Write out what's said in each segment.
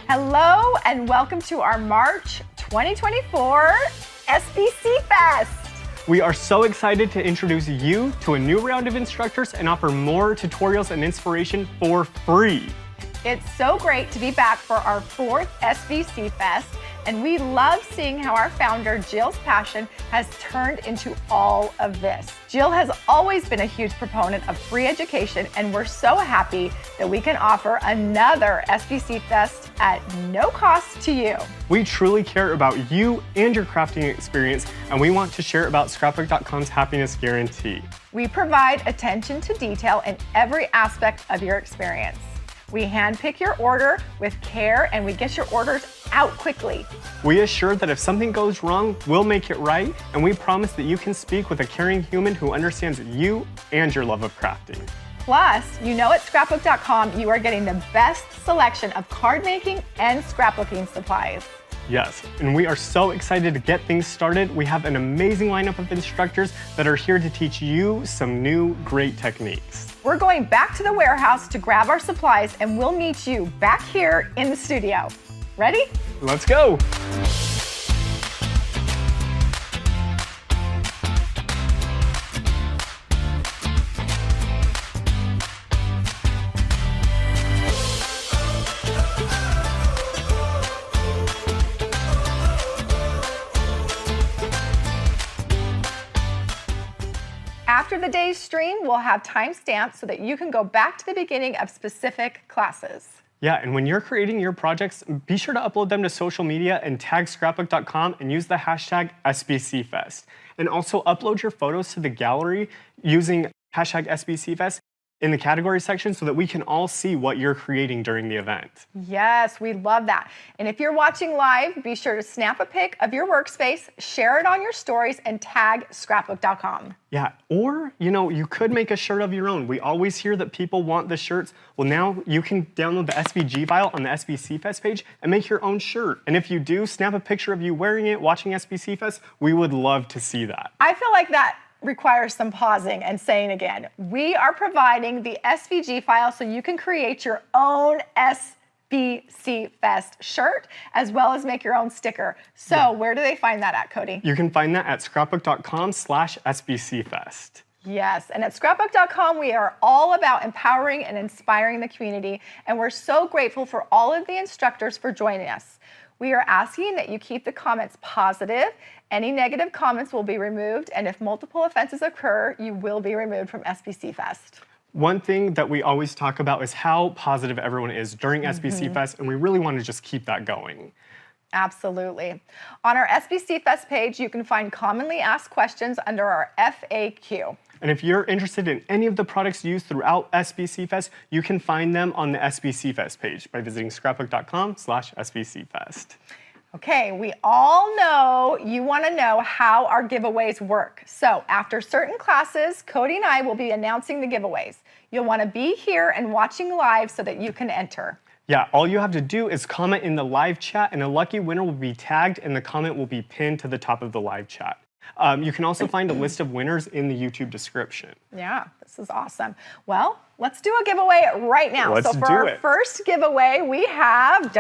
Hello and welcome to our March 2024 SBC Fest. We are so excited to introduce you to a new round of instructors and offer more tutorials and inspiration for free. It's so great to be back for our 4th SBC Fest, and we love seeing how our founder, Jill's passion, has turned into all of this. Jill has always been a huge proponent of free education, and we're so happy that we can offer another SBC Fest at no cost to you. We truly care about you and your crafting experience, and we want to share about Scrapbook.com's happiness guarantee. We provide attention to detail in every aspect of your experience. We handpick your order with care, and we get your orders out quickly. We assure that if something goes wrong, we'll make it right, and we promise that you can speak with a caring human who understands you and your love of crafting. Plus, you know at Scrapbook.com you are getting the best selection of card making and scrapbooking supplies. Yes, and we are so excited to get things started. We have an amazing lineup of instructors that are here to teach you some new great techniques. We're going back to the warehouse to grab our supplies, and we'll meet you back here in the studio. Ready? Let's go. After the day's stream, we'll have timestamps so that you can go back to the beginning of specific classes. Yeah, and when you're creating your projects, be sure to upload them to social media and tag Scrapbook.com and use the hashtag SBCFest. And also upload your photos to the gallery using hashtag SBCFest in the category section so that we can all see what you're creating during the event. Yes, we love that. And if you're watching live, be sure to snap a pic of your workspace, share it on your stories, and tag Scrapbook.com. Yeah, or, you could make a shirt of your own. We always hear that people want the shirts. Well, now you can download the SVG file on the SBC Fest page and make your own shirt. And if you do, snap a picture of you wearing it, watching SBC Fest. We would love to see that. I feel like that requires some pausing and saying again, we are providing the SVG file so you can create your own SBC Fest shirt as well as make your own sticker. So where do they find that at, Cody? You can find that at Scrapbook.com/SBCFest. Yes, and at Scrapbook.com, we are all about empowering and inspiring the community, and we're so grateful for all of the instructors for joining us. We are asking that you keep the comments positive. Any negative comments will be removed, and if multiple offenses occur, you will be removed from SBC Fest. One thing that we always talk about is how positive everyone is during SBC Fest, and we really want to just keep that going. Absolutely. On our SBC Fest page, you can find commonly asked questions under our FAQ. And if you're interested in any of the products used throughout SBC Fest, you can find them on the SBC Fest page by visiting Scrapbook.com/SBCFest. Okay, we all know you want to know how our giveaways work. So after certain classes, Cody and I will be announcing the giveaways. You'll want to be here and watching live so that you can enter. Yeah, all you have to do is comment in the live chat, and a lucky winner will be tagged, and the comment will be pinned to the top of the live chat. You can also find a list of winners in the YouTube description. Yeah, this is awesome. Well, let's do a giveaway right now. Let's so for our first giveaway, we have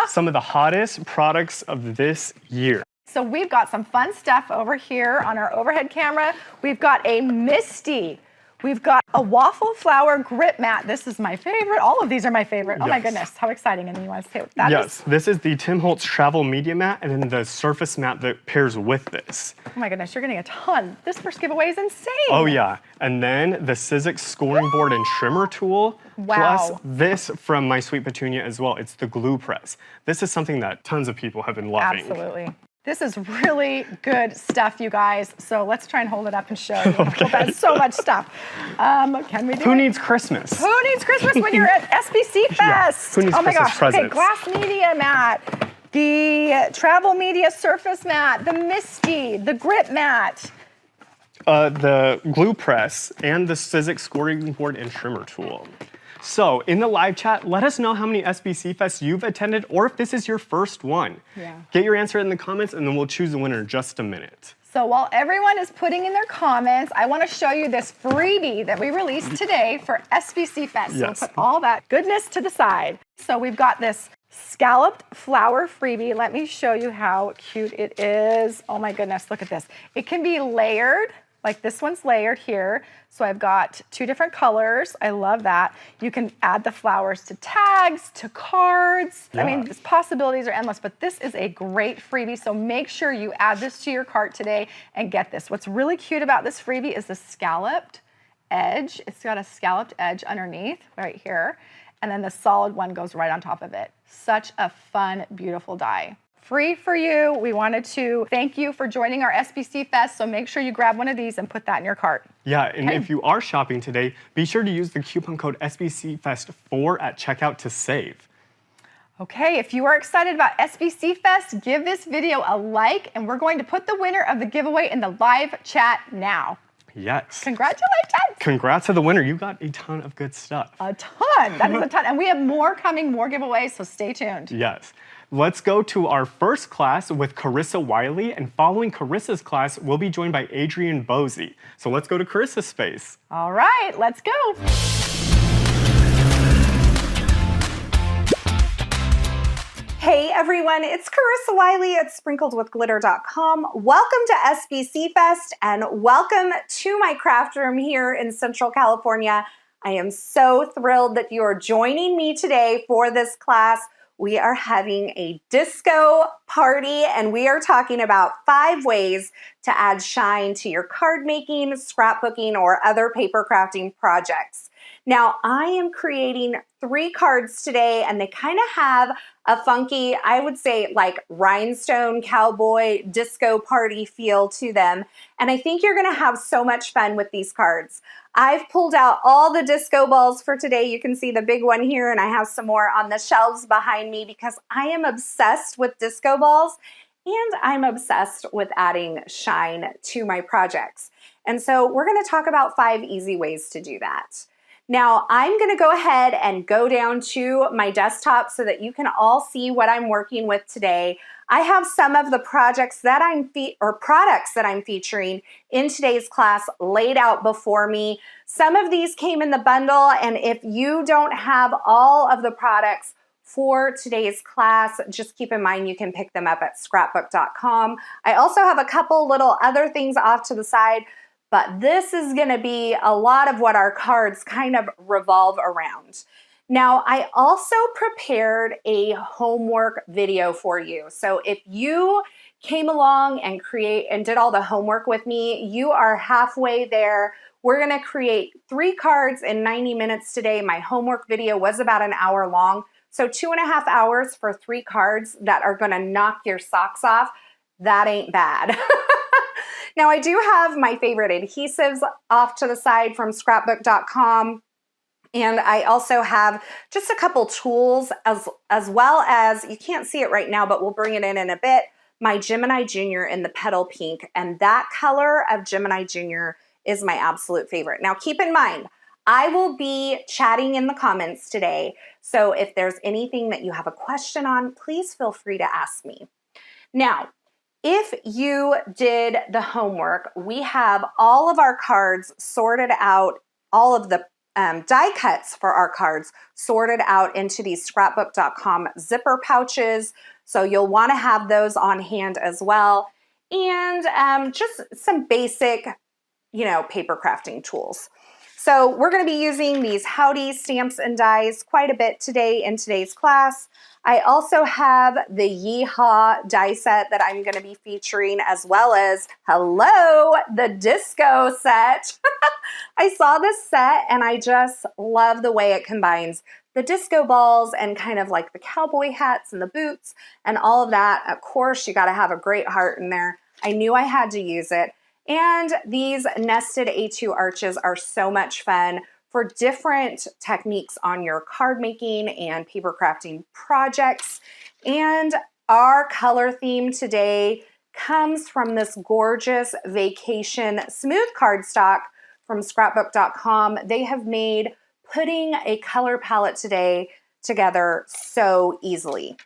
some of the hottest products of this year. So we've got some fun stuff over here on our overhead camera. We've got a Misty. We've got a waffle flower grip mat. This is my favorite. All of these are my favorite. Oh my goodness, how exciting. And then you want to say what that is? Yes, this is the Tim Holtz travel media mat and then the surface mat that pairs with this. Oh my goodness, you're getting a ton. This first giveaway is insane. Oh yeah, and then the Sizzix scoring board and trimmer tool. Wow. Plus this from My Sweet Petunia as well. It's the glue press. This is something that tons of people have been loving. Absolutely. This is really good stuff, you guys. So let's try and hold it up and show you. Okay. That's so much stuff. Can we do Who needs Christmas? Who needs Christmas when you're at SBC Fest? Yeah. Who needs Christmas presents? Okay, glass media mat, the travel media surface mat, the Misty, the grip mat. The glue press and the Sizzix scoring board and trimmer tool. So in the live chat, let us know how many SBC Fests you've attended or if this is your first one. Yeah. Get your answer in the comments and then we'll choose the winner in just a minute. So while everyone is putting in their comments, I want to show you this freebie that we released today for SBC Fest. Yes. So we'll put all that goodness to the side. So we've got this scalloped flower freebie. Let me show you how cute it is. Oh my goodness, look at this. It can be layered, like this one's layered here. So I've got 2 different colors. I love that. You can add the flowers to tags, to cards. Yeah. I mean, the possibilities are endless, but this is a great freebie. So make sure you add this to your cart today and get this. What's really cute about this freebie is the scalloped edge. It's got a scalloped edge underneath right here. And then the solid one goes right on top of it. Such a fun, beautiful die. Free for you. We wanted to thank you for joining our SBC Fest, so make sure you grab one of these and put that in your cart. Yeah, and if you are shopping today, be sure to use the coupon code SBCFest4 at checkout to save. Okay, if you are excited about SBC Fest, give this video a like, and we're going to put the winner of the giveaway in the live chat now. Yes. Congratulations. Congrats to the winner. You got a ton of good stuff. A ton. That is a ton. And we have more coming, more giveaways, so stay tuned. Yes. Let's go to our first class with Carissa Wiley, and following Carissa's class, we'll be joined by Adrienne Boese. So let's go to Carissa's space. All right, let's go. Hey everyone, it's Carissa Wiley at sprinkledwithglitter.com. Welcome to SBC Fest and welcome to my craft room here in Central California. I am so thrilled that you are joining me today for this class. We are having a disco party and we are talking about 5 ways to add shine to your card making, scrapbooking, or other paper crafting projects. Now, I am creating 3 cards today and they kind of have a funky, I would say like rhinestone cowboy disco party feel to them. And I think you're gonna have so much fun with these cards. I've pulled out all the disco balls for today. You can see the big one here and I have some more on the shelves behind me because I am obsessed with disco balls and I'm obsessed with adding shine to my projects. And so we're gonna talk about 5 easy ways to do that. Now, I'm gonna go ahead and go down to my desktop so that you can all see what I'm working with today. I have some of the projects that products that I'm featuring in today's class laid out before me. Some of these came in the bundle, and if you don't have all of the products for today's class, just keep in mind you can pick them up at Scrapbook.com. I also have a couple little other things off to the side, but this is gonna be a lot of what our cards kind of revolve around. Now, I also prepared a homework video for you. So if you came along and did all the homework with me, you are halfway there. We're gonna create 3 cards in 90 minutes today. My homework video was about an hour long. So 2.5 hours for 3 cards that are gonna knock your socks off. That ain't bad. Now, I do have my favorite adhesives off to the side from Scrapbook.com. And I also have just a couple tools as well as, you can't see it right now, but we'll bring it in a bit, my Gemini Junior in the Petal Pink. And that color of Gemini Junior is my absolute favorite. Now, keep in mind, I will be chatting in the comments today. So if there's anything that you have a question on, please feel free to ask me. Now, if you did the homework, we have all of our cards sorted out, all of the die cuts for our cards sorted out into these Scrapbook.com zipper pouches. So you'll want to have those on hand as well. And just some basic, paper crafting tools. So we're going to be using these Howdy stamps and dies quite a bit today in today's class. I also have the Yeehaw die set that I'm going to be featuring, as well as, the disco set. I saw this set and I just love the way it combines the disco balls and kind of like the cowboy hats and the boots and all of that. Of course, you got to have a great heart in there. I knew I had to use it. And these nested A2 arches are so much fun for different techniques on your card making and paper crafting projects. And our color theme today comes from this gorgeous vacation smooth cardstock from Scrapbook.com. They have made putting a color palette today together so easily.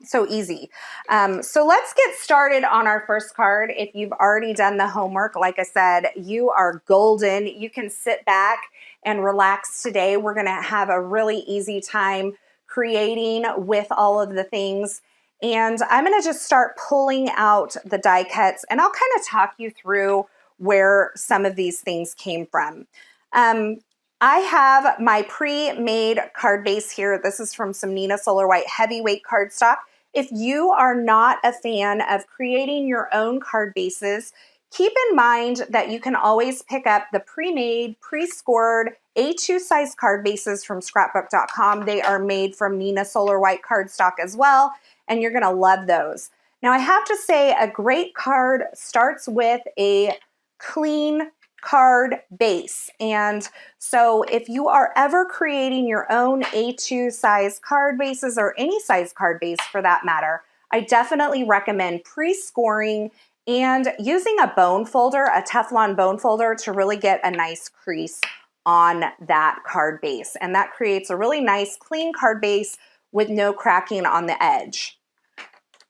So easy. So let's get started on our first card. If you've already done the homework, like I said, you are golden. You can sit back and relax today. We're going to have a really easy time creating with all of the things. And I'm going to just start pulling out the die cuts, and I'll kind of talk you through where some of these things came from. I have my pre-made card base here. This is from some Neenah Solar White heavyweight cardstock. If you are not a fan of creating your own card bases, keep in mind that you can always pick up the pre-made, pre-scored A2 size card bases from Scrapbook.com. They are made from Neenah Solar White cardstock as well, and you're gonna love those. Now I have to say, a great card starts with a clean card base. And so if you are ever creating your own A2 size card bases, or any size card base for that matter, I definitely recommend pre-scoring and using a bone folder, a Teflon bone folder, to really get a nice crease on that card base. And that creates a really nice clean card base with no cracking on the edge.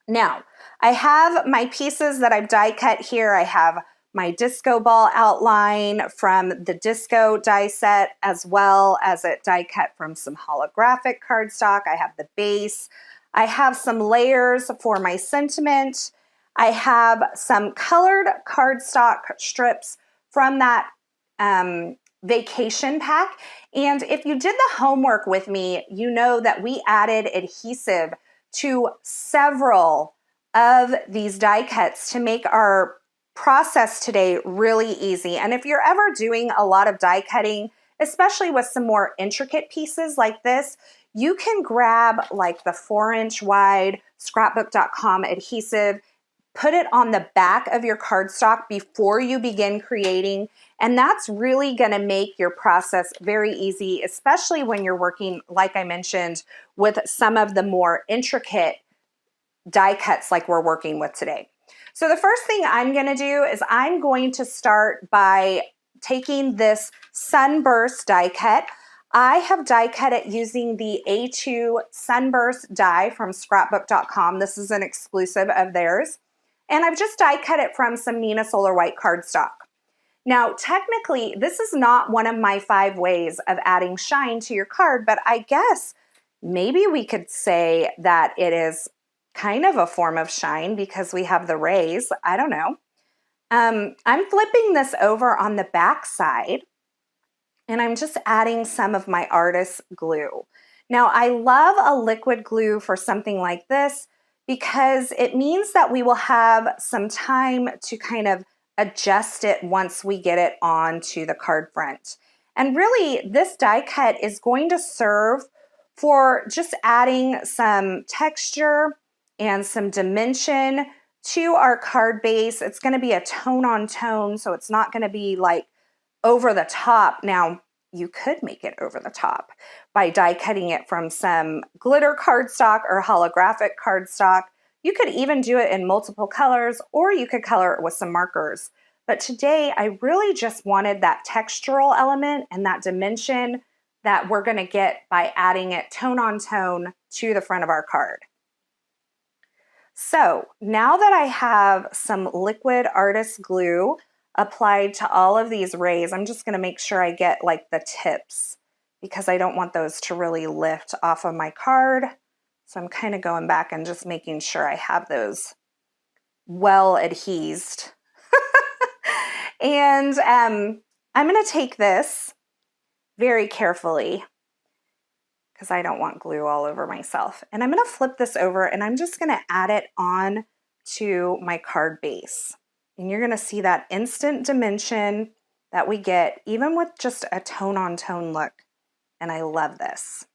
Now, I have my pieces that I've die cut here. I have my disco ball outline from the disco die set, as well as it die cut from some holographic cardstock. I have the base. I have some layers for my sentiment. I have some colored cardstock strips from that vacation pack. And if you did the homework with me, you know that we added adhesive to several of these die cuts to make our process today really easy. And if you're ever doing a lot of die cutting, especially with some more intricate pieces like this, you can grab like the 4-inch wide Scrapbook.com adhesive, put it on the back of your cardstock before you begin creating, and that's really going to make your process very easy, especially when you're working, like I mentioned, with some of the more intricate die cuts like we're working with today. So the first thing I'm going to do is I'm going to start by taking this Sunburst die cut. I have die cut it using the A2 Sunburst die from Scrapbook.com. This is an exclusive of theirs. And I've just die cut it from some Neenah Solar White cardstock. Now, technically, this is not one of my 5 ways of adding shine to your card, but I guess maybe we could say that it is kind of a form of shine because we have the rays. I don't know. I'm flipping this over on the back side, and I'm just adding some of my artist glue. Now, I love a liquid glue for something like this because it means that we will have some time to kind of adjust it once we get it onto the card front. And really, this die cut is going to serve for just adding some texture and some dimension to our card base. It's going to be a tone on tone, so it's not going to be like over the top. Now, you could make it over the top by die cutting it from some glitter cardstock or holographic cardstock. You could even do it in multiple colors, or you could color it with some markers. But today, I really just wanted that textural element and that dimension that we're going to get by adding it tone on tone to the front of our card. So now that I have some liquid artist glue applied to all of these rays, I'm just going to make sure I get like the tips because I don't want those to really lift off of my card. So I'm kind of going back and just making sure I have those well adhesed. And I'm going to take this very carefully because I don't want glue all over myself. And I'm going to flip this over, and I'm just going to add it on to my card base. And you're going to see that instant dimension that we get even with just a tone on tone look. And I love this.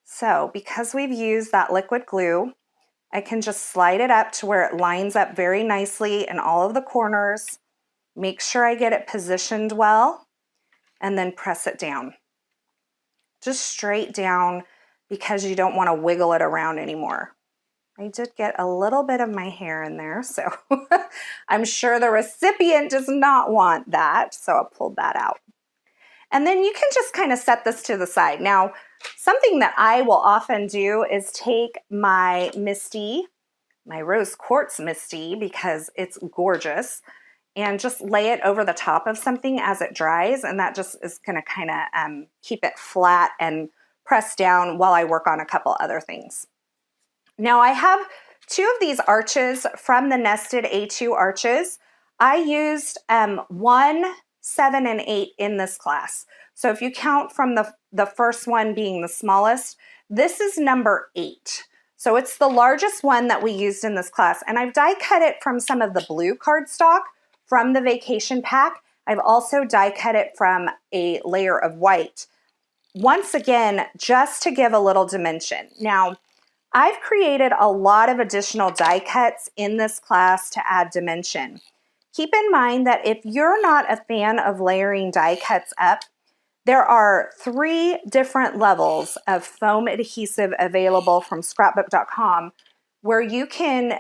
So because we've used that liquid glue, I can just slide it up to where it lines up very nicely in all of the corners. Make sure I get it positioned well, and then press it down. Just straight down because you don't want to wiggle it around anymore. I did get a little bit of my hair in there, so I'm sure the recipient does not want that, so I pulled that out. And then you can just kind of set this to the side. Now, something that I will often do is take my Misty, my rose quartz Misty, because it's gorgeous, and just lay it over the top of something as it dries, and that just is going to kind of keep it flat and press down while I work on a couple other things. Now I have 2 of these arches from the Nested A2 arches. I used 1, 7, and 8 in this class. So if you count from the first one being the smallest, this is number 8. So it's the largest one that we used in this class. And I've die cut it from some of the blue cardstock from the vacation pack. I've also die cut it from a layer of white. Once again, just to give a little dimension. Now, I've created a lot of additional die cuts in this class to add dimension. Keep in mind that if you're not a fan of layering die cuts up, there are 3 different levels of foam adhesive available from Scrapbook.com where you can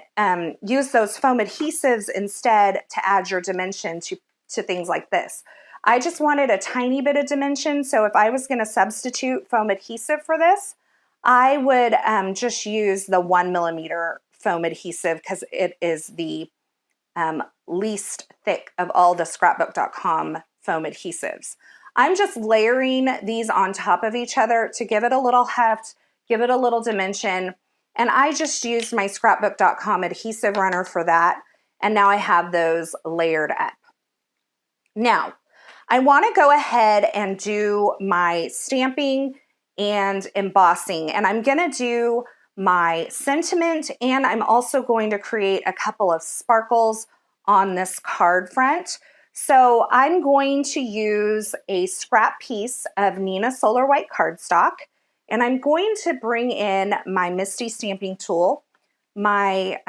use those foam adhesives instead to add your dimension to things like this. I just wanted a tiny bit of dimension, so if I was going to substitute foam adhesive for this, I would just use the 1mm foam adhesive because it is the least thick of all the Scrapbook.com foam adhesives. I'm just layering these on top of each other to give it a little heft, give it a little dimension, and I just used my Scrapbook.com adhesive runner for that, and now I have those layered up. Now, I want to go ahead and do my stamping and embossing, and I'm going to do my sentiment, and I'm also going to create a couple of sparkles on this card front. So I'm going to use a scrap piece of Neenah Solar White cardstock, and I'm going to bring in my Misty stamping tool. My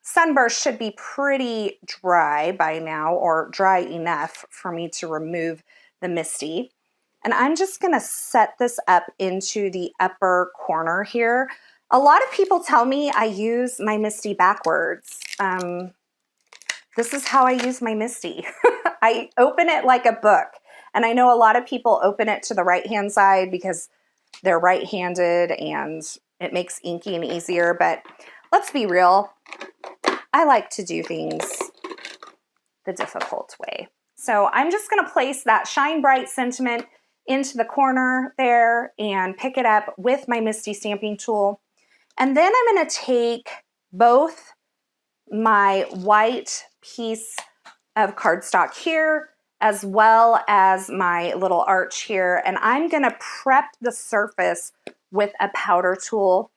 sunburst should be pretty dry by now, or dry enough for me to remove the Misty. And I'm just going to set this up into the upper corner here. A lot of people tell me I use my Misty backwards. This is how I use my Misty. I open it like a book. And I know a lot of people open it to the right-hand side because they're right-handed and it makes inking easier. But let's be real. I like to do things the difficult way. So I'm just going to place that Shine Bright sentiment into the corner there and pick it up with my Misty stamping tool. And then I'm going to take both my white piece of cardstock here as well as my little arch here, and I'm going to prep the surface with a powder tool.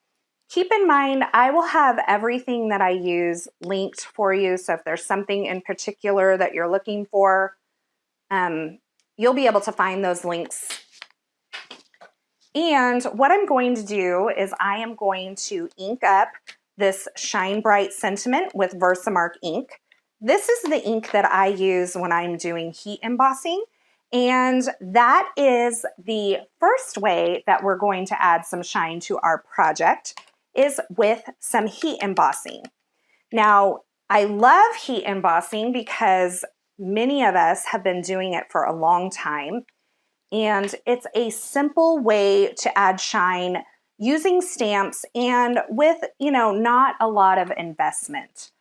Keep in mind, I will have everything that I use linked for you, so if there's something in particular that you're looking for, you'll be able to find those links. And what I'm going to do is I am going to ink up this Shine Bright sentiment with Versamark ink. This is the ink that I use when I'm doing heat embossing, and that is the first way that we're going to add some shine to our project is with some heat embossing. Now, I love heat embossing because many of us have been doing it for a long time, and it's a simple way to add shine using stamps and with, not a lot of investment.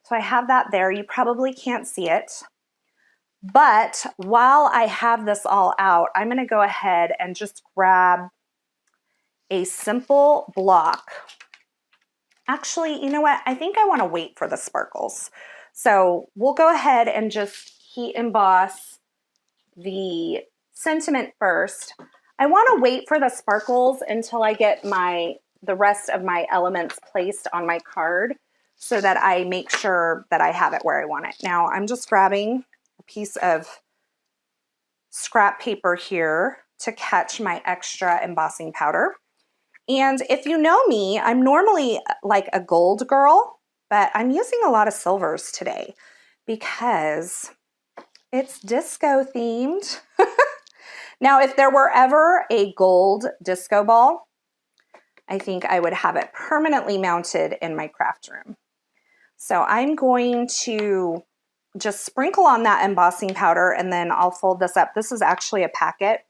So I have that there. You probably can't see it. But while I have this all out, I'm going to go ahead and just grab a simple block. Actually, you know what? I think I want to wait for the sparkles. So we'll go ahead and just heat emboss the sentiment first. I want to wait for the sparkles until I get the rest of my elements placed on my card so that I make sure that I have it where I want it. Now I'm just grabbing a piece of scrap paper here to catch my extra embossing powder. And if you know me, I'm normally like a gold girl, but I'm using a lot of silvers today because it's disco themed. Now, if there were ever a gold disco ball, I think I would have it permanently mounted in my craft room. So I'm going to just sprinkle on that embossing powder and then I'll fold this up. This is actually a packet,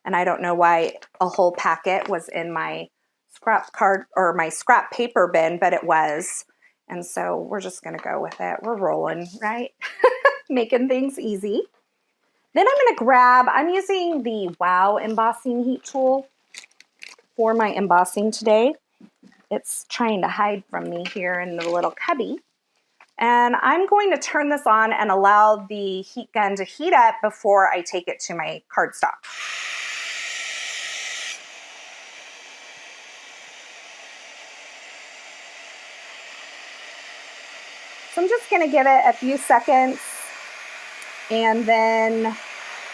and I don't know why a whole packet was in my scrap card or my scrap paper bin, but it was. And so we're just going to go with it. We're rolling, right? Making things easy. Then I'm going to I'm using the Wow embossing heat tool. for my embossing today. It's trying to hide from me here in the little cubby. And I'm going to turn this on and allow the heat gun to heat up before I take it to my cardstock. So I'm just going to give it a few seconds, and then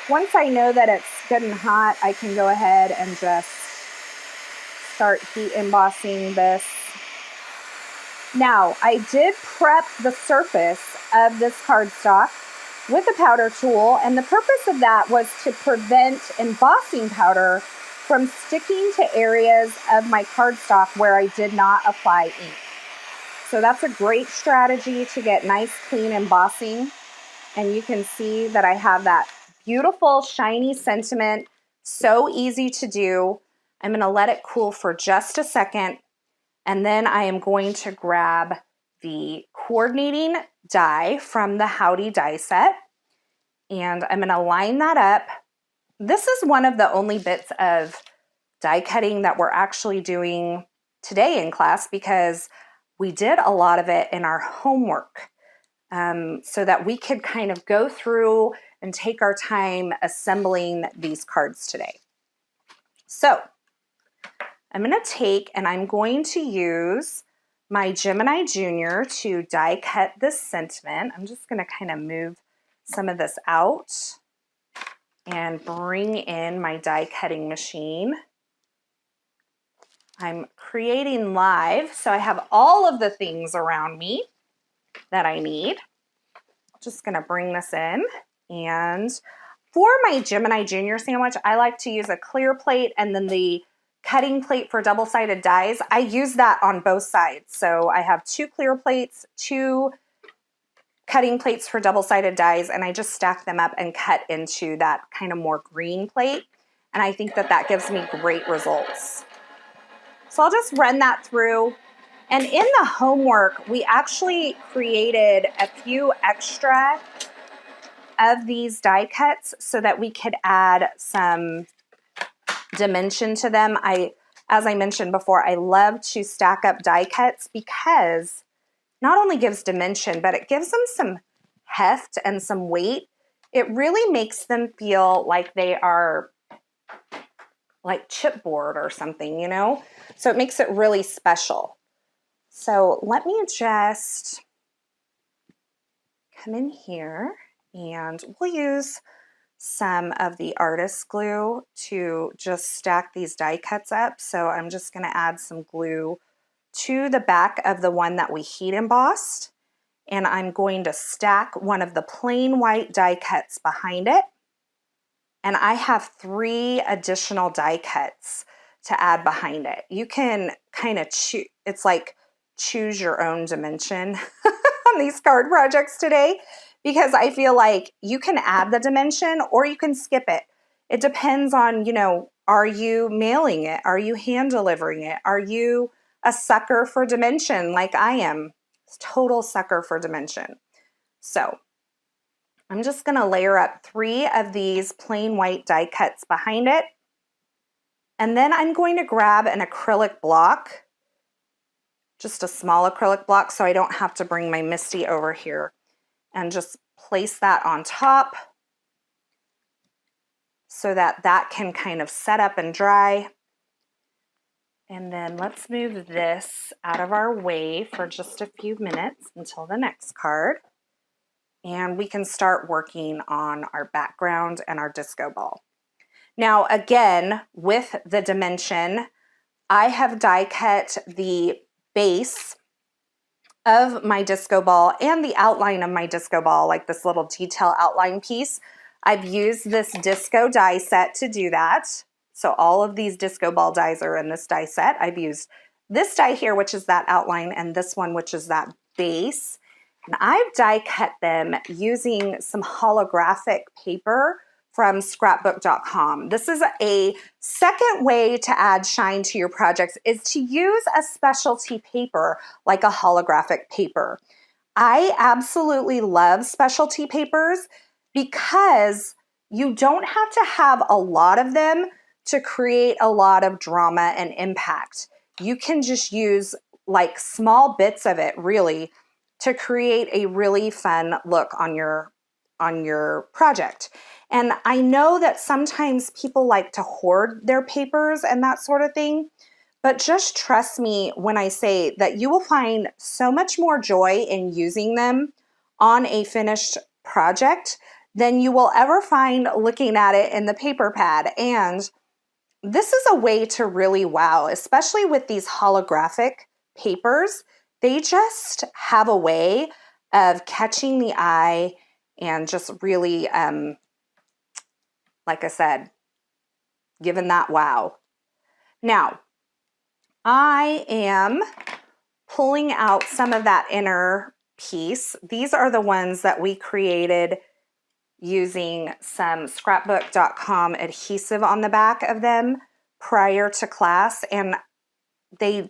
once I know that it's good and hot, I can go ahead and just start heat embossing this. Now, I did prep the surface of this cardstock with a powder tool, and the purpose of that was to prevent embossing powder from sticking to areas of my cardstock where I did not apply ink. So that's a great strategy to get nice, clean embossing. And you can see that I have that beautiful, shiny sentiment. So easy to do. I'm going to let it cool for just a second. And then I am going to grab the coordinating die from the Howdy die set. And I'm going to line that up. This is one of the only bits of die cutting that we're actually doing today in class, because we did a lot of it in our homework, so that we could kind of go through and take our time assembling these cards today. So I'm going to take and I'm going to use my Gemini Junior to die cut this sentiment. I'm just going to kind of move some of this out and bring in my die cutting machine. I'm creating live, so I have all of the things around me that I need. Just gonna bring this in, and for my Gemini Junior sandwich, I like to use a clear plate and then the cutting plate for double-sided dies. I use that on both sides. So I have 2 clear plates, 2 cutting plates for double-sided dies, and I just stack them up and cut into that kind of more green plate. And I think that that gives me great results. So I'll just run that through. And in the homework, we actually created a few extra of these die cuts so that we could add some dimension to them. As I mentioned before, I love to stack up die cuts because not only gives dimension, but it gives them some heft and some weight. It really makes them feel like they are like chipboard or something, you know? So it makes it really special. So let me just come in here, and we'll use some of the artist glue to just stack these die cuts up. So I'm just going to add some glue to the back of the one that we heat embossed, and I'm going to stack one of the plain white die cuts behind it. And I have 3 additional die cuts to add behind it. You can kind of choose, it's like choose your own dimension on these card projects today, because I feel like you can add the dimension or you can skip it. It depends on, you know, are you mailing it? Are you hand delivering it? Are you a sucker for dimension like I am? Total sucker for dimension. So I'm just going to layer up 3 of these plain white die cuts behind it. And then I'm going to grab an acrylic block, just a small acrylic block, so I don't have to bring my Misty over here, and just place that on top so that that can kind of set up and dry. And then let's move this out of our way for just a few minutes until the next card. And we can start working on our background and our disco ball. Now, again, with the dimension, I have die cut the base of my disco ball and the outline of my disco ball, like this little detail outline piece. I've used this disco die set to do that. So all of these disco ball dies are in this die set. I've used this die here, which is that outline, and this one, which is that base. And I've die cut them using some holographic paper from Scrapbook.com. This is a second way to add shine to your projects, is to use a specialty paper like a holographic paper. I absolutely love specialty papers because you don't have to have a lot of them to create a lot of drama and impact. You can just use like small bits of it really to create a really fun look on your project. And I know that sometimes people like to hoard their papers and that sort of thing, but just trust me when I say that you will find so much more joy in using them on a finished project than you will ever find looking at it in the paper pad. And this is a way to really wow, especially with these holographic papers. They just have a way of catching the eye and just really, like I said, giving that wow. Now, I am pulling out some of that inner piece. These are the ones that we created using some Scrapbook.com adhesive on the back of them prior to class, and the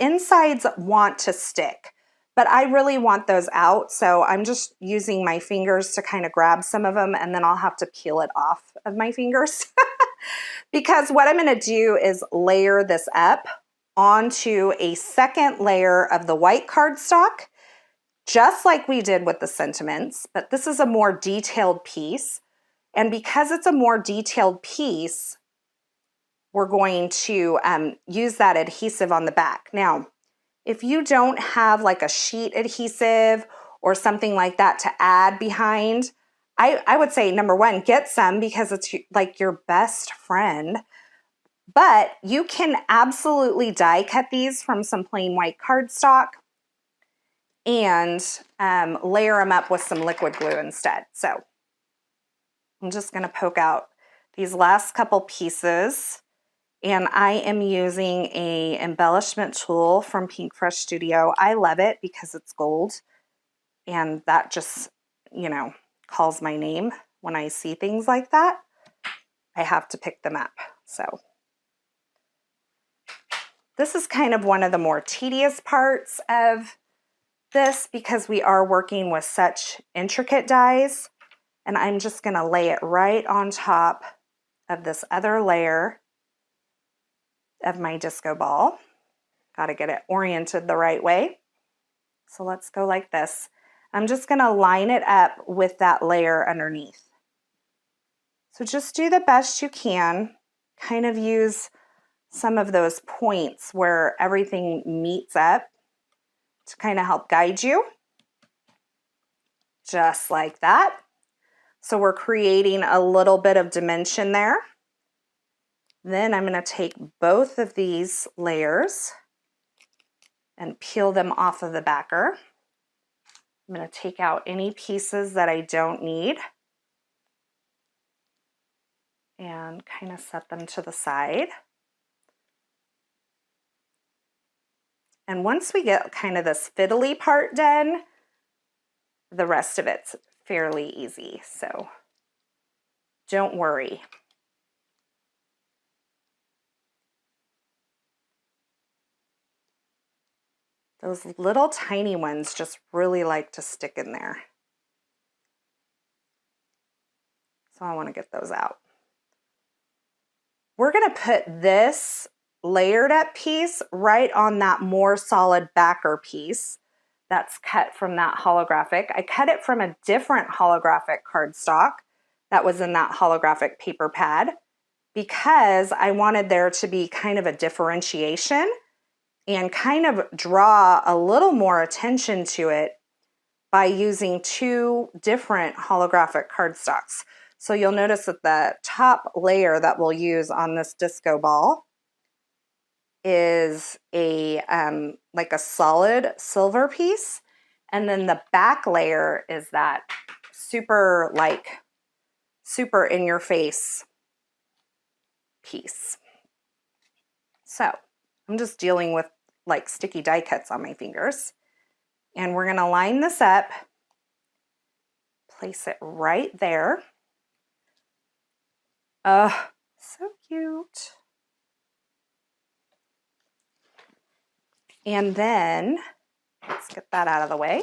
insides want to stick, but I really want those out, so I'm just using my fingers to kind of grab some of them, and then I'll have to peel it off of my fingers because what I'm going to do is layer this up onto a second layer of the white cardstock, just like we did with the sentiments, but this is a more detailed piece. And because it's a more detailed piece, we're going to use that adhesive on the back. Now, if you don't have like a sheet adhesive or something like that to add behind, I would say, number one, get some because it's like your best friend. But you can absolutely die cut these from some plain white cardstock and layer them up with some liquid glue instead. So I'm just going to poke out these last couple pieces, and I am using a embellishment tool from Pink Fresh Studio. I love it because it's gold, and that just, you know, calls my name when I see things like that. I have to pick them up. So this is kind of one of the more tedious parts of this because we are working with such intricate dies, and I'm just going to lay it right on top of this other layer of my disco ball. Got to get it oriented the right way. So let's go like this. I'm just going to line it up with that layer underneath. So just do the best you can. Kind of use some of those points where everything meets up to kind of help guide you. Just like that. So we're creating a little bit of dimension there. Then I'm going to take both of these layers and peel them off of the backer. I'm going to take out any pieces that I don't need and kind of set them to the side. And once we get kind of this fiddly part done, the rest of it's fairly easy. So don't worry. Those little tiny ones just really like to stick in there. So I want to get those out. We're going to put this layered up piece right on that more solid backer piece that's cut from that holographic. I cut it from a different holographic cardstock that was in that holographic paper pad because I wanted there to be kind of a differentiation and kind of draw a little more attention to it by using two different holographic cardstocks. So you'll notice that the top layer that we'll use on this disco ball is a like a solid silver piece, and then the back layer is that super in your face piece. So I'm just dealing with like sticky die cuts on my fingers, and we're going to line this up, place it right there. So cute. And then let's get that out of the way.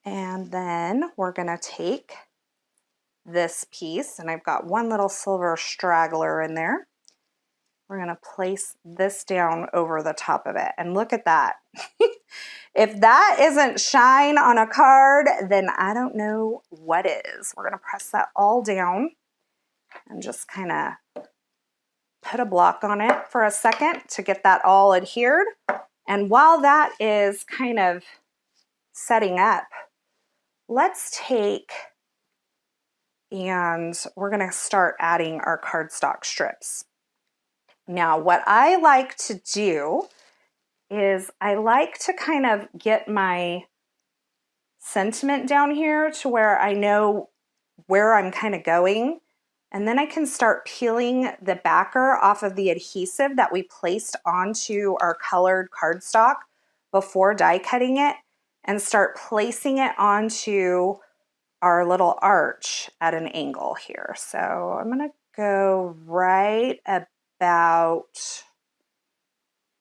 And then we're going to take this piece, and I've got one little silver straggler in there. We're going to place this down over the top of it, and look at that. If that isn't shine on a card, then I don't know what is. We're going to press that all down and just kind of put a block on it for a second to get that all adhered. And while that is kind of setting up, let's take and we're going to start adding our cardstock strips. Now, what I like to do is I like to kind of get my sentiment down here to where I know where I'm kind of going. And then I can start peeling the backer off of the adhesive that we placed onto our colored cardstock before die cutting it, and start placing it onto our little arch at an angle here. So I'm going to go right about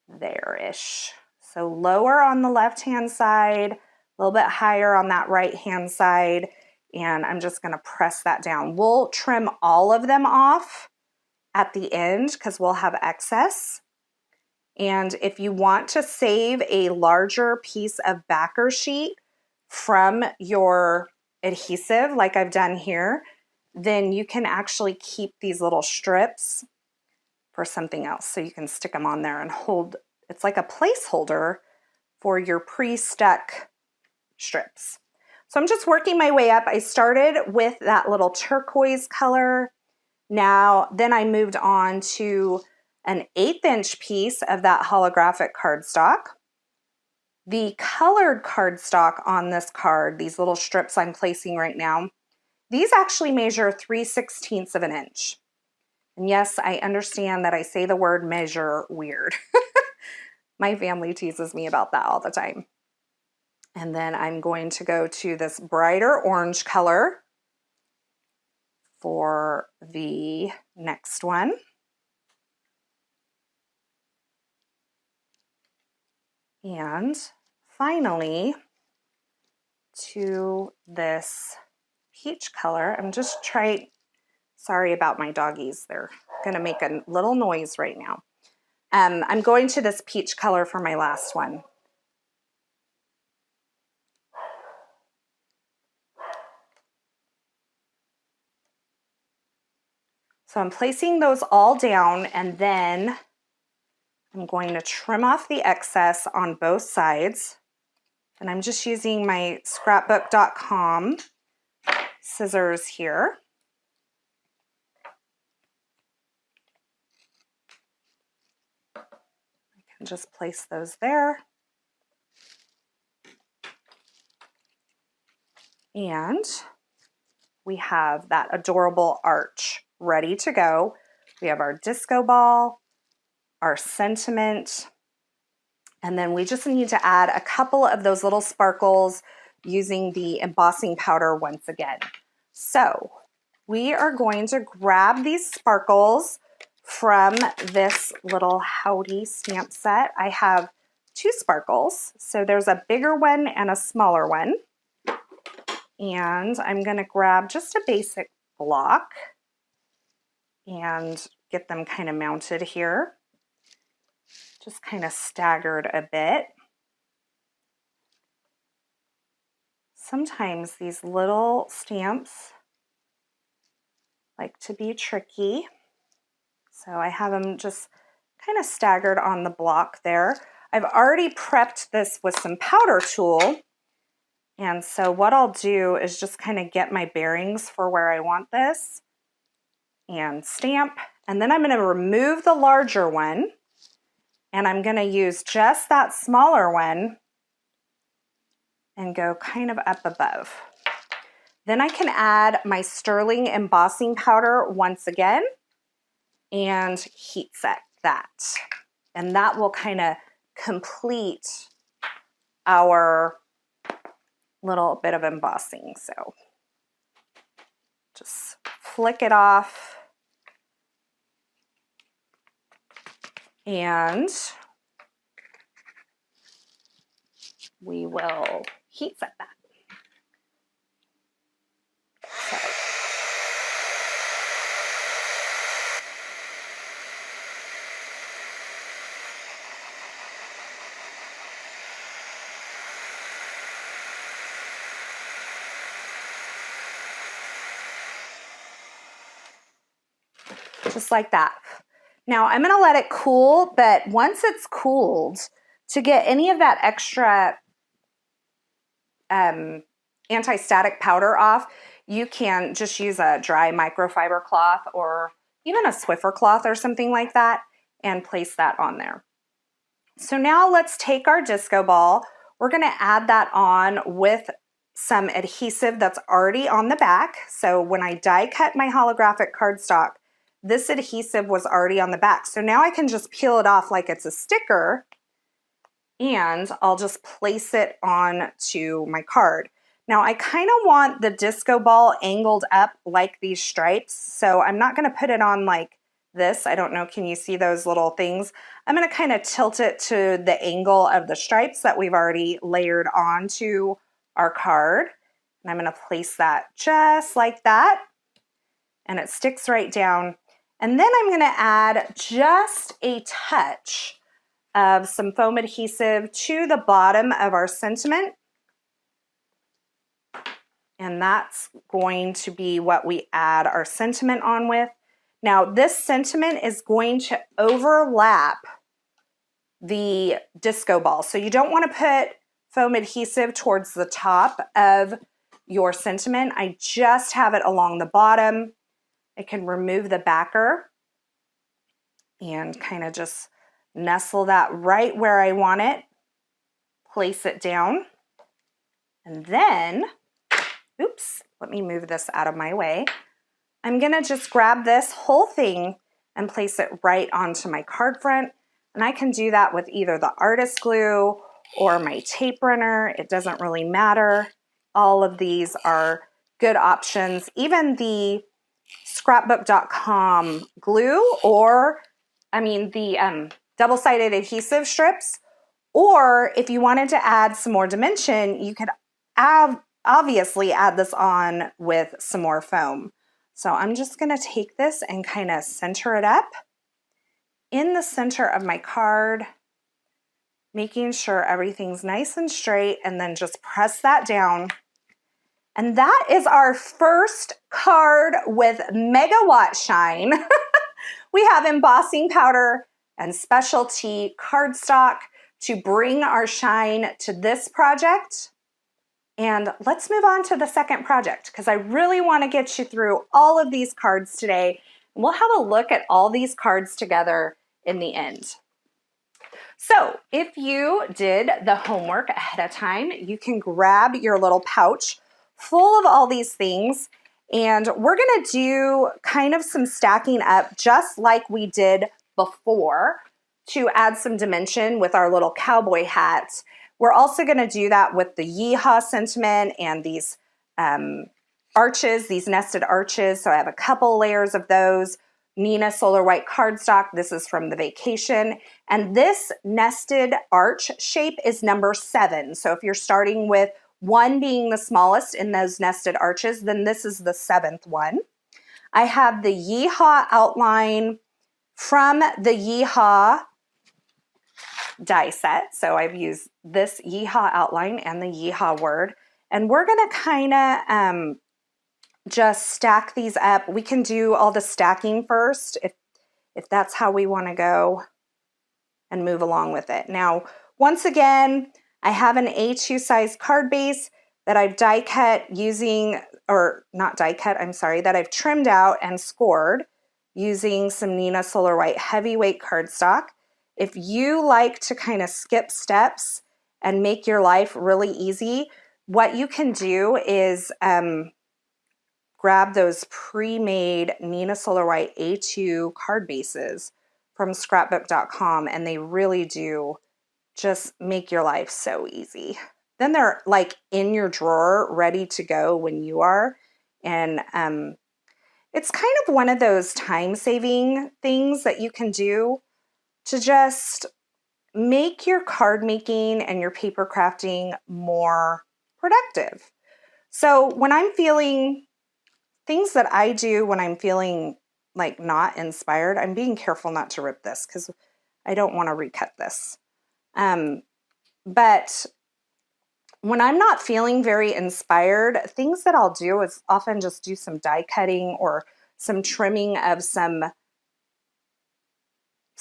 there-ish. So lower on the left-hand side, a little bit higher on that right-hand side, and I'm just going to press that down. We'll trim all of them off at the end because we'll have excess. And if you want to save a larger piece of backer sheet from your adhesive, like I've done here, then you can actually keep these little strips for something else. So you can stick them on there and hold. It's like a placeholder for your pre-stuck strips. So I'm just working my way up. I started with that little turquoise color. Then I moved on to an 1/8" piece of that holographic cardstock. The colored cardstock on this card, these little strips I'm placing right now, these actually measure 3/16 of an inch. And yes, I understand that I say the word measure weird. My family teases me about that all the time. And then I'm going to go to this brighter orange color for the next one. And finally, to this peach color. I'm just sorry about my doggies. They're going to make a little noise right now. I'm going to this peach color for my last one. So I'm placing those all down, and then I'm going to trim off the excess on both sides. And I'm just using my Scrapbook.com scissors here. I can just place those there. And we have that adorable arch ready to go. We have our disco ball, our sentiment, and then we just need to add a couple of those little sparkles using the embossing powder once again. So we are going to grab these sparkles from this little Howdy stamp set. I have 2 sparkles. So there's a bigger one and a smaller one. And I'm going to grab just a basic block and get them kind of mounted here. Just kind of staggered a bit. Sometimes these little stamps like to be tricky. So I have them just kind of staggered on the block there. I've already prepped this with some powder tool. And so what I'll do is just kind of get my bearings for where I want this and stamp. And then I'm going to remove the larger one, and I'm going to use just that smaller one and go kind of up above. Then I can add my sterling embossing powder once again and heat set that. And that will kind of complete our little bit of embossing. So just flick it off and we will heat set that. So just like that. Now I'm going to let it cool, but once it's cooled, to get any of that extra anti-static powder off, you can just use a dry microfiber cloth or even a Swiffer cloth or something like that and place that on there. So now let's take our disco ball. We're going to add that on with some adhesive that's already on the back. So when I die cut my holographic cardstock, this adhesive was already on the back. So now I can just peel it off like it's a sticker, and I'll just place it on to my card. Now I kind of want the disco ball angled up like these stripes, so I'm not going to put it on like this. I don't know, can you see those little things? I'm going to kind of tilt it to the angle of the stripes that we've already layered onto our card. And I'm going to place that just like that, and it sticks right down. And then I'm going to add just a touch of some foam adhesive to the bottom of our sentiment. And that's going to be what we add our sentiment on with. Now this sentiment is going to overlap the disco ball. So you don't want to put foam adhesive towards the top of your sentiment. I just have it along the bottom. I can remove the backer and kind of just nestle that right where I want it, place it down, and then, oops, let me move this out of my way. I'm gonna just grab this whole thing and place it right onto my card front, and I can do that with either the artist glue or my tape runner. It doesn't really matter. All of these are good options. Even the Scrapbook.com glue, or the double-sided adhesive strips, or if you wanted to add some more dimension, you could obviously add this on with some more foam. So I'm just going to take this and kind of center it up in the center of my card, making sure everything's nice and straight, and then just press that down. And that is our first card with megawatt shine. We have embossing powder and specialty cardstock to bring our shine to this project. And let's move on to the second project, because I really want to get you through all of these cards today. And we'll have a look at all these cards together in the end. So if you did the homework ahead of time, you can grab your little pouch full of all these things, and we're going to do kind of some stacking up just like we did before to add some dimension with our little cowboy hats. We're also going to do that with the Yeehaw sentiment and these arches, these nested arches. So I have a couple layers of those. Nina Solar White cardstock. This is from the vacation. And this nested arch shape is number 7. So if you're starting with 1 being the smallest in those nested arches, then this is the 7th one. I have the Yeehaw outline from the Yeehaw die set. So I've used this Yeehaw outline and the Yeehaw word. And we're going to kind of just stack these up. We can do all the stacking first if that's how we want to go and move along with it. Now, once again, I have an A2 size card base that I've die cut using, or not die cut, I'm sorry, that I've trimmed out and scored using some Nina Solar White heavyweight cardstock. If you like to kind of skip steps and make your life really easy, what you can do is grab those pre-made Nina Solar White A2 card bases from Scrapbook.com, and they really do just make your life so easy. Then they're like in your drawer, ready to go when you are. And it's kind of one of those time-saving things that you can do to just make your card making and your paper crafting more productive. So when I'm feeling things that I do when I'm feeling like not inspired, I'm being careful not to rip this because I don't want to recut this. But when I'm not feeling very inspired, things that I'll do is often just do some die cutting or some trimming of some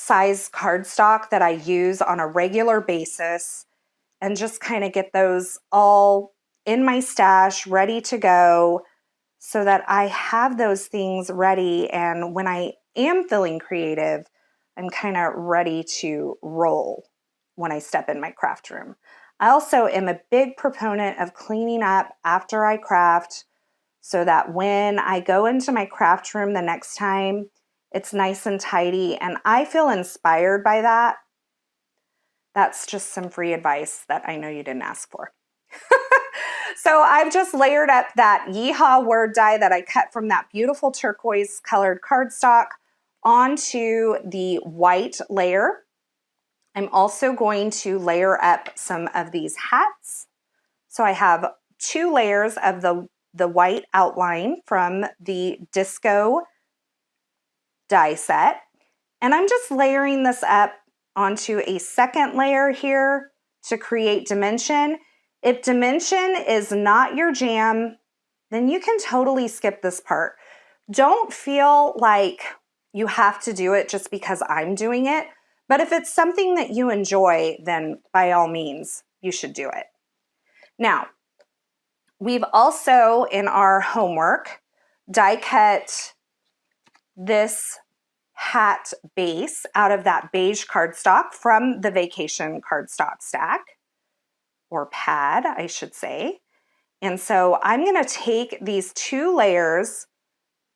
size cardstock that I use on a regular basis and just kind of get those all in my stash, ready to go, so that I have those things ready. And when I am feeling creative, I'm kind of ready to roll when I step in my craft room. I also am a big proponent of cleaning up after I craft so that when I go into my craft room the next time, it's nice and tidy and I feel inspired by that. That's just some free advice that I know you didn't ask for. So I've just layered up that Yeehaw word die that I cut from that beautiful turquoise colored cardstock onto the white layer. I'm also going to layer up some of these hats. So I have 2 layers of the white outline from the disco die set. And I'm just layering this up onto a second layer here to create dimension. If dimension is not your jam, then you can totally skip this part. Don't feel like you have to do it just because I'm doing it. But if it's something that you enjoy, then by all means, you should do it. Now, we've also, in our homework, die cut this hat base out of that beige cardstock from the vacation cardstock stack, or pad, I should say. And so I'm going to take these 2 layers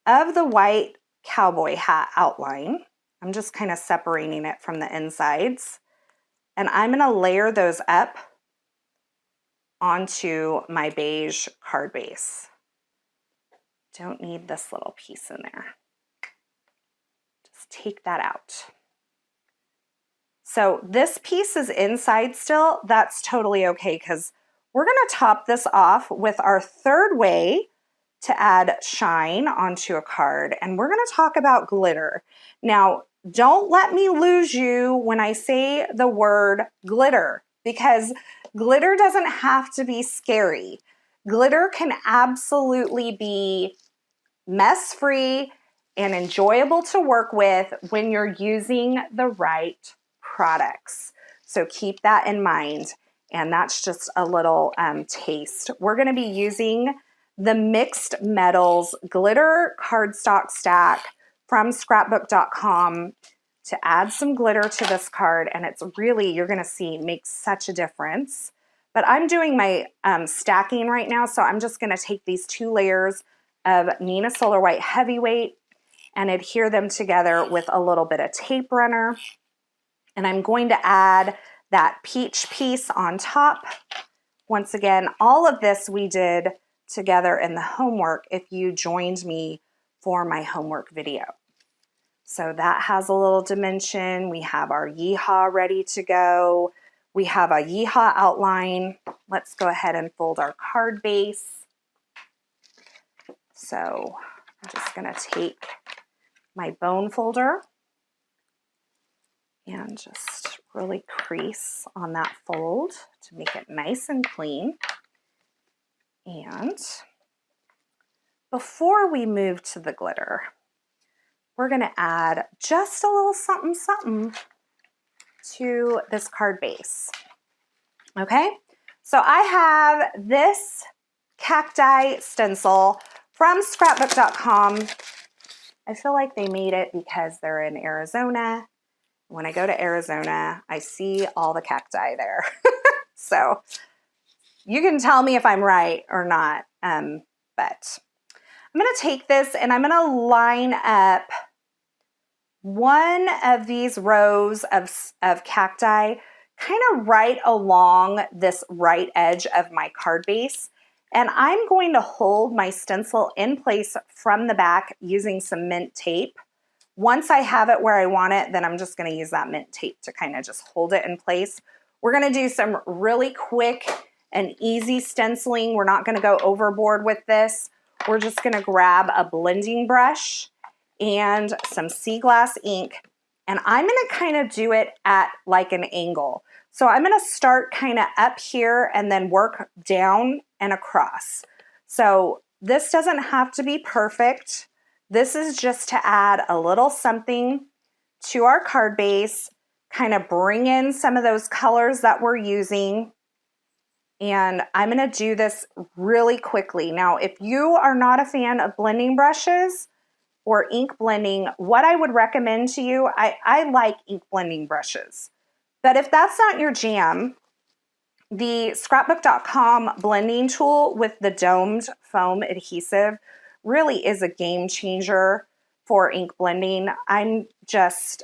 of the white cowboy hat outline. I'm just kind of separating it from the insides. And I'm going to layer those up onto my beige card base. Don't need this little piece in there. Just take that out. So this piece is inside still. That's totally okay because we're going to top this off with our third way to add shine onto a card. And we're going to talk about glitter. Now, don't let me lose you when I say the word glitter, because glitter doesn't have to be scary. Glitter can absolutely be mess-free and enjoyable to work with when you're using the right products. So keep that in mind. And that's just a little taste. We're going to be using the Mixed Metals Glitter Cardstock Stack from Scrapbook.com to add some glitter to this card. And it's really, you're going to see, makes such a difference. But I'm doing my stacking right now. So I'm just going to take these 2 layers of Nina Solar White Heavyweight and adhere them together with a little bit of tape runner. And I'm going to add that peach piece on top. Once again, all of this we did together in the homework if you joined me for my homework video. So that has a little dimension. We have our Yeehaw ready to go. We have a Yeehaw outline. Let's go ahead and fold our card base. So I'm just going to take my bone folder and just really crease on that fold to make it nice and clean. And before we move to the glitter, we're going to add just a little something something to this card base. Okay, so I have this cacti stencil from Scrapbook.com. I feel like they made it because they're in Arizona. When I go to Arizona, I see all the cacti there. So you can tell me if I'm right or not. But I'm going to take this and I'm going to line up one of these rows of cacti kind of right along this right edge of my card base. And I'm going to hold my stencil in place from the back using some mint tape. Once I have it where I want it, then I'm just going to use that mint tape to kind of just hold it in place. We're going to do some really quick and easy stenciling. We're not going to go overboard with this. We're just going to grab a blending brush and some sea glass ink, and I'm going to kind of do it at like an angle. So I'm going to start kind of up here and then work down and across. So this doesn't have to be perfect. This is just to add a little something to our card base, kind of bring in some of those colors that we're using. And I'm going to do this really quickly. Now, if you are not a fan of blending brushes or ink blending, what I would recommend to you, I like ink blending brushes. But if that's not your jam, the Scrapbook.com blending tool with the domed foam adhesive really is a game changer for ink blending. I'm just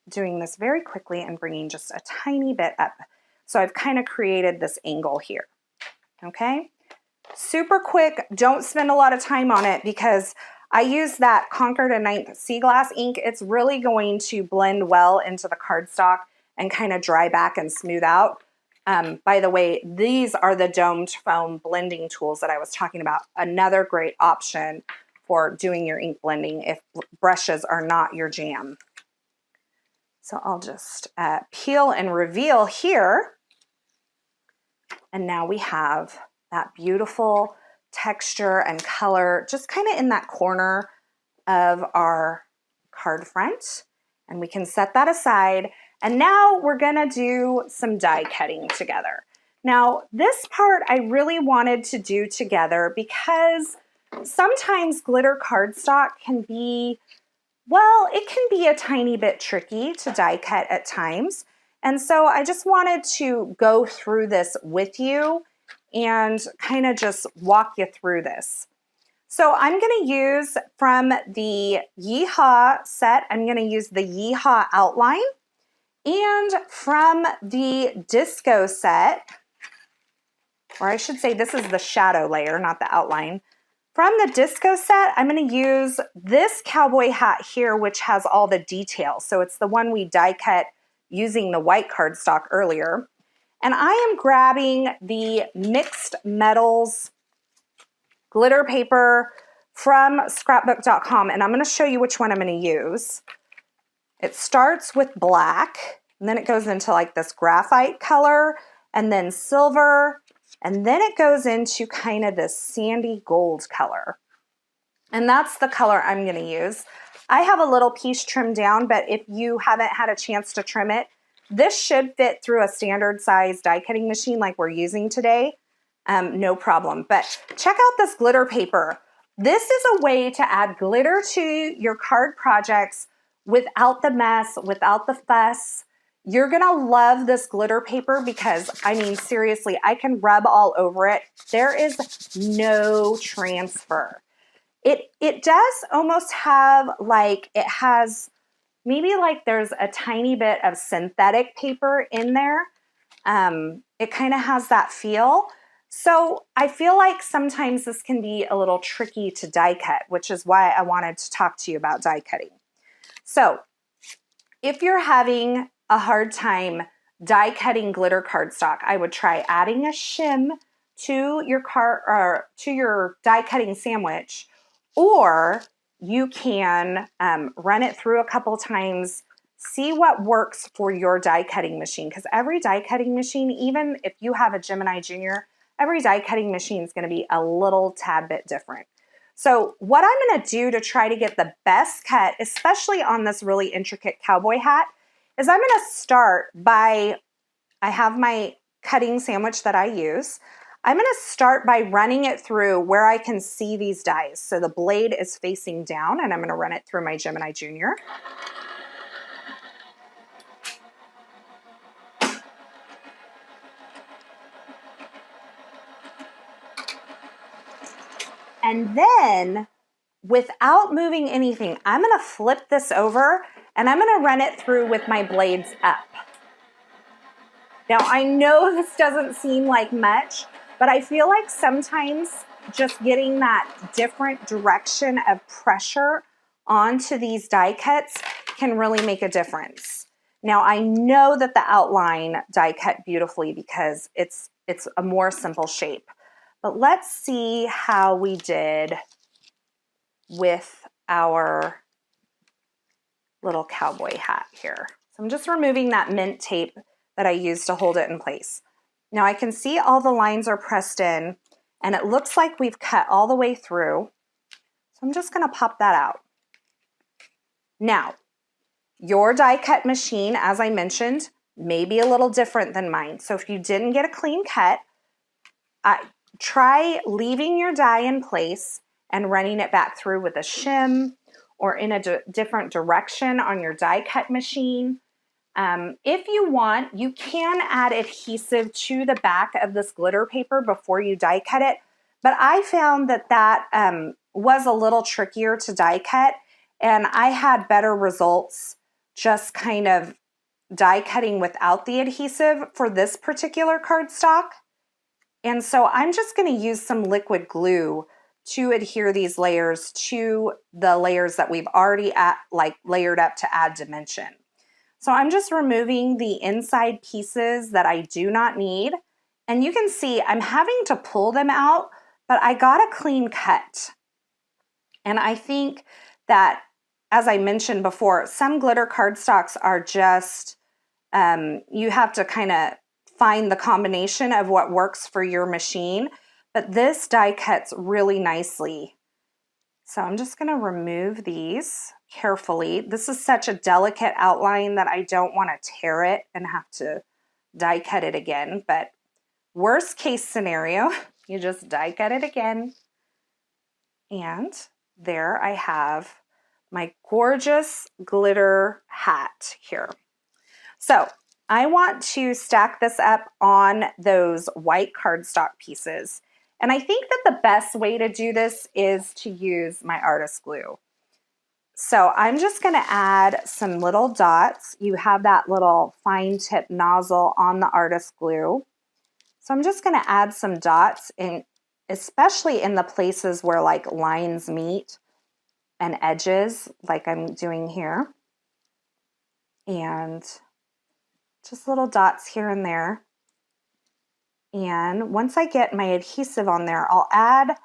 doing this very quickly and bringing just a tiny bit up. So I've kind of created this angle here, okay? Super quick, don't spend a lot of time on it because I use that Concord and 9th Sea Glass ink. It's really going to blend well into the cardstock and kind of dry back and smooth out. By the way, these are the domed foam blending tools that I was talking about. Another great option for doing your ink blending if brushes are not your jam. So I'll just peel and reveal here. And now we have that beautiful texture and color just kind of in that corner of our card front. And we can set that aside. And now we're gonna do some die cutting together. Now, this part I really wanted to do together because sometimes glitter cardstock can be, well, it can be a tiny bit tricky to die cut at times. And so I just wanted to go through this with you and kind of just walk you through this. So I'm going to use from the Yeehaw set, I'm going to use the Yeehaw outline. And from the Disco set, or I should say this is the shadow layer, not the outline. From the Disco set, I'm going to use this cowboy hat here, which has all the details. So it's the one we die cut using the white cardstock earlier. And I am grabbing the Mixed Metals glitter paper from Scrapbook.com, and I'm going to show you which one I'm going to use. It starts with black, and then it goes into like this graphite color, and then silver, and then it goes into kind of this sandy gold color. And that's the color I'm going to use. I have a little piece trimmed down, but if you haven't had a chance to trim it, this should fit through a standard size die cutting machine like we're using today. No problem. But check out this glitter paper. This is a way to add glitter to your card projects without the mess, without the fuss. You're gonna love this glitter paper because, I mean, seriously, I can rub all over it. There is no transfer. It does almost have like, it has maybe like there's a tiny bit of synthetic paper in there. It kind of has that feel. So I feel like sometimes this can be a little tricky to die cut, which is why I wanted to talk to you about die cutting. So if you're having a hard time die cutting glitter cardstock, I would try adding a shim to your die cutting sandwich, or you can run it through a couple times, see what works for your die cutting machine, because every die cutting machine, even if you have a Gemini Junior, every die cutting machine is going to be a little tad bit different. So what I'm going to do to try to get the best cut, especially on this really intricate cowboy hat, is I'm going to start by, I have my cutting sandwich that I use. I'm going to start by running it through where I can see these dies. So the blade is facing down, and I'm going to run it through my Gemini Junior. And then, without moving anything, I'm going to flip this over, and I'm going to run it through with my blades up. Now, I know this doesn't seem like much, but I feel like sometimes just getting that different direction of pressure onto these die cuts can really make a difference. Now, I know that the outline die cut beautifully because it's a more simple shape. But let's see how we did with our little cowboy hat here. So I'm just removing that mint tape that I used to hold it in place. Now I can see all the lines are pressed in, and it looks like we've cut all the way through. So I'm just going to pop that out. Now, Your die cut machine, as I mentioned, may be a little different than mine. So if you didn't get a clean cut, try leaving your die in place and running it back through with a shim or in a different direction on your die cut machine. If you want, you can add adhesive to the back of this glitter paper before you die cut it, but I found that was a little trickier to die cut, and I had better results just kind of die cutting without the adhesive for this particular cardstock. And so I'm just going to use some liquid glue to adhere these layers to the layers that we've already layered up to add dimension. So I'm just removing the inside pieces that I do not need. And you can see I'm having to pull them out, but I got a clean cut. And I think that, as I mentioned before, some glitter cardstocks are just, you have to kind of find the combination of what works for your machine. But this die cuts really nicely. So I'm just going to remove these carefully. This is such a delicate outline that I don't want to tear it and have to die cut it again. But worst case scenario, you just die cut it again. And there I have my gorgeous glitter hat here. So I want to stack this up on those white cardstock pieces. And I think that the best way to do this is to use my artist glue. So I'm just going to add some little dots. You have that little fine tip nozzle on the artist glue. So I'm just going to add some dots, in, especially in the places where like lines meet and edges, like I'm doing here. And just little dots here and there. And once I get my adhesive on there, I'll add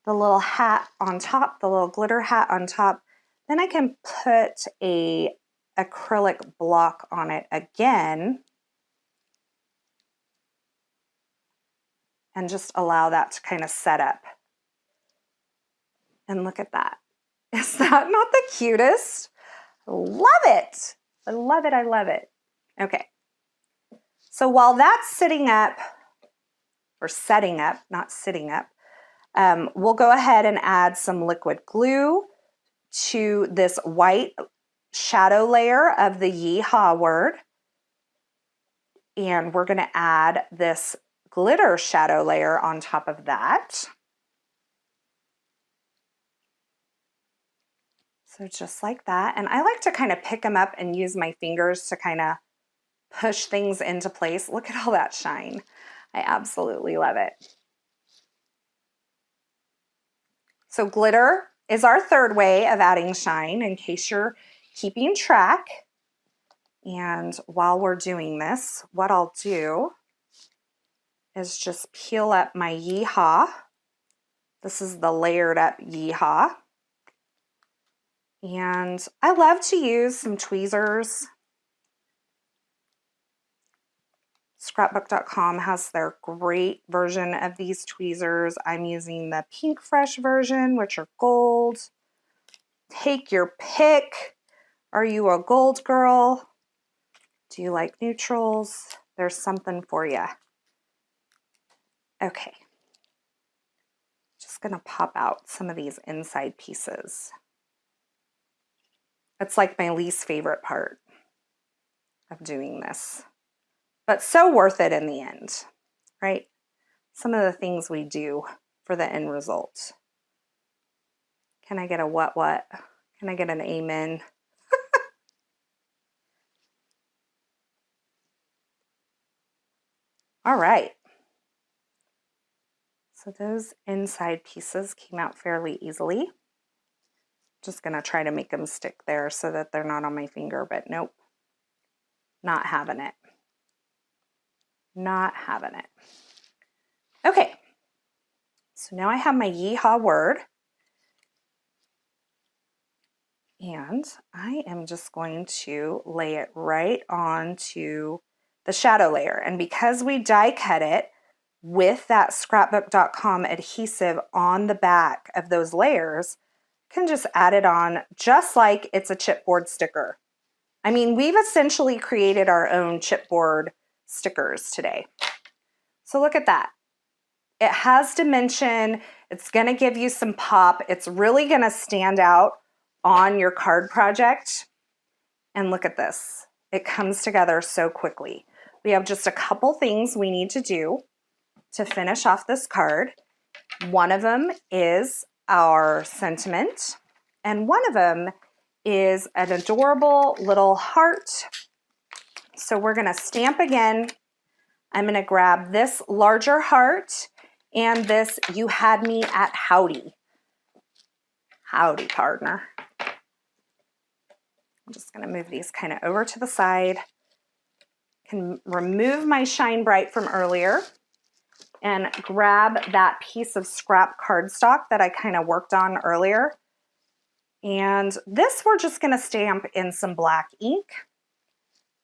the little hat on top, the little glitter hat on top. Then I can put a acrylic block on it again and just allow that to kind of set up. And look at that. Is that not the cutest? Love it. I love it. I love it. Okay. So while that's sitting up, or setting up, not sitting up, we'll go ahead and add some liquid glue to this white shadow layer of the Yeehaw word. And we're going to add this glitter shadow layer on top of that. So just like that. And I like to kind of pick them up and use my fingers to kind of push things into place. Look at all that shine. I absolutely love it. So glitter is our third way of adding shine, in case you're keeping track. And while we're doing this, what I'll do is just peel up my Yeehaw. This is the layered up Yeehaw. And I love to use some tweezers. Scrapbook.com has their great version of these tweezers. I'm using the Pink Fresh version, which are gold. Take your pick. Are you a gold girl? Do you like neutrals? There's something for you. Okay. Just going to pop out some of these inside pieces. It's like my least favorite part of doing this. But so worth it in the end, right? Some of the things we do for the end result. Can I get a what? Can I get an amen? All right. So those inside pieces came out fairly easily. Just going to try to make them stick there so that they're not on my finger, but nope. Not having it. Not having it. Okay, so now I have my Yeehaw word, and I am just going to lay it right onto the shadow layer. And because we die cut it with that Scrapbook.com adhesive on the back of those layers, I can just add it on just like it's a chipboard sticker. I mean, we've essentially created our own chipboard stickers today. So look at that. It has dimension. It's going to give you some pop. It's really going to stand out on your card project. And look at this. It comes together so quickly. We have just a couple things we need to do to finish off this card. One of them is our sentiment, and one of them is an adorable little heart. So we're going to stamp again. I'm going to grab this larger heart and this "You Had Me at Howdy." Howdy, partner. I'm just going to move these kind of over to the side. Can remove my Shine Bright from earlier and grab that piece of scrap cardstock that I kind of worked on earlier. And this we're just going to stamp in some black ink.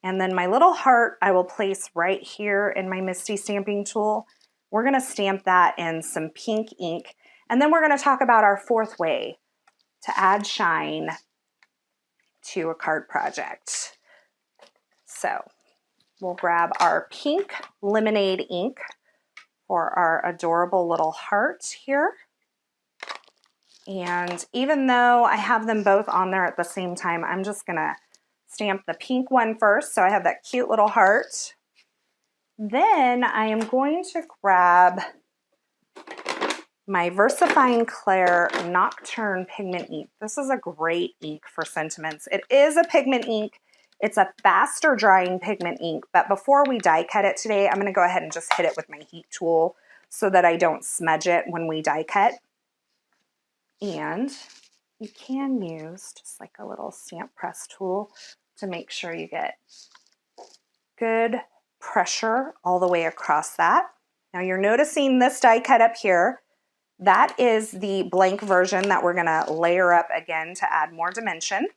And then my little heart I will place right here in my Misty stamping tool. We're going to stamp that in some pink ink. And then we're going to talk about our fourth way to add shine to a card project. So we'll grab our pink lemonade ink for our adorable little heart here. And even though I have them both on there at the same time, I'm just gonna stamp the pink one first. So I have that cute little heart. Then I am going to grab my VersaFine Clair Nocturne Pigment Ink. This is a great ink for sentiments. It is a pigment ink. It's a faster drying pigment ink, but before we die cut it today, I'm gonna go ahead and just hit it with my heat tool so that I don't smudge it when we die cut. And you can use just like a little stamp press tool to make sure you get good pressure all the way across that. Now you're noticing this die cut up here. That is the blank version that we're gonna layer up again to add more dimension.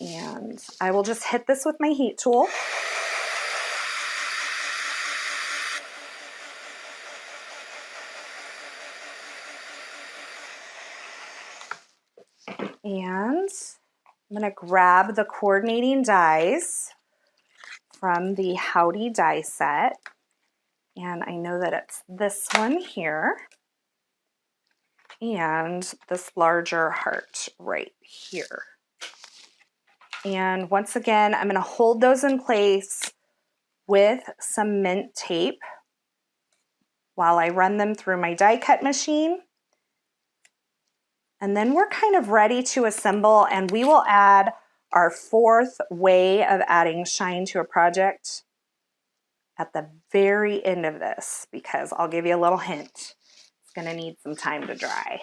And I will just hit this with my heat tool. And I'm going to grab the coordinating dies from the Howdy die set. And I know that it's this one here and this larger heart right here. And once again, I'm going to hold those in place with some mint tape while I run them through my die cut machine. And then we're kind of ready to assemble, and we will add our fourth way of adding shine to a project at the very end of this, because I'll give you a little hint. It's going to need some time to dry.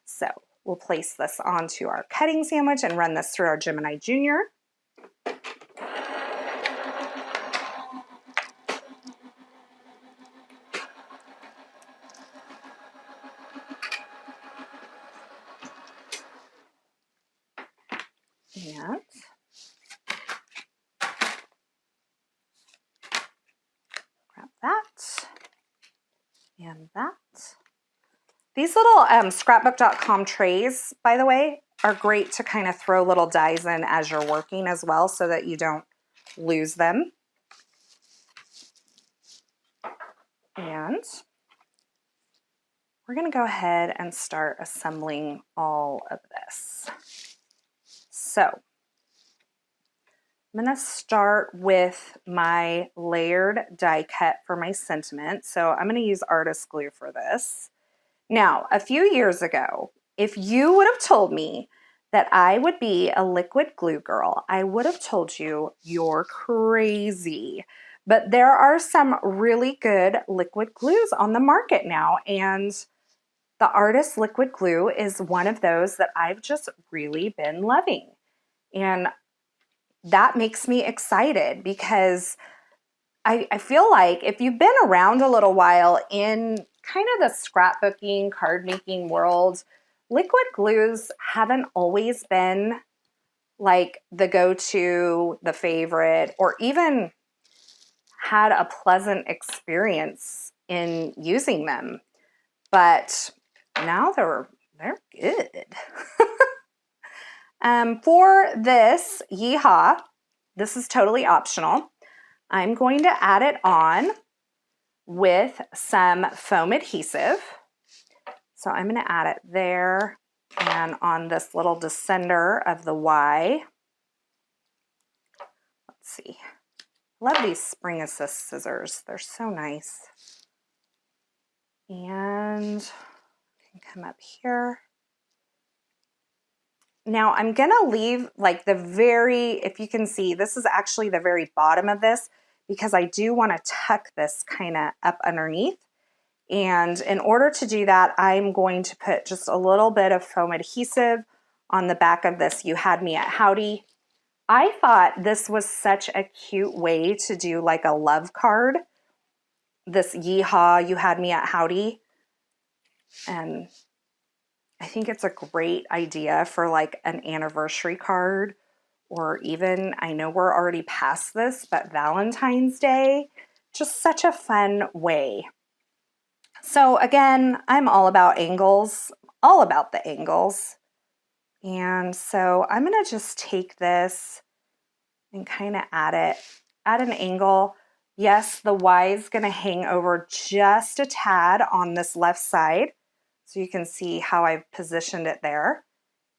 So we'll place this onto our cutting sandwich and run this through our Gemini Junior. And grab that and that. These little Scrapbook.com trays, by the way, are great to kind of throw little dies in as you're working as well so that you don't lose them. And we're going to go ahead and start assembling all of this. So I'm going to start with my layered die cut for my sentiment. So I'm going to use artist glue for this. Now, a few years ago, if you would have told me that I would be a liquid glue girl, I would have told you you're crazy. But there are some really good liquid glues on the market now, and the Artist Liquid Glue is one of those that I've just really been loving. And that makes me excited because I feel like if you've been around a little while in kind of the scrapbooking, card making world, liquid glues haven't always been like the go-to, the favorite, or even had a pleasant experience in using them. But now they're good. For this yeehaw, this is totally optional. I'm going to add it on with some foam adhesive. So I'm going to add it there and on this little descender of the Y. Let's see. Love these spring assist scissors. They're so nice. And I can come up here. Now I'm going to leave like the very, if you can see, this is actually the very bottom of this because I do want to tuck this kind of up underneath. And in order to do that, I'm going to put just a little bit of foam adhesive on the back of this You Had Me at Howdy. I thought this was such a cute way to do like a love card. This yeehaw, You Had Me at Howdy. And I think it's a great idea for like an anniversary card, or even, I know we're already past this, but Valentine's Day, just such a fun way. So again, I'm all about angles, all about the angles. And so I'm gonna just take this and kind of add it at an angle. Yes, the Y is gonna hang over just a tad on this left side. So you can see how I've positioned it there.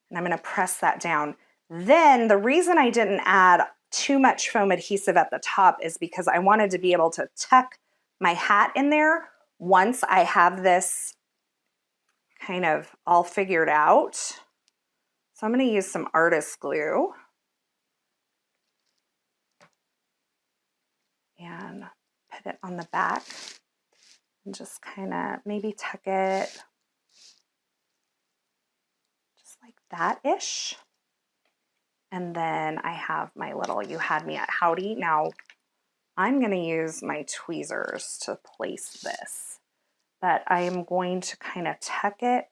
And I'm going to press that down. Then the reason I didn't add too much foam adhesive at the top is because I wanted to be able to tuck my hat in there once I have this kind of all figured out. So I'm going to use some artist glue. And put it on the back. And just kind of maybe tuck it like that-ish. And then I have my little You Had Me at Howdy. Now I'm going to use my tweezers to place this, but I am going to kind of tuck it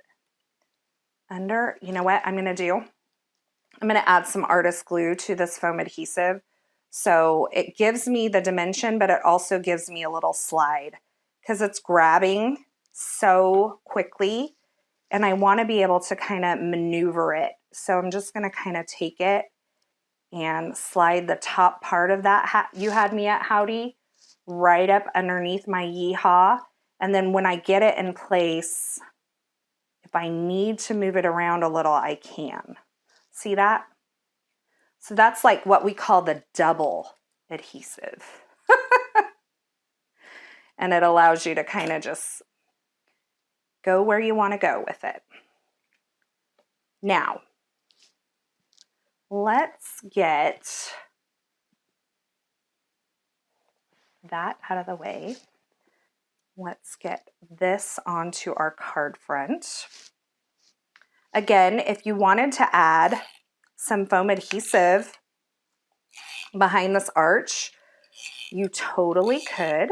under. You know what I'm going to do? I'm going to add some artist glue to this foam adhesive. So it gives me the dimension, but it also gives me a little slide because it's grabbing so quickly. And I want to be able to kind of maneuver it. So I'm just going to kind of take it and slide the top part of that You Had Me at Howdy right up underneath my yeehaw. And then when I get it in place, if I need to move it around a little, I can. See that? So that's like what we call the double adhesive. And it allows you to kind of just go where you want to go with it. Now, let's get that out of the way. Let's get this onto our card front. Again, if you wanted to add some foam adhesive behind this arch, you totally could.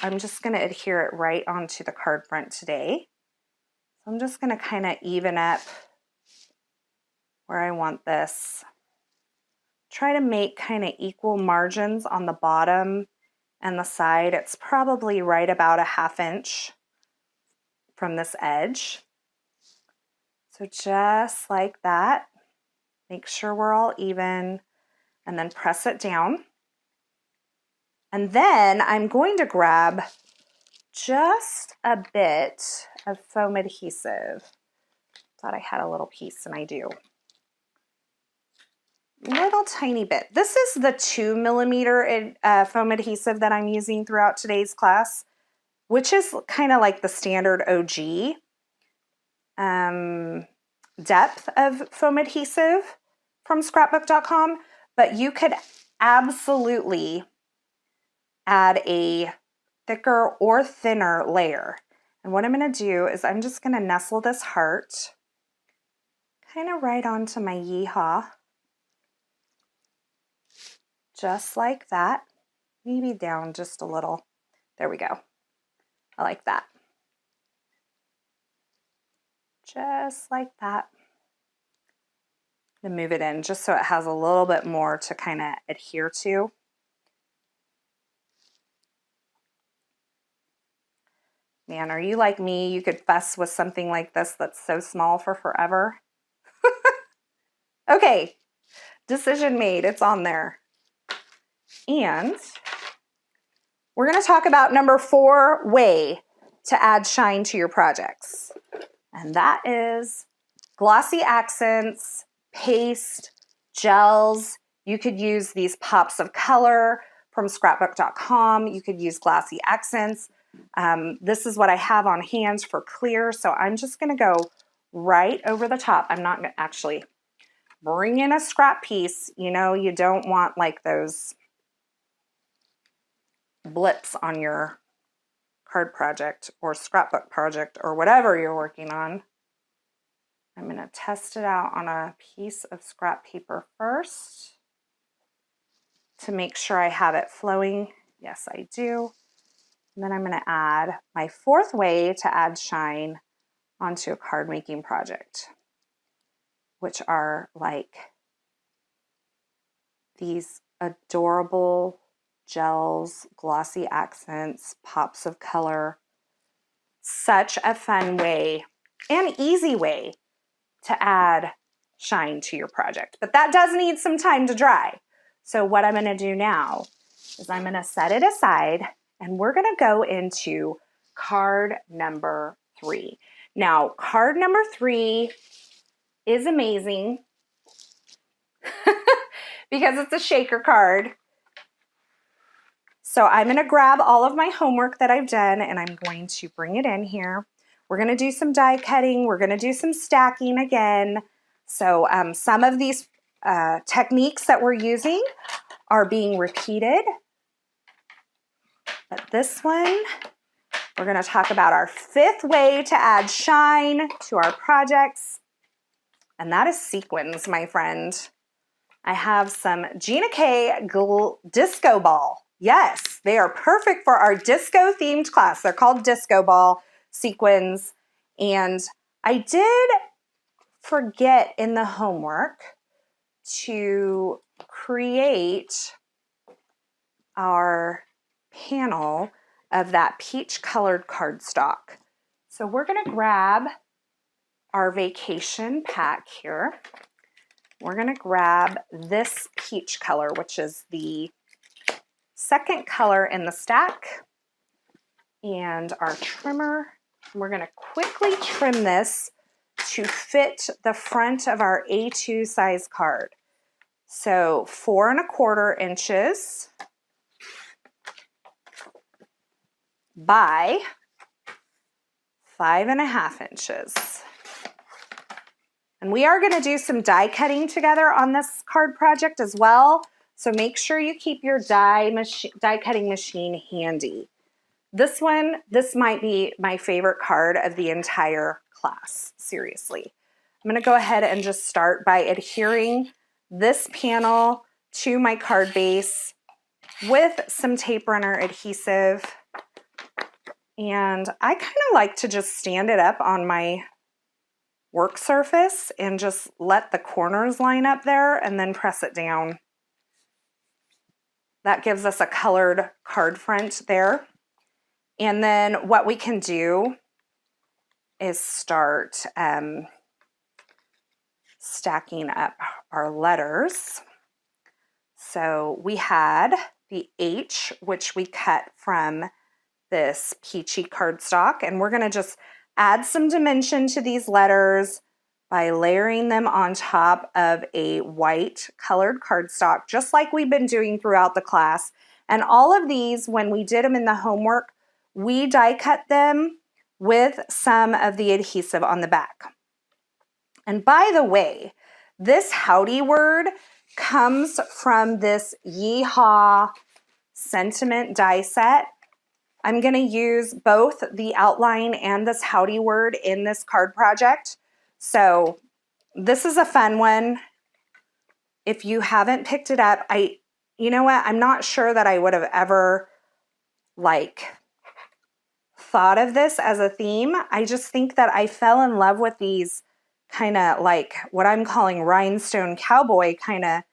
I'm just going to adhere it right onto the card front today. So I'm just going to kind of even up where I want this. Try to make kind of equal margins on the bottom and the side. It's probably right about a 1/2 inch from this edge. So just like that, make sure we're all even, and then press it down. And then I'm going to grab just a bit of foam adhesive. Thought I had a little piece, and I do. Little tiny bit. This is the 2 millimeter foam adhesive that I'm using throughout today's class, which is kind of like the standard OG depth of foam adhesive from Scrapbook.com, but you could absolutely add a thicker or thinner layer. And what I'm going to do is I'm just going to nestle this heart kind of right onto my yeehaw. Just like that. Maybe down just a little. There we go. I like that. Just like that. And move it in just so it has a little bit more to kind of adhere to. Man, are you like me? You could fuss with something like this that's so small for forever. Okay, decision made. It's on there. And we're going to talk about number 4 way to add shine to your projects. And that is glossy accents, paste, gels. You could use these pops of color from Scrapbook.com. You could use glossy accents. This is what I have on hand for clear, so I'm just going to go right over the top. I'm not going to actually bring in a scrap piece. You know, you don't want like those blips on your card project or scrapbook project or whatever you're working on. I'm going to test it out on a piece of scrap paper first to make sure I have it flowing. Yes, I do. And then I'm going to add my 4th way to add shine onto a card making project, which are like these adorable gels, glossy accents, pops of color. Such a fun way and easy way to add shine to your project. But that does need some time to dry. So what I'm going to do now is I'm going to set it aside and we're going to go into card number 3. Now, card number 3 is amazing because it's a shaker card. So I'm going to grab all of my homework that I've done and I'm going to bring it in here. We're going to do some die cutting. We're going to do some stacking again. So some of these techniques that we're using are being repeated. But this one, we're going to talk about our 5th way to add shine to our projects. And that is sequins, my friend. I have some Gina K disco ball. Yes, they are perfect for our disco themed class. They're called disco ball sequins. And I did forget in the homework to create our panel of that peach colored cardstock. So we're going to grab our vacation pack here. We're going to grab this peach color, which is the 2nd color in the stack, and our trimmer. We're going to quickly trim this to fit the front of our A2 size card. So 4 1/4 inches by 5 1/2 inches. And we are going to do some die cutting together on this card project as well. So make sure you keep your die cutting machine handy. This might be my favorite card of the entire class, seriously. I'm going to go ahead and just start by adhering this panel to my card base with some tape runner adhesive. And I kind of like to just stand it up on my work surface and just let the corners line up there and then press it down. That gives us a colored card front there. And then what we can do is start stacking up our letters. So we had the H, which we cut from this peachy cardstock, and we're going to just add some dimension to these letters by layering them on top of a white colored cardstock, just like we've been doing throughout the class. And all of these, when we did them in the homework, we die cut them with some of the adhesive on the back. And by the way, this howdy word comes from this Yeehaw sentiment die set. I'm going to use both the outline and this howdy word in this card project. So this is a fun one. If you haven't picked it up, you know what? I'm not sure that I would have ever thought of this as a theme. I just think that I fell in love with these kind of like what I'm calling rhinestone cowboy kind of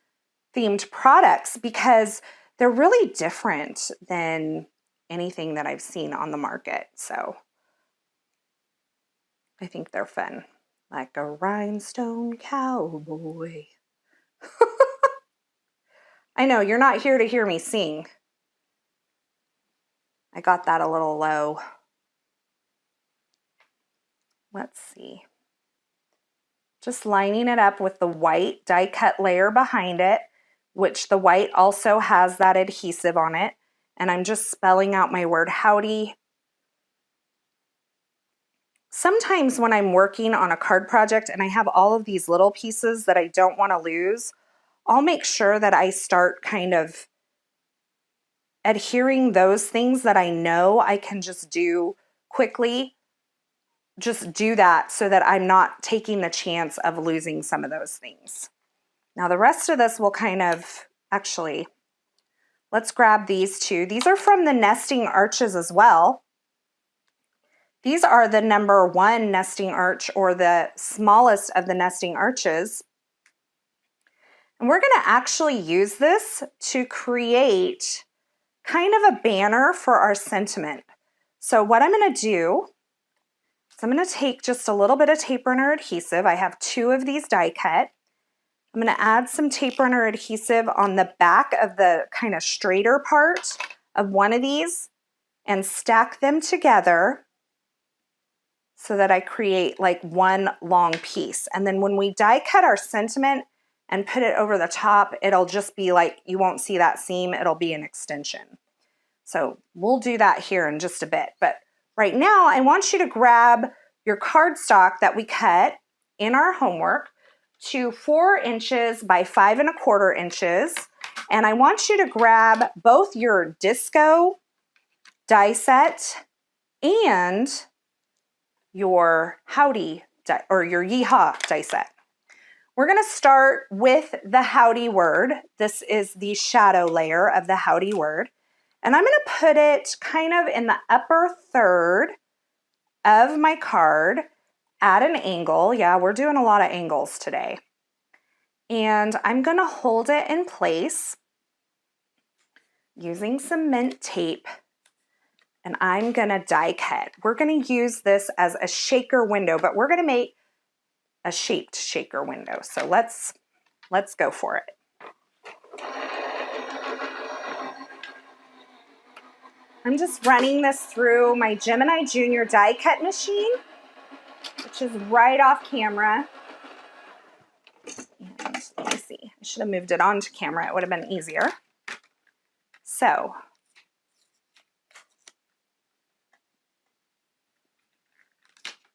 themed products because they're really different than anything that I've seen on the market. So I think they're fun. Like a rhinestone cowboy. I know, you're not here to hear me sing. I got that a little low. Let's see. Just lining it up with the white die cut layer behind it, which the white also has that adhesive on it. And I'm just spelling out my word howdy. Sometimes when I'm working on a card project and I have all of these little pieces that I don't want to lose, I'll make sure that I start kind of adhering those things that I know I can just do quickly. Just do that so that I'm not taking the chance of losing some of those things. Now the rest of this will kind of, actually, let's grab these two. These are from the nesting arches as well. These are the number 1 nesting arch, or the smallest of the nesting arches. And we're going to actually use this to create kind of a banner for our sentiment. So what I'm going to do is I'm going to take just a little bit of tape runner adhesive. I have 2 of these die cut. I'm going to add some tape runner adhesive on the back of the kind of straighter part of one of these and stack them together so that I create like one long piece. And then when we die cut our sentiment and put it over the top, it'll just be like, you won't see that seam, it'll be an extension. So we'll do that here in just a bit. But right now, I want you to grab your cardstock that we cut in our homework to 4 inches by 5 1/4 inches. And I want you to grab both your disco die set and your howdy die, or your yeehaw die set. We're going to start with the howdy word. This is the shadow layer of the howdy word. And I'm going to put it kind of in the upper third of my card at an angle. Yeah, we're doing a lot of angles today. And I'm going to hold it in place using some mint tape. And I'm going to die cut. We're going to use this as a shaker window, but we're going to make a shaped shaker window. So let's go for it. I'm just running this through my Gemini Junior die cut machine, which is right off camera. And let me see, I should have moved it onto camera. It would have been easier. So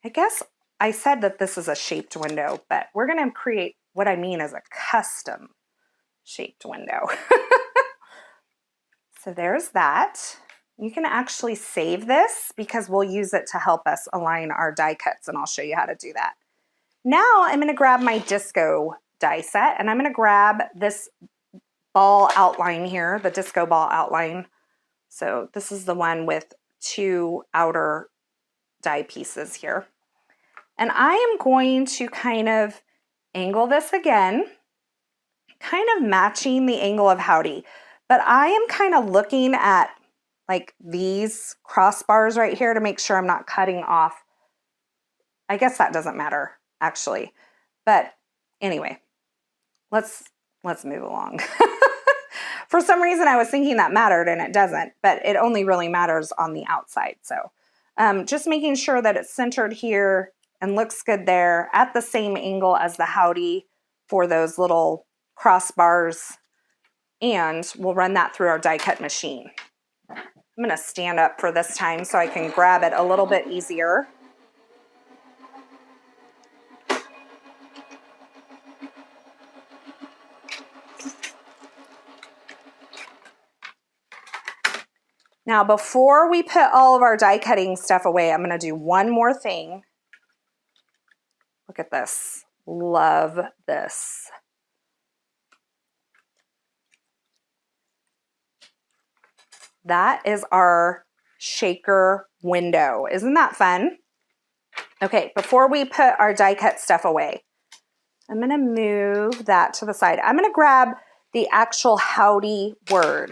I guess I said that this is a shaped window, but we're going to create what I mean as a custom shaped window. So there's that. You can actually save this because we'll use it to help us align our die cuts, and I'll show you how to do that. Now I'm going to grab my disco die set, and I'm going to grab this ball outline here, the disco ball outline. So this is the one with 2 outer die pieces here. And I am going to kind of angle this again, kind of matching the angle of howdy. But I am kind of looking at like these crossbars right here to make sure I'm not cutting off. I guess that doesn't matter actually. But anyway, let's move along. For some reason I was thinking that mattered and it doesn't, but it only really matters on the outside. So just making sure that it's centered here and looks good there at the same angle as the howdy for those little crossbars. And we'll run that through our die cut machine. I'm going to stand up for this time so I can grab it a little bit easier. Now, before we put all of our die cutting stuff away, I'm going to do one more thing. Look at this. Love this. That is our shaker window. Isn't that fun? Okay, before we put our die cut stuff away, I'm going to move that to the side. I'm going to grab the actual howdy word.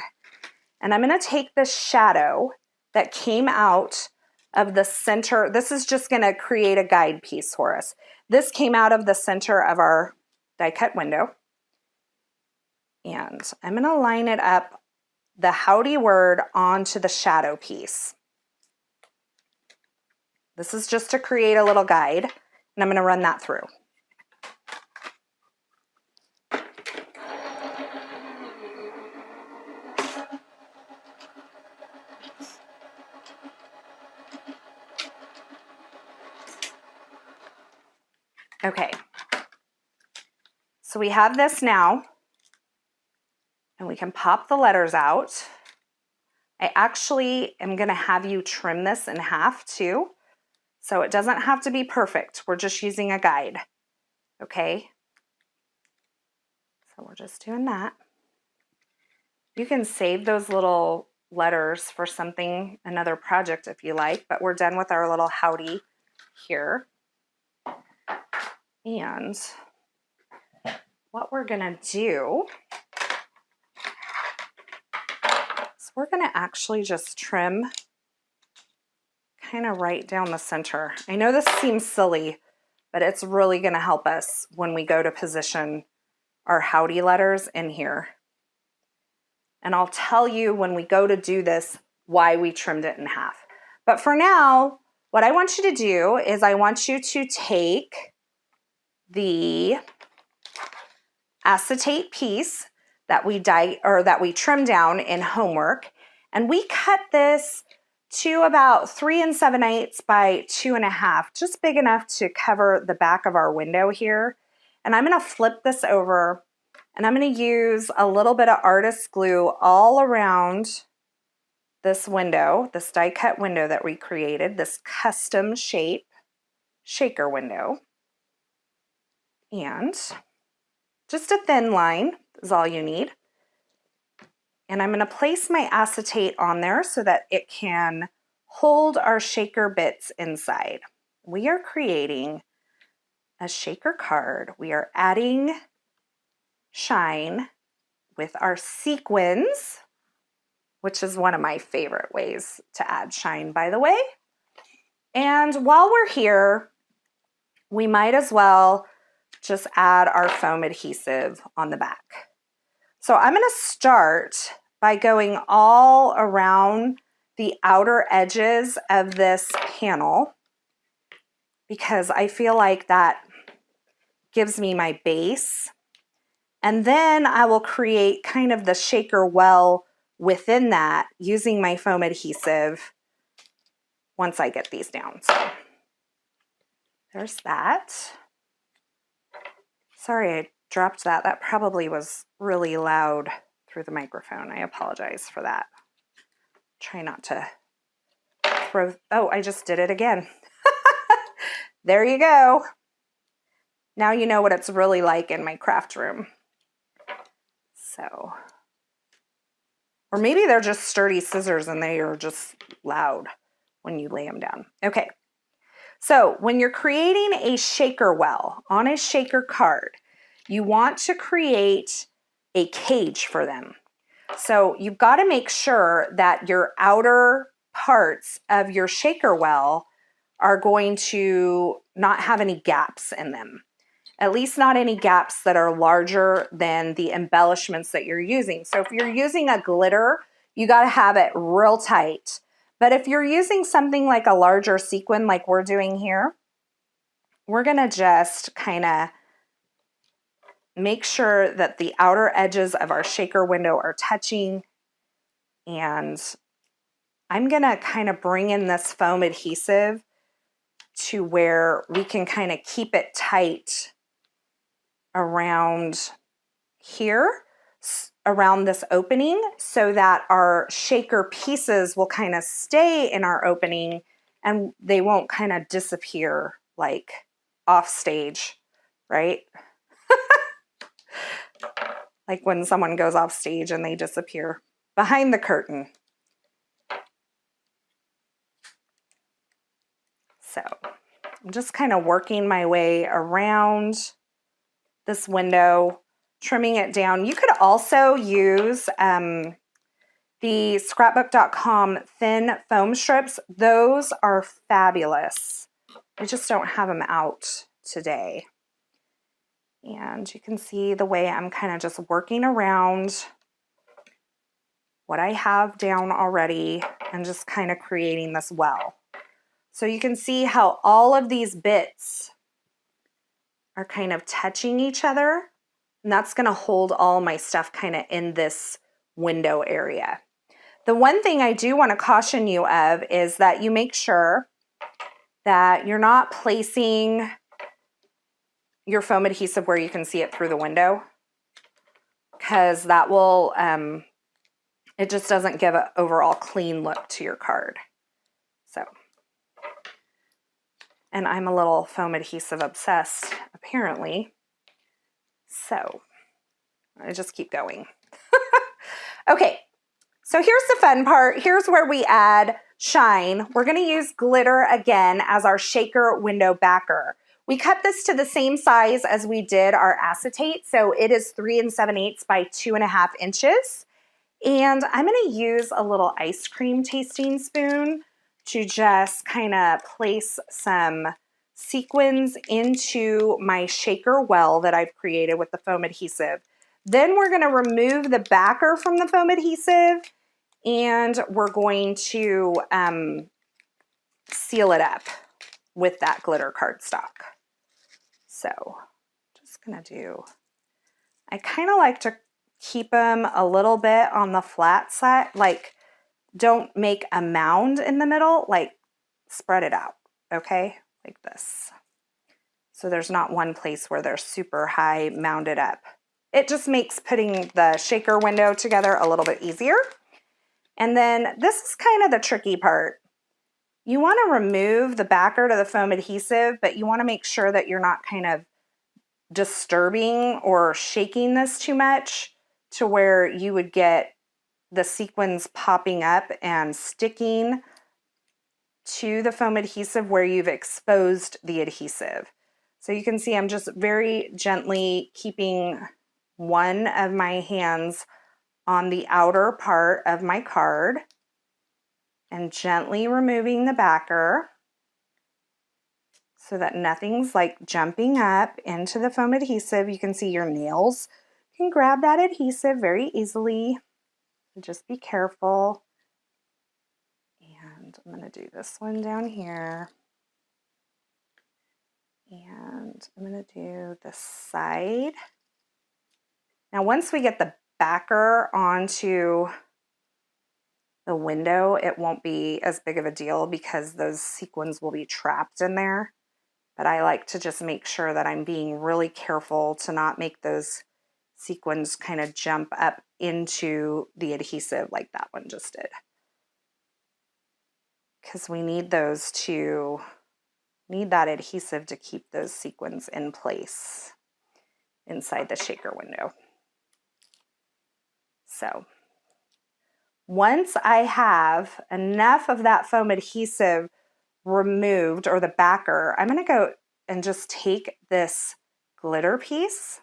And I'm going to take the shadow that came out of the center. This is just going to create a guide piece for us. This came out of the center of our die cut window. And I'm going to line it up, the howdy word, onto the shadow piece. This is just to create a little guide, and I'm going to run that through. Okay, so we have this now, and we can pop the letters out. I actually am going to have you trim this in half too, so it doesn't have to be perfect. We're just using a guide, okay? So we're just doing that. You can save those little letters for something, another project if you like, but we're done with our little howdy here. And what we're gonna do is we're gonna actually just trim kind of right down the center. I know this seems silly, but it's really gonna help us when we go to position our howdy letters in here. And I'll tell you when we go to do this why we trimmed it in half. But for now, what I want you to do is I want you to take the acetate piece that we trimmed down in homework, and we cut this to about 3 7/8 by 2.5, just big enough to cover the back of our window here. And I'm going to flip this over, and I'm going to use a little bit of artist glue all around this window, this die cut window that we created, this custom shape shaker window. And just a thin line is all you need. And I'm going to place my acetate on there so that it can hold our shaker bits inside. We are creating a shaker card. We are adding shine with our sequins, which is one of my favorite ways to add shine, by the way. And while we're here, we might as well just add our foam adhesive on the back. So I'm going to start by going all around the outer edges of this panel because I feel like that gives me my base. And then I will create kind of the shaker well within that using my foam adhesive once I get these down. So there's that. Sorry, I dropped that. That probably was really loud through the microphone. I apologize for that. Try not to throw, oh, I just did it again. There you go. Now you know what it's really like in my craft room. So, or maybe they're just sturdy scissors and they are just loud when you lay them down. Okay. So when you're creating a shaker well on a shaker card, you want to create a cage for them. So you've got to make sure that your outer parts of your shaker well are going to not have any gaps in them. At least not any gaps that are larger than the embellishments that you're using. So if you're using a glitter, you got to have it real tight. But if you're using something like a larger sequin like we're doing here, we're going to just kind of make sure that the outer edges of our shaker window are touching. And I'm going to kind of bring in this foam adhesive to where we can kind of keep it tight around here, around this opening, so that our shaker pieces will kind of stay in our opening and they won't kind of disappear like off stage, right? Like when someone goes off stage and they disappear behind the curtain. So I'm just kind of working my way around this window, trimming it down. You could also use the Scrapbook.com thin foam strips. Those are fabulous. I just don't have them out today. And you can see the way I'm kind of just working around what I have down already and just kind of creating this well. So you can see how all of these bits are kind of touching each other, and that's going to hold all my stuff kind of in this window area. The one thing I do want to caution you of is that you make sure that you're not placing your foam adhesive where you can see it through the window, because that will, it just doesn't give an overall clean look to your card. So, and I'm a little foam adhesive obsessed, apparently. So, I just keep going. Okay, so here's the fun part. Here's where we add shine. We're going to use glitter again as our shaker window backer. We cut this to the same size as we did our acetate, so it is 3 7/8 by 2.5 inches. And I'm going to use a little ice cream tasting spoon to just kind of place some sequins into my shaker well that I've created with the foam adhesive. Then we're going to remove the backer from the foam adhesive, and we're going to seal it up with that glitter cardstock. So just going to do, I kind of like to keep them a little bit on the flat side, like don't make a mound in the middle, like spread it out, okay, like this. So there's not one place where they're super high mounded up. It just makes putting the shaker window together a little bit easier. And then this is kind of the tricky part. You want to remove the backer to the foam adhesive, but you want to make sure that you're not kind of disturbing or shaking this too much to where you would get the sequins popping up and sticking to the foam adhesive where you've exposed the adhesive. So you can see I'm just very gently keeping one of my hands on the outer part of my card and gently removing the backer so that nothing's like jumping up into the foam adhesive. You can see your nails can grab that adhesive very easily. Just be careful. And I'm going to do this one down here. And I'm going to do this side. Now, once we get the backer onto the window, it won't be as big of a deal because those sequins will be trapped in there. But I like to just make sure that I'm being really careful to not make those sequins kind of jump up into the adhesive like that one just did. Because we need those to, need that adhesive to keep those sequins in place inside the shaker window. So once I have enough of that foam adhesive removed, or the backer, I'm going to go and just take this glitter piece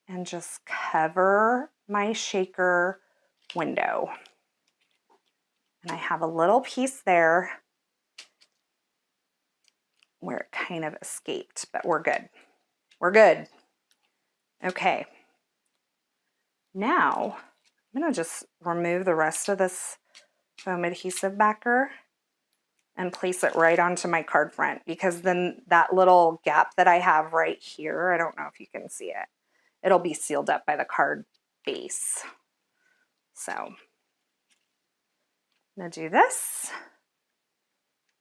and just cover my shaker window. And I have a little piece there where it kind of escaped, but we're good. We're good. Okay. Now, I'm going to just remove the rest of this foam adhesive backer and place it right onto my card front, because then that little gap that I have right here, I don't know if you can see it, it'll be sealed up by the card base. So I'm going to do this,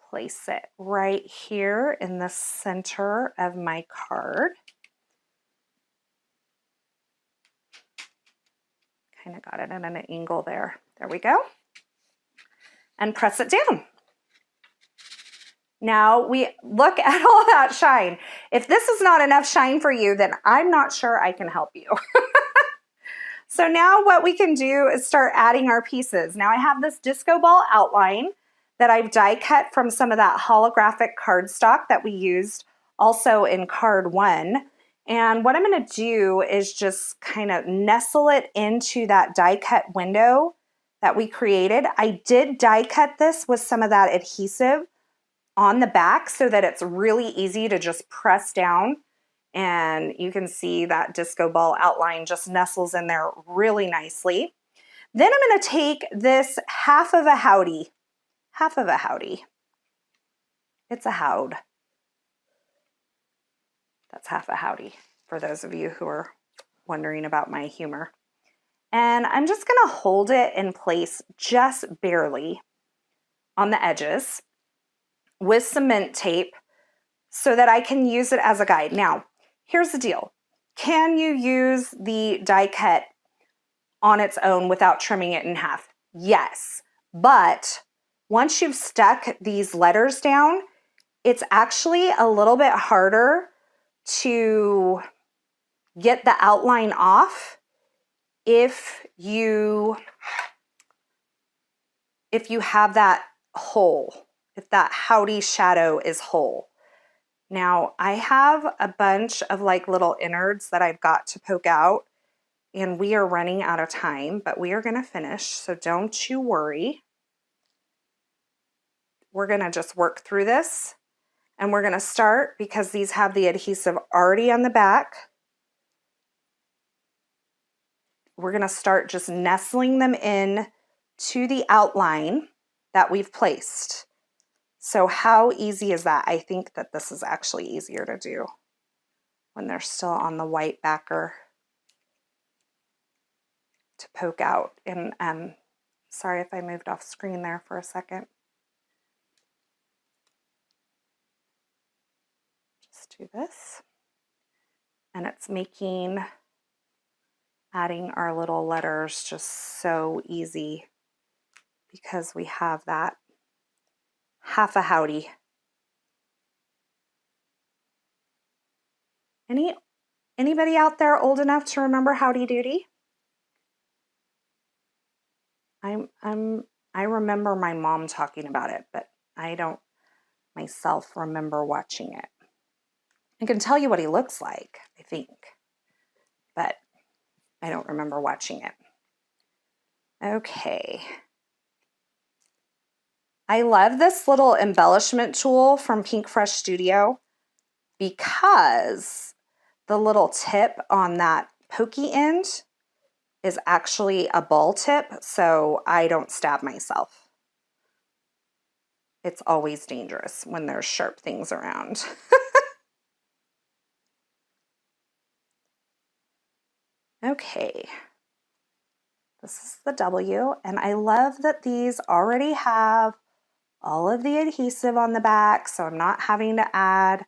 place it right here in the center of my card. Kind of got it at an angle there. There we go. And press it down. Now we look at all that shine. If this is not enough shine for you, then I'm not sure I can help you. So now what we can do is start adding our pieces. Now I have this disco ball outline that I've die cut from some of that holographic cardstock that we used also in card 1. And what I'm going to do is just kind of nestle it into that die cut window that we created. I did die cut this with some of that adhesive on the back so that it's really easy to just press down And you can see that disco ball outline just nestles in there really nicely. Then I'm going to take this half of a howdy. It's a howd. That's half a howdy, for those of you who are wondering about my humor. And I'm just going to hold it in place just barely on the edges with cement tape so that I can use it as a guide. Now, here's the deal. Can you use the die cut on its own without trimming it in half? Yes, but once you've stuck these letters down, it's actually a little bit harder to get the outline off if you have that hole, if that howdy shadow is whole. Now, I have a bunch of like little innards that I've got to poke out, and we are running out of time, but we are going to finish, so don't you worry. We're going to just work through this, and we're going to start, because these have the adhesive already on the back, we're going to start just nestling them in to the outline that we've placed. So how easy is that? I think that this is actually easier to do when they're still on the white backer to poke out. And sorry if I moved off screen there for a second. Just do this. And it's adding our little letters just so easy because we have that half a howdy. Anybody out there old enough to remember Howdy Doody? I remember my mom talking about it, but I don't myself remember watching it. I can tell you what he looks like, I think, but I don't remember watching it. Okay. I love this little embellishment tool from Pink Fresh Studio because the little tip on that pokey end is actually a ball tip, so I don't stab myself. It's always dangerous when there's sharp things around. Okay. This is the W, and I love that these already have all of the adhesive on the back, so I'm not having to add,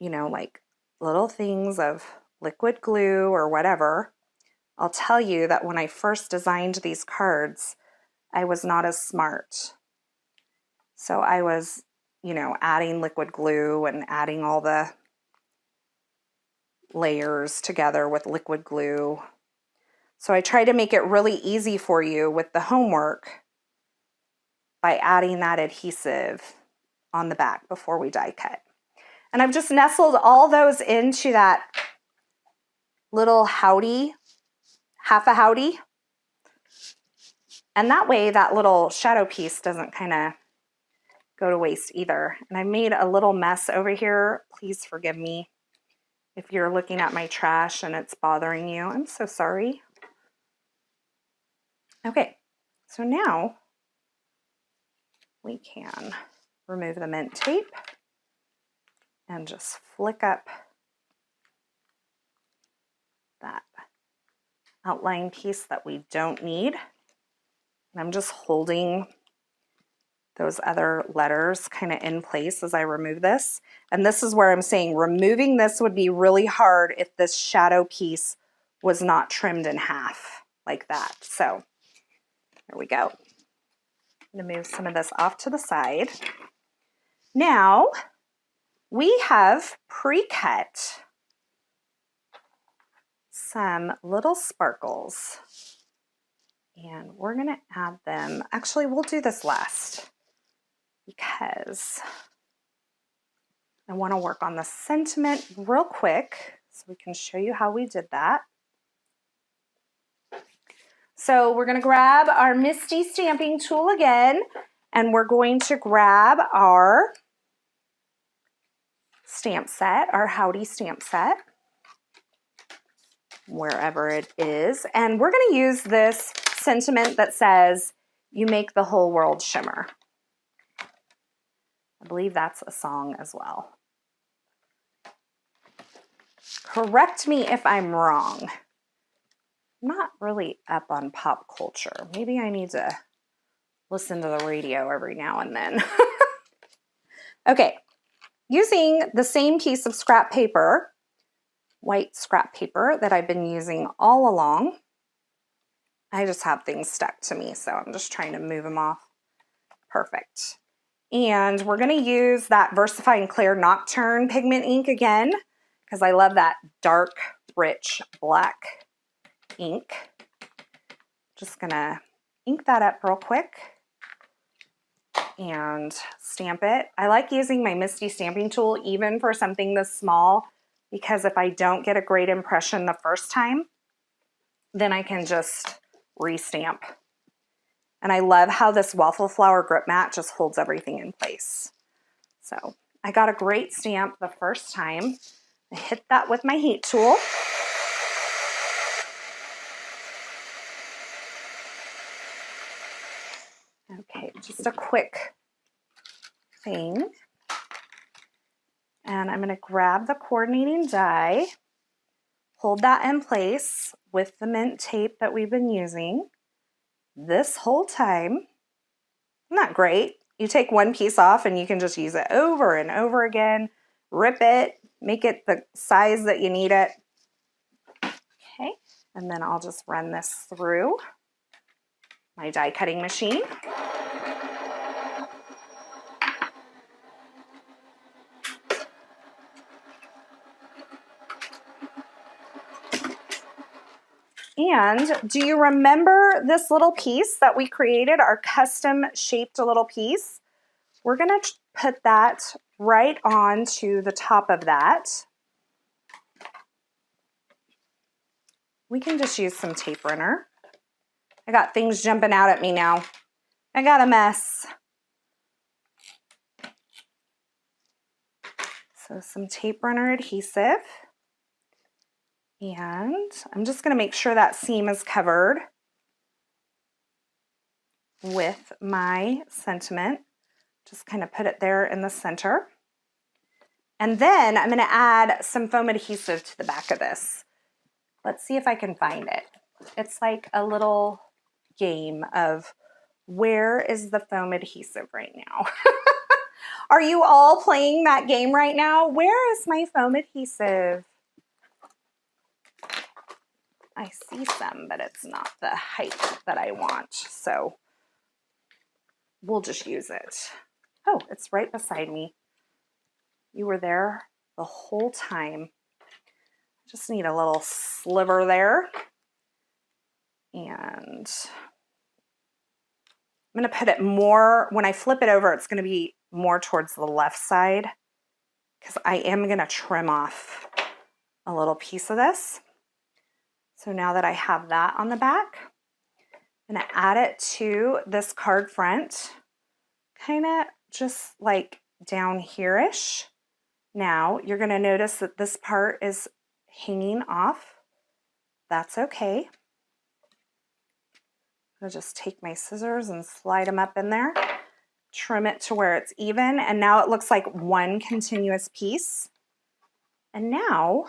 like little things of liquid glue or whatever. I'll tell you that when I first designed these cards, I was not as smart. So I was, adding liquid glue and adding all the layers together with liquid glue. So I try to make it really easy for you with the homework by adding that adhesive on the back before we die cut. And I've just nestled all those into that little howdy, half a howdy. And that way that little shadow piece doesn't kind of go to waste either. And I made a little mess over here. Please forgive me if you're looking at my trash and it's bothering you. I'm so sorry. Okay, so now we can remove the mint tape and just flick up that outline piece that we don't need. And I'm just holding those other letters kind of in place as I remove this. And this is where I'm saying removing this would be really hard if this shadow piece was not trimmed in half like that. So there we go. I'm going to move some of this off to the side. Now we have pre-cut some little sparkles, and we're going to add them. Actually, we'll do this last because I want to work on the sentiment real quick so we can show you how we did that. So we're going to grab our Misty stamping tool again, and we're going to grab our stamp set, our Howdy stamp set, wherever it is. And we're going to use this sentiment that says, "You make the whole world shimmer." I believe that's a song as well. Correct me if I'm wrong. I'm not really up on pop culture. Maybe I need to listen to the radio every now and then. Okay, using the same piece of scrap paper, white scrap paper that I've been using all along. I just have things stuck to me, so I'm just trying to move them off. Perfect. And we're going to use that VersaFine Clear Nocturne pigment ink again, because I love that dark, rich black ink. Just going to ink that up real quick and stamp it. I like using my Misty stamping tool even for something this small, because if I don't get a great impression the first time, then I can just restamp. And I love how this waffle flower grip mat just holds everything in place. So I got a great stamp the first time. I hit that with my heat tool. Okay, just a quick thing. And I'm going to grab the coordinating die, hold that in place with the mint tape that we've been using this whole time. Isn't that great? You take one piece off and you can just use it over and over again, rip it, make it the size that you need it. Okay, and then I'll just run this through my die cutting machine. And do you remember this little piece that we created, our custom shaped little piece? We're going to put that right onto the top of that. We can just use some tape runner. I got things jumping out at me now. I got a mess. So some tape runner adhesive. And I'm just going to make sure that seam is covered with my sentiment. Just kind of put it there in the center. And then I'm going to add some foam adhesive to the back of this. Let's see if I can find it. It's like a little game of where is the foam adhesive right now? Are you all playing that game right now? Where is my foam adhesive? I see some, but it's not the height that I want, so we'll just use it. Oh, it's right beside me. You were there the whole time. Just need a little sliver there. And I'm going to put it more, when I flip it over, it's going to be more towards the left side, because I am going to trim off a little piece of this. So now that I have that on the back, I'm going to add it to this card front, kind of just like down here-ish. Now you're going to notice that this part is hanging off. That's okay. I'll just take my scissors and slide them up in there, trim it to where it's even, and now it looks like one continuous piece. And now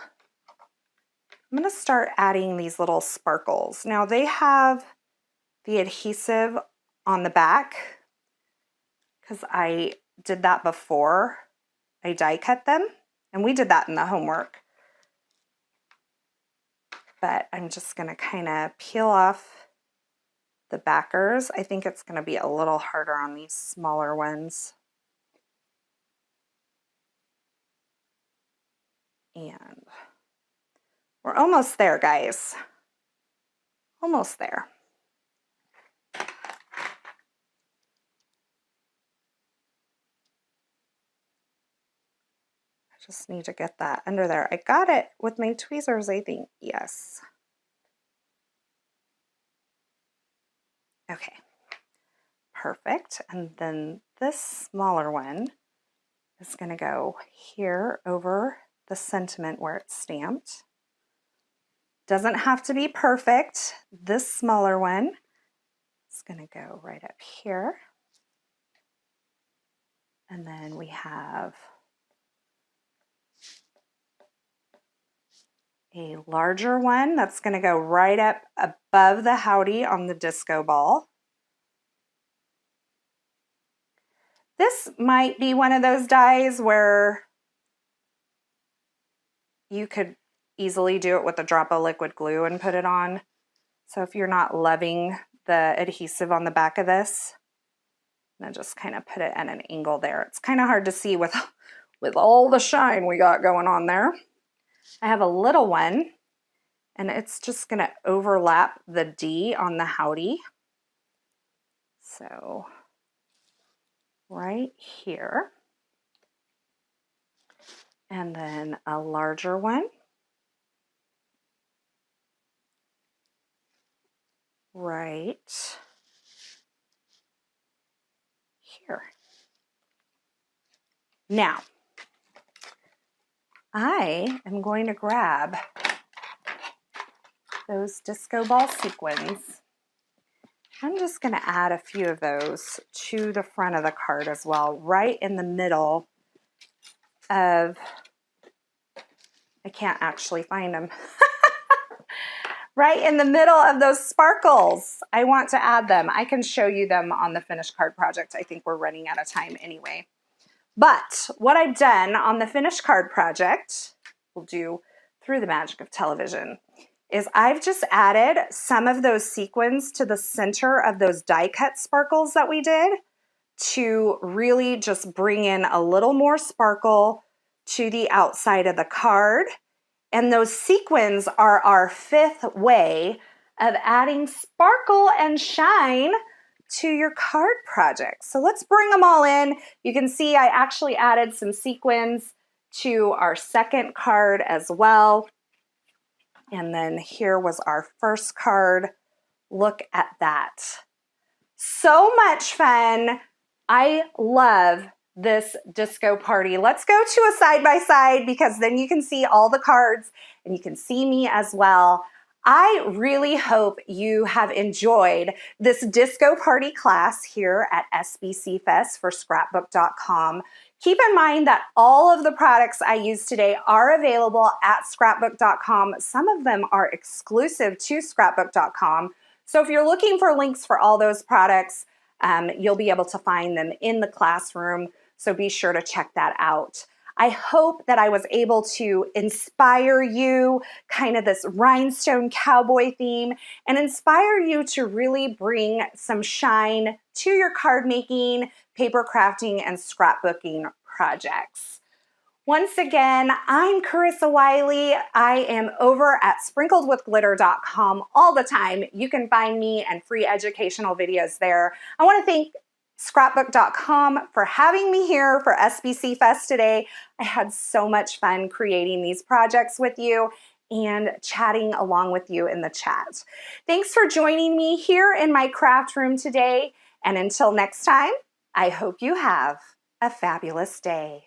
I'm going to start adding these little sparkles. Now they have the adhesive on the back because I did that before I die cut them, and we did that in the homework. But I'm just going to kind of peel off the backers. I think it's going to be a little harder on these smaller ones. And we're almost there, guys. Almost there. I just need to get that under there. I got it with my tweezers, I think. Yes. Okay. Perfect. And then this smaller one, is going to go here over the sentiment where it's stamped. Doesn't have to be perfect. This smaller one is going to go right up here. And then we have a larger one that's going to go right up above the howdy on the disco ball. This might be one of those dies where you could easily do it with a drop of liquid glue and put it on. So if you're not loving the adhesive on the back of this, then just kind of put it at an angle there. It's kind of hard to see with all the shine we got going on there. I have a little one, and it's just going to overlap the D on the howdy. So right here. And then a larger one right here. Now, I am going to grab those disco ball sequins. I'm just going to add a few of those to the front of the card as well, right in the middle of, I can't actually find them, right in the middle of those sparkles. I want to add them. I can show you them on the finished card project. I think we're running out of time anyway. But what I've done on the finished card project, we'll do through the magic of television, is I've just added some of those sequins to the center of those die cut sparkles that we did to really just bring in a little more sparkle to the outside of the card. And those sequins are our fifth way of adding sparkle and shine to your card project. So let's bring them all in. You can see I actually added some sequins to our second card as well. And then here was our first card. Look at that. So much fun. I love this disco party. Let's go to a side-by-side because then you can see all the cards and you can see me as well. I really hope you have enjoyed this disco party class here at SBC Fest for Scrapbook.com. Keep in mind that all of the products I use today are available at Scrapbook.com. Some of them are exclusive to Scrapbook.com. So if you're looking for links for all those products, you'll be able to find them in the classroom. So be sure to check that out. I hope that I was able to inspire you, kind of this rhinestone cowboy theme, and inspire you to really bring some shine to your card making, paper crafting, and scrapbooking projects. Once again, I'm Carissa Wiley. I am over at sprinkledwithglitter.com all the time. You can find me and free educational videos there. I want to thank Scrapbook.com for having me here for SBC Fest today. I had so much fun creating these projects with you and chatting along with you in the chat. Thanks for joining me here in my craft room today. And until next time, I hope you have a fabulous day.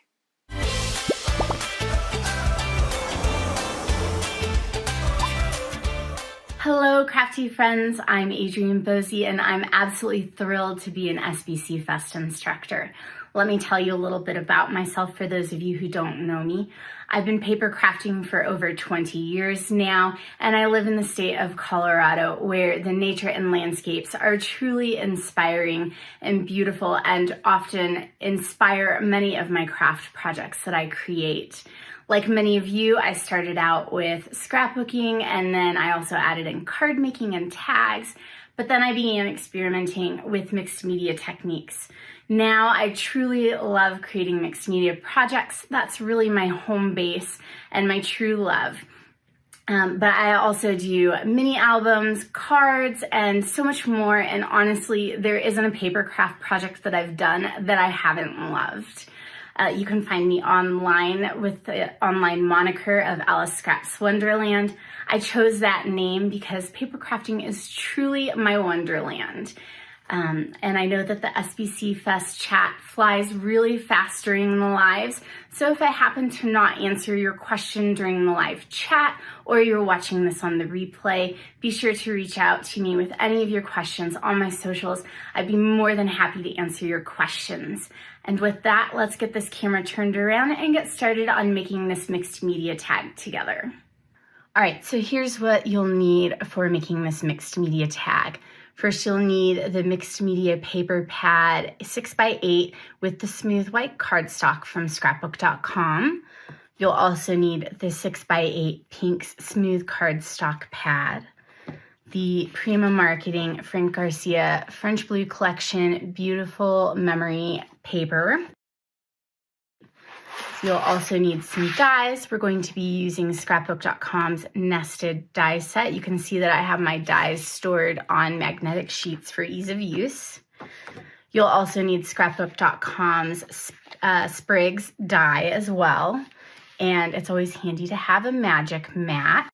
Hello, crafty friends. I'm Adrienne Boese, and I'm absolutely thrilled to be an SBC Fest instructor. Let me tell you a little bit about myself for those of you who don't know me. I've been paper crafting for over 20 years now, and I live in the state of Colorado, where the nature and landscapes are truly inspiring and beautiful and often inspire many of my craft projects that I create. Like many of you, I started out with scrapbooking, and then I also added in card making and tags, but then I began experimenting with mixed media techniques. Now I truly love creating mixed media projects. That's really my home base and my true love. But I also do mini albums, cards, and so much more. And honestly, there isn't a paper craft project that I've done that I haven't loved. You can find me online with the online moniker of Alice Scraps Wonderland. I chose that name because paper crafting is truly my wonderland. And I know that the SBC Fest chat flies really fast during the lives. So if I happen to not answer your question during the live chat, or you're watching this on the replay, be sure to reach out to me with any of your questions on my socials. I'd be more than happy to answer your questions. And with that, let's get this camera turned around and get started on making this mixed media tag together. All right, so here's what you'll need for making this mixed media tag. First, you'll need the mixed media paper pad 6x8 with the smooth white cardstock from Scrapbook.com. You'll also need the 6x8 pink smooth cardstock pad, the Prima Marketing Frank Garcia French Blue Collection Beautiful Memory paper. You'll also need some dies. We're going to be using Scrapbook.com's nested die set. You can see that I have my dies stored on magnetic sheets for ease of use. You'll also need Scrapbook.com's Sprigs die as well. And it's always handy to have a magic mat.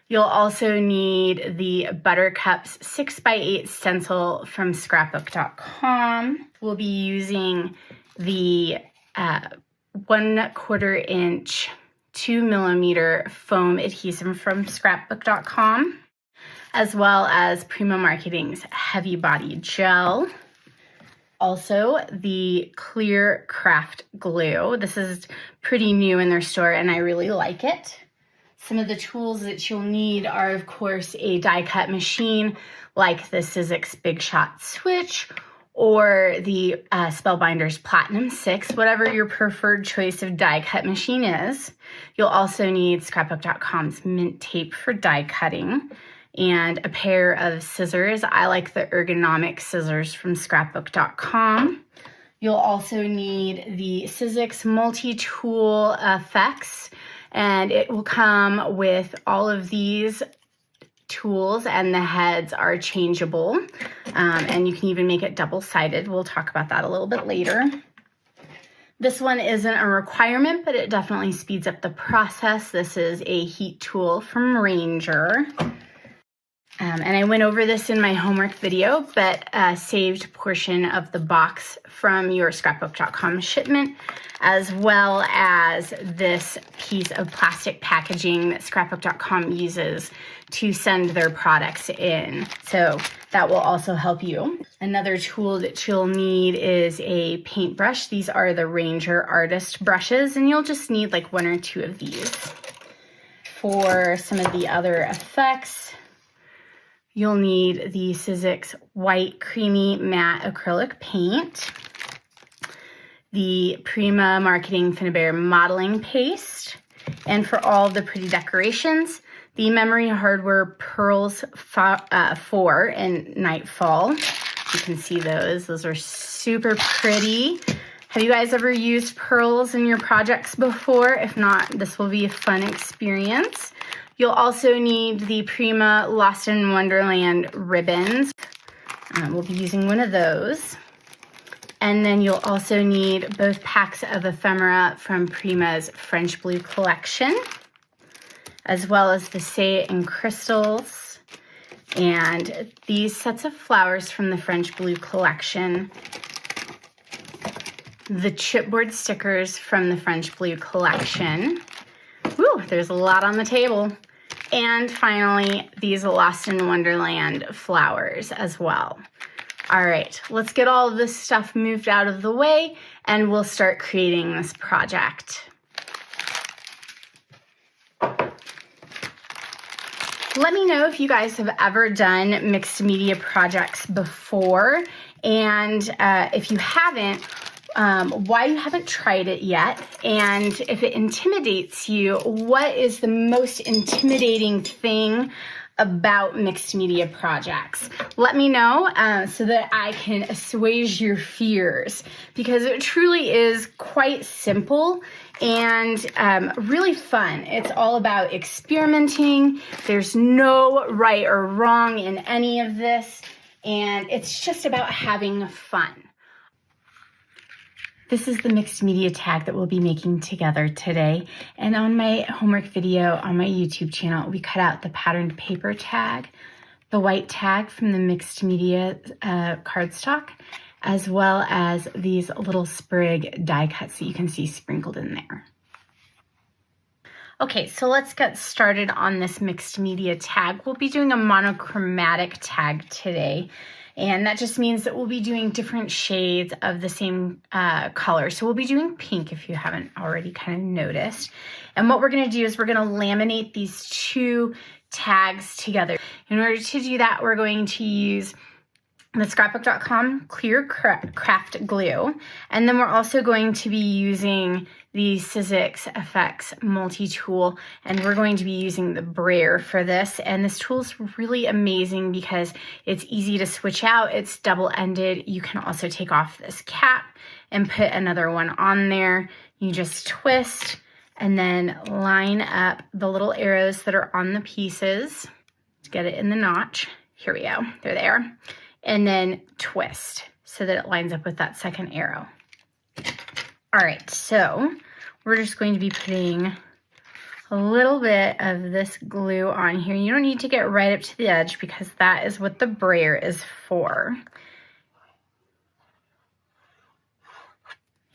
You'll also need the Buttercups 6x8 stencil from Scrapbook.com. We'll be using the 1/4 inch 2mm foam adhesive from Scrapbook.com, as well as Prima Marketing's Heavy Body Gel. Also, the clear craft glue. This is pretty new in their store and I really like it. Some of the tools that you'll need are, of course, a die cut machine like the Sizzix Big Shot Switch, or the Spellbinders Platinum 6, whatever your preferred choice of die cut machine is. You'll also need Scrapbook.com's mint tape for die cutting and a pair of scissors. I like the ergonomic scissors from Scrapbook.com. You'll also need the Sizzix multi-tool effects, and it will come with all of these tools, and the heads are changeable, and you can even make it double-sided. We'll talk about that a little bit later. This one isn't a requirement, but it definitely speeds up the process. This is a heat tool from Ranger. And I went over this in my homework video, but a saved portion of the box from your Scrapbook.com shipment, as well as this piece of plastic packaging that Scrapbook.com uses to send their products in. So that will also help you. Another tool that you'll need is a paintbrush. These are the Ranger Artist brushes, and you'll just need like 1 or 2 of these. For some of the other effects, you'll need the Sizzix White Creamy Matte Acrylic Paint, the Prima Marketing Finnabair Modeling Paste, and for all the pretty decorations, the Memory Hardware Pearls 4 in Nightfall. You can see those. Those are super pretty. Have you guys ever used pearls in your projects before? If not, this will be a fun experience. You'll also need the Prima Lost in Wonderland ribbons. We'll be using one of those. And then you'll also need both packs of ephemera from Prima's French Blue collection, as well as the Say It in Crystals, and these sets of flowers from the French Blue collection, the chipboard stickers from the French Blue collection. Woo, there's a lot on the table. And finally, these Lost in Wonderland flowers as well. All right, let's get all of this stuff moved out of the way and we'll start creating this project. Let me know if you guys have ever done mixed media projects before, and if you haven't, why you haven't tried it yet, and if it intimidates you, what is the most intimidating thing about mixed media projects? Let me know so that I can assuage your fears, because it truly is quite simple and really fun. It's all about experimenting. There's no right or wrong in any of this, and it's just about having fun. This is the mixed media tag that we'll be making together today. And on my homework video on my YouTube channel, we cut out the patterned paper tag. the white tag from the mixed media cardstock, as well as these little sprig die cuts that you can see sprinkled in there. Okay, so let's get started on this mixed media tag. We'll be doing a monochromatic tag today, and that just means that we'll be doing different shades of the same color. So we'll be doing pink if you haven't already kind of noticed. And what we're gonna do is we're gonna laminate these two tags together. In order to do that, we're going to use the Scrapbook.com clear craft glue, and then we're also going to be using the Sizzix FX multi-tool, and we're going to be using the brayer for this. And this tool is really amazing because it's easy to switch out. It's double-ended. You can also take off this cap and put another one on there. You just twist and then line up the little arrows that are on the pieces to get it in the notch. Here we go. They're there. And then twist so that it lines up with that second arrow. All right, so we're just going to be putting a little bit of this glue on here. You don't need to get right up to the edge because that is what the brayer is for.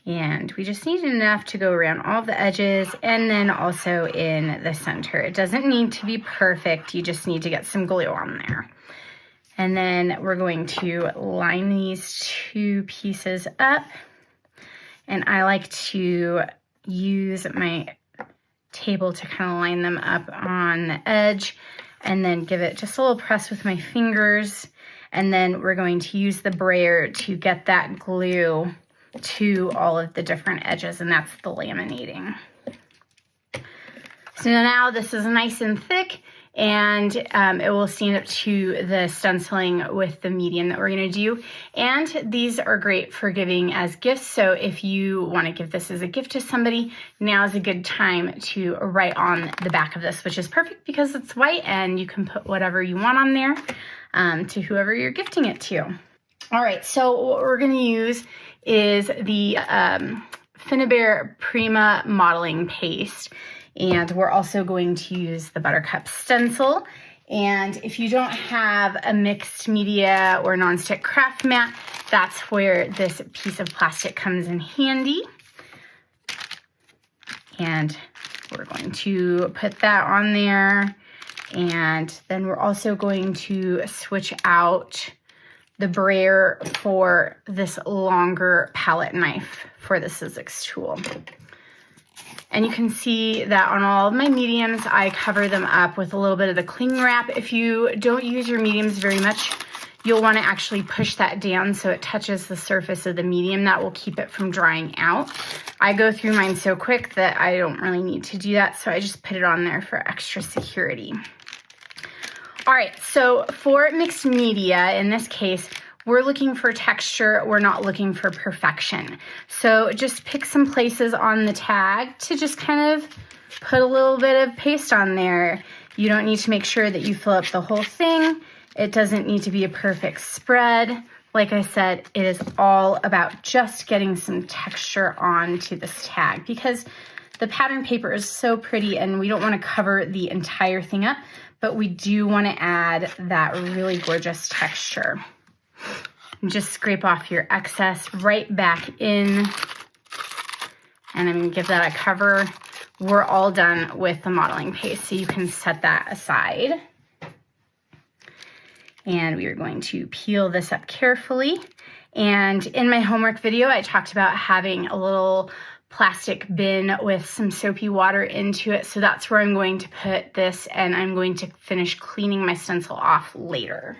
And we just need enough to go around all the edges and then also in the center. It doesn't need to be perfect. You just need to get some glue on there. And then we're going to line these two pieces up. And I like to use my table to kind of line them up on the edge and then give it just a little press with my fingers. And then we're going to use the brayer to get that glue to all of the different edges, and that's the laminating. So now this is nice and thick, and it will stand up to the stenciling with the medium that we're going to do. And these are great for giving as gifts. So if you want to give this as a gift to somebody, now is a good time to write on the back of this, which is perfect because it's white and you can put whatever you want on there to whoever you're gifting it to. All right, so what we're going to use is the Finnabair Prima modeling paste. And we're also going to use the Buttercup stencil. And if you don't have a mixed media or nonstick craft mat, that's where this piece of plastic comes in handy. And we're going to put that on there. And then we're also going to switch out the brayer for this longer palette knife for the Sizzix tool. And you can see that on all of my mediums, I cover them up with a little bit of the cling wrap. If you don't use your mediums very much, you'll want to actually push that down so it touches the surface of the medium. That will keep it from drying out. I go through mine so quick that I don't really need to do that, so I just put it on there for extra security. All right, so for mixed media, in this case, we're looking for texture, we're not looking for perfection. So just pick some places on the tag to just kind of put a little bit of paste on there. You don't need to make sure that you fill up the whole thing. It doesn't need to be a perfect spread. Like I said, it is all about just getting some texture onto this tag because the pattern paper is so pretty and we don't want to cover the entire thing up, but we do want to add that really gorgeous texture. And just scrape off your excess right back in. And I'm going to give that a cover. We're all done with the modeling paste, so you can set that aside. And we are going to peel this up carefully. And in my homework video, I talked about having a little plastic bin with some soapy water into it. So that's where I'm going to put this, and I'm going to finish cleaning my stencil off later.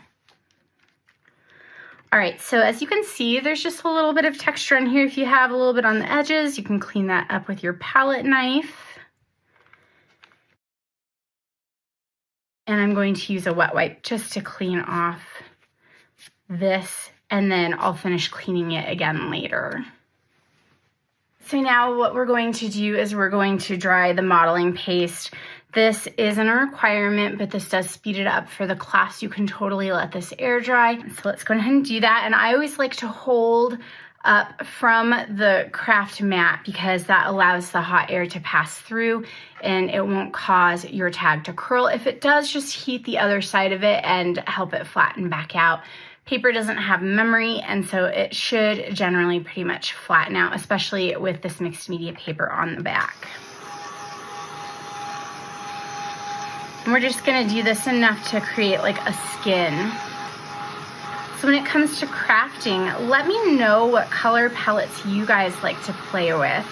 All right, so as you can see, there's just a little bit of texture in here. If you have a little bit on the edges, you can clean that up with your palette knife. And I'm going to use a wet wipe just to clean off this, and then I'll finish cleaning it again later. So now what we're going to do is we're going to dry the modeling paste. This isn't a requirement, but this does speed it up for the class. You can totally let this air dry. So let's go ahead and do that. And I always like to hold up from the craft mat because that allows the hot air to pass through and it won't cause your tag to curl. If it does, just heat the other side of it and help it flatten back out. Paper doesn't have memory, and so it should generally pretty much flatten out, especially with this mixed media paper on the back. And we're just gonna do this enough to create like a skin. So when it comes to crafting, let me know what color palettes you guys like to play with.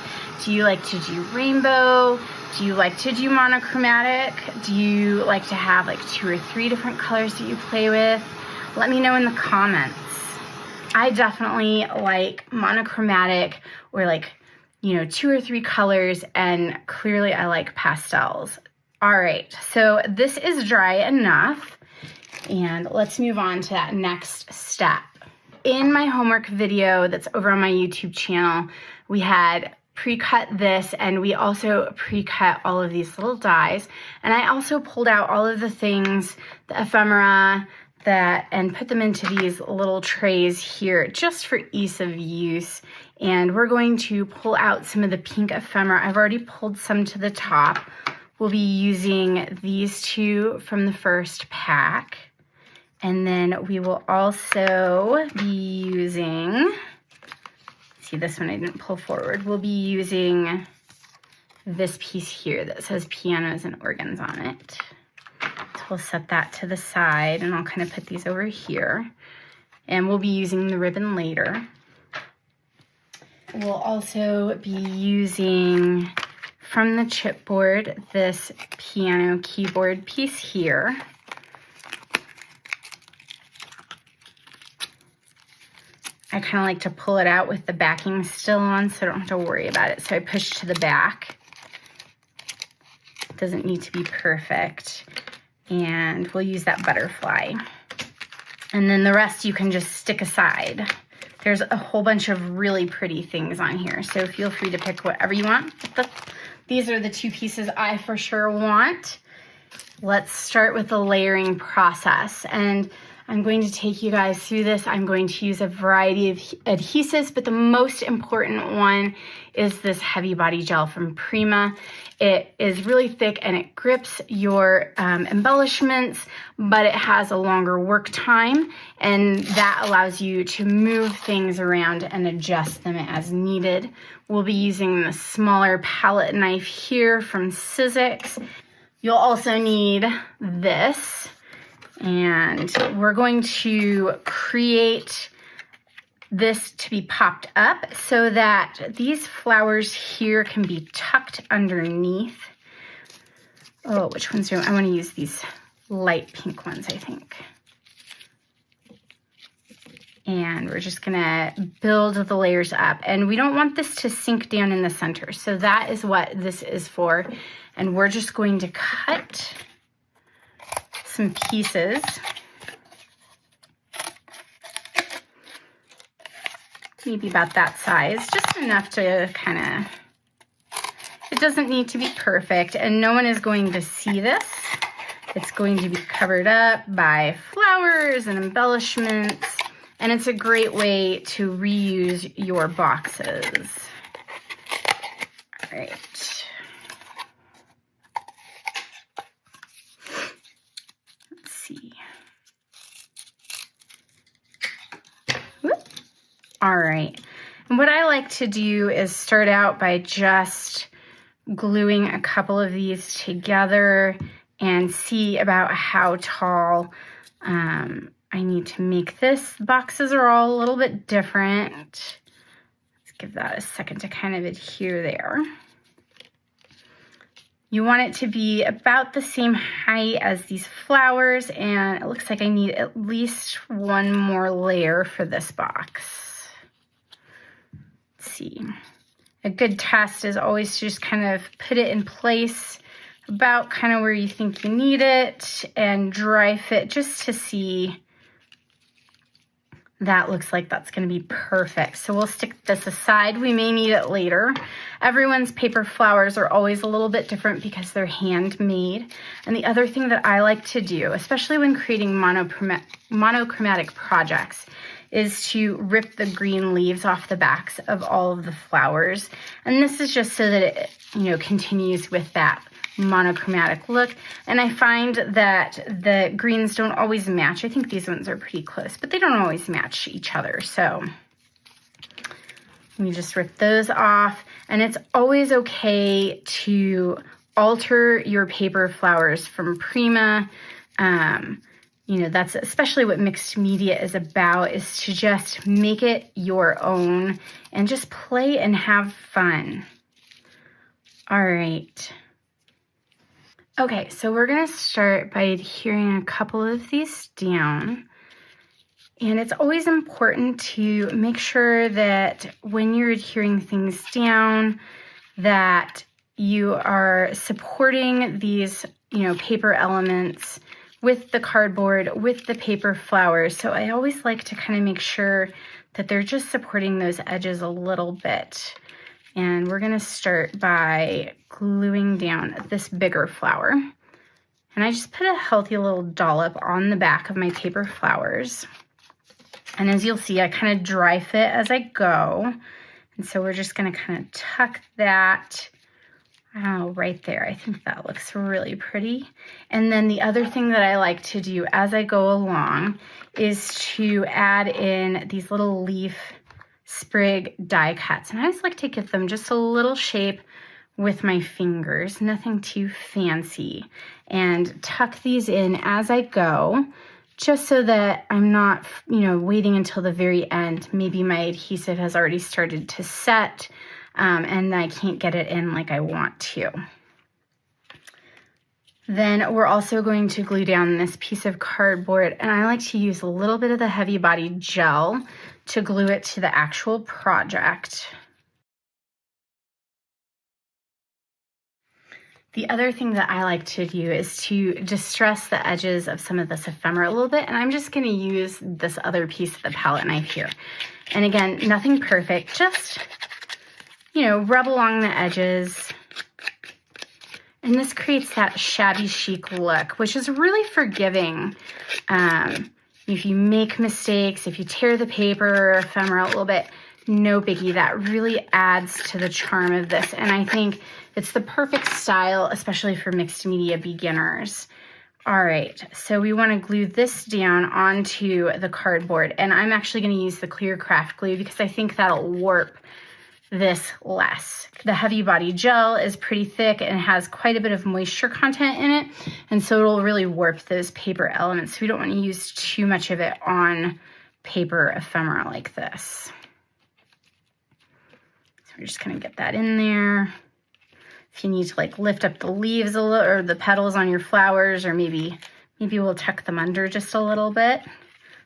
Do you like to do rainbow? Do you like to do monochromatic? Do you like to have like 2 or 3 different colors that you play with? Let me know in the comments. I definitely like monochromatic or like, 2 or 3 colors, and clearly I like pastels. All right, so this is dry enough. And let's move on to that next step. In my homework video that's over on my YouTube channel, we had pre-cut this, and we also pre-cut all of these little dies. And I also pulled out all of the things, the ephemera, and put them into these little trays here just for ease of use. And we're going to pull out some of the pink ephemera. I've already pulled some to the top. We'll be using these 2 from the first pack. And then we will also be using, see this one I didn't pull forward, we'll be using this piece here that says pianos and organs on it. So we'll set that to the side, and I'll kind of put these over here. And we'll be using the ribbon later. We'll also be using, from the chipboard, this piano keyboard piece here. I kind of like to pull it out with the backing still on so I don't have to worry about it. So I push to the back. It doesn't need to be perfect. And we'll use that butterfly. And then the rest you can just stick aside. There's a whole bunch of really pretty things on here, so feel free to pick whatever you want. These are the 2 pieces I for sure want. Let's start with the layering process. And I'm going to take you guys through this. I'm going to use a variety of adhesives, but the most important one is this heavy body gel from Prima. It is really thick and it grips your embellishments, but it has a longer work time, and that allows you to move things around and adjust them as needed. We'll be using the smaller palette knife here from Sizzix. You'll also need this. And we're going to create this to be popped up so that these flowers here can be tucked underneath. Oh, which ones do I want to use? These light pink ones, I think. And we're just gonna build the layers up. And we don't want this to sink down in the center. So that is what this is for. And we're just going to cut some pieces. Maybe about that size, just enough to kind of, it doesn't need to be perfect, and no one is going to see this. It's going to be covered up by flowers and embellishments, and it's a great way to reuse your boxes. All right. All right, and what I like to do is start out by just gluing a couple of these together and see about how tall I need to make this. The boxes are all a little bit different. Let's give that a second to kind of adhere there. You want it to be about the same height as these flowers, and it looks like I need at least 1 more layer for this box. See. A good test is always to just kind of put it in place about kind of where you think you need it and dry fit just to see. That looks like that's going to be perfect. So we'll stick this aside. We may need it later. Everyone's paper flowers are always a little bit different because they're handmade. And the other thing that I like to do, especially when creating monochromatic projects, is to rip the green leaves off the backs of all of the flowers. And this is just so that it, continues with that monochromatic look. And I find that the greens don't always match. I think these ones are pretty close, but they don't always match each other. So you just rip those off, and it's always okay to alter your paper flowers from Prima. That's especially what mixed media is about, is to just make it your own and just play and have fun. All right. Okay, so we're gonna start by adhering a couple of these down. And it's always important to make sure that when you're adhering things down, that you are supporting these, paper elements with the cardboard, with the paper flowers. So I always like to kind of make sure that they're just supporting those edges a little bit. And we're gonna start by gluing down this bigger flower. And I just put a healthy little dollop on the back of my paper flowers. And as you'll see, I kind of dry fit as I go. And so we're just gonna kind of tuck that right there. I think that looks really pretty. And then the other thing that I like to do as I go along is to add in these little leaf sprig die cuts. And I just like to give them just a little shape with my fingers, nothing too fancy. And tuck these in as I go, just so that I'm not, waiting until the very end. Maybe my adhesive has already started to set and I can't get it in like I want to. Then we're also going to glue down this piece of cardboard, and I like to use a little bit of the heavy body gel to glue it to the actual project. The other thing that I like to do is to distress the edges of some of this ephemera a little bit, and I'm just going to use this other piece of the palette knife here. And again, nothing perfect, just, rub along the edges. And this creates that shabby chic look, which is really forgiving. If you make mistakes, if you tear the paper or ephemera a little bit, no biggie. That really adds to the charm of this. And I think it's the perfect style, especially for mixed media beginners. All right, so we want to glue this down onto the cardboard. And I'm actually going to use the clear craft glue because I think that'll warp this less. The heavy body gel is pretty thick and has quite a bit of moisture content in it, and so it'll really warp those paper elements. So we don't want to use too much of it on paper ephemera like this. So we're just going to get that in there. If you need to lift up the leaves a little, or the petals on your flowers, or maybe we'll tuck them under just a little bit.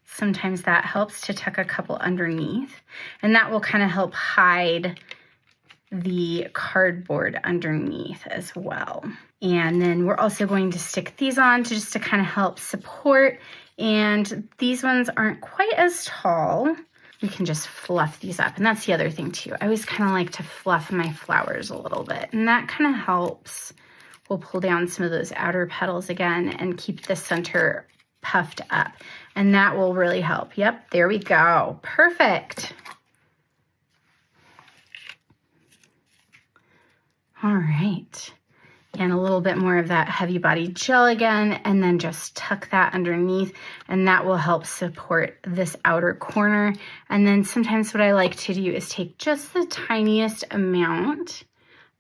Sometimes that helps to tuck a couple underneath, and that will kind of help hide the cardboard underneath as well. And then we're also going to stick these on just to kind of help support. And these ones aren't quite as tall. We can just fluff these up. And that's the other thing too. I always kind of like to fluff my flowers a little bit, and that kind of helps. We'll pull down some of those outer petals again and keep the center puffed up, and that will really help. Yep, there we go. Perfect. All right, and a little bit more of that heavy body gel again, and then just tuck that underneath, and that will help support this outer corner. And then sometimes what I like to do is take just the tiniest amount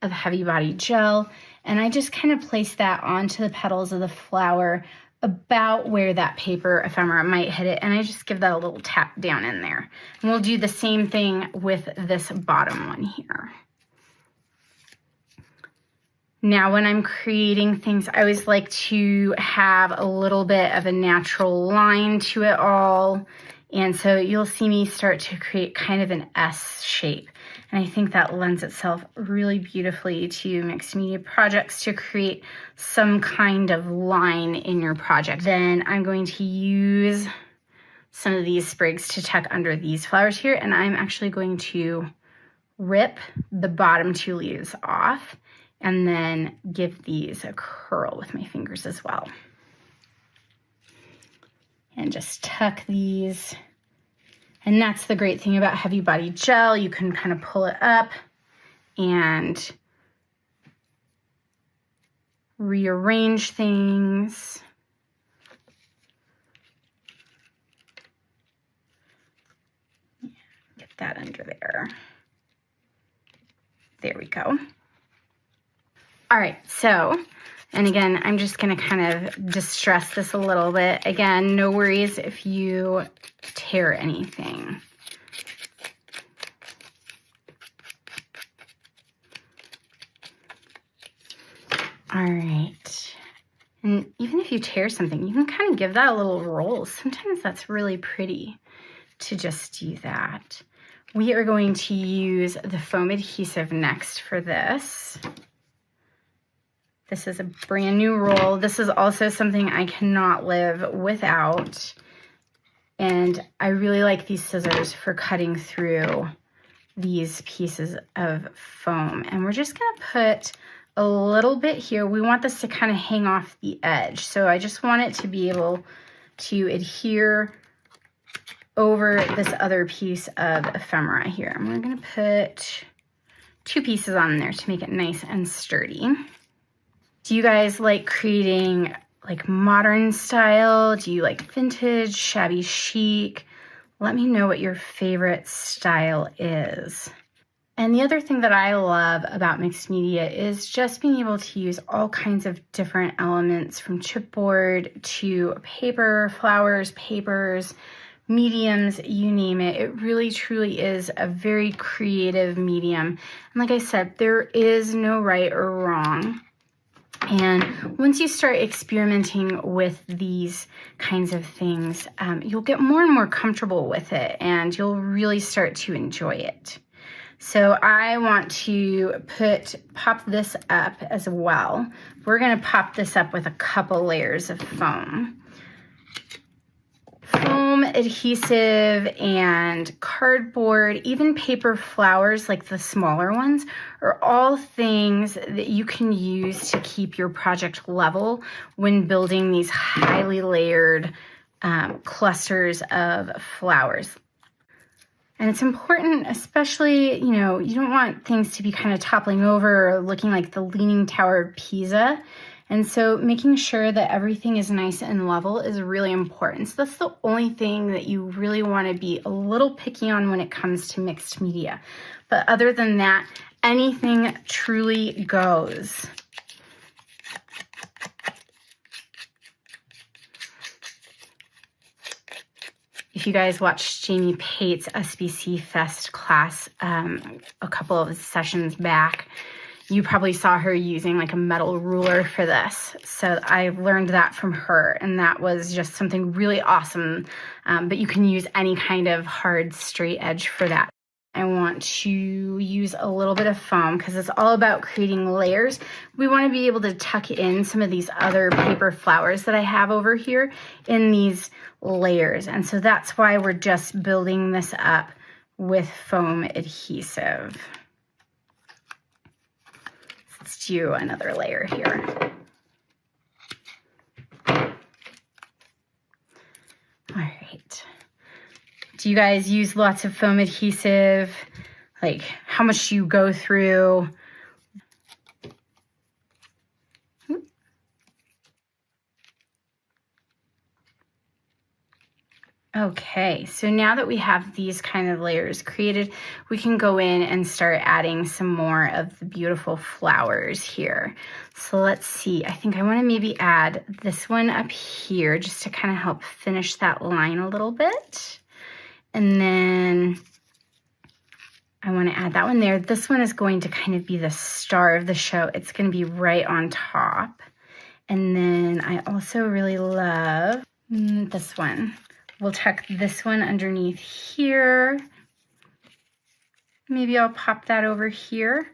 of heavy body gel, and I just kind of place that onto the petals of the flower about where that paper ephemera might hit it, and I just give that a little tap down in there. And we'll do the same thing with this bottom one here. Now, when I'm creating things, I always like to have a little bit of a natural line to it all. And so you'll see me start to create kind of an S shape. And I think that lends itself really beautifully to mixed media projects, to create some kind of line in your project. Then I'm going to use some of these sprigs to tuck under these flowers here. And I'm actually going to rip the bottom two leaves off and then give these a curl with my fingers as well. And just tuck these. And that's the great thing about heavy body gel. You can kind of pull it up and rearrange things. Get that under there. There we go. All right, so, and again, I'm just gonna kind of distress this a little bit. Again, no worries if you tear anything. All right, and even if you tear something, you can kind of give that a little roll. Sometimes that's really pretty to just do that. We are going to use the foam adhesive next for this. This is a brand new roll. This is also something I cannot live without. And I really like these scissors for cutting through these pieces of foam. And we're just gonna put a little bit here. We want this to kind of hang off the edge. So I just want it to be able to adhere over this other piece of ephemera here. And we're gonna put 2 pieces on there to make it nice and sturdy. Do you guys like creating like modern style? Do you like vintage, shabby chic? Let me know what your favorite style is. And the other thing that I love about mixed media is just being able to use all kinds of different elements, from chipboard to paper, flowers, papers, mediums, you name it. It really truly is a very creative medium. And like I said, there is no right or wrong. And once you start experimenting with these kinds of things, you'll get more and more comfortable with it, and you'll really start to enjoy it. So I want to pop this up as well. We're going to pop this up with a couple layers of foam. Foam, adhesive, and cardboard, even paper flowers like the smaller ones, are all things that you can use to keep your project level when building these highly layered clusters of flowers. And it's important, especially, you don't want things to be kind of toppling over or looking like the Leaning Tower of Pisa. And so making sure that everything is nice and level is really important. So that's the only thing that you really want to be a little picky on when it comes to mixed media. But other than that, anything truly goes. If you guys watched Jamie Pate's SBC Fest class a couple of sessions back, you probably saw her using like a metal ruler for this. So I learned that from her, and that was just something really awesome. But you can use any kind of hard straight edge for that. I want to use a little bit of foam because it's all about creating layers. We want to be able to tuck in some of these other paper flowers that I have over here in these layers. And so that's why we're just building this up with foam adhesive. Let's do another layer here. All right. Do you guys use lots of foam adhesive? Like, how much do you go through? Okay, so now that we have these kind of layers created, we can go in and start adding some more of the beautiful flowers here. So let's see, I think I want to maybe add this one up here just to kind of help finish that line a little bit. And then I want to add that one there. This one is going to kind of be the star of the show. It's going to be right on top. And then I also really love this one. We'll tuck this one underneath here. Maybe I'll pop that over here.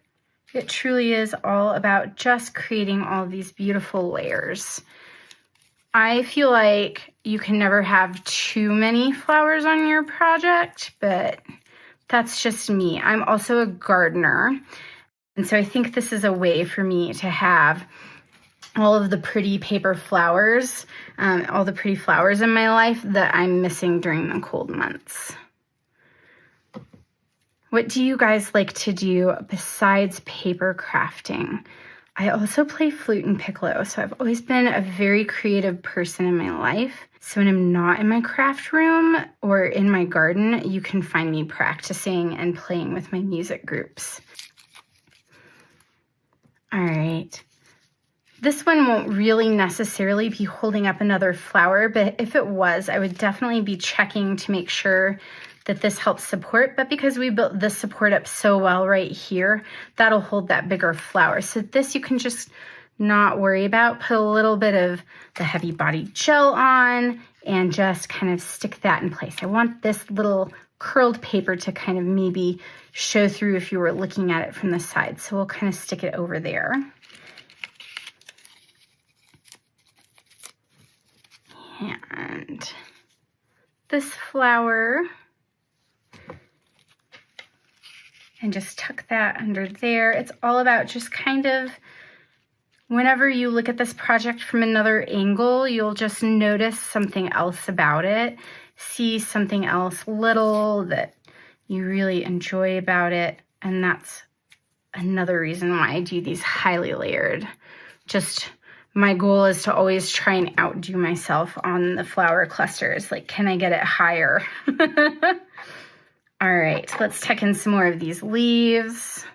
It truly is all about just creating all these beautiful layers. I feel like you can never have too many flowers on your project, but that's just me. I'm also a gardener, and so I think this is a way for me to have all of the pretty paper flowers, all the pretty flowers in my life that I'm missing during the cold months. What do you guys like to do besides paper crafting? I also play flute and piccolo, so I've always been a very creative person in my life. So when I'm not in my craft room or in my garden, you can find me practicing and playing with my music groups. All right. This one won't really necessarily be holding up another flower, but if it was, I would definitely be checking to make sure that this helps support. But because we built this support up so well right here, that'll hold that bigger flower. So this you can just not worry about. Put a little bit of the heavy body gel on and just kind of stick that in place. I want this little curled paper to kind of maybe show through if you were looking at it from the side. So we'll kind of stick it over there. And this flower, and just tuck that under there. It's all about just kind of, whenever you look at this project from another angle, you'll just notice something else about it, see something else little that you really enjoy about it. And that's another reason why I do these highly layered. Just my goal is to always try and outdo myself on the flower clusters. Like, can I get it higher? All right, let's tuck in some more of these leaves.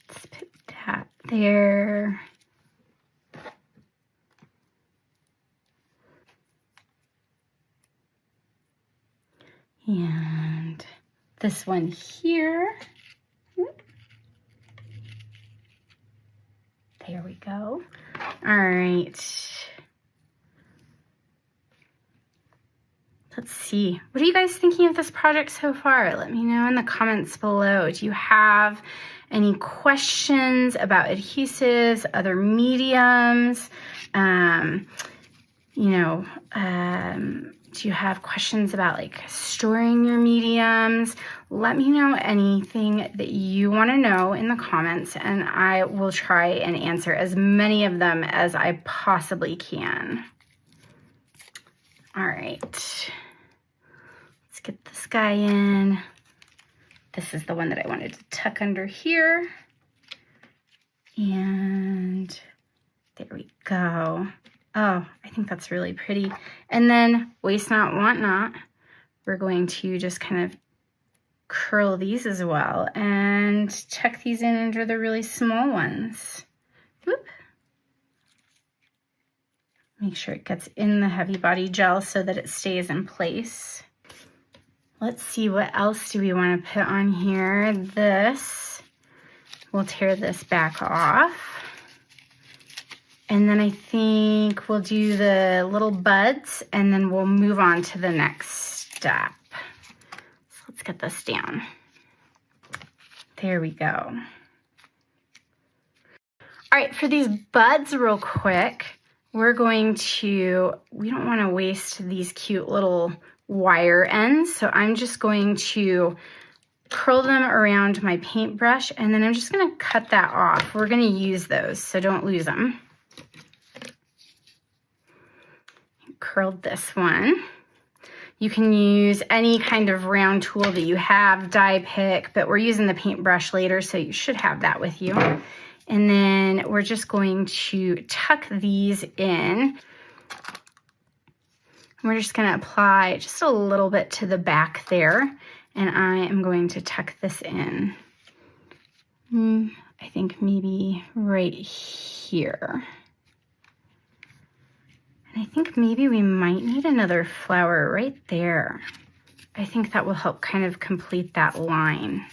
Let's put that there. And this one here. There we go. All right. Let's see. What are you guys thinking of this project so far? Let me know in the comments below. Do you have any questions about adhesives, other mediums? Do you have questions about like storing your mediums? Let me know anything that you want to know in the comments, and I will try and answer as many of them as I possibly can. All right, let's get this guy in. This is the one that I wanted to tuck under here. And there we go. Oh, I think that's really pretty. And then waste not, want not. We're going to just kind of curl these as well and tuck these in under the really small ones. Whoop. Make sure it gets in the heavy body gel so that it stays in place. Let's see, what else do we want to put on here? This, we'll tear this back off. And then I think we'll do the little buds and then we'll move on to the next step. So let's get this down. There we go. All right, for these buds real quick, we don't want to waste these cute little wire ends. So I'm just going to curl them around my paintbrush and then I'm just going to cut that off. We're going to use those, so don't lose them. Curled this one. You can use any kind of round tool that you have, die pick, but we're using the paintbrush later, so you should have that with you. And then we're just going to tuck these in. We're just going to apply just a little bit to the back there, and I am going to tuck this in. I think maybe right here. And I think maybe we might need another flower right there. I think that will help kind of complete that line.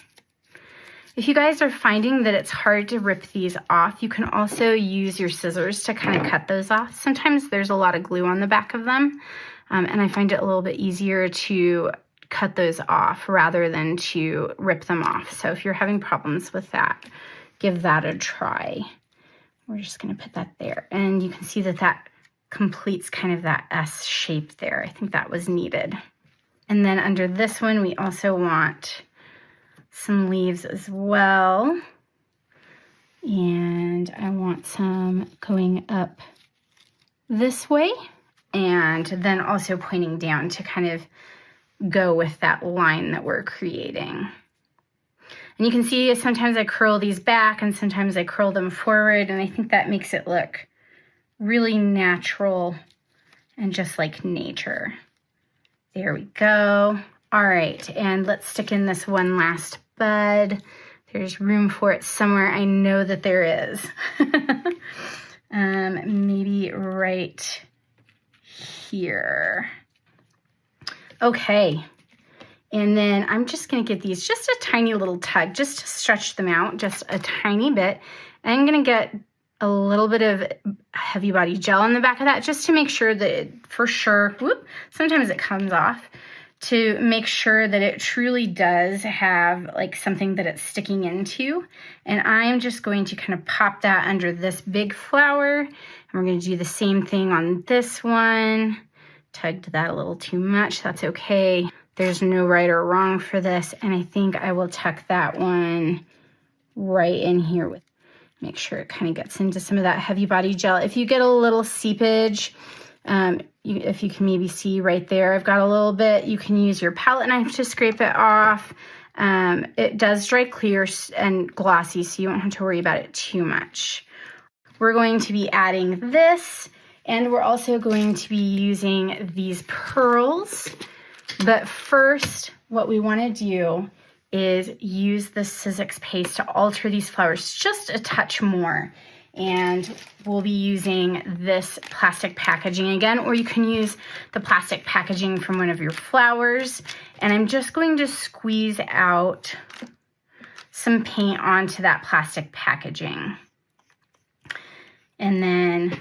If you guys are finding that it's hard to rip these off, you can also use your scissors to kind of cut those off. Sometimes there's a lot of glue on the back of them, and I find it a little bit easier to cut those off rather than to rip them off. So if you're having problems with that, give that a try. We're just going to put that there, and you can see that that completes kind of that S shape there. I think that was needed. And then under this one, we also want some leaves as well. And I want some going up this way, and then also pointing down to kind of go with that line that we're creating. And you can see sometimes I curl these back and sometimes I curl them forward, and I think that makes it look really natural and just like nature. There we go. All right, and let's stick in this one last bud. There's room for it somewhere. I know that there is. Maybe right here. Okay, and then I'm just gonna get these just a tiny little tug, just to stretch them out just a tiny bit. I'm gonna get a little bit of heavy body gel on the back of that just to make sure that it, for sure, whoop, sometimes it comes off, to make sure that it truly does have like something that it's sticking into. And I'm just going to kind of pop that under this big flower, and we're gonna do the same thing on this one. Tugged that a little too much, that's okay. There's no right or wrong for this, and I think I will tuck that one right in here with, make sure it kind of gets into some of that heavy body gel. If you get a little seepage, if you can maybe see right there, I've got a little bit, you can use your palette knife to scrape it off. It does dry clear and glossy, so you won't have to worry about it too much. We're going to be adding this, and we're also going to be using these pearls. But first, what we want to do is use the Sizzix paste to alter these flowers just a touch more. And we'll be using this plastic packaging again, or you can use the plastic packaging from one of your flowers. And I'm just going to squeeze out some paint onto that plastic packaging. And then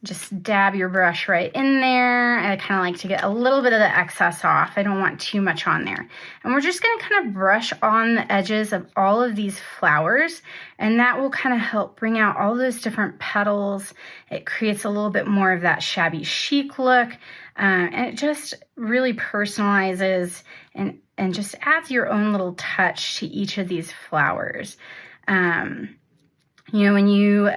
just dab your brush right in there. I kind of like to get a little bit of the excess off. I don't want too much on there. And we're just going to kind of brush on the edges of all of these flowers, and that will kind of help bring out all those different petals. It creates a little bit more of that shabby chic look, and it just really personalizes and just adds your own little touch to each of these flowers. You know, when you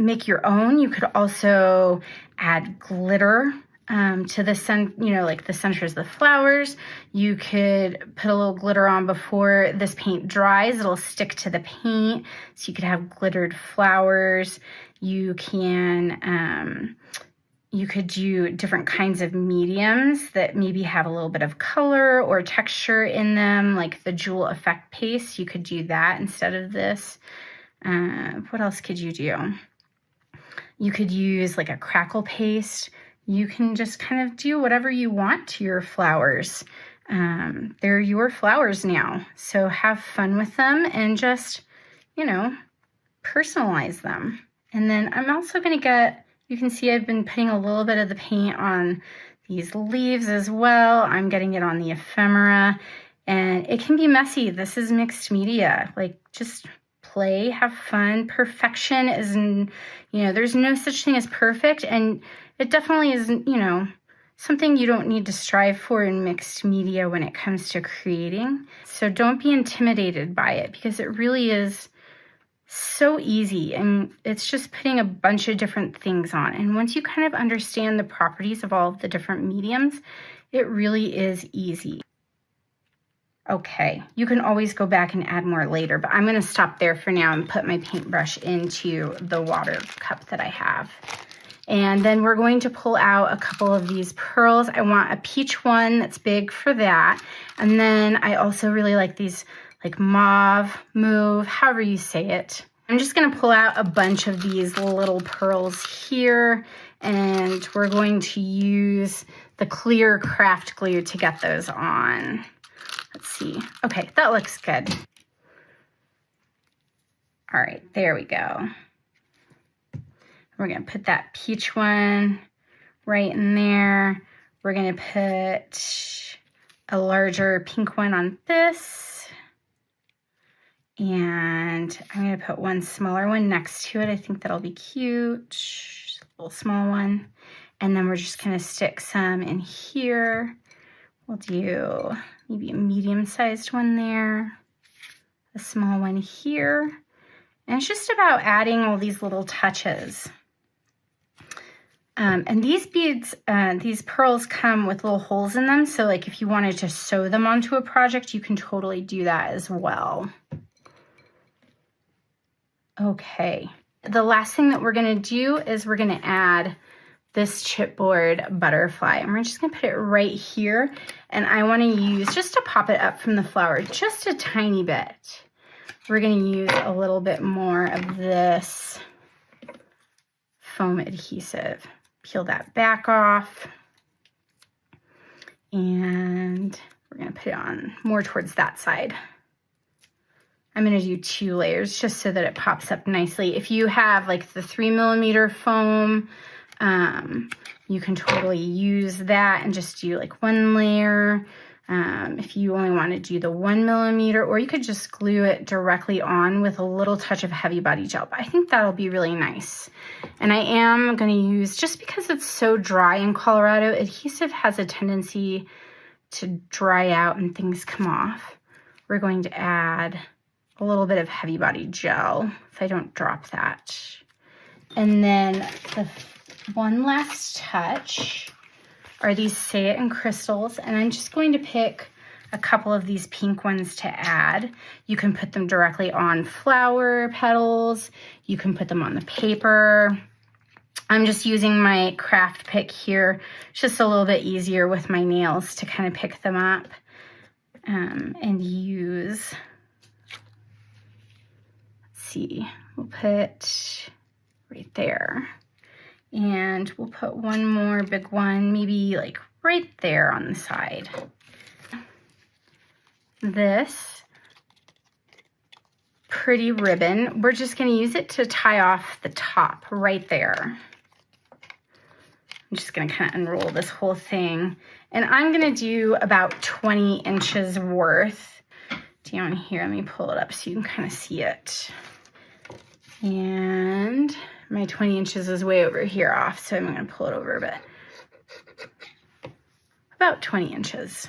make your own, you could also add glitter to the like the centers of the flowers. You could put a little glitter on before this paint dries. It'll stick to the paint, so you could have glittered flowers. You can, you could do different kinds of mediums that maybe have a little bit of color or texture in them, like the jewel effect paste. You could do that instead of this. What else could you do? You could use like a crackle paste. You can just kind of do whatever you want to your flowers. They're your flowers now, so have fun with them and just, you know, personalize them. And then I'm also going to get, you can see I've been putting a little bit of the paint on these leaves as well. I'm getting it on the ephemera, and it can be messy. This is mixed media, like just play, have fun. Perfection is, there's no such thing as perfect, and it definitely isn't, something you don't need to strive for in mixed media when it comes to creating. So don't be intimidated by it, because it really is so easy, and it's just putting a bunch of different things on. And once you kind of understand the properties of all of the different mediums, it really is easy. Okay, you can always go back and add more later, but I'm going to stop there for now and put my paintbrush into the water cup that I have. And then we're going to pull out a couple of these pearls. I want a peach one that's big for that. And then I also really like these like mauve, however you say it. I'm just going to pull out a bunch of these little pearls here, and we're going to use the clear craft glue to get those on. Let's see. Okay, that looks good. All right, there we go. We're going to put that peach one right in there. We're going to put a larger pink one on this. And I'm going to put one smaller one next to it. I think that'll be cute. Just a little small one. And then we're just going to stick some in here. We'll do maybe a medium-sized one there, a small one here. And it's just about adding all these little touches. And these beads, these pearls come with little holes in them. So like if you wanted to sew them onto a project, you can totally do that as well. Okay. The last thing that we're going to do is we're going to add this chipboard butterfly. And we're just going to put it right here. And I want to use, just to pop it up from the flower, just a tiny bit. We're going to use a little bit more of this foam adhesive. Peel that back off, and we're going to put it on more towards that side. I'm going to do 2 layers just so that it pops up nicely. If you have like the 3mm foam, you can totally use that and just do like 1 layer. If you only want to do the 1mm, or you could just glue it directly on with a little touch of heavy body gel. But I think that'll be really nice. And I am going to use, just because it's so dry in Colorado, adhesive has a tendency to dry out and things come off. We're going to add a little bit of heavy body gel if I don't drop that. And then the one last touch are these Say It in crystals, and I'm just going to pick a couple of these pink ones to add. You can put them directly on flower petals. You can put them on the paper. I'm just using my craft pick here. It's just a little bit easier with my nails to kind of pick them up and use. Let's see, we'll put right there. And we'll put one more big one, maybe like right there on the side. This pretty ribbon, we're just going to use it to tie off the top right there. I'm just going to kind of unroll this whole thing. And I'm going to do about 20 inches worth down here. Let me pull it up so you can kind of see it. And my 20 inches is way over here off, so I'm going to pull it over a bit. About 20 inches.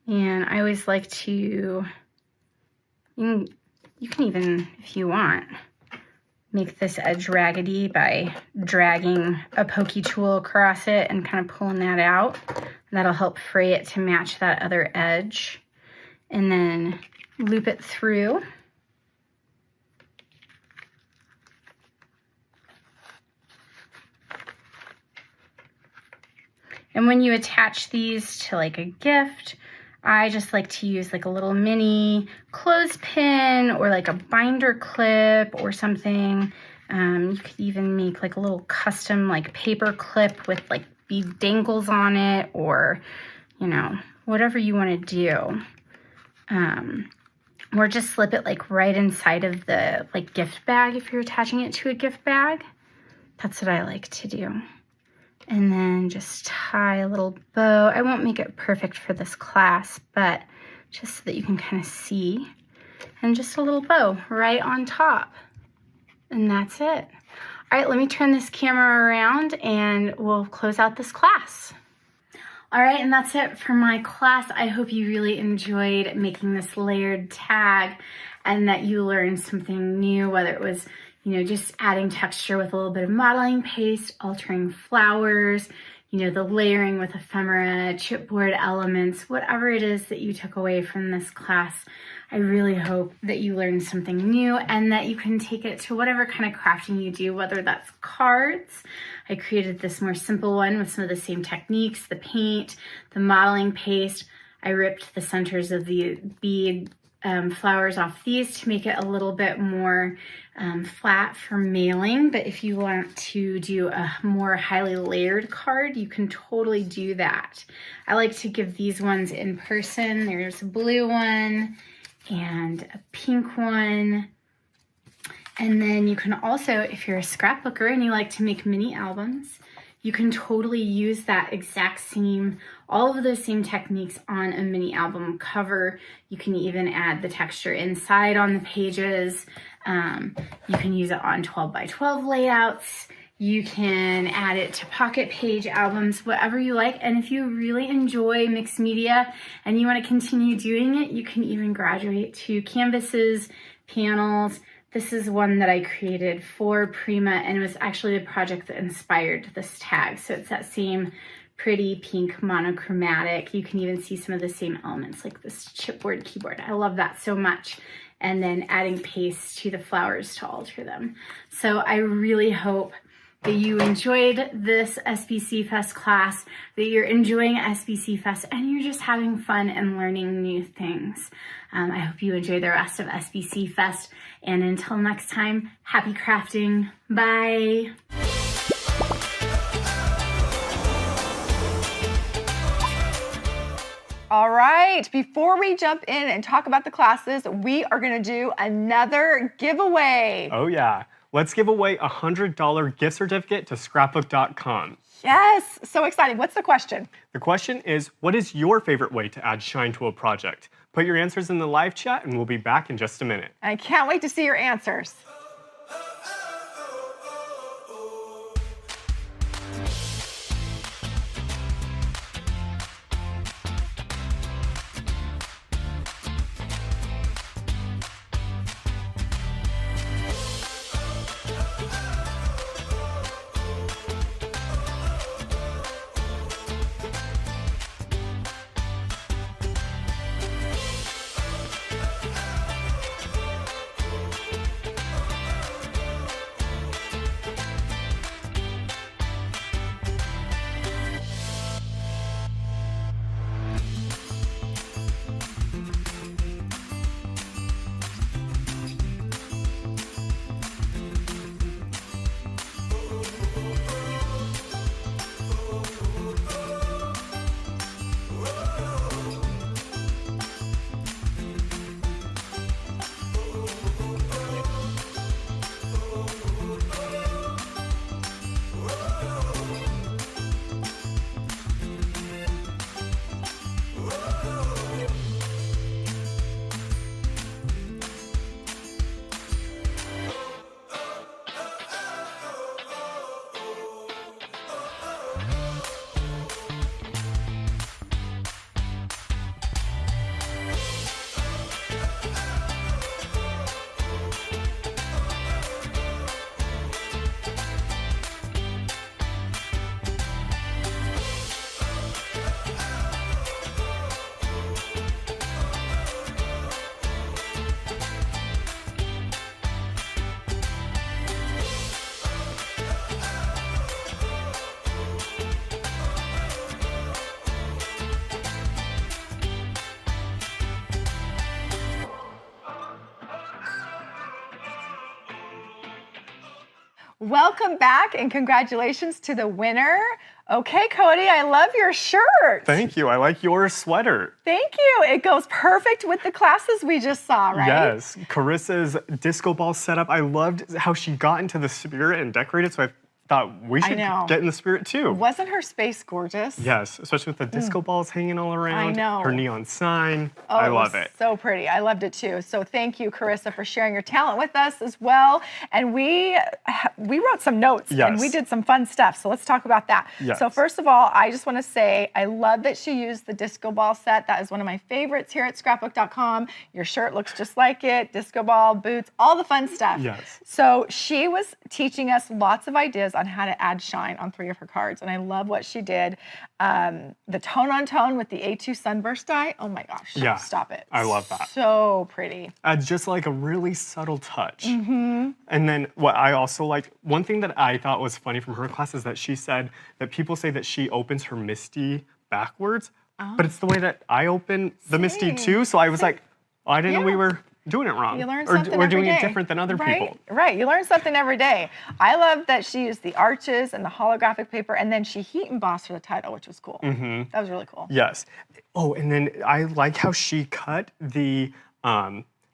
And I always like to, you can even, if you want, make this edge raggedy by dragging a pokey tool across it and kind of pulling that out. That'll help fray it to match that other edge. And then loop it through. And when you attach these to like a gift, I just like to use like a little mini clothespin or like a binder clip or something. You could even make like a little custom like paper clip with like bead dangles on it, or, you know, whatever you want to do. Or just slip it like right inside of the like gift bag if you're attaching it to a gift bag. That's what I like to do. And then just tie a little bow. I won't make it perfect for this class, but just so that you can kind of see. And just a little bow right on top. And that's it. All right, let me turn this camera around and we'll close out this class. All right, and that's it for my class. I hope you really enjoyed making this layered tag and that you learned something new, whether it was, you know, just adding texture with a little bit of modeling paste, altering flowers, you know, the layering with ephemera, chipboard elements, whatever it is that you took away from this class. I really hope that you learned something new and that you can take it to whatever kind of crafting you do, whether that's cards. I created this more simple one with some of the same techniques, the paint, the modeling paste. I ripped the centers of the bead flowers off these to make it a little bit more flat for mailing. But if you want to do a more highly layered card, you can totally do that. I like to give these ones in person. There's a blue one and a pink one. And then you can also, if you're a scrapbooker and you like to make mini albums, you can totally use that exact same, all of those same techniques on a mini album cover. You can even add the texture inside on the pages. You can use it on 12 by 12 layouts. You can add it to pocket page albums, whatever you like. And if you really enjoy mixed media and you want to continue doing it, you can even graduate to canvases, panels. This is one that I created for Prima, and it was actually the project that inspired this tag. So it's that same pretty pink monochromatic. You can even see some of the same elements like this chipboard keyboard. I love that so much. And then adding paste to the flowers to alter them. So I really hope that you enjoyed this SBC Fest class, that you're enjoying SBC Fest, and you're just having fun and learning new things. I hope you enjoy the rest of SBC Fest. And until next time, happy crafting. Bye. All right, before we jump in and talk about the classes, we are gonna do another giveaway. Oh yeah, let's give away a $100 gift certificate to Scrapbook.com. Yes, so exciting. What's the question? The question is, what is your favorite way to add shine to a project? Put your answers in the live chat and we'll be back in just a minute. I can't wait to see your answers. Welcome back and congratulations to the winner. Okay, Cody, I love your shirt. Thank you. I like your sweater. Thank you. It goes perfect with the classes we just saw, right? Yes. Carissa's disco ball setup. I loved how she got into the spirit and decorated, so I thought we should get in the spirit too. Wasn't her space gorgeous? Yes, especially with the disco balls hanging all around. I know. Her neon sign. Oh, I love it. So pretty. I loved it too. So thank you, Carissa, for sharing your talent with us as well. And we wrote some notes and we did some fun stuff. So let's talk about that. Yes. So first of all, I just want to say I love that she used the disco ball set. That is one of my favorites here at Scrapbook.com. Your shirt looks just like it. Disco ball, boots, all the fun stuff. Yes. So she was teaching us lots of ideas on how to add shine on 3 of her cards. And I love what she did. The tone on tone with the A2 sunburst dye. Oh my gosh. Yeah. Stop it. I love that. So pretty. Adds just like a really subtle touch. Mm-hmm. And then what I also liked, one thing that I thought was funny from her class is that she said that people say that she opens her Misty backwards, but it's the way that I open the Misty too. So I was like, oh, I didn't know we were doing it wrong. You learn something we're doing every it day. different than other people. Right, you learn something every day. I love that she used the arches and the holographic paper, and then she heat embossed for the title, which was cool. Mm-hmm. That was really cool. Yes. Oh, and then I like how she cut the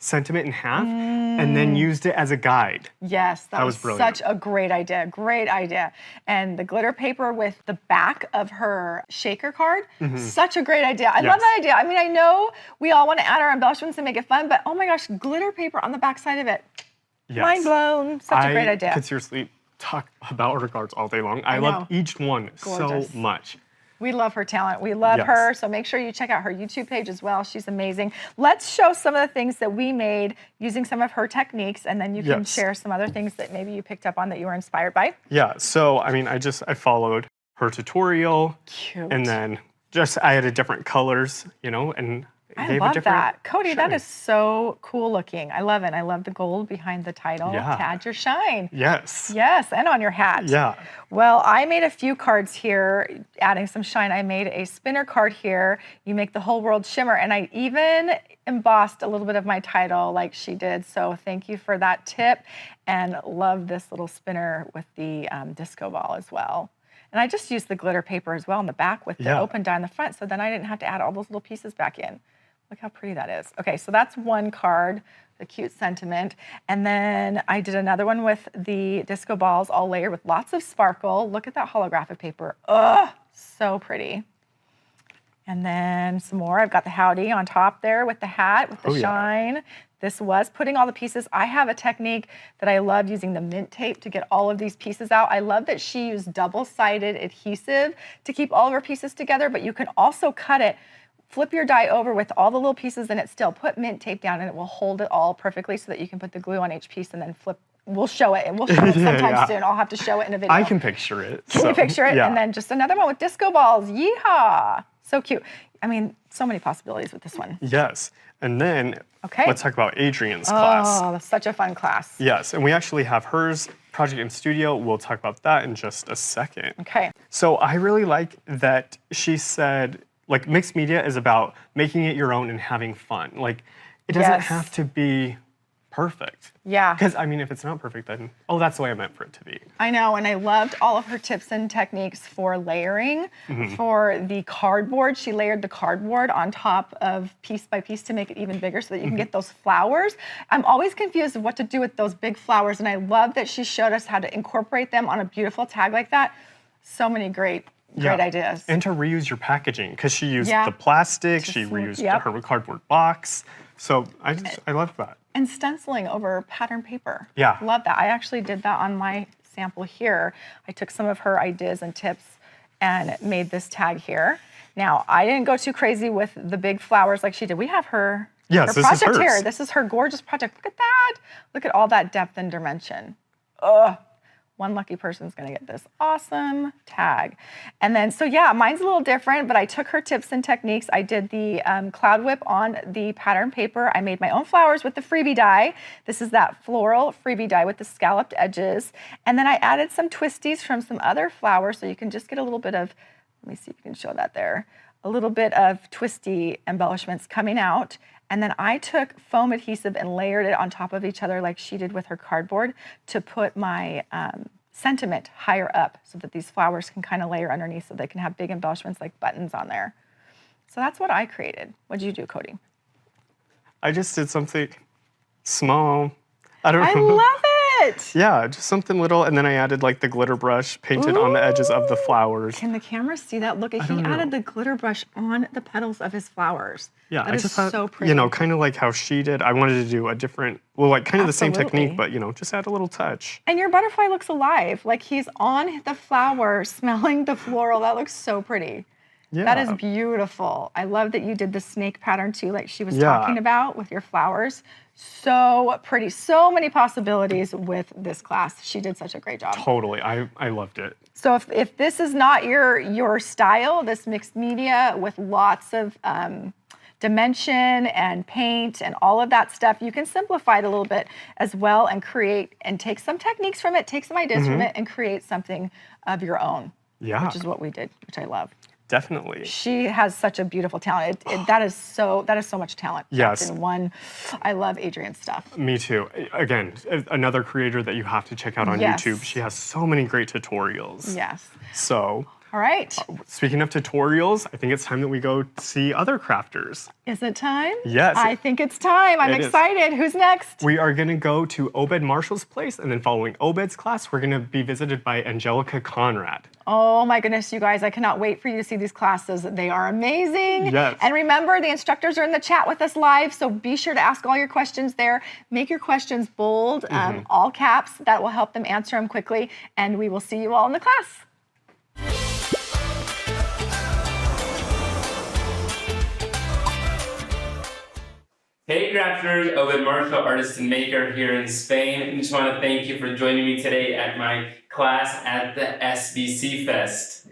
sentiment in half and then used it as a guide. Yes, that was brilliant. Such a great idea. Great idea. And the glitter paper with the back of her shaker card, such a great idea. I love that idea. I mean, I know we all want to add our embellishments and make it fun, but oh my gosh, glitter paper on the back side of it. Yes. Mind blown. Such a great idea. I could seriously talk about her cards all day long. I know. love each one Gorgeous. so much. We love her talent. We love Yes. her. So make sure you check out her YouTube page as well. She's amazing. Let's show some of the things that we made using some of her techniques, and then you can Yes. share some other things that maybe you picked up on that you were inspired by. Yeah, so I mean, I followed her tutorial. Cute. And then I added different colors, you know, and I gave a love different that. Cody, that shine. is so cool looking. I love it. I love the gold behind the title. Yeah. To add your shine. Yes. Yes, and on your hat. Yeah. Well, I made a few cards here, adding some shine. I made a spinner card here. You make the whole world shimmer. And I even embossed a little bit of my title like she did. So thank you for that tip. And love this little spinner with the disco ball as well. And I just used the glitter paper as well in the back with the open die in the front. So then I didn't have to add all those little pieces back in. Look how pretty that is. Okay, so that's one card, the cute sentiment. And then I did another one with the disco balls all layered with lots of sparkle. Look at that holographic paper. Ugh, so pretty. And then some more. I've got the howdy on top there with the hat, with the shine. This was putting all the pieces. I have a technique that I love using the mint tape to get all of these pieces out. I love that she used double-sided adhesive to keep all of her pieces together, but you can also cut it. Flip your die over with all the little pieces in it still. Put mint tape down and it will hold it all perfectly so that you can put the glue on each piece and then flip. We'll show it, and we'll show it sometime soon. I'll have to show it in a video. I can picture it. Can you picture it? Yeah. And then just another one with disco balls. Yeehaw! So cute. I mean, so many possibilities with this one. Yes. And then let's talk about Adrienne's class. Oh, that's such a fun class. Yes, and we actually have hers project in studio. We'll talk about that in just a second. Okay. So I really like that she said, like, mixed media is about making it your own and having fun. Like, it doesn't have to be perfect. Yeah. Because, I mean, if it's not perfect, then, that's the way I meant for it to be. I know, and I loved all of her tips and techniques for layering. For the cardboard, she layered the cardboard on top of piece by piece to make it even bigger so that you can get those flowers. I'm always confused of what to do with those big flowers, and I love that she showed us how to incorporate them on a beautiful tag like that. So many great ideas. And to reuse your packaging, because she used the plastic, she reused her cardboard box. So I love that. And stenciling over pattern paper. Yeah. Love that. I actually did that on my sample here. I took some of her ideas and tips and made this tag here. Now, I didn't go too crazy with the big flowers like she did. We have her project here. This is her gorgeous project. Look at that. Look at all that depth and dimension. Ugh. One lucky person's gonna get this awesome tag. And then, so yeah, mine's a little different, but I took her tips and techniques. I did the cloud whip on the pattern paper. I made my own flowers with the freebie die. This is that floral freebie die with the scalloped edges. And then I added some twisties from some other flowers so you can just get a little bit of, let me see if you can show that there, a little bit of twisty embellishments coming out. And then I took foam adhesive and layered it on top of each other like she did with her cardboard to put my sentiment higher up so that these flowers can kind of layer underneath so they can have big embellishments like buttons on there. So that's what I created. What did you do, Cody? I just did something small. I don't know. I love it! Yeah, just something little, and then I added like the glitter brush painted on the edges of the flowers. Can the camera see that? Look, he added the glitter brush on the petals of his flowers. Yeah, that I is just thought, so pretty. you know, kind of like how she did. I wanted to do a different, well, like kind of the same technique, but, you know, just add a little touch. And your butterfly looks alive. Like he's on the flower, smelling the floral. That looks so pretty. Yeah. That is beautiful. I love that you did the snake pattern too, like she was talking about with your flowers. So pretty. So many possibilities with this class. She did such a great job. Totally. I loved it. So if this is not your style, this mixed media with lots of dimension and paint and all of that stuff, you can simplify it a little bit as well and create and take some techniques from it, take some ideas from it, and create something of your own. Yeah. Which is what we did, which I love. Definitely. She has such a beautiful talent. That is so much talent. Yes. In one. I love Adrienne's stuff. Me too. Again, another creator that you have to check out on YouTube. She has so many great tutorials. Yes. So All right. Speaking of tutorials, I think it's time that we go see other crafters. Is it time? Yes. I think it's time. I'm excited. Who's next? We are going to go to Obed Marshall's place, and then following Obed's class, we're going to be visited by Angelica Conrad. Oh my goodness, you guys, I cannot wait for you to see these classes. They are amazing. Yes. And remember, the instructors are in the chat with us live, so be sure to ask all your questions there. Make your questions bold, all caps. That will help them answer them quickly, and we will see you all in the class. Hey crafters, Obed Marshall, artist and maker here in Spain. I just want to thank you for joining me today at my class at the SBC Fest.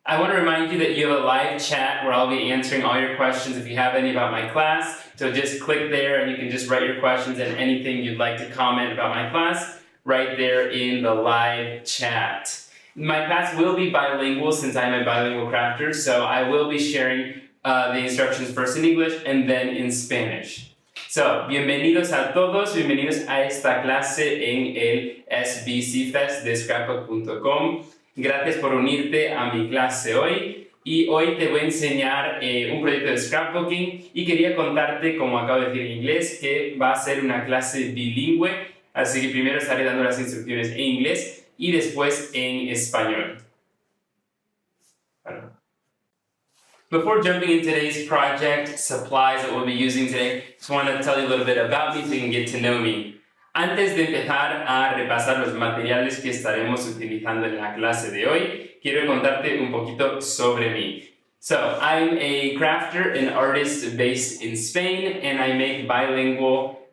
I want to remind you that you have a live chat where I'll be answering all your questions if you have any about my class. So just click there and you can just write your questions and anything you'd like to comment about my class right there in the live chat. My class will be bilingual since I'm a bilingual crafter, so I will be sharing the instructions first in English and then in Spanish. So, bienvenidos a todos, bienvenidos a esta clase en el SBC Fest de Scrapbook.com. Gracias por unirte a mi clase hoy. Y hoy te voy a enseñar un proyecto de scrapbooking y quería contarte, como acabo de decir en inglés, que va a ser una clase bilingüe. Así que primero estaré dando las instrucciones en inglés y después en español. Before jumping into today's project, supplies that we'll be using today, just want to tell you a little bit about me so you can get to know me. Antes de empezar a repasar los materiales que estaremos utilizando en la clase de hoy, quiero contarte un poquito sobre mí. So, I'm a crafter and artist based in Spain, and I make bilingual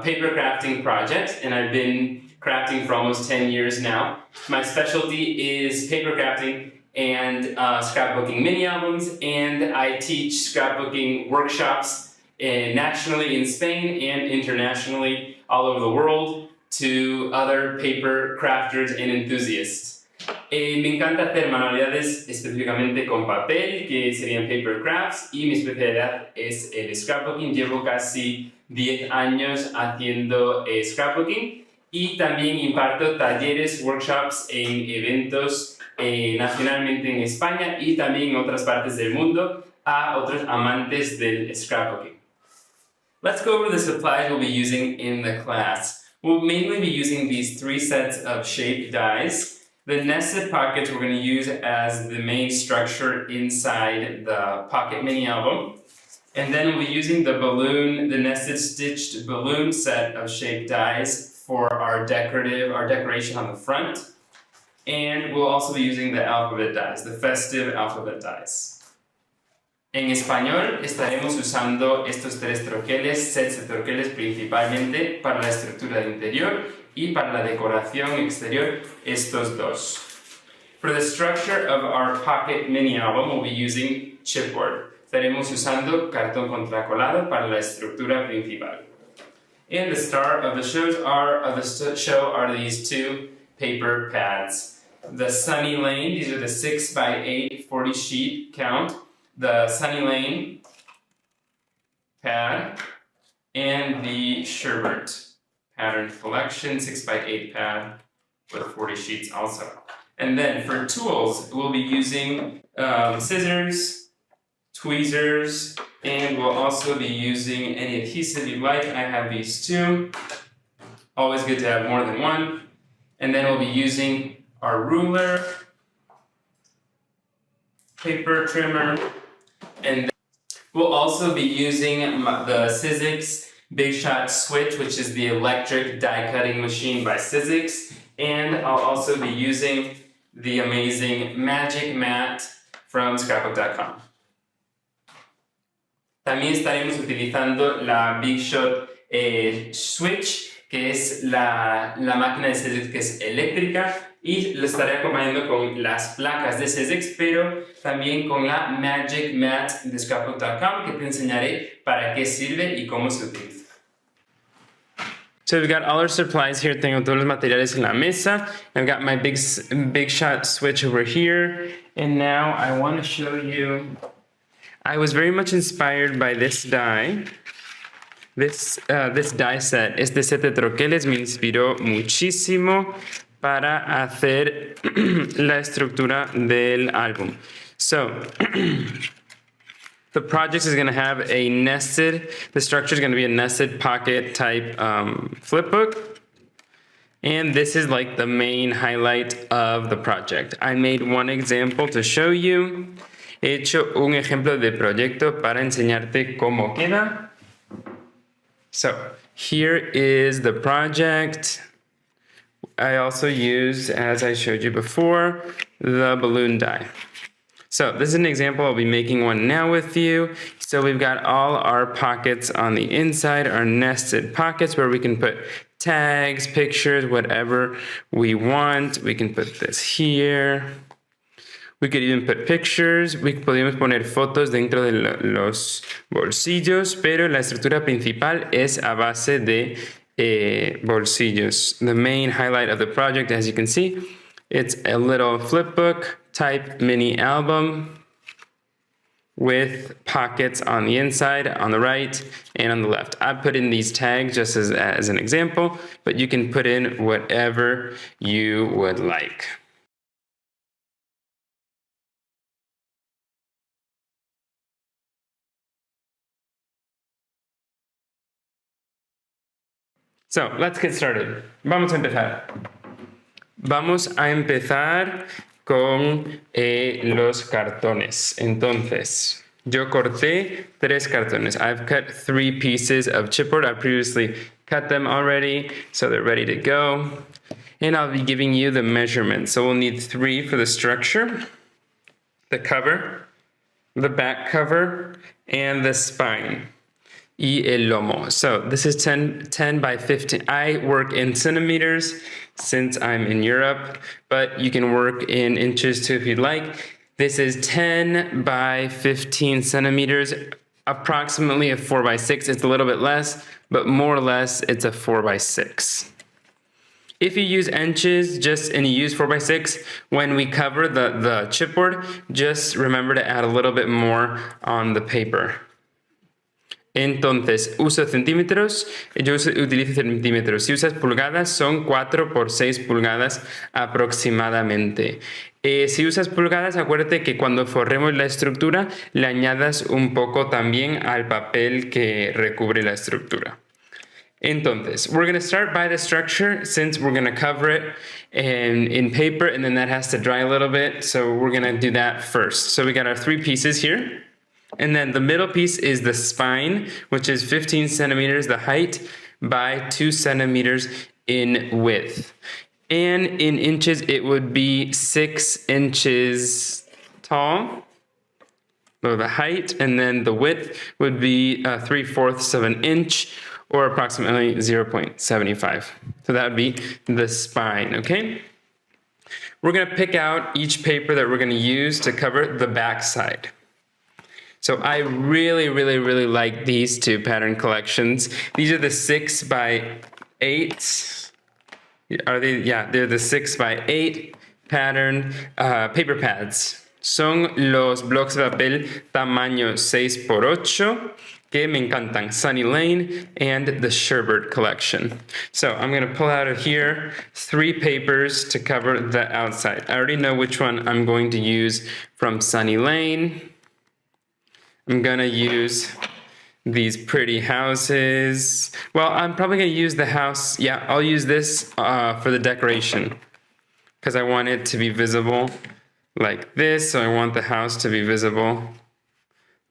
paper crafting projects, and I've been crafting for almost 10 years now. My specialty is paper crafting and scrapbooking mini albums, and I teach scrapbooking workshops nationally in Spain and internationally all over the world to other paper crafters and enthusiasts. Me encanta hacer manualidades específicamente con papel, que serían paper crafts, y mi especialidad es el scrapbooking. Llevo casi 10 años haciendo scrapbooking y también imparto talleres, workshops en eventos nacionalmente en España y también en otras partes del mundo a otros amantes del scrapbooking. Let's go over the supplies we'll be using in the class. We'll mainly be using these 3 sets of shaped dies. The nested pockets we're going to use as the main structure inside the pocket mini album. And then we'll be using the nested stitched balloon set of shaped dies for our decoration on the front. And we'll also be using the alphabet dies, the festive alphabet dies. En español estaremos usando estos 3 troqueles, sets de troqueles principalmente para la estructura de interior y para la decoración exterior, estos 2. For the structure of our pocket mini album, we'll be using chipboard. Estaremos usando cartón contracolado para la estructura principal. And the star of the show are these 2 paper pads. The Sunny Lane, these are the 6x8 40 sheet count. The Sunny Lane pad and the Sherbert pattern collection 6x8 pad with 40 sheets also. And then for tools, we'll be using scissors, tweezers, and we'll also be using any adhesive you like. I have these 2. Always good to have more than one. And then we'll be using our ruler, paper trimmer, and we'll also be using the Sizzix Big Shot Switch, which is the electric die cutting machine by Sizzix, and I'll also be using the amazing Magic Mat from Scrapbook.com. También estaremos utilizando la Big Shot Switch, que es la máquina de Sizzix que es eléctrica, y lo estaré acompañando con las placas de Sizzix, pero también con la Magic Mat de Scrapbook.com, que te enseñaré para qué sirve y cómo se utiliza. So we've got all our supplies here. Tengo todos los materiales en la mesa. I've got my big shot switch over here, and now I want to show you. I was very much inspired by this die. This die set, este set de troqueles me inspiró muchísimo para hacer la estructura del álbum. So, the project is going to have the structure is going to be a nested pocket type flip book. And this is like the main highlight of the project. I made one example to show you. He hecho un ejemplo de proyecto para enseñarte cómo queda. So here is the project. I also used, as I showed you before, the balloon die. So this is an example. I'll be making one now with you. So we've got all our pockets on the inside, our nested pockets where we can put tags, pictures, whatever we want. We can put this here. We could even put pictures. Podemos poner fotos dentro de los bolsillos, pero la estructura principal es a base de bolsillos. The main highlight of the project, as you can see, it's a little flip book type mini album with pockets on the inside, on the right, and on the left. I put in these tags just as an example, but you can put in whatever you would like. So let's get started. Vamos a empezar. Vamos a empezar con los cartones. Entonces, yo corté 3 cartones. I've cut 3 pieces of chipboard. I previously cut them already, so they're ready to go. And I'll be giving you the measurements. So we'll need 3 for the structure, the cover, the back cover, and the spine. Y el lomo. So this is 10 by 15. I work in centimeters since I'm in Europe, but you can work in inches too if you'd like. This is 10 by 15 centimeters, approximately a 4 by 6. It's a little bit less, but more or less it's a 4 by 6. If you use inches and you use 4 by 6, when we cover the chipboard, just remember to add a little bit more on the paper. Entonces, uso centímetros, yo utilizo centímetros. Si usas pulgadas, son 4 por 6 pulgadas aproximadamente. Si usas pulgadas, acuérdate que cuando forremos la estructura, le añadas un poco también al papel que recubre la estructura. Entonces, we're going to start by the structure since we're going to cover it in paper and then that has to dry a little bit. So we're going to do that first. So we got our 3 pieces here. And then the middle piece is the spine, which is 15 centimeters the height by 2 centimeters in width. And in inches, it would be 6 inches tall, so the height, and then the width would be 3/4 of an inch, or approximately 0.75. So that would be the spine, okay? We're gonna pick out each paper that we're gonna use to cover the back side. So I really, really, really like these 2 pattern collections. These are the 6 by 8. Are they? Yeah, they're the 6 by 8 pattern paper pads. Son los blocks de papel tamaño 6 por 8 que me encantan. Sunny Lane and the Sherbert collection. So I'm going to pull out of here 3 papers to cover the outside. I already know which one I'm going to use from Sunny Lane. I'm gonna use these pretty houses. Well, I'm probably gonna use the house. Yeah, I'll use this for the decoration because I want it to be visible like this. So I want the house to be visible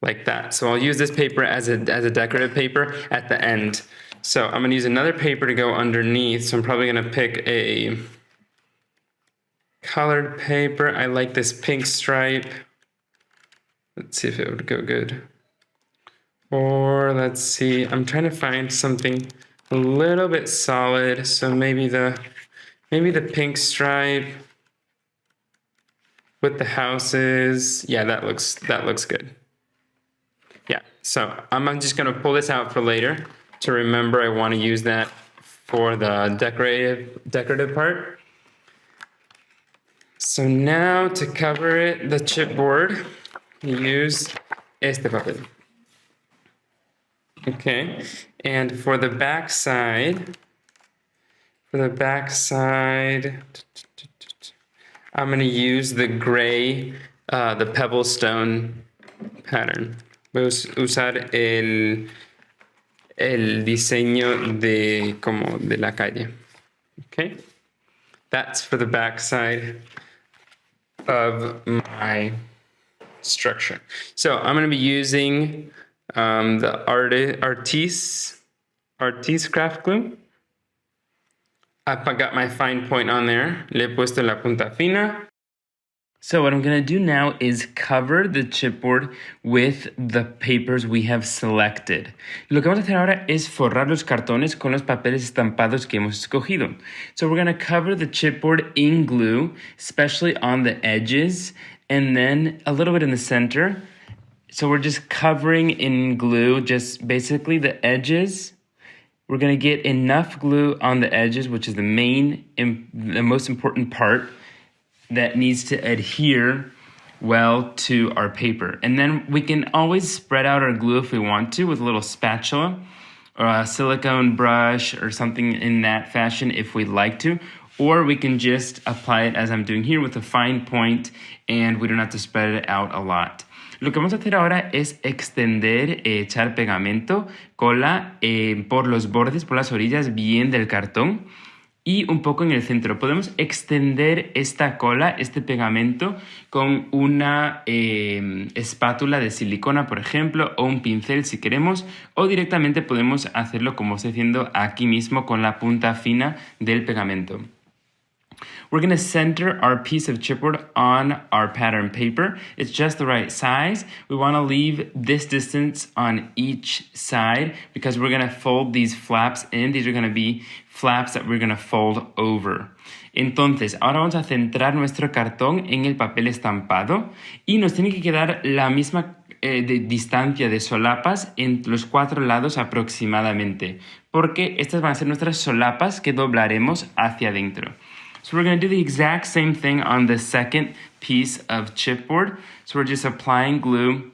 like that. So I'll use this paper as a decorative paper at the end. So I'm gonna use another paper to go underneath. So I'm probably gonna pick a colored paper. I like this pink stripe. Let's see if it would go good. Or let's see, I'm trying to find something a little bit solid. So maybe the pink stripe with the houses. Yeah, that looks good. Yeah, so I'm just gonna pull this out for later to remember I want to use that for the decorative part. So now to cover it, the chipboard, use este papel. Okay, and for the back side, For the back side, I'm going to use the gray, the pebble stone pattern. Voy a usar el diseño de la calle. Okay, that's for the back side of my structure. So I'm going to be using the Artis craft glue. I've got my fine point on there. Le he puesto la punta fina. So what I'm going to do now is cover the chipboard with the papers we have selected. Lo que vamos a hacer ahora es forrar los cartones con los papeles estampados que hemos escogido. So we're going to cover the chipboard in glue, especially on the edges, and then a little bit in the center. So we're just covering in glue, just basically the edges. We're going to get enough glue on the edges, which is the most important part that needs to adhere well to our paper. And then we can always spread out our glue if we want to with a little spatula or a silicone brush or something in that fashion if we'd like to. Or we can just apply it as I'm doing here with a fine point and we don't have to spread it out a lot. Lo que vamos a hacer ahora es extender, echar pegamento, cola por los bordes, por las orillas bien del cartón y un poco en el centro. Podemos extender esta cola, este pegamento, con una espátula de silicona, por ejemplo, o un pincel si queremos, o directamente podemos hacerlo como estoy haciendo aquí mismo con la punta fina del pegamento. We're going to center our piece of chipboard on our pattern paper. It's just the right size. We want to leave this distance on each side because we're going to fold these flaps in. These are going to be flaps that we're going to fold over. Entonces, ahora vamos a centrar nuestro cartón en el papel estampado y nos tiene que quedar la misma distancia de solapas en los 4 lados aproximadamente, porque estas van a ser nuestras solapas que doblaremos hacia adentro. So we're going to do the exact same thing on the second piece of chipboard. So we're just applying glue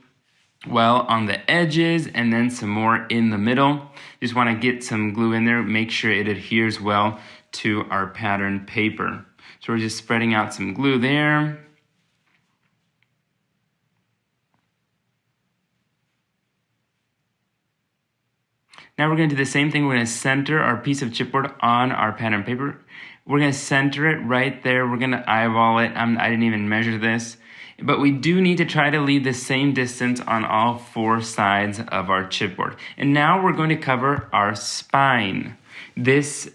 well on the edges and then some more in the middle. Just want to get some glue in there, make sure it adheres well to our pattern paper. So we're just spreading out some glue there. Now we're going to do the same thing. We're going to center our piece of chipboard on our pattern paper. We're going to center it right there. We're going to eyeball it. I didn't even measure this. But we do need to try to leave the same distance on all 4 sides of our chipboard. And now we're going to cover our spine. This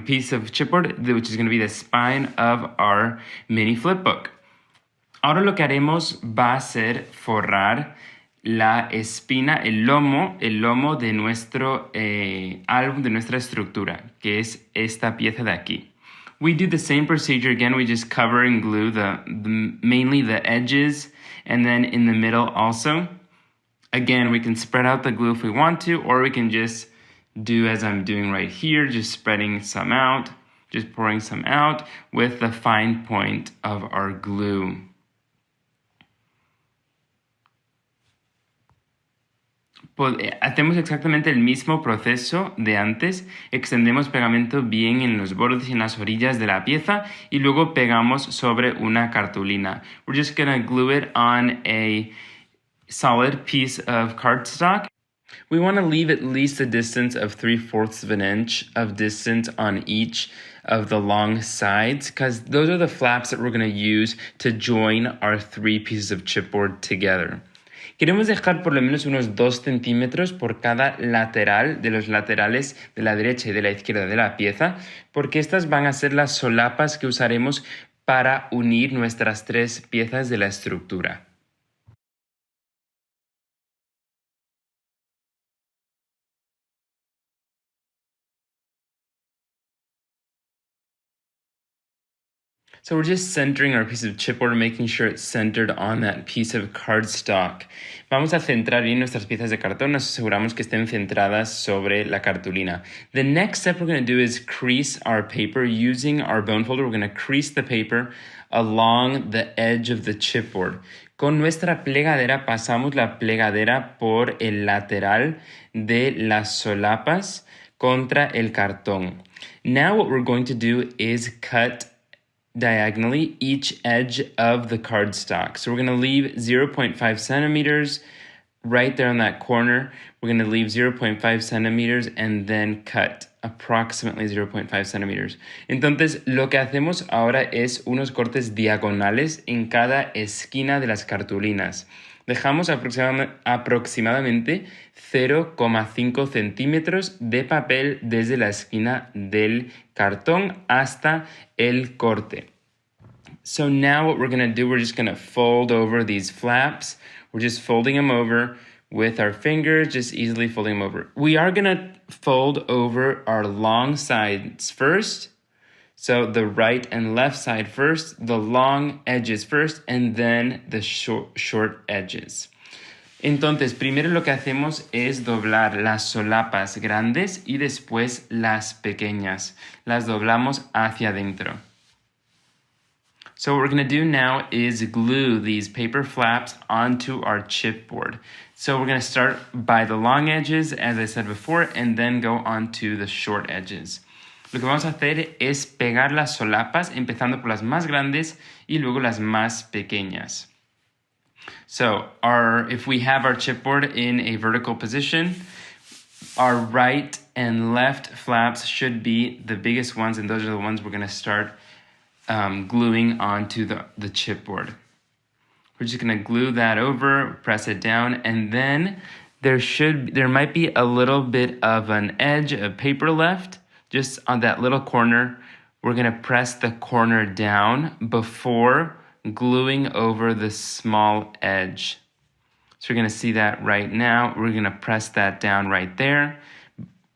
piece of chipboard, which is going to be the spine of our mini flipbook. Ahora lo que haremos va a ser forrar la espina, el lomo de nuestro álbum, de nuestra estructura, que es esta pieza de aquí. We do the same procedure again. We just cover and glue mainly the edges and then in the middle also. Again, we can spread out the glue if we want to, or we can just do as I'm doing right here, just spreading some out, just pouring some out with the fine point of our glue. Hacemos exactamente el mismo proceso de antes, extendemos pegamento bien en los bordes y en las orillas de la pieza y luego pegamos sobre una cartulina. We're just going to glue it on a solid piece of cardstock. We want to leave at least a distance of 3/4 of an inch of distance on each of the long sides, because those are the flaps that we're going to use to join our 3 pieces of chipboard together. Queremos dejar por lo menos unos 2 centímetros por cada lateral de los laterales de la derecha y de la izquierda de la pieza, porque estas van a ser las solapas que usaremos para unir nuestras 3 piezas de la estructura. So we're just centering our piece of chipboard, making sure it's centered on that piece of cardstock. Vamos a centrar bien nuestras piezas de cartón, nos aseguramos que estén centradas sobre la cartulina. The next step we're going to do is crease our paper using our bone folder. We're going to crease the paper along the edge of the chipboard. Con nuestra plegadera pasamos la plegadera por el lateral de las solapas contra el cartón. Now what we're going to do is cut diagonally each edge of the cardstock. So we're going to leave 0.5 centimeters right there on that corner. We're going to leave 0.5 centimeters and then cut approximately 0.5 centimeters. Entonces, lo que hacemos ahora es unos cortes diagonales en cada esquina de las cartulinas. Dejamos aproximadamente 0,5 centímetros de papel desde la esquina del cartón hasta el corte. So now what we're going to do, we're just going to fold over these flaps. We're just folding them over with our fingers, just easily folding them over. We are going to fold over our long sides first. So the right and left side first, the long edges first, and then the short edges. Entonces, primero lo que hacemos es doblar las solapas grandes y después las pequeñas. Las doblamos hacia adentro. So what we're going to do now is glue these paper flaps onto our chipboard. So we're going to start by the long edges, as I said before, and then go on to the short edges. Lo que vamos a hacer es pegar las solapas, empezando por las más grandes y luego las más pequeñas. So if we have our chipboard in a vertical position, our right and left flaps should be the biggest ones, and those are the ones we're going to start gluing onto the chipboard. We're just going to glue that over, press it down, and then there might be a little bit of an edge of paper left. Just on that little corner, we're going to press the corner down before gluing over the small edge. So you're going to see that right now. We're going to press that down right there,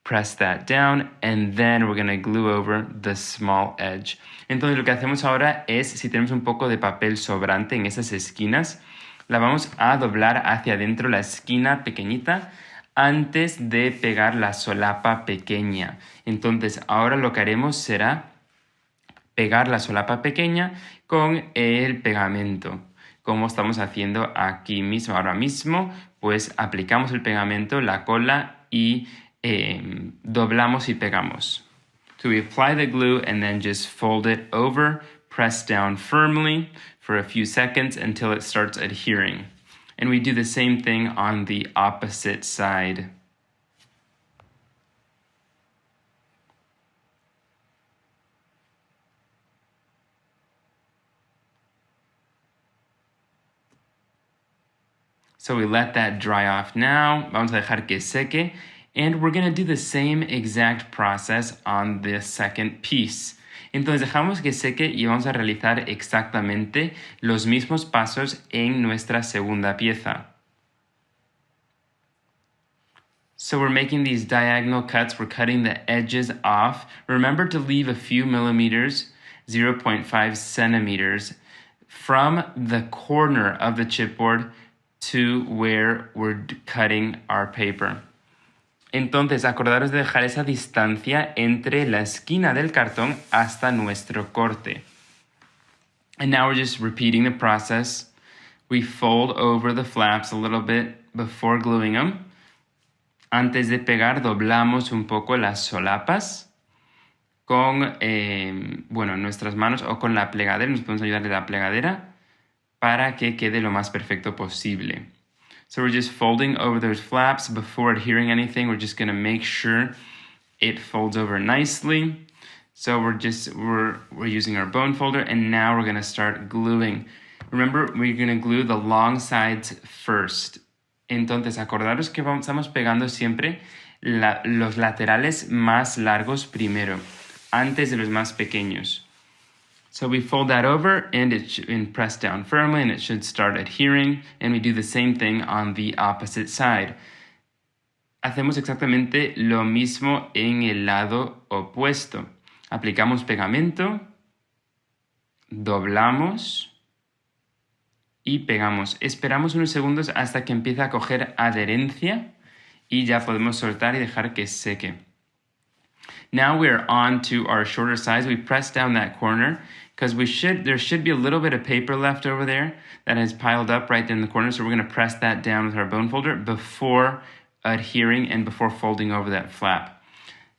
press that down, and then we're going to glue over the small edge. Entonces lo que hacemos ahora es, si tenemos un poco de papel sobrante en esas esquinas, la vamos a doblar hacia adentro la esquina pequeñita antes de pegar la solapa pequeña. Entonces ahora lo que haremos será pegar la solapa pequeña con el pegamento, como estamos haciendo aquí mismo. Ahora mismo, pues aplicamos el pegamento, la cola y doblamos y pegamos. So we apply the glue and then just fold it over, press down firmly for a few seconds until it starts adhering. And we do the same thing on the opposite side. So we let that dry off now. Vamos a dejar que seque. And we're going to do the same exact process on the second piece. Entonces dejamos que seque y vamos a realizar exactamente los mismos pasos en nuestra segunda pieza. So we're making these diagonal cuts. We're cutting the edges off. Remember to leave a few millimeters, 0.5 centimeters, from the corner of the chipboard to where we're cutting our paper. Entonces, acordaros de dejar esa distancia entre la esquina del cartón hasta nuestro corte. And now we're just repeating the process. We fold over the flaps a little bit before gluing them. Antes de pegar, doblamos un poco las solapas con nuestras manos o con la plegadera. Nos podemos ayudar de la plegadera para que quede lo más perfecto posible. So we're just folding over those flaps before adhering anything. We're just going to make sure it folds over nicely. So we're using our bone folder, and now we're going to start gluing. Remember, we're going to glue the long sides first. Entonces, acordaros que estamos pegando siempre los laterales más largos primero, antes de los más pequeños. So we fold that over and press down firmly, and it should start adhering. And we do the same thing on the opposite side. Hacemos exactamente lo mismo en el lado opuesto. Aplicamos pegamento, doblamos y pegamos. Esperamos unos segundos hasta que empiece a coger adherencia y ya podemos soltar y dejar que seque. Now we're on to our shorter sides. We press down that corner because there should be a little bit of paper left over there that has piled up right there in the corner. So we're going to press that down with our bone folder before adhering and before folding over that flap.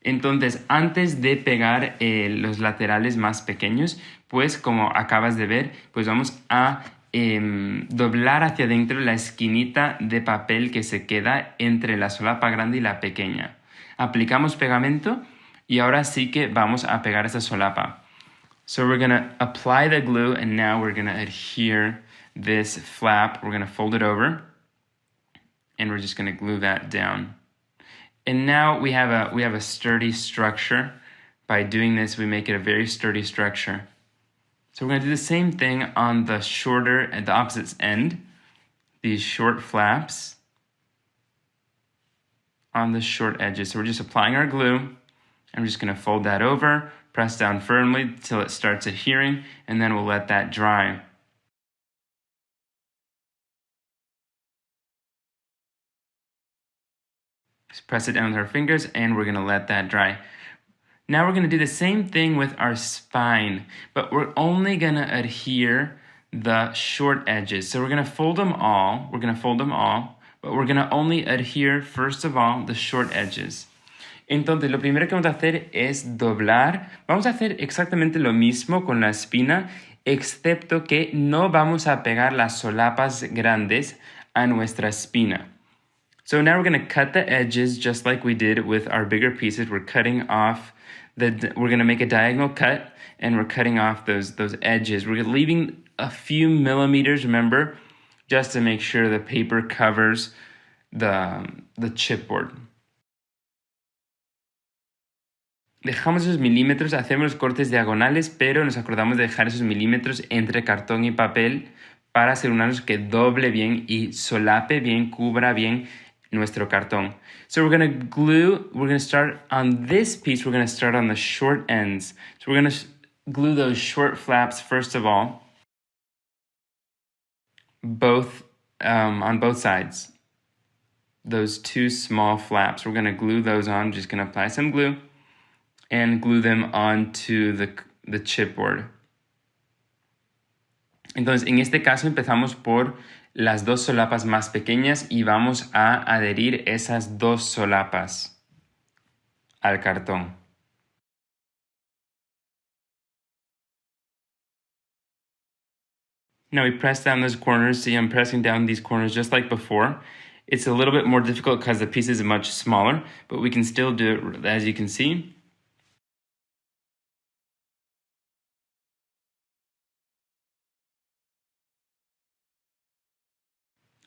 Entonces, antes de pegar los laterales más pequeños, pues como acabas de ver, pues vamos a doblar hacia adentro la esquinita de papel que se queda entre la solapa grande y la pequeña. Aplicamos pegamento y ahora sí que vamos a pegar esa solapa. So we're going to apply the glue and now we're going to adhere this flap. We're going to fold it over and we're just going to glue that down. And now we have a sturdy structure. By doing this, we make it a very sturdy structure. So we're going to do the same thing on the shorter, at the opposite end. These short flaps on the short edges. So we're just applying our glue, and we're just going to fold that over, press down firmly till it starts adhering, and then we'll let that dry. Just press it down with our fingers, and we're going to let that dry. Now we're going to do the same thing with our spine, but we're only going to adhere the short edges. So we're going to fold them all. We're going to fold them all, but we're going to only adhere, first of all, the short edges. Entonces, lo primero que vamos a hacer es doblar. Vamos a hacer exactamente lo mismo con la espina, excepto que no vamos a pegar las solapas grandes a nuestra espina. So now we're going to cut the edges just like we did with our bigger pieces. We're cutting off we're going to make a diagonal cut and we're cutting off those edges. We're leaving a few millimeters, remember, just to make sure the paper covers the chipboard. Dejamos esos milímetros, hacemos los cortes diagonales, pero nos acordamos de dejar esos milímetros entre cartón y papel para asegurarnos que doble bien y solape bien, cubra bien nuestro cartón. So we're going to start on this piece, we're going to start on the short ends. So we're going to glue those short flaps first of all, on both sides. Those two small flaps, we're going to glue those on, just going to apply some glue and glue them onto the chipboard. Entonces, en este caso empezamos por las dos solapas más pequeñas y vamos a adherir esas dos solapas al cartón. Now we press down those corners. See, I'm pressing down these corners just like before. It's a little bit more difficult because the piece is much smaller, but we can still do it, as you can see.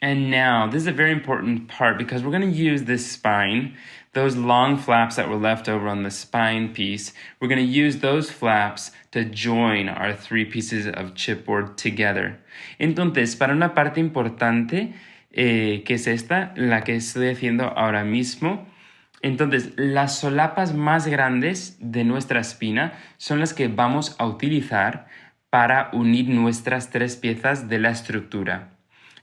And now, this is a very important part because we're going to use this spine, those long flaps that were left over on the spine piece. We're going to use those flaps to join our three pieces of chipboard together. Entonces, para una parte importante, que es esta, la que estoy haciendo ahora mismo, entonces, las solapas más grandes de nuestra espina son las que vamos a utilizar para unir nuestras tres piezas de la estructura.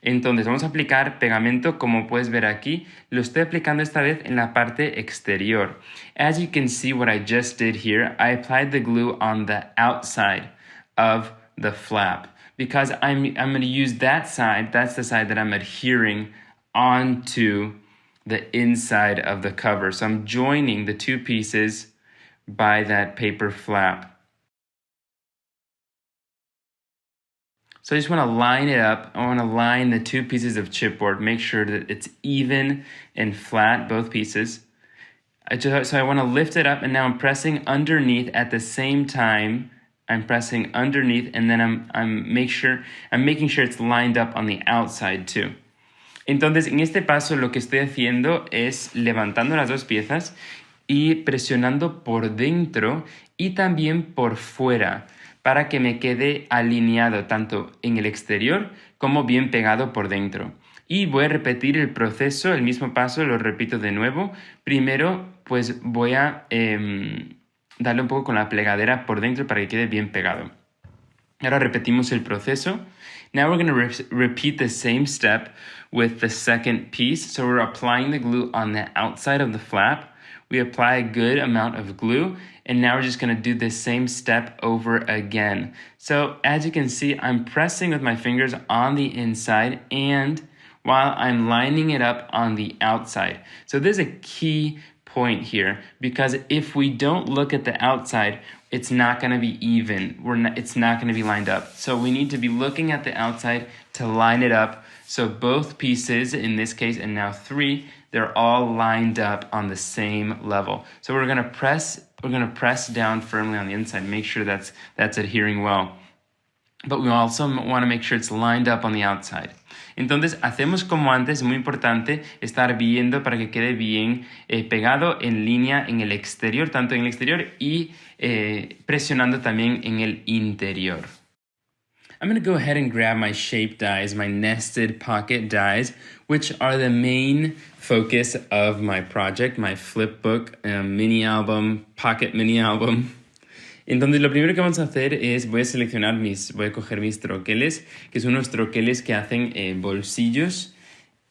Entonces vamos a aplicar pegamento, como puedes ver aquí. Lo estoy aplicando esta vez en la parte exterior. As you can see what I just did here, I applied the glue on the outside of the flap because I'm going to use that side. That's the side that I'm adhering onto the inside of the cover. So I'm joining the two pieces by that paper flap. So I just want to line it up. I want to line the two pieces of chipboard, make sure that it's even and flat, both pieces. So I want to lift it up, and now I'm pressing underneath at the same time. I'm pressing underneath, and then I'm making sure it's lined up on the outside too. Entonces, en este paso lo que estoy haciendo es levantando las dos piezas y presionando por dentro y también por fuera, para que me quede alineado tanto en el exterior como bien pegado por dentro. Y voy a repetir el proceso, el mismo paso, lo repito de nuevo. Primero, pues voy a darle un poco con la plegadera por dentro para que quede bien pegado. Ahora repetimos el proceso. Now we're going to repeat the same step with the second piece. So we're applying the glue on the outside of the flap. We apply a good amount of glue, and now we're just going to do this same step over again. So as you can see, I'm pressing with my fingers on the inside and while I'm lining it up on the outside. So this is a key point here, because if we don't look at the outside, it's not going to be even. It's not going to be lined up. So we need to be looking at the outside to line it up. So both pieces, in this case, and now 3, they're all lined up on the same level. So we're going to press down firmly on the inside, make sure that's adhering well. But we also want to make sure it's lined up on the outside. Entonces, hacemos como antes, es muy importante estar viendo para que quede bien pegado en línea en el exterior, tanto en el exterior y presionando también en el interior. I'm going to go ahead and grab my shape dies, my nested pocket dies, which are the main focus of my project, my flipbook mini album, pocket mini album. Entonces lo primero que vamos a hacer es voy a coger mis troqueles, que son unos troqueles que hacen bolsillos,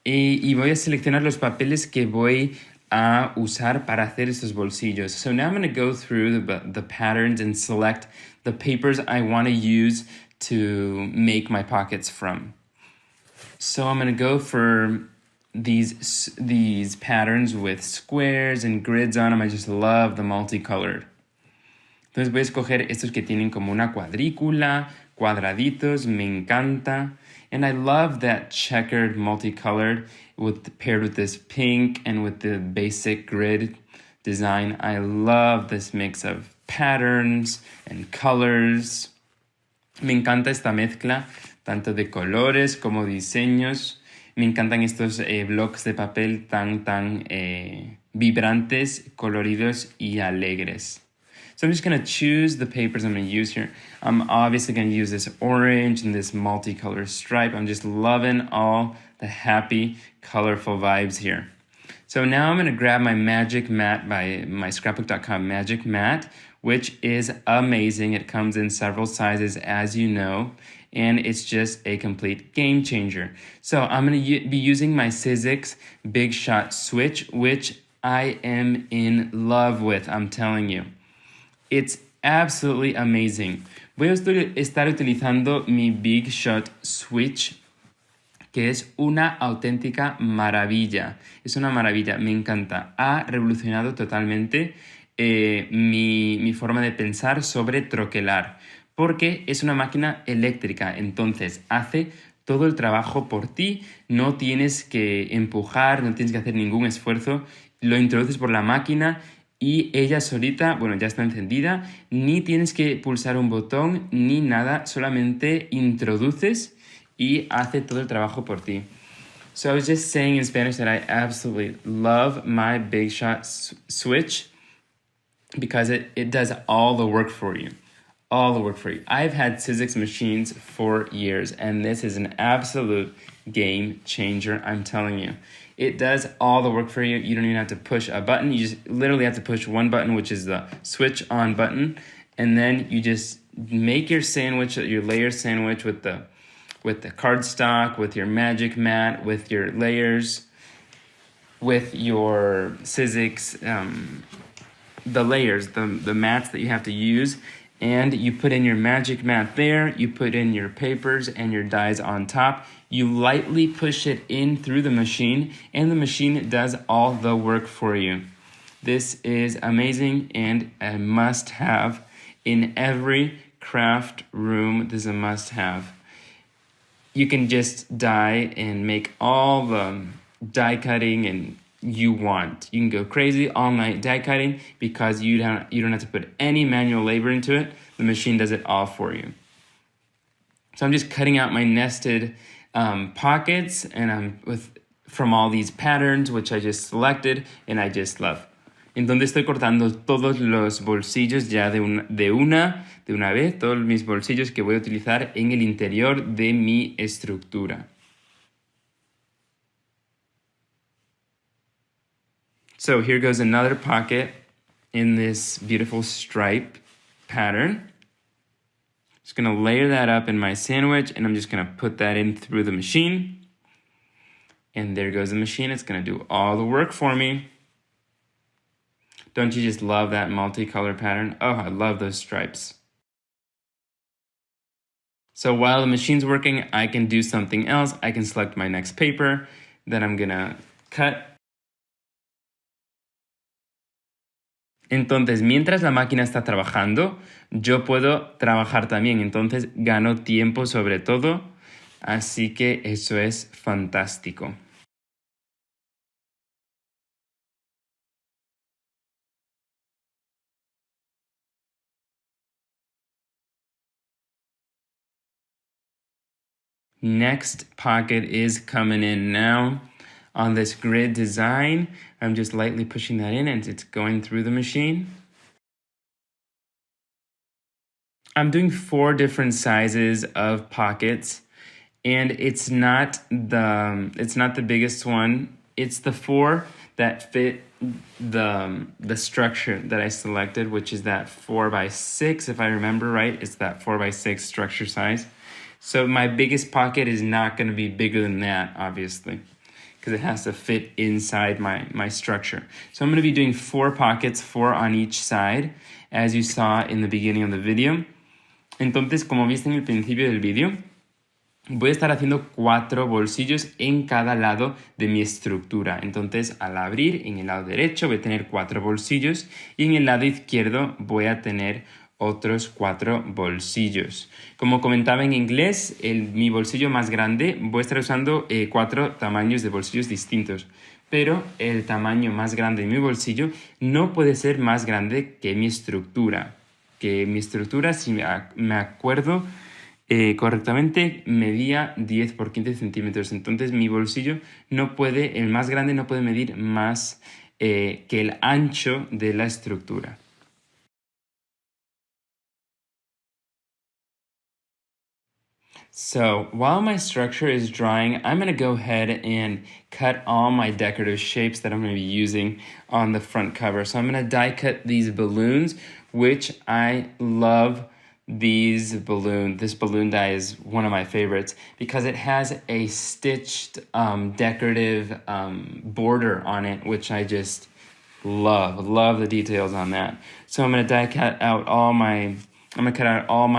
y voy a seleccionar los papeles que voy a usar para hacer estos bolsillos. So now I'm going to go through the patterns and select the papers I want to use to make my pockets from. So I'm going to go for these patterns with squares and grids on them. I just love the multicolored. Entonces voy a escoger estos que tienen como una cuadrícula, cuadraditos, me encanta. And I love that checkered multicolored paired with this pink and with the basic grid design. I love this mix of patterns and colors. Me encanta esta mezcla, tanto de colores como diseños. Me encantan estos blocks de papel tan vibrantes, coloridos y alegres. So I'm just going to choose the papers I'm going to use here. I'm obviously going to use this orange and this multicolored stripe. I'm just loving all the happy, colorful vibes here. So now I'm going to grab my magic mat by my Scrapbook.com magic mat, which is amazing. It comes in several sizes, as you know, and it's just a complete game changer. So I'm going to be using my Sizzix Big Shot Switch, which I am in love with, I'm telling you. It's absolutely amazing. Voy a estar utilizando mi Big Shot Switch, que es una auténtica maravilla. Es una maravilla, me encanta. Ha revolucionado totalmente mi forma de pensar sobre troquelar, porque es una máquina eléctrica, entonces hace todo el trabajo por ti, no tienes que empujar, no tienes que hacer ningún esfuerzo, lo introduces por la máquina y ella solita, bueno, ya está encendida, ni tienes que pulsar un botón ni nada, solamente introduces y hace todo el trabajo por ti. So I was just saying in Spanish that I absolutely love my Big Shot Switch because it does all the work for you. All the work for you. I've had Sizzix machines for years, and this is an absolute game changer, I'm telling you. It does all the work for you. You don't even have to push a button. You just literally have to push one button, which is the switch on button, and then you just make your sandwich, your layer sandwich with the cardstock, with your magic mat, with your layers, with your Sizzix, the layers, the mats that you have to use, and you put in your magic mat there, you put in your papers and your dies on top, you lightly push it in through the machine, and the machine does all the work for you. This is amazing and a must-have in every craft room. This is a must-have. You can just die and make all the die cutting and you want. You can go crazy all night die cutting because you don't have to put any manual labor into it. The machine does it all for you. So I'm just cutting out my nested pockets, and I'm from all these patterns which I just selected and I just love. Entonces estoy cortando todos los bolsillos ya de una vez, todos mis bolsillos que voy a utilizar en el interior de mi estructura. So here goes another pocket in this beautiful stripe pattern. Just going to layer that up in my sandwich, and I'm just going to put that in through the machine. And there goes the machine. It's going to do all the work for me. Don't you just love that multicolor pattern? Oh, I love those stripes. So while the machine's working, I can do something else. I can select my next paper that I'm going to cut. Entonces, mientras la máquina está trabajando, yo puedo trabajar también. Entonces, gano tiempo sobre todo. Así que eso es fantástico. Next pocket is coming in now. On this grid design, I'm just lightly pushing that in and it's going through the machine. I'm doing 4 different sizes of pockets, and it's not the biggest one. It's the 4 that fit the structure that I selected, which is that 4x6, if I remember right. It's that 4x6 structure size. So my biggest pocket is not going to be bigger than that, obviously, because it has to fit inside my structure. So I'm going to be doing 4 pockets, 4 on each side, as you saw in the beginning of the video. Entonces, como viste en el principio del video, voy a estar haciendo 4 bolsillos en cada lado de mi estructura. Entonces, al abrir en el lado derecho voy a tener 4 bolsillos y en el lado izquierdo voy a tener otros 4 bolsillos. Como comentaba en inglés, mi bolsillo más grande, voy a estar usando 4 tamaños de bolsillos distintos. Pero el tamaño más grande de mi bolsillo no puede ser más grande que mi estructura. Que mi estructura, si me acuerdo correctamente, medía 10 por 15 centímetros. Entonces mi bolsillo el más grande no puede medir más que el ancho de la estructura. So while my structure is drying, I'm going to go ahead and cut all my decorative shapes that I'm going to be using on the front cover. So I'm going to die cut these balloons, which I love these balloons. This balloon die is one of my favorites because it has a stitched decorative border on it, which I just love the details on that. So I'm going to cut out all my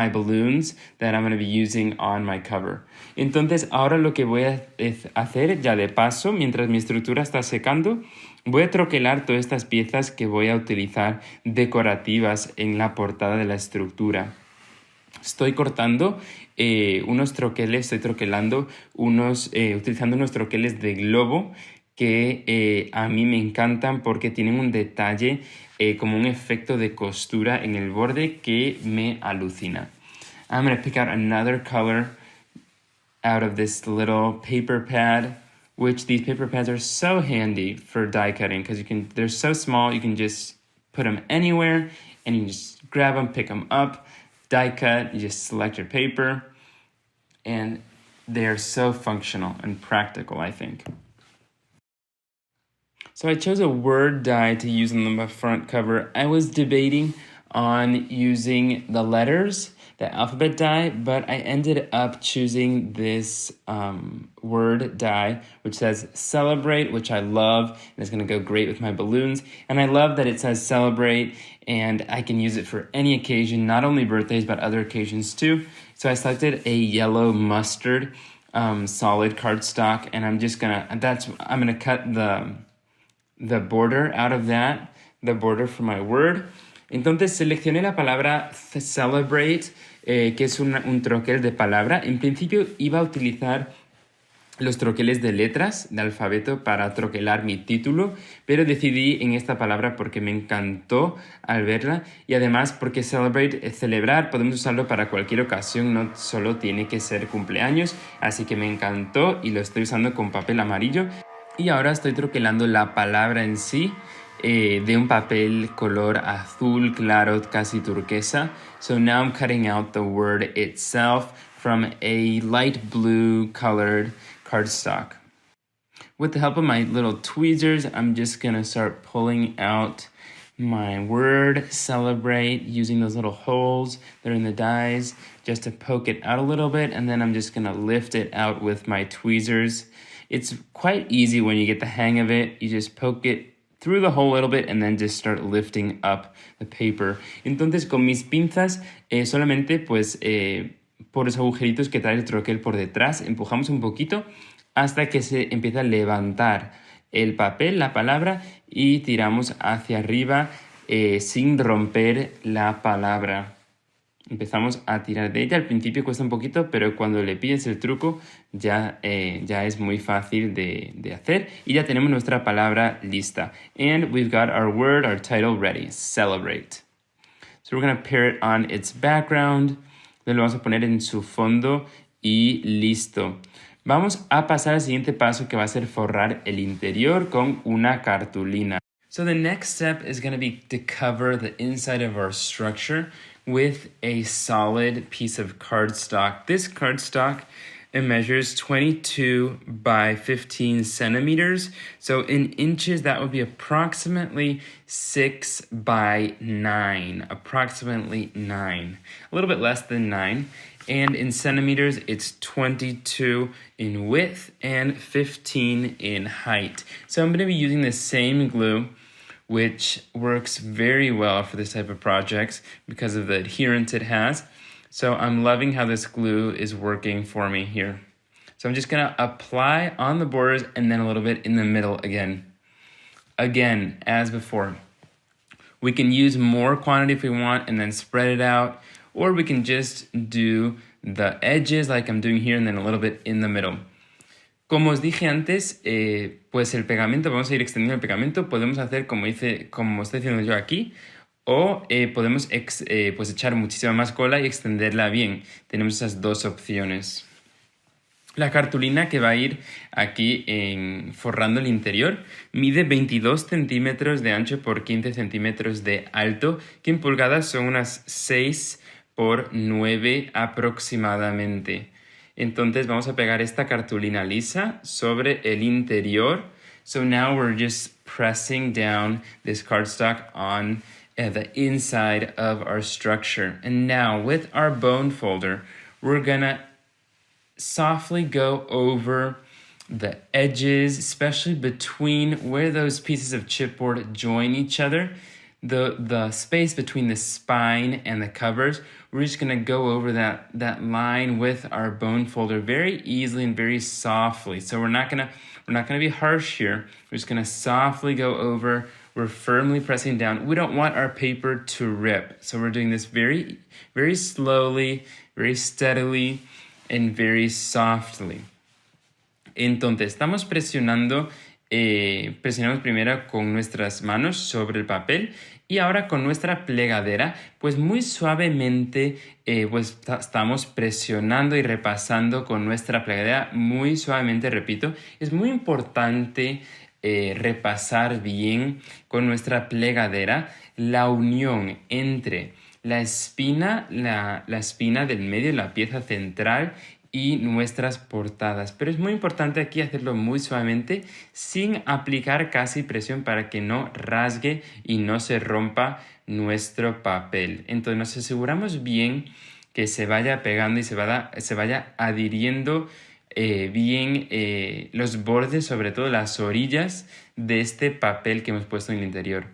balloons that I'm going to be using on my cover. Entonces, ahora lo que voy a hacer ya de paso, mientras mi estructura está secando, voy a troquelar todas estas piezas que voy a utilizar decorativas en la portada de la estructura. Estoy cortando utilizando unos troqueles de globo que a mí me encantan porque tienen un detalle como un efecto de costura en el borde que me alucina. I'm going to pick out another color out of this little paper pad, which these paper pads are so handy for die cutting because they're so small, you can just put them anywhere and you just grab them, pick them up, die cut, you just select your paper, and they're so functional and practical, I think. So I chose a word die to use on the front cover. I was debating on using the letters, the alphabet die, but I ended up choosing this word die, which says celebrate, which I love, and it's going to go great with my balloons. And I love that it says celebrate, and I can use it for any occasion, not only birthdays, but other occasions too. So I selected a yellow mustard solid cardstock, and I'm going to cut the border out of that, the border for my word. Entonces seleccioné la palabra celebrate, que es un troquel de palabra. En principio iba a utilizar los troqueles de letras de alfabeto para troquelar mi título, pero decidí en esta palabra porque me encantó al verla y además porque celebrate es celebrar, podemos usarlo para cualquier ocasión, no solo tiene que ser cumpleaños, así que me encantó y lo estoy usando con papel amarillo. Y ahora estoy troquelando la palabra en sí de un papel color azul claro, casi turquesa. So now I'm cutting out the word itself from a light blue colored cardstock. With the help of my little tweezers, I'm just going to start pulling out my word, celebrate, using those little holes that are in the dies just to poke it out a little bit. And then I'm just going to lift it out with my tweezers. It's quite easy when you get the hang of it. You just poke it through the hole a little bit and then just start lifting up the paper. Entonces con mis pinzas solamente pues por los agujeritos que trae el troquel por detrás empujamos un poquito hasta que se empieza a levantar el papel, la palabra, y tiramos hacia arriba sin romper la palabra. Empezamos a tirar de ella. Al principio cuesta un poquito, pero cuando le pilles el truco ya es muy fácil de hacer. Y ya tenemos nuestra palabra lista. And we've got our word, our title ready. Celebrate. So we're going to pair it on its background. Entonces lo vamos a poner en su fondo y listo. Vamos a pasar al siguiente paso, que va a ser forrar el interior con una cartulina. So the next step is going to be to cover the inside of our structure with a solid piece of cardstock. This cardstock, it measures 22 by 15 centimeters. So in inches, that would be approximately 6 by 9. Approximately 9. A little bit less than 9. And in centimeters, it's 22 in width and 15 in height. So I'm going to be using the same glue, which works very well for this type of projects because of the adherence it has. So I'm loving how this glue is working for me here. So I'm just gonna apply on the borders and then a little bit in the middle again. Again, as before. We can use more quantity if we want and then spread it out, or we can just do the edges like I'm doing here and then a little bit in the middle. Como os dije antes, pues el pegamento, vamos a ir extendiendo el pegamento. Podemos hacer como estoy haciendo yo aquí, o podemos pues echar muchísima más cola y extenderla bien. Tenemos esas dos opciones. La cartulina que va a ir aquí forrando el interior mide 22 centímetros de ancho por 15 centímetros de alto, que en pulgadas son unas 6 por 9 aproximadamente. Entonces vamos a pegar esta cartulina lisa sobre el interior. So now we're just pressing down this cardstock on the inside of our structure. And now with our bone folder, we're gonna softly go over the edges, especially between where those pieces of chipboard join each other. The space between the spine and the covers, we're just going to go over that line with our bone folder very easily and very softly. So we're not going to be harsh here. We're just going to softly go over. We're firmly pressing down. We don't want our paper to rip. So we're doing this very, very slowly, very steadily, and very softly. Entonces, estamos presionamos primero con nuestras manos sobre el papel y ahora con nuestra plegadera, pues muy suavemente pues estamos presionando y repasando con nuestra plegadera muy suavemente, repito. Es muy importante repasar bien con nuestra plegadera la unión entre la espina del medio, la pieza central y nuestras portadas. Pero es muy importante aquí hacerlo muy suavemente sin aplicar casi presión para que no rasgue y no se rompa nuestro papel. Entonces nos aseguramos bien que se vaya pegando y se vaya adhiriendo bien los bordes, sobre todo las orillas de este papel que hemos puesto en el interior.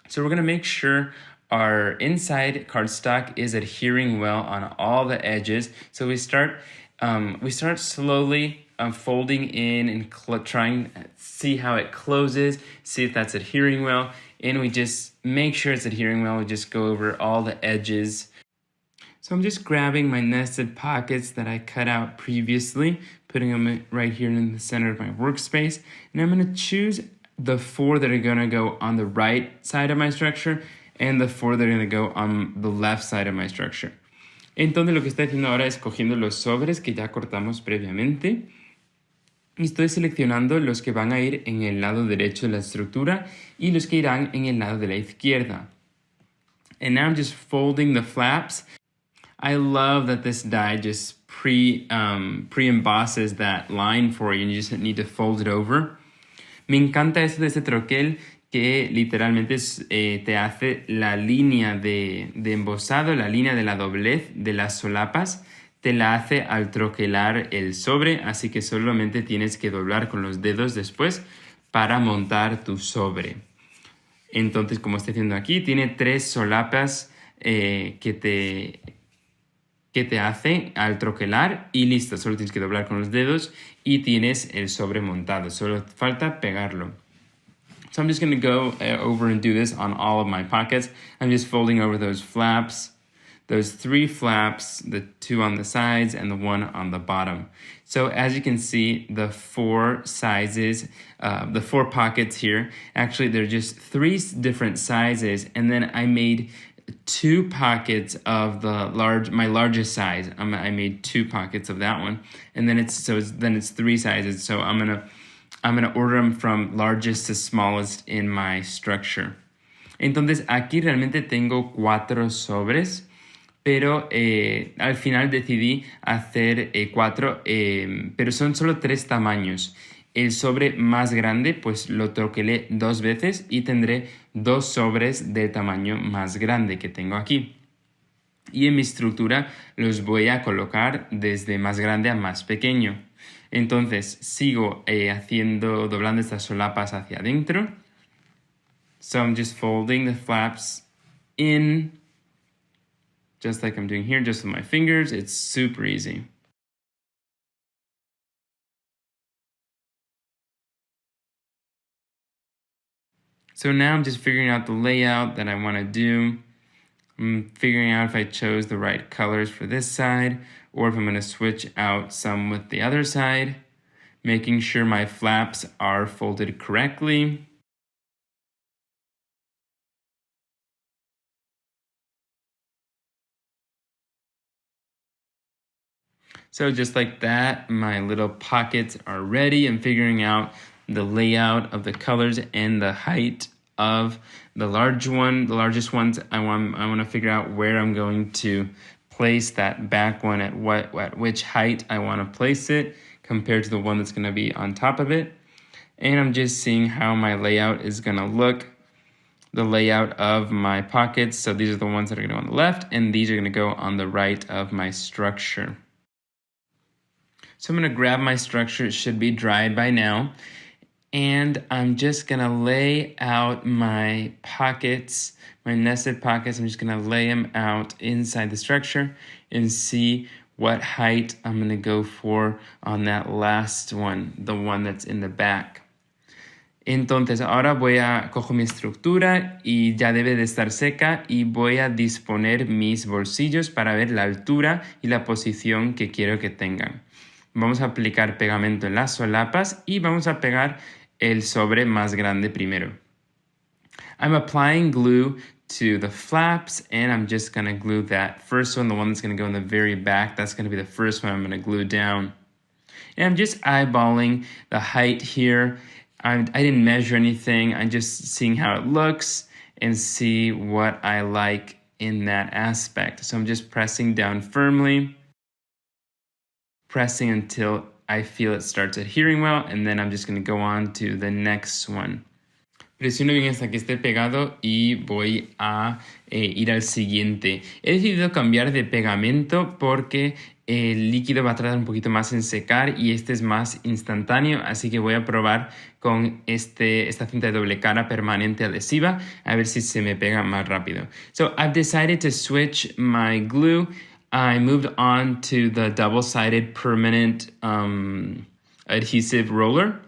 So we're going to make sure our inside cardstock is adhering well on all the edges. So we start slowly folding in and trying to see how it closes, see if that's adhering well. And we just make sure it's adhering well. We just go over all the edges. So I'm just grabbing my nested pockets that I cut out previously, putting them right here in the center of my workspace. And I'm going to choose the 4 that are going to go on the right side of my structure and the 4 that are going to go on the left side of my structure. Entonces lo que estoy haciendo ahora es cogiendo los sobres que ya cortamos previamente y estoy seleccionando los que van a ir en el lado derecho de la estructura y los que irán en el lado de la izquierda. And now I'm just folding the flaps. I love that this die just pre-embosses that line for you and you just need to fold it over. Me encanta esto de este troquel que literalmente te hace la línea de embosado, la línea de la doblez de las solapas, te la hace al troquelar el sobre, así que solamente tienes que doblar con los dedos después para montar tu sobre. Entonces, como estoy haciendo aquí, tiene 3 solapas que te hacen al troquelar y listo, solo tienes que doblar con los dedos y tienes el sobre montado, solo falta pegarlo. So I'm just going to go over and do this on all of my pockets. I'm just folding over those flaps, those 3 flaps, the 2 on the sides and the 1 on the bottom. So as you can see, the 4 sizes, the 4 pockets here, actually they're just 3 different sizes, and then I made 2 pockets of my largest size. I made 2 pockets of that one, and then it's 3 sizes. So I'm gonna order them from largest to smallest in my structure. Entonces aquí realmente tengo 4 sobres, pero al final decidí hacer 4, pero son solo 3 tamaños. El sobre más grande pues lo troquelé 2 veces y tendré 2 sobres de tamaño más grande que tengo aquí. Y en mi estructura los voy a colocar desde más grande a más pequeño. Entonces sigo doblando estas solapas hacia adentro. So I'm just folding the flaps in, just like I'm doing here, just with my fingers. It's super easy. So now I'm just figuring out the layout that I want to do. I'm figuring out if I chose the right colors for this side, or if I'm going to switch out some with the other side, making sure my flaps are folded correctly. So just like that, my little pockets are ready. I'm figuring out the layout of the colors and the height of the largest ones. I want to figure out where I'm going to place that back one, at which height I want to place it compared to the one that's going to be on top of it. And I'm just seeing how my layout is going to look, the layout of my pockets. So these are the ones that are going to go on the left, and these are going to go on the right of my structure. So I'm going to grab my structure. It should be dried by now. And I'm just going to lay out my pockets, my nested pockets. I'm just going to lay them out inside the structure and see what height I'm going to go for on that last one, the one that's in the back. Entonces ahora cojo mi estructura y ya debe de estar seca, y voy a disponer mis bolsillos para ver la altura y la posición que quiero que tengan. Vamos a aplicar pegamento en las solapas y vamos a pegar el sobre más grande primero. I'm applying glue to the flaps, and I'm just going to glue that first one, the one that's going to go in the very back. That's going to be the first one I'm going to glue down. And I'm just eyeballing the height here. I didn't measure anything. I'm just seeing how it looks and see what I like in that aspect. So I'm just pressing down firmly, pressing until I feel it starts adhering well, and then I'm just going to go on to the next one. Presiono bien hasta que esté pegado y voy a ir al siguiente. He decidido cambiar de pegamento porque el líquido va a tardar un poquito más en secar y este es más instantáneo, así que voy a probar con esta cinta de doble cara permanente adhesiva a ver si se me pega más rápido. So I've decided to switch my glue. I moved on to the double-sided permanent adhesive roller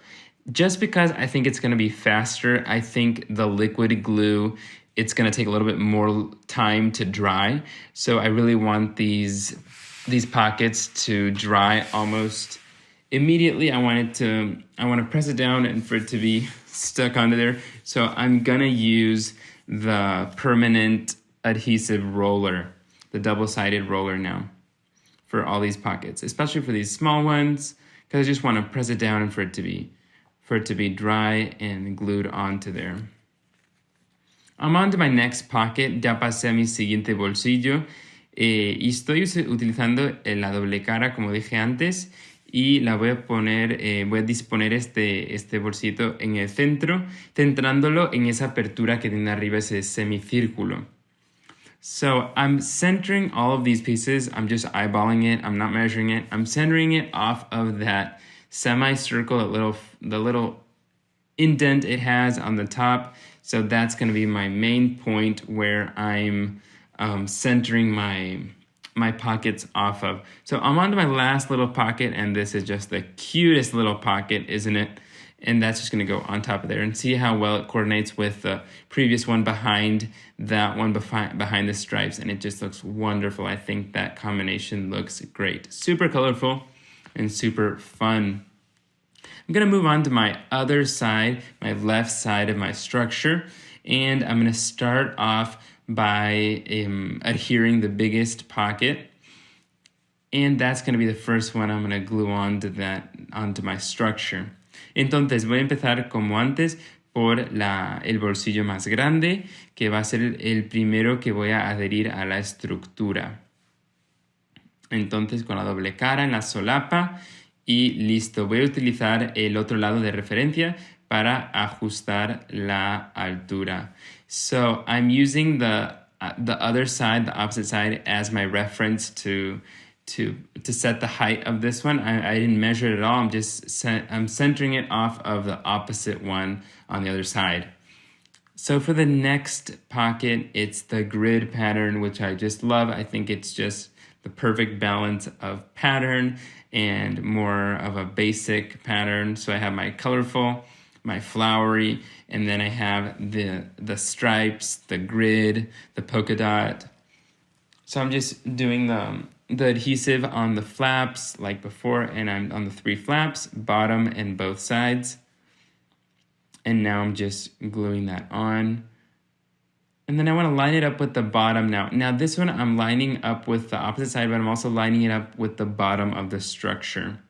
just because I think it's going to be faster. I think the liquid glue, it's going to take a little bit more time to dry. So I really want these pockets to dry almost immediately. I want to press it down and for it to be stuck onto there. So I'm going to use the permanent adhesive roller, the double-sided roller now for all these pockets, especially for these small ones, because I just want to press it down and for it to be dry and glued onto there. I'm on to my next pocket. Ya pasé a mi siguiente bolsillo y estoy utilizando la doble cara, como dije antes, y la voy a disponer este bolsito en el centro, centrándolo en esa apertura que tiene arriba, ese semicírculo. So I'm centering all of these pieces. I'm just eyeballing it. I'm not measuring it. I'm centering it off of that semicircle, the little indent it has on the top. So that's going to be my main point where I'm centering my pockets off of. So I'm on to my last little pocket, and this is just the cutest little pocket, isn't it? And that's just going to go on top of there. And see how well it coordinates with the previous one behind that one behind the stripes. And it just looks wonderful. I think that combination looks great. Super colorful and super fun. I'm going to move on to my other side, my left side of my structure. And I'm going to start off by adhering the biggest pocket. And that's going to be the first one I'm going to glue onto my structure. Entonces voy a empezar como antes por el bolsillo más grande, que va a ser el primero que voy a adherir a la estructura. Entonces con la doble cara en la solapa y listo. Voy a utilizar el otro lado de referencia para ajustar la altura. So I'm using the other side, the opposite side, as my reference to set the height of this one. I didn't measure it at all. I'm centering it off of the opposite one on the other side. So for the next pocket, it's the grid pattern, which I just love. I think it's just the perfect balance of pattern and more of a basic pattern. So I have my colorful, my flowery, and then I have the stripes, the grid, the polka dot. So I'm just doing the adhesive on the flaps like before, and I'm on the 3 flaps, bottom and both sides. And now I'm just gluing that on. And then I want to line it up with the bottom now. Now this one I'm lining up with the opposite side, but I'm also lining it up with the bottom of the structure.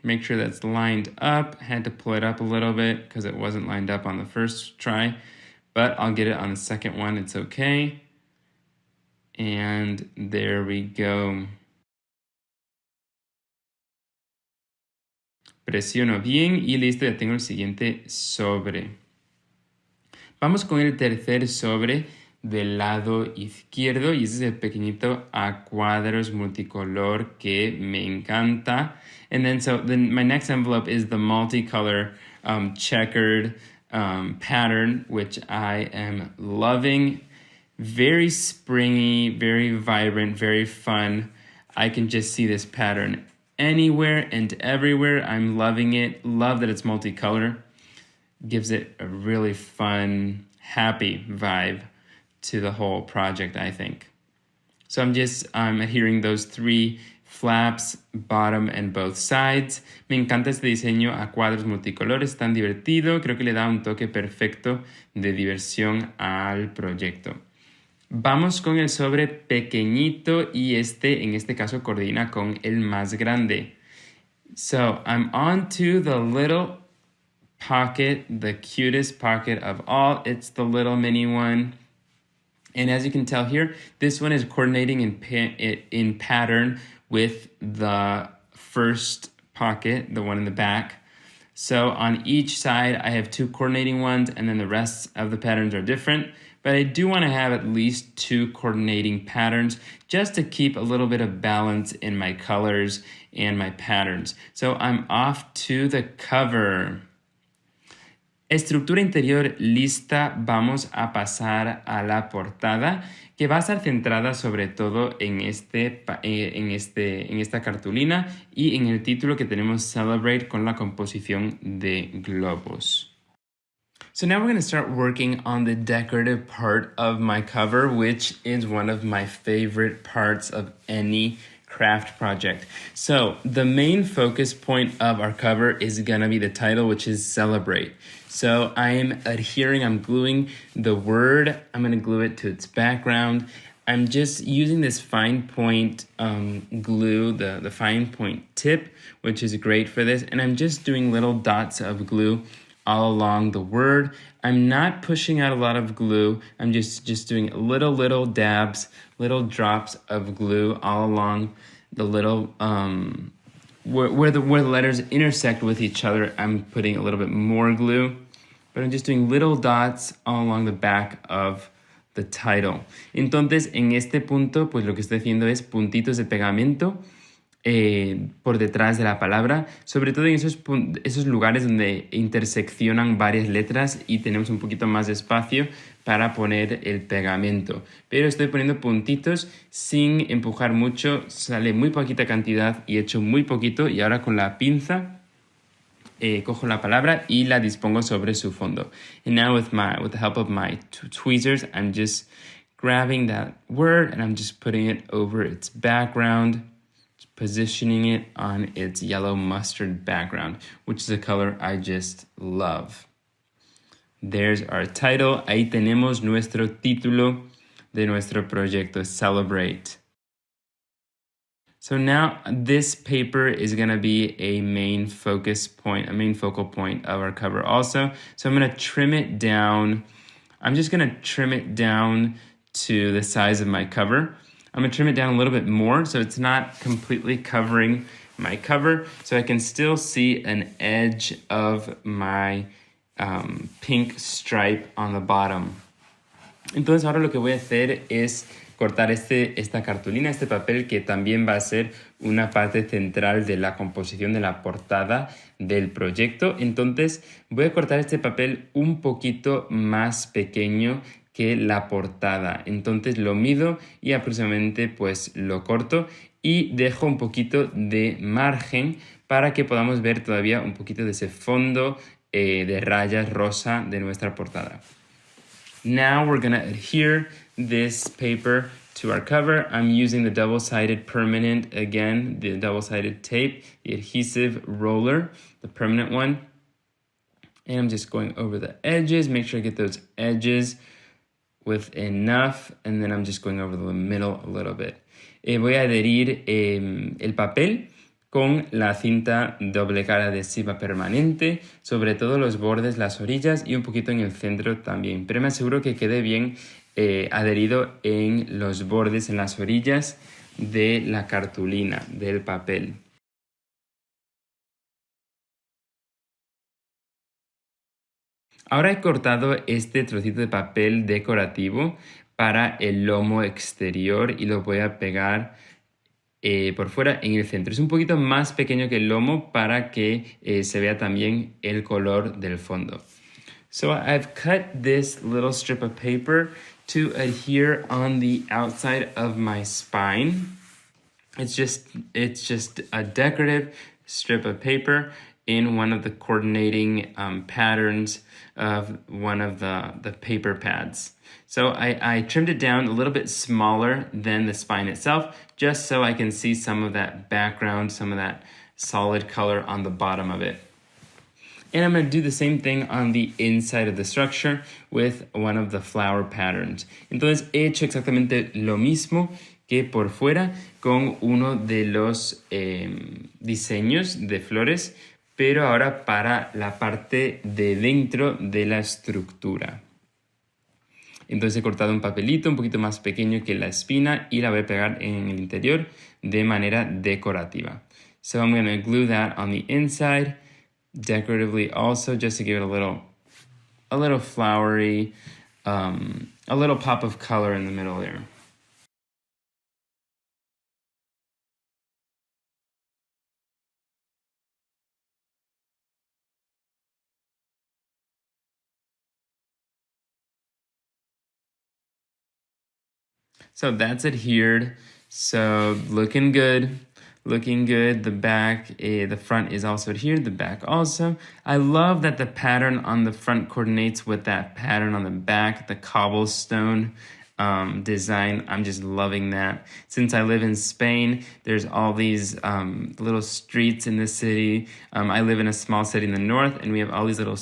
Make sure that's lined up. I had to pull it up a little bit because it wasn't lined up on the first try. But I'll get it on the second one, it's okay. And there we go. Presiono bien y listo, ya tengo el siguiente sobre. Vamos con el tercer sobre del lado izquierdo y ese es el pequeñito a cuadros multicolor que me encanta. And then my next envelope is the multicolor checkered pattern, which I am loving. Very springy, very vibrant, very fun. I can just see this pattern anywhere and everywhere. I'm loving it. Love that it's multicolor. Gives it a really fun, happy vibe to the whole project, I think. So I'm adhering those 3 flaps, bottom and both sides. Me encanta este diseño a cuadros multicolores, tan divertido. Creo que le da un toque perfecto de diversión al proyecto. Vamos con el sobre pequeñito y en este caso coordina con el más grande. So I'm on to the little pocket, the cutest pocket of all. It's the little mini one. And as you can tell here, this one is coordinating in pattern with the first pocket, the one in the back. So on each side, I have 2 coordinating ones, and then the rest of the patterns are different. But I do want to have at least 2 coordinating patterns just to keep a little bit of balance in my colors and my patterns. So I'm off to the cover. Estructura interior lista, vamos a pasar a la portada, que va a estar centrada sobre todo en esta cartulina y en el título que tenemos Celebrate con la composición de globos. So now we're going to start working on the decorative part of my cover, which is one of my favorite parts of any craft project. So the main focus point of our cover is going to be the title, which is Celebrate. So I'm gluing the word. I'm going to glue it to its background. I'm just using this fine point glue, the fine point tip, which is great for this. And I'm just doing little dots of glue all along the word. I'm not pushing out a lot of glue. I'm just doing little dabs, little drops of glue all along the little, where the letters intersect with each other. I'm putting a little bit more glue, but I'm just doing little dots all along the back of the title. Entonces, en este punto, pues lo que estoy haciendo es puntitos de pegamento por detrás de la palabra, sobre todo en esos lugares donde interseccionan varias letras y tenemos un poquito más de espacio para poner el pegamento. Pero estoy poniendo puntitos sin empujar mucho, sale muy poquita cantidad y echo muy poquito. Y ahora con la pinza cojo la palabra y la dispongo sobre su fondo. And now with the help of my tweezers, I'm just grabbing that word and I'm just putting it over its background, positioning it on its yellow mustard background, which is a color I just love. There's our title. Ahí tenemos nuestro título de nuestro proyecto, Celebrate. So now this paper is going to be a main focal point of our cover also. So I'm going to trim it down. I'm just going to trim it down to the size of my cover. I'm going to trim it down a little bit more so it's not completely covering my cover, so I can still see an edge of my pink stripe on the bottom. Entonces ahora lo que voy a hacer es cortar esta cartulina, este papel que también va a ser una parte central de la composición de la portada del proyecto. Entonces voy a cortar este papel un poquito más pequeño que la portada. Entonces lo mido y aproximadamente pues lo corto y dejo un poquito de margen para que podamos ver todavía un poquito de ese fondo de rayas rosa de nuestra portada. Now we're going to adhere this paper to our cover. I'm using the double-sided permanent, again, the double-sided tape, the adhesive roller, the permanent one. And I'm just going over the edges, make sure I get those edges with enough, and then I'm just going over the middle a little bit. Voy a adherir el papel con la cinta doble cara adhesiva permanente, sobre todo los bordes, las orillas y un poquito en el centro también. Pero me aseguro que quede bien adherido en los bordes, en las orillas de la cartulina, del papel. Ahora he cortado este trocito de papel decorativo para el lomo exterior y lo voy a pegar por fuera en el centro. Es un poquito más pequeño que el lomo para que se vea también el color del fondo. So I've cut this little strip of paper to adhere on the outside of my spine. It's just a decorative strip of paper in one of the coordinating patterns of one of the paper pads. So I trimmed it down a little bit smaller than the spine itself, just so I can see some of that background, some of that solid color on the bottom of it. And I'm going to do the same thing on the inside of the structure with one of the flower patterns. Entonces he hecho exactamente lo mismo que por fuera con uno de los diseños de flores, pero ahora para la parte de dentro de la estructura. Entonces he cortado un papelito un poquito más pequeño que la espina y la voy a pegar en el interior de manera decorativa. So I'm going to glue that on the inside decoratively also, just to give it a little flowery, a little pop of color in the middle there. So that's adhered. So looking good. The back, the front is also adhered, the back also. I love that the pattern on the front coordinates with that pattern on the back, the cobblestone design. I'm just loving that. Since I live in Spain, there's all these little streets in the city. I live in a small city in the north, and we have all these little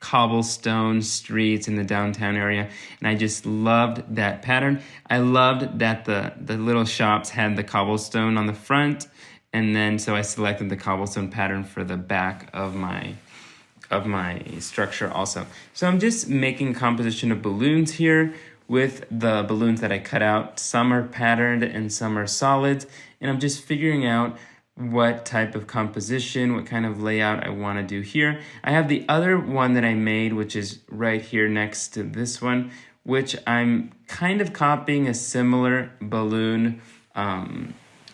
cobblestone streets in the downtown area, and I just loved that pattern. I loved that the little shops had the cobblestone on the front, and then so I selected the cobblestone pattern for the back of my structure also. So I'm just making composition of balloons here with the balloons that I cut out. Some are patterned and some are solids, and I'm just figuring out what type of composition, what kind of layout I want to do here. I have the other one that I made, which is right here next to this one, which I'm kind of copying a similar balloon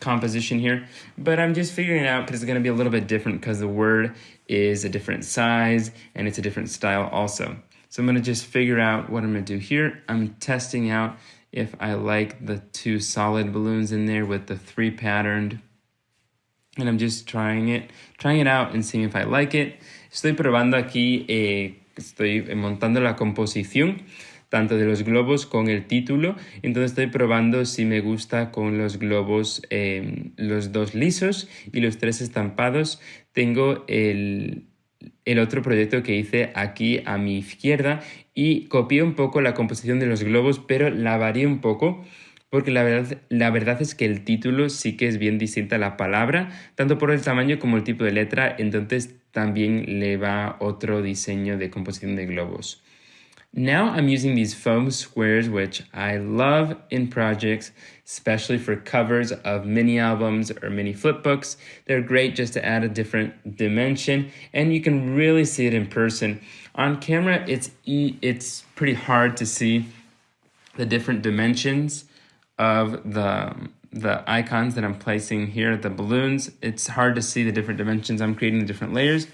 composition here, but I'm just figuring it out because it's going to be a little bit different because the word is a different size and it's a different style also. So I'm going to just figure out what I'm going to do here. I'm testing out if I like the 2 solid balloons in there with the 3 patterned. And I'm just trying it out and seeing if I like it. Estoy probando aquí, estoy montando la composición tanto de los globos con el título. Entonces estoy probando si me gusta con los globos, los 2 lisos y los 3 estampados. Tengo el otro proyecto que hice aquí a mi izquierda y copié un poco la composición de los globos, pero la varié un poco porque la verdad es que el título sí que es bien distinta a la palabra, tanto por el tamaño como el tipo de letra, entonces también le va otro diseño de composición de globos. Now I'm using these foam squares, which I love in projects, especially for covers of mini albums or mini flipbooks. They're great just to add a different dimension, and you can really see it in person. On camera, it's pretty hard to see the different dimensions of the icons that I'm placing here, the balloons. It's hard to see the different dimensions. I'm creating the different layers.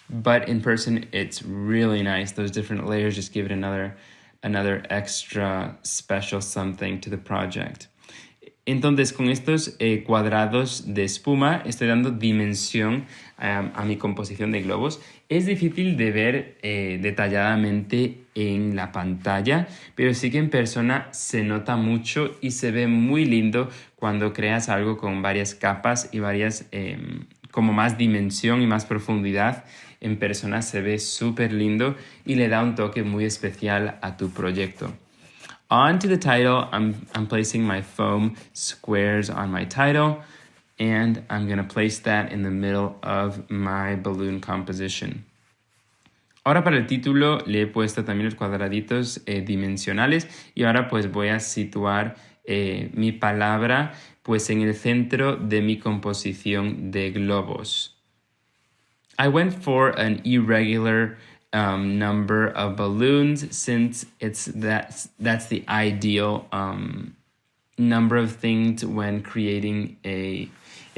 But in person, it's really nice. Those different layers just give it another extra special something to the project. Entonces, con estos cuadrados de espuma, estoy dando dimensión a mi composición de globos. Es difícil de ver detalladamente en la pantalla, pero sí que en persona se nota mucho y se ve muy lindo cuando creas algo con varias capas y varias, como más dimensión y más profundidad. En persona se ve súper lindo y le da un toque muy especial a tu proyecto. On to the title, I'm placing my foam squares on my title, and I'm going to place that in the middle of my balloon composition. Ahora para el título le he puesto también los cuadraditos dimensionales y ahora pues voy a situar mi palabra pues en el centro de mi composición de globos. I went for an irregular number of balloons since that's the ideal number of things when creating a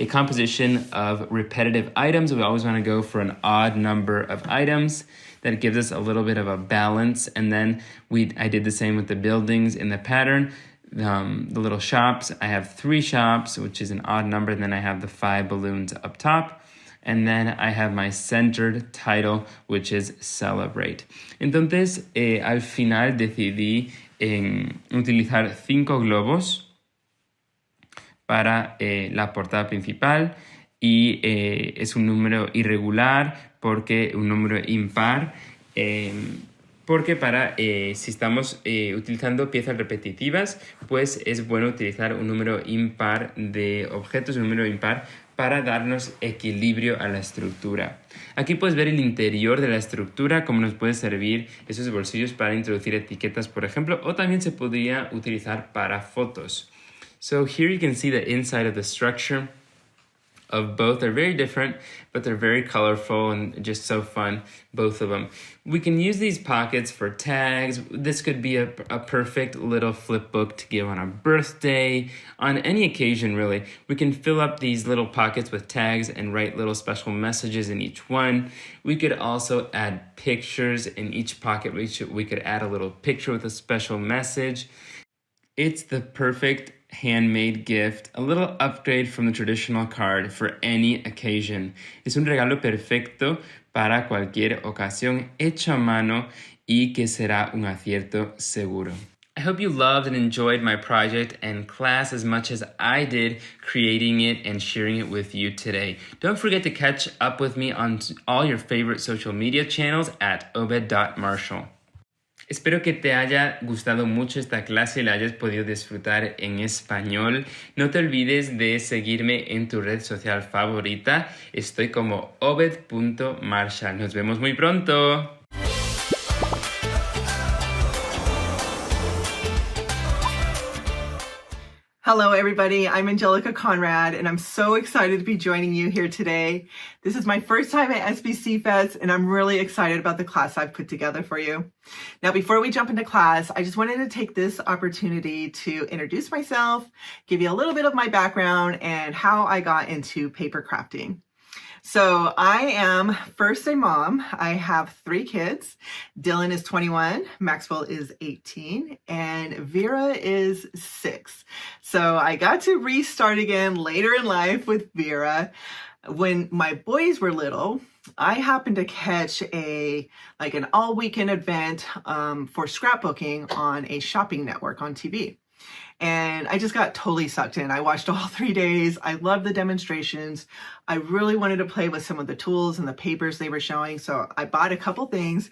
composition of repetitive items. We always want to go for an odd number of items. That gives us a little bit of a balance. And then I did the same with the buildings in the pattern. The little shops, I have 3 shops, which is an odd number. And then I have the 5 balloons up top. And then I have my centered title, which is Celebrate. Entonces, al final decidí utilizar 5 globos para la portada principal y es un número irregular porque un número impar porque si estamos utilizando piezas repetitivas, pues es bueno utilizar un número impar de objetos, un número impar para darnos equilibrio a la estructura. Aquí puedes ver el interior de la estructura, cómo nos puede servir esos bolsillos para introducir etiquetas, por ejemplo, o también se podría utilizar para fotos. So here you can see the inside of the structure of both. They're very different, but they're very colorful and just so fun, both of them. We can use these pockets for tags. This could be a perfect little flip book to give on a birthday, on any occasion really. We can fill up these little pockets with tags and write little special messages in each one. We could also add pictures in each pocket. We could add a little picture with a special message. It's the perfect handmade gift, a little upgrade from the traditional card for any occasion. Es un regalo perfecto para cualquier ocasión, hecho a mano y que será un acierto seguro. I hope you loved and enjoyed my project and class as much as I did creating it and sharing it with you today. Don't forget to catch up with me on all your favorite social media channels at obed.marshall. Espero que te haya gustado mucho esta clase y la hayas podido disfrutar en español. No te olvides de seguirme en tu red social favorita. Estoy como obed.marshall. Nos vemos muy pronto. Hello, everybody. I'm Angelica Conrad, and I'm so excited to be joining you here today. This is my first time at SBC Fest, and I'm really excited about the class I've put together for you. Now, before we jump into class, I just wanted to take this opportunity to introduce myself, give you a little bit of my background, and how I got into paper crafting. So I am first a mom. I have 3 kids. Dylan is 21, Maxwell is 18, and Vera is 6. So I got to restart again later in life with Vera. When my boys were little, I happened to catch an all weekend event for scrapbooking on a shopping network on TV. And I just got totally sucked in. I watched all 3 days. I loved the demonstrations. I really wanted to play with some of the tools and the papers they were showing. So I bought a couple things,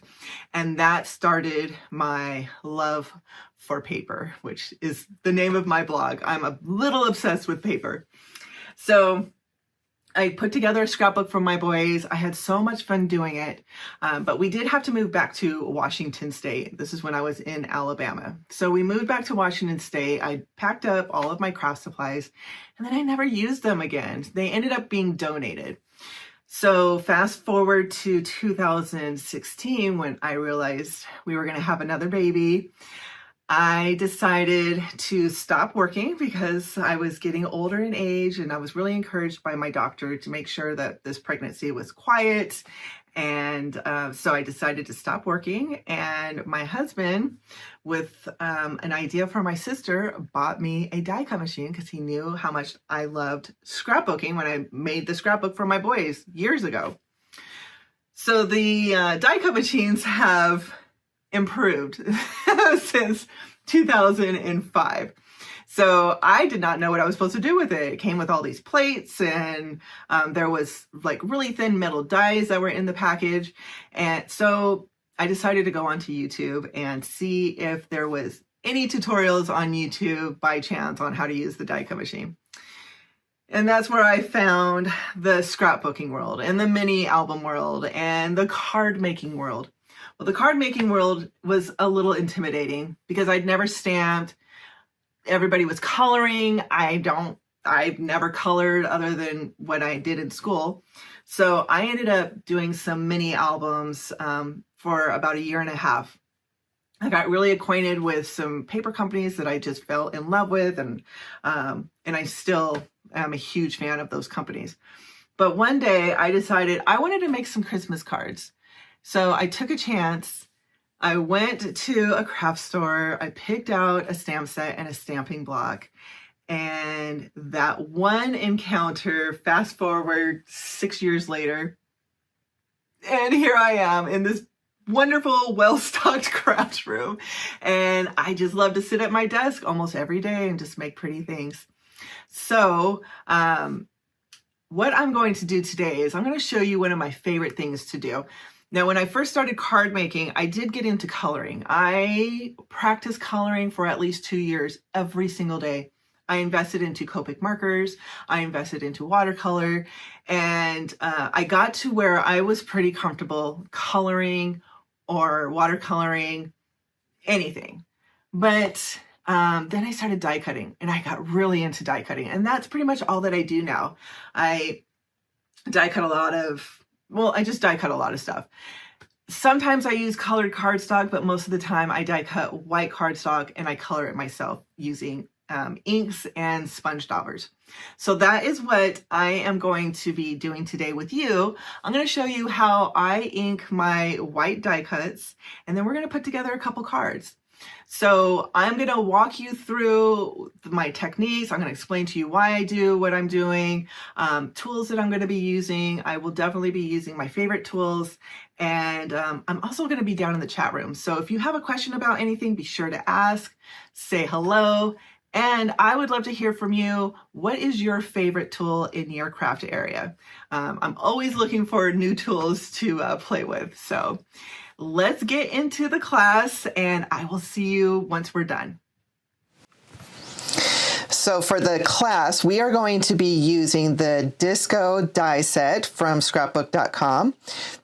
and that started my love for paper, which is the name of my blog. I'm a little obsessed with paper. So I put together a scrapbook for my boys. I had so much fun doing it, but we did have to move back to Washington State. This is when I was in Alabama. So we moved back to Washington State. I packed up all of my craft supplies, and then I never used them again. They ended up being donated. So fast forward to 2016, when I realized we were going to have another baby. I decided to stop working because I was getting older in age, and I was really encouraged by my doctor to make sure that this pregnancy was quiet. And so I decided to stop working, and my husband, with an idea for my sister, bought me a die cut machine because he knew how much I loved scrapbooking when I made the scrapbook for my boys years ago. So the die cut machines have improved since 2005. So I did not know what I was supposed to do with it. It came with all these plates, and there was like really thin metal dies that were in the package. And so I decided to go onto YouTube and see if there was any tutorials on YouTube by chance on how to use the die cut machine. And that's where I found the scrapbooking world and the mini album world and the card making world. Well, the card making world was a little intimidating because I'd never stamped. Everybody was coloring. I've never colored other than what I did in school. So I ended up doing some mini albums for about a year and a half. I got really acquainted with some paper companies that I just fell in love with, and I still am a huge fan of those companies. But one day I decided I wanted to make some Christmas cards. So I took a chance. I went to a craft store. I picked out a stamp set and a stamping block. And that one encounter, fast forward 6 years later, and here I am in this wonderful, well-stocked craft room. And I just love to sit at my desk almost every day and just make pretty things. So what I'm going to do today is I'm going to show you one of my favorite things to do. Now, when I first started card making, I did get into coloring. I practiced coloring for at least 2 years every single day. I invested into Copic markers. I invested into watercolor. And I got to where I was pretty comfortable coloring or watercoloring anything. But then I started die cutting, and I got really into die cutting. And that's pretty much all that I do now. I die cut a lot of I just die cut a lot of stuff. Sometimes I use colored cardstock, but most of the time I die cut white cardstock and I color it myself using inks and sponge daubers. So that is what I am going to be doing today with you. I'm going to show you how I ink my white die cuts, and then we're going to put together a couple cards. So I'm going to walk you through my techniques. I'm going to explain to you why I do what I'm doing, tools that I'm going to be using. I will definitely be using my favorite tools. And I'm also going to be down in the chat room. So if you have a question about anything, be sure to ask, say hello. And I would love to hear from you. What is your favorite tool in your craft area? I'm always looking for new tools to play with. So let's get into the class, and I will see you once we're done. So for the class, we are going to be using the Disco die set from Scrapbook.com.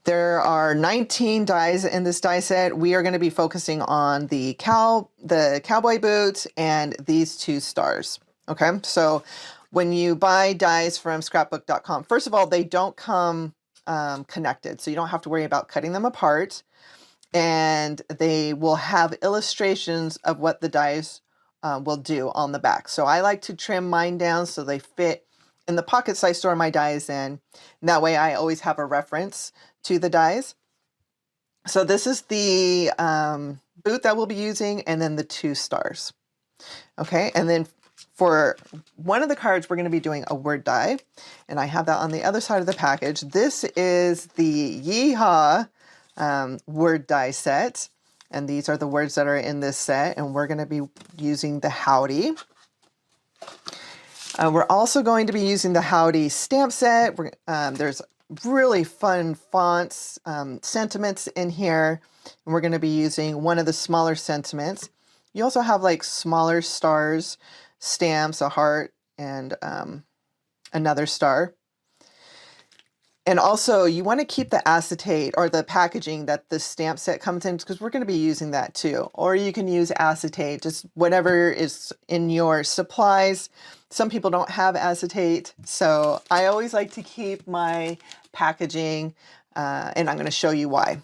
There are 19 dies in this die set. We are going to be focusing on the cowboy boots and these 2 stars. Okay, so when you buy dies from Scrapbook.com, first of all, they don't come connected, so you don't have to worry about cutting them apart. And they will have illustrations of what the dies will do on the back. So I like to trim mine down so they fit in the pockets I store my dies in. And that way I always have a reference to the dies. So this is the boot that we'll be using, and then the 2 stars. Okay, and then for one of the cards, we're going to be doing a word die, and I have that on the other side of the package. This is the Yeehaw word die set, and these are the words that are in this set, and we're going to be using the Howdy. We're also going to be using the Howdy stamp set. There's really fun fonts, sentiments in here, and we're going to be using one of the smaller sentiments. You also have like smaller stars, stamps, a heart, and another star. And also you want to keep the acetate or the packaging that the stamp set comes in, because we're going to be using that too. Or you can use acetate, just whatever is in your supplies. Some people don't have acetate, so I always like to keep my packaging, and I'm going to show you why.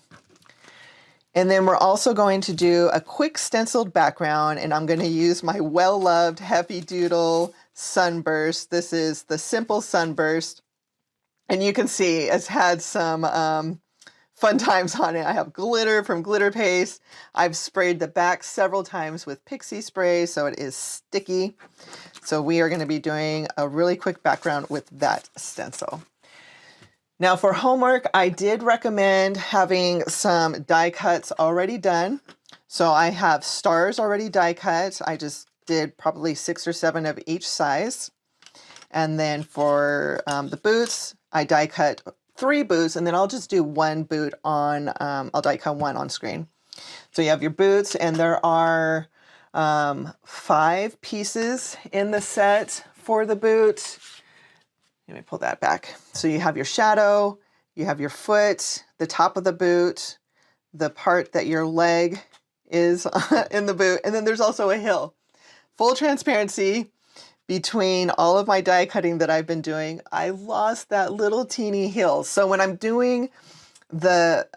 And then we're also going to do a quick stenciled background, and I'm going to use my well-loved Heavy Doodle Sunburst. This is the Simple Sunburst, and you can see it's had some fun times on it. I have glitter from Glitter Paste. I've sprayed the back several times with Pixie Spray, so it is sticky. So we are going to be doing a really quick background with that stencil. Now for homework, I did recommend having some die cuts already done. So I have stars already die cut. I just did probably 6 or 7 of each size. And then for the boots, I die cut 3 boots, and then I'll just do 1 boot on, I'll die cut 1 on screen. So you have your boots, and there are 5 pieces in the set for the boot. Let me pull that back. So you have your shadow, you have your foot, the top of the boot, the part that your leg is in the boot, and then there's also a heel. Full transparency, between all of my die cutting that I've been doing, I lost that little teeny heel. So when I'm doing the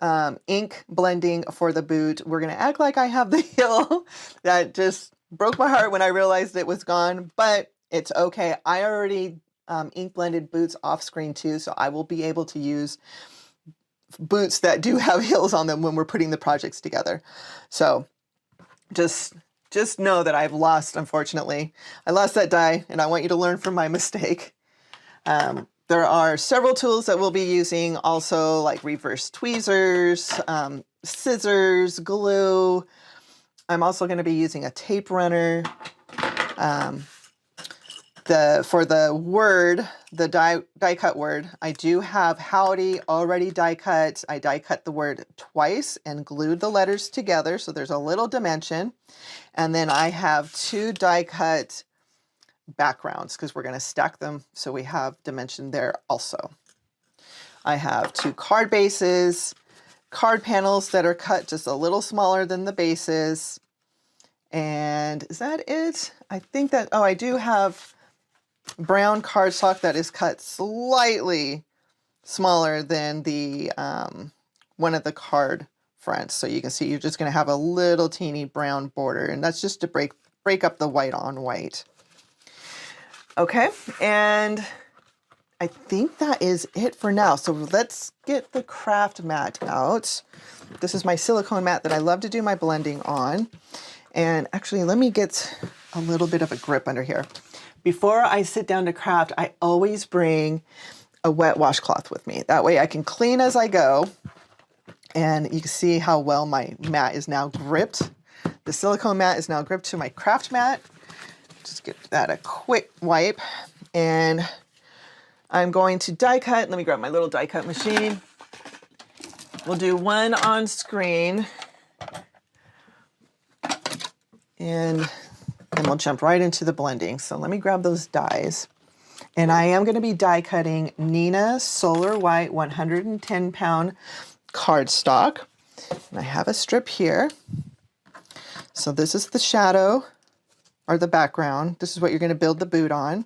ink blending for the boot, we're going to act like I have the heel. That just broke my heart when I realized it was gone, but it's okay. I already ink blended boots off screen too, so I will be able to use boots that do have heels on them when we're putting the projects together. So just know that I've lost, unfortunately. I lost that die, and I want you to learn from my mistake. There are several tools that we'll be using also, like reverse tweezers, scissors, glue. I'm also going to be using a tape runner. For the word, the die cut word, I do have Howdy already die cut. I die cut the word twice and glued the letters together, so there's a little dimension. And then I have 2 die cut backgrounds because we're going to stack them, so we have dimension there also. I have 2 card bases, card panels that are cut just a little smaller than the bases. And is that it? I think that, oh, I do have brown cardstock that is cut slightly smaller than the one of the card fronts. So you can see you're just going to have a little teeny brown border, and that's just to break up the white on white. Okay, and I think that is it for now. So let's get the craft mat out. This is my silicone mat that I love to do my blending on. And actually, let me get a little bit of a grip under here. Before I sit down to craft, I always bring a wet washcloth with me. That way I can clean as I go. And you can see how well my mat is now gripped. The silicone mat is now gripped to my craft mat. Just give that a quick wipe. And I'm going to die cut. Let me grab my little die cut machine. We'll do 1 on screen. And then we'll jump right into the blending. So let me grab those dies. And I am going to be die cutting Nina Solar White 110 pound cardstock. And I have a strip here. So this is the shadow or the background. This is what you're going to build the boot on.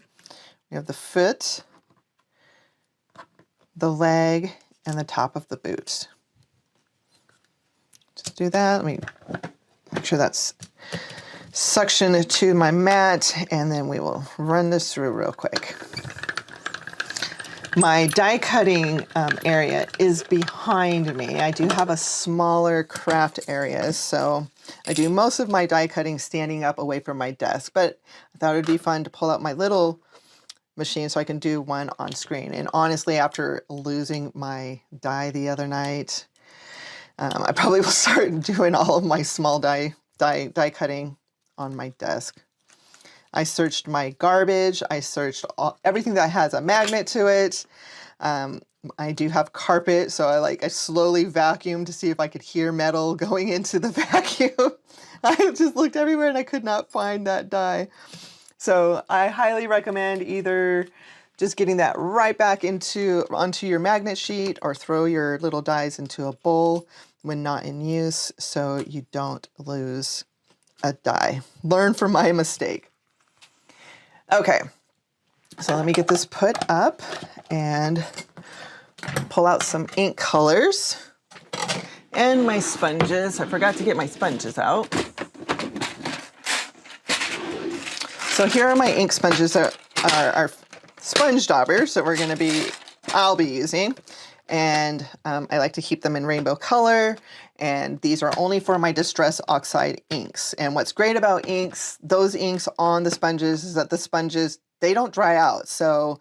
We have the foot, the leg, and the top of the boot. Just do that. Let me make sure that's suction to my mat, and then we will run this through real quick. My die cutting area is behind me. I do have a smaller craft area, so I do most of my die cutting standing up away from my desk, but I thought it would be fun to pull out my little machine so I can do one on screen. And honestly, after losing my die the other night, I probably will start doing all of my small die cutting on my desk. I searched my garbage. I searched everything that has a magnet to it. I do have carpet, so I slowly vacuumed to see if I could hear metal going into the vacuum. I just looked everywhere and I could not find that die. So I highly recommend either just getting that right back onto your magnet sheet, or throw your little dies into a bowl when not in use so you don't lose a die. Learn from my mistake. Okay, so let me get this put up and pull out some ink colors and my sponges. I forgot to get my sponges out. So here are my ink sponges that are sponge daubers that I'll be using. And I like to keep them in rainbow color. And these are only for my Distress Oxide inks. And what's great about inks, those inks on the sponges, is that the sponges, they don't dry out. So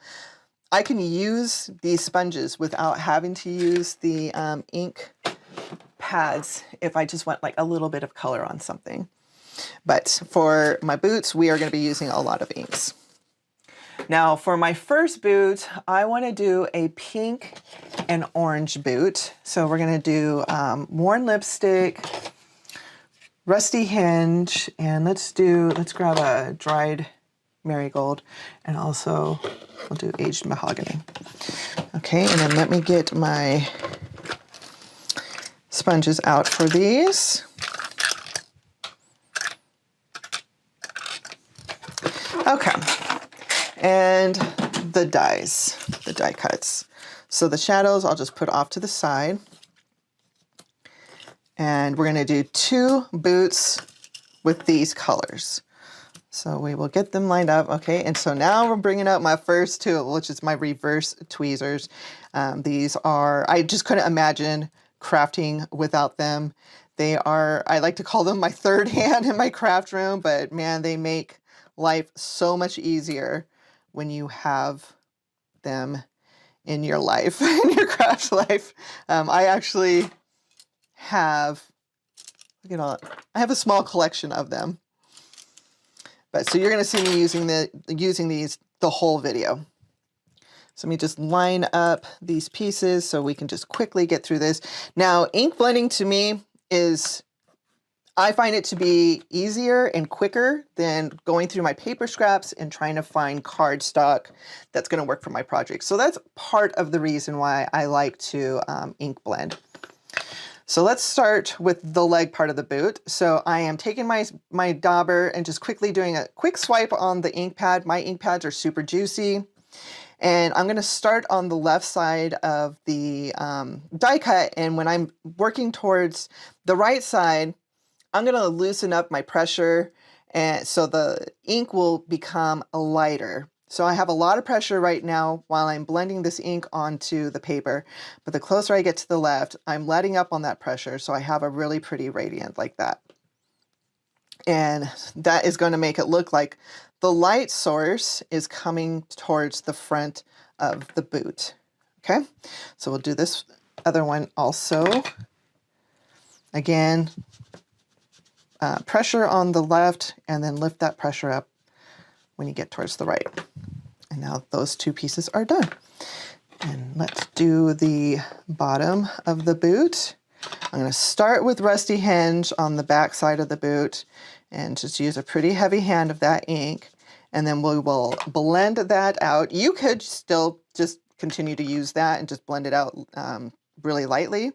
I can use these sponges without having to use the ink pads if I just want like a little bit of color on something. But for my boots, we are going to be using a lot of inks. Now for my first boot, I want to do a pink and orange boot. So we're going to do worn lipstick, rusty hinge, and let's grab a dried marigold, and also we'll do aged mahogany. Okay, and then let me get my sponges out for these. Okay. And the die cuts. So the shadows I'll just put off to the side. And we're going to do 2 boots with these colors. So we will get them lined up. Okay, and so now we're bringing up my first tool, which is my reverse tweezers. These are, I just couldn't imagine crafting without them. They are, I like to call them my third hand in my craft room, but man, they make life so much easier when you have them in your life, in your craft life. I actually have, I have a small collection of them. But so you're going to see me using these the whole video. So let me just line up these pieces so we can just quickly get through this. Now, ink blending to me I find it to be easier and quicker than going through my paper scraps and trying to find cardstock that's going to work for my project. So that's part of the reason why I like to ink blend. So let's start with the leg part of the boot. So I am taking my dauber and just quickly doing a quick swipe on the ink pad. My ink pads are super juicy. And I'm going to start on the left side of the die cut. And when I'm working towards the right side, I'm going to loosen up my pressure, and so the ink will become lighter. So I have a lot of pressure right now while I'm blending this ink onto the paper, but the closer I get to the left, I'm letting up on that pressure, so I have a really pretty gradient like that. And that is going to make it look like the light source is coming towards the front of the boot. Okay, so we'll do this other one also. Again, pressure on the left, and then lift that pressure up when you get towards the right. And now those 2 pieces are done. And let's do the bottom of the boot. I'm going to start with rusty hinge on the back side of the boot and just use a pretty heavy hand of that ink. And then we will blend that out. You could still just continue to use that and just blend it out really lightly.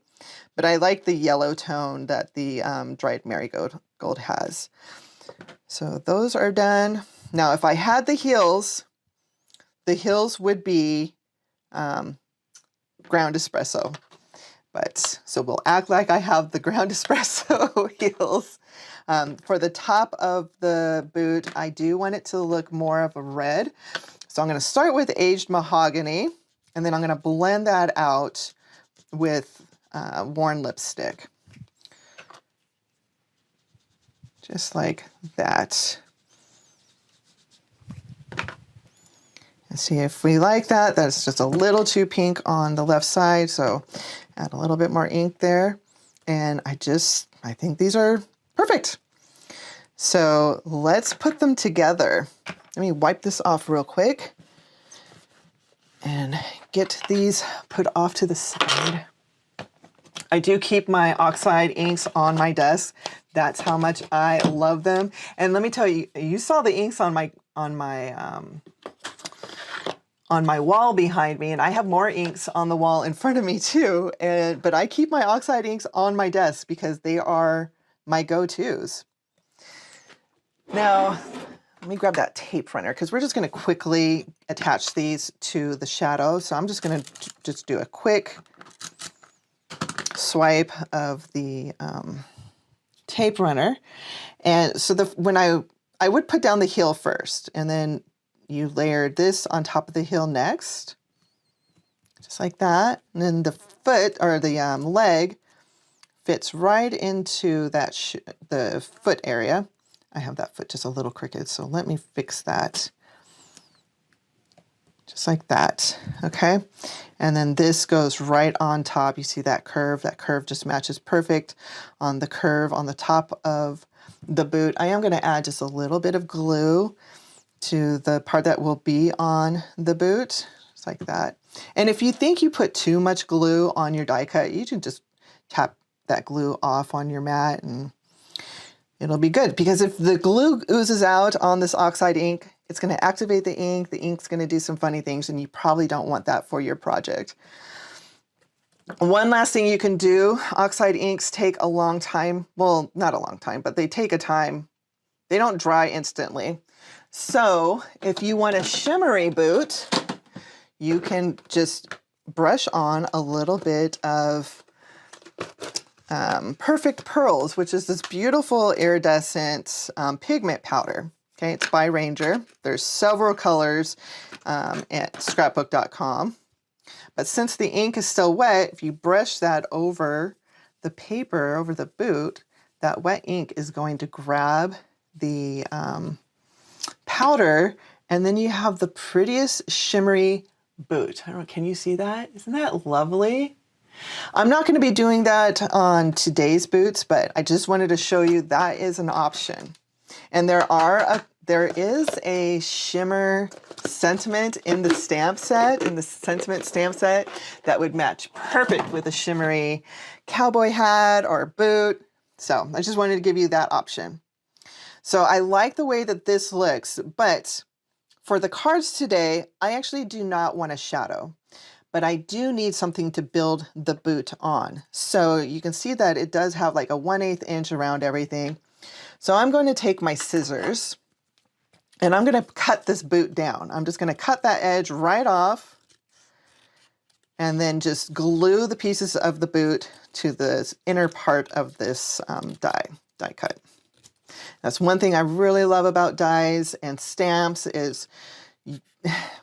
But I like the yellow tone that the dried marigold has. So those are done. Now, if I had the heels would be ground espresso. But so we'll act like I have the ground espresso heels. For the top of the boot, I do want it to look more of a red. So I'm going to start with aged mahogany. And then I'm going to blend that out with worn lipstick. Just like that. And see if we like that. That's just a little too pink on the left side, so add a little bit more ink there. And I think these are perfect. So let's put them together. Let me wipe this off real quick and get these put off to the side. I do keep my oxide inks on my desk. That's how much I love them. And let me tell you, you saw the inks on my wall behind me, and I have more inks on the wall in front of me too. But I keep my oxide inks on my desk because they are my go-tos. Now, let me grab that tape runner because we're just going to quickly attach these to the shadow. So I'm just going to just do a quick swipe of the tape runner. And so when I would put down the heel first, and then you layered this on top of the heel next, just like that. And then the foot or the leg fits right into that the foot area. I have that foot just a little crooked, so let me fix that. Just like that, okay? And then this goes right on top. You see that curve? That curve just matches perfect on the curve on the top of the boot. I am going to add just a little bit of glue to the part that will be on the boot, just like that. And if you think you put too much glue on your die cut, you can just tap that glue off on your mat and it'll be good, because if the glue oozes out on this oxide ink, it's going to activate the ink. The ink's going to do some funny things, and you probably don't want that for your project. One last thing you can do, oxide inks take a long time. Well, not a long time, but they take a time. They don't dry instantly. So if you want a shimmery boot, you can just brush on a little bit of Perfect Pearls, which is this beautiful iridescent pigment powder. Okay, it's by Ranger. There's several colors at Scrapbook.com. But since the ink is still wet, if you brush that over the paper, over the boot, that wet ink is going to grab the powder, and then you have the prettiest shimmery boot. I don't know, can you see that? Isn't that lovely? I'm not going to be doing that on today's boots, but I just wanted to show you that is an option. And there is a shimmer sentiment in the stamp set, in the sentiment stamp set, that would match perfect with a shimmery cowboy hat or boot. So I just wanted to give you that option. So I like the way that this looks, but for the cards today, I actually do not want a shadow. But I do need something to build the boot on. So you can see that it does have like a 1/8 inch around everything. So I'm going to take my scissors and I'm going to cut this boot down. I'm just going to cut that edge right off and then just glue the pieces of the boot to the inner part of this die cut. That's one thing I really love about dies and stamps is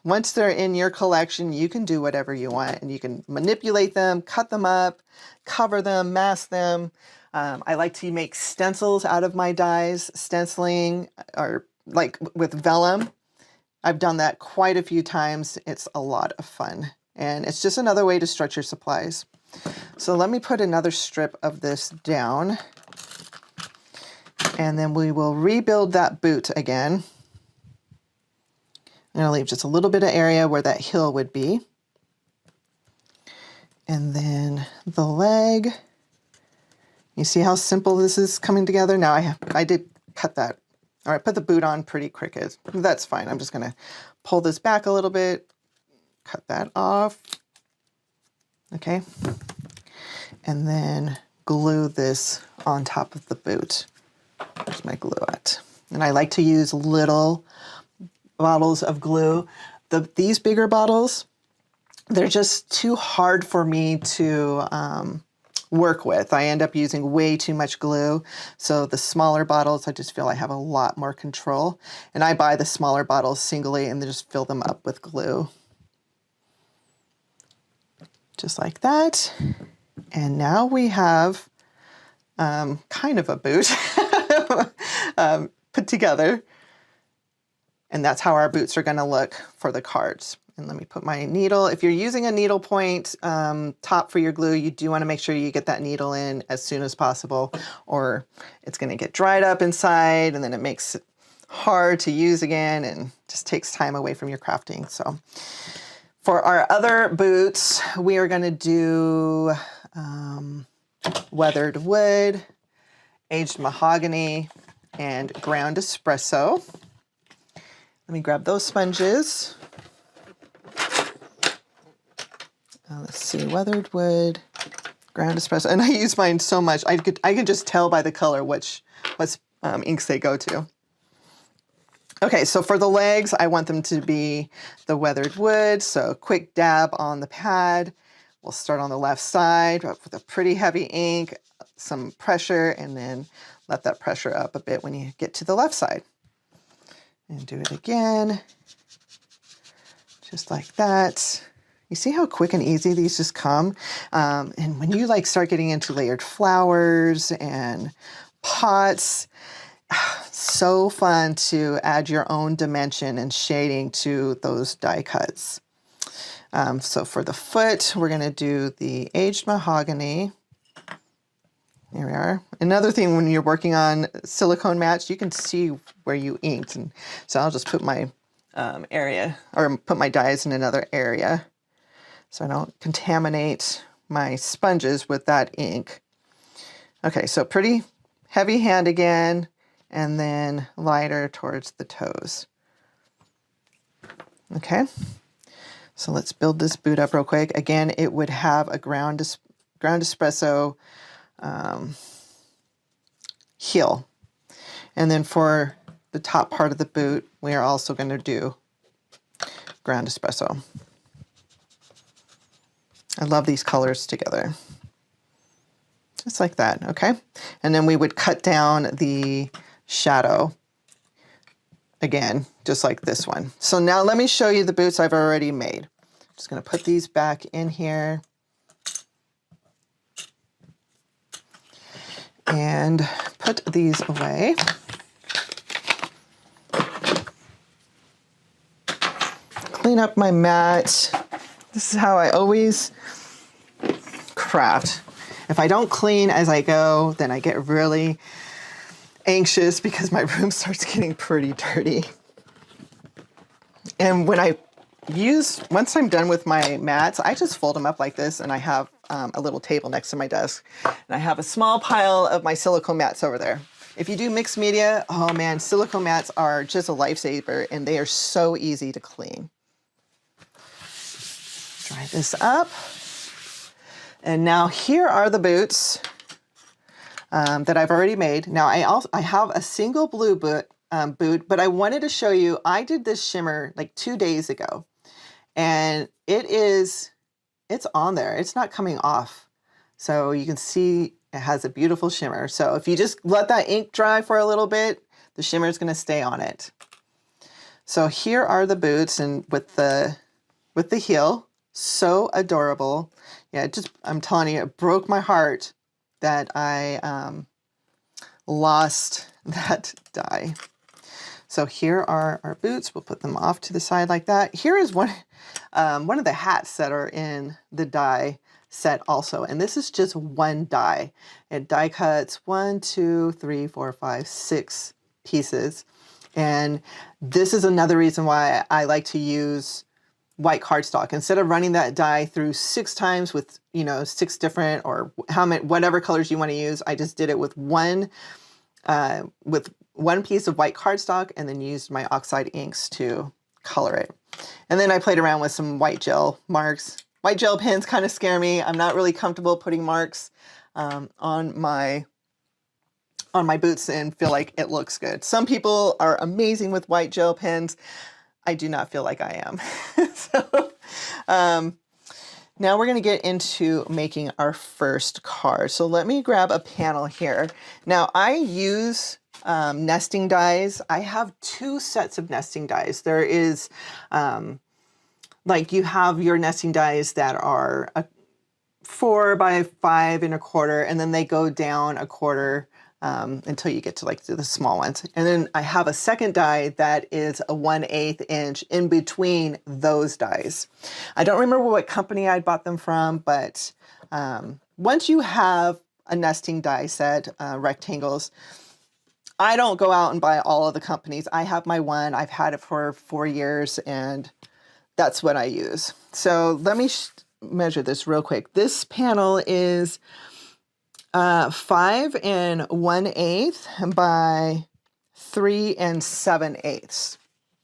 once they're in your collection, you can do whatever you want and you can manipulate them, cut them up, cover them, mask them. I like to make stencils out of my dies, stenciling or like with vellum. I've done that quite a few times. It's a lot of fun and it's just another way to stretch your supplies. So let me put another strip of this down and then we will rebuild that boot again. I'm going to leave just a little bit of area where that heel would be. And then the leg. You see how simple this is coming together? Now I did cut that. All right, put the boot on pretty crooked. That's fine. I'm just going to pull this back a little bit, cut that off. Okay. And then glue this on top of the boot. Where's my glue at? And I like to use little bottles of glue. These bigger bottles, they're just too hard for me to work with. I end up using way too much glue. So the smaller bottles, I just feel I have a lot more control. And I buy the smaller bottles singly and then just fill them up with glue. just like that. And now we have kind of a boot put together. And that's how our boots are going to look for the cards. And let me put my needle. If you're using a needle point top for your glue, you do want to make sure you get that needle in as soon as possible, or it's going to get dried up inside and then it makes it hard to use again and just takes time away from your crafting. So for our other boots, we are going to do weathered wood, aged mahogany, and ground espresso. Let me grab those sponges. Let's see, weathered wood, ground espresso, and I use mine so much. I can just tell by the color what inks they go to. Okay, so for the legs, I want them to be the weathered wood. So quick dab on the pad. We'll start on the left side with a pretty heavy ink, some pressure, and then let that pressure up a bit when you get to the left side. And do it again, just like that. You see how quick and easy these just come? And when you start getting into layered flowers and pots, so fun to add your own dimension and shading to those die cuts. So for the foot, we're gonna do the aged mahogany. Here we are. Another thing, when you're working on silicone mats, you can see where you inked. And so I'll just put my area, or put my dies in another area, so I don't contaminate my sponges with that ink. Okay, so pretty heavy hand again, and then lighter towards the toes. Okay, so let's build this boot up real quick. Again, it would have a ground espresso heel. And then for the top part of the boot, we are also going to do ground espresso. I love these colors together. Just like that, okay? And then we would cut down the shadow again, just like this one. So now let me show you the boots I've already made. I'm just going to put these back in here. And put these away. Clean up my mat. This is how I always craft. If I don't clean as I go, then I get really anxious because my room starts getting pretty dirty. And when once I'm done with my mats, I just fold them up like this, and I have a little table next to my desk. And I have a small pile of my silicone mats over there. If you do mixed media, oh man, silicone mats are just a lifesaver, and they are so easy to clean. Dry this up. And now here are the boots that I've already made. Now I have a single blue boot, but I wanted to show you, I did this shimmer like 2 days ago, and it's on there. It's not coming off. So you can see it has a beautiful shimmer. So if you just let that ink dry for a little bit, the shimmer is going to stay on it. So here are the boots, and with the heel, so adorable. Yeah, I'm telling you, it broke my heart that I lost that die. So here are our boots. We'll put them off to the side like that. Here is one of the hats that are in the die set also. And this is just one die. It die cuts 1, 2, 3, 4, 5, 6 pieces. And this is another reason why I like to use white cardstock. Instead of running that die through 6 times with, 6 different, or whatever colors you want to use, I just did it with one piece of white cardstock, and then used my oxide inks to color it. And then I played around with some white gel marks. White gel pens kind of scare me. I'm not really comfortable putting marks on my boots and feel like it looks good. Some people are amazing with white gel pens. I do not feel like I am. So now we're going to get into making our first card. So let me grab a panel here. Now I use nesting dies. I have 2 sets of nesting dies. There is you have your nesting dies that are 4 by 5 1/4, and then they go down 1/4 until you get to like the small ones. And then I have a second die that is a 1/8 inch in between those dies. I don't remember what company I bought them from, but once you have a nesting die set, rectangles, I don't go out and buy all of the companies. I have my one. I've had it for 4 years, and that's what I use. So let me measure this real quick. This panel is 5 1/8 by 3 7/8.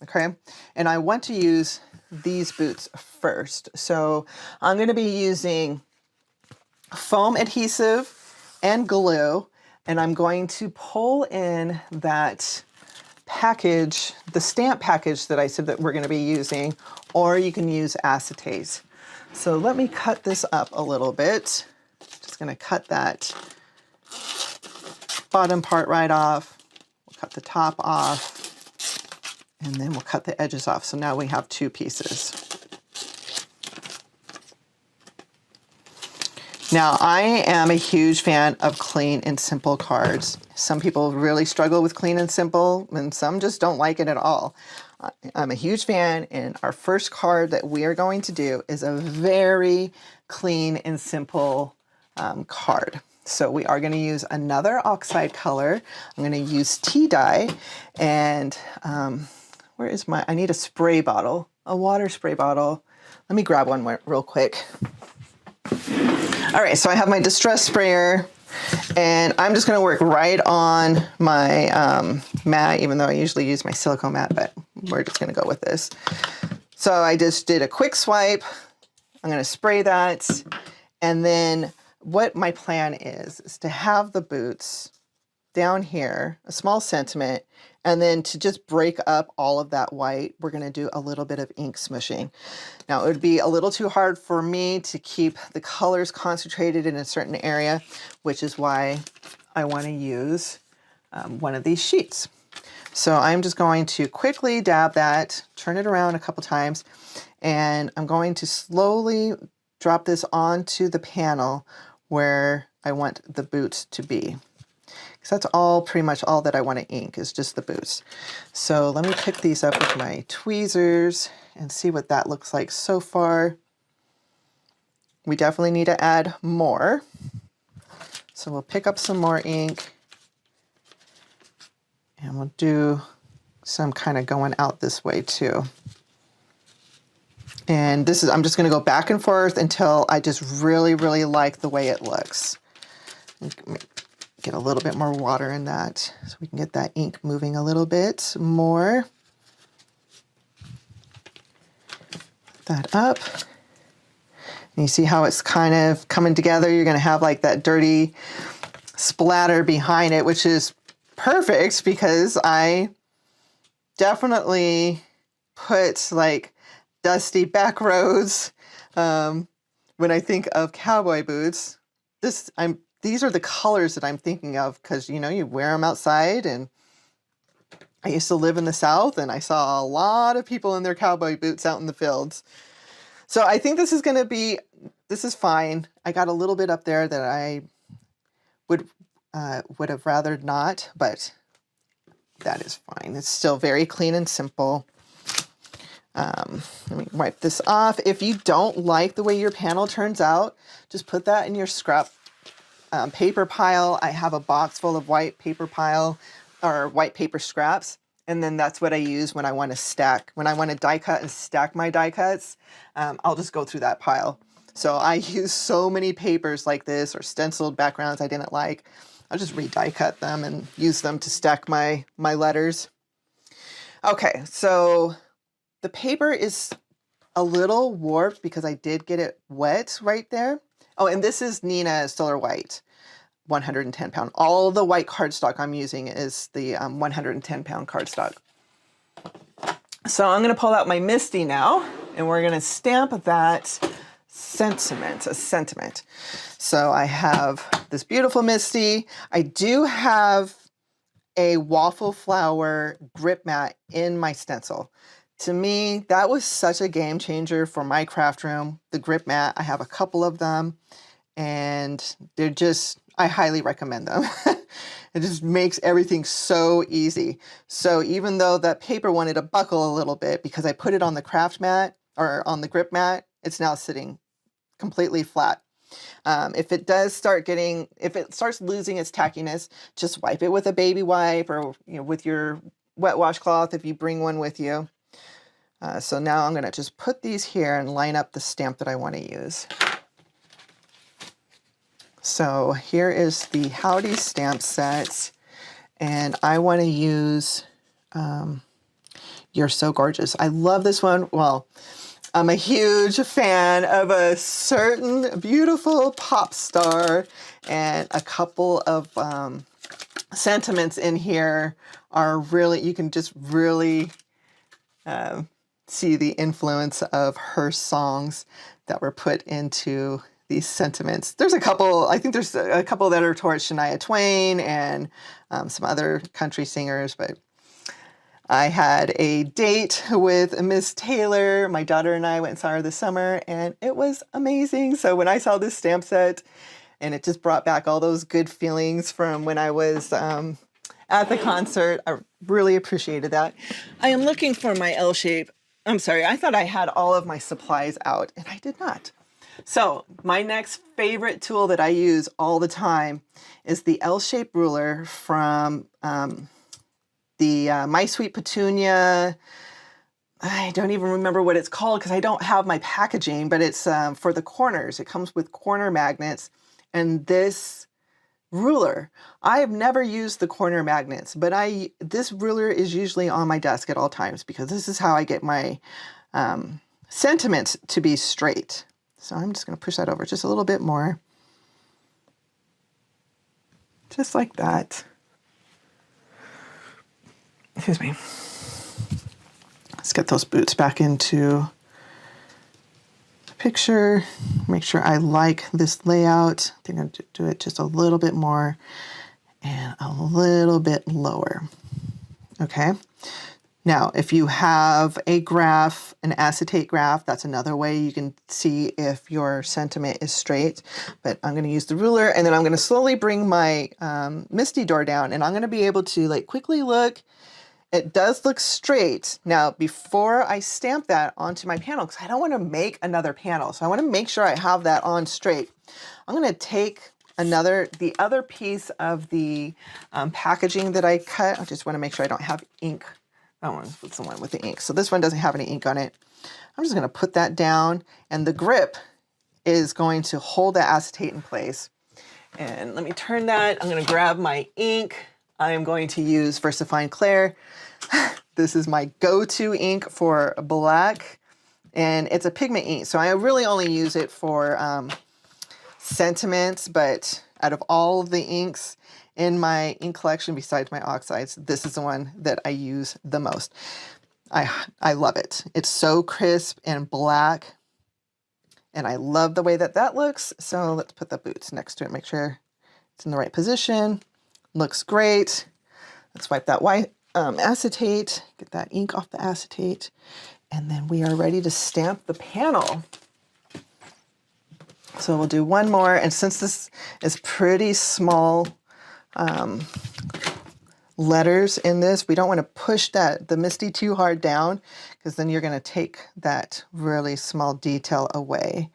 Okay, and I want to use these boots first. So I'm going to be using foam adhesive and glue, and I'm going to pull in that package, the stamp package that I said that we're going to be using, or you can use acetate. So let me cut this up a little bit. Just going to cut that bottom part right off. We'll cut the top off, and then we'll cut the edges off. So now we have 2 pieces. Now, I am a huge fan of clean and simple cards. Some people really struggle with clean and simple, and some just don't like it at all. I'm a huge fan, and our first card that we are going to do is a very clean and simple card. So we are going to use another oxide color. I'm going to use tea dye, and where is my, I need a spray bottle, a water spray bottle. Let me grab one real quick. All right, so I have my distress sprayer, and I'm just going to work right on my mat, even though I usually use my silicone mat, but we're just going to go with this. So I just did a quick swipe. I'm going to spray that, and then what my plan is to have the boots down here, a small sentiment, and then to just break up all of that white, we're going to do a little bit of ink smushing. Now, it would be a little too hard for me to keep the colors concentrated in a certain area, which is why I want to use one of these sheets. So I'm just going to quickly dab that, turn it around a couple times, and I'm going to slowly drop this onto the panel where I want the boots to be. Because that's all, pretty much all that I want to ink is just the boots. So let me pick these up with my tweezers and see what that looks like so far. We definitely need to add more. So we'll pick up some more ink, and we'll do some kind of going out this way too. And this is, I'm just going to go back and forth until I just really, really like the way it looks. Get a little bit more water in that so we can get that ink moving a little bit more. Put that up. And you see how it's kind of coming together? You're going to have like that dirty splatter behind it, which is perfect because I definitely put like dusty back roads when I think of cowboy boots. These are the colors that I'm thinking of because, you know, you wear them outside, and I used to live in the South, and I saw a lot of people in their cowboy boots out in the fields. So I think this is fine. I got a little bit up there that I would have rather not, but that is fine. It's still very clean and simple. Let me wipe this off. If you don't like the way your panel turns out, just put that in your scrap paper pile. I have a box full of white paper pile or white paper scraps, and then that's what I use when I want to stack. When I want to die cut and stack my die cuts, I'll just go through that pile. So I use so many papers like this, or stenciled backgrounds I didn't like. I'll just re-die cut them and use them to stack my letters. Okay, so the paper is a little warped because I did get it wet right there. Oh, and this is Nina Solar White, 110 pound. All the white cardstock I'm using is the 110 pound cardstock. So I'm going to pull out my Misty now, and we're going to stamp that sentiment, a sentiment. So I have this beautiful Misty. I do have a waffle flower grip mat in my stencil. To me, that was such a game changer for my craft room. The grip mat, I have a couple of them, and I highly recommend them. It just makes everything so easy. So even though that paper wanted to buckle a little bit because I put it on the craft mat or on the grip mat, it's now sitting completely flat. If it starts losing its tackiness, just wipe it with a baby wipe or with your wet washcloth if you bring one with you. So now I'm going to just put these here and line up the stamp that I want to use. So here is the Howdy stamp set, and I want to use You're So Gorgeous. I love this one. Well, I'm a huge fan of a certain beautiful pop star, and a couple of sentiments in here are really, you can just really see the influence of her songs that were put into these sentiments. There's a couple, I think there's a couple that are towards Shania Twain and some other country singers, but I had a date with Miss Taylor. My daughter and I went and saw her this summer, and it was amazing. So when I saw this stamp set, and it just brought back all those good feelings from when I was at the concert, I really appreciated that. I am looking for my L shape. I'm sorry, I thought I had all of my supplies out, and I did not. So my next favorite tool that I use all the time is the L-shaped ruler from the My Sweet Petunia. I don't even remember what it's called because I don't have my packaging, but it's for the corners. It comes with corner magnets. And this ruler, I have never used the corner magnets, but this ruler is usually on my desk at all times because this is how I get my sentiments to be straight. So I'm just going to push that over just a little bit more. Just like that. Excuse me. Let's get those boots back into the picture. Make sure I like this layout. I think I'm going to do it just a little bit more and a little bit lower. Okay. Now, if you have a Graff, an acetate Graff, that's another way you can see if your sentiment is straight. But I'm going to use the ruler, and then I'm going to slowly bring my Misty door down, and I'm going to be able to quickly look. It does look straight. Now, before I stamp that onto my panel, because I don't want to make another panel, so I want to make sure I have that on straight. I'm going to take the other piece of the packaging that I cut. I just want to make sure I don't have ink. That one's the one with the ink. So this one doesn't have any ink on it. I'm just going to put that down, and the grip is going to hold that acetate in place. And let me turn that. I'm going to grab my ink. I am going to use VersaFine Clair. This is my go-to ink for black, and it's a pigment ink. So I really only use it for sentiments, but out of all of the inks in my ink collection, besides my oxides, this is the one that I use the most. I love it. It's so crisp and black, and I love the way that that looks. So let's put the boots next to it, make sure it's in the right position. Looks great. Let's wipe that white acetate, get that ink off the acetate, and then we are ready to stamp the panel. So we'll do one more, and since this is pretty small letters in this, we don't want to push the Misty too hard down, because then you're going to take that really small detail away.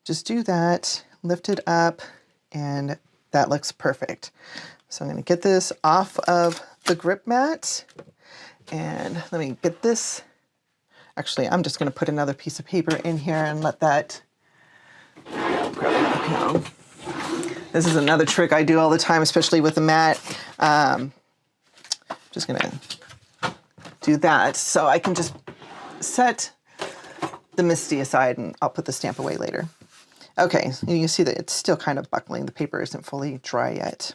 Just do that, lift it up, and that looks perfect. So I'm going to get this off of the grip mat, and let me get this. Actually, I'm just going to put another piece of paper in here and let that grab the panel. This is another trick I do all the time, especially with the mat. Just going to do that so I can just set the Misty aside, and I'll put the stamp away later. Okay, you can see that it's still kind of buckling. The paper isn't fully dry yet.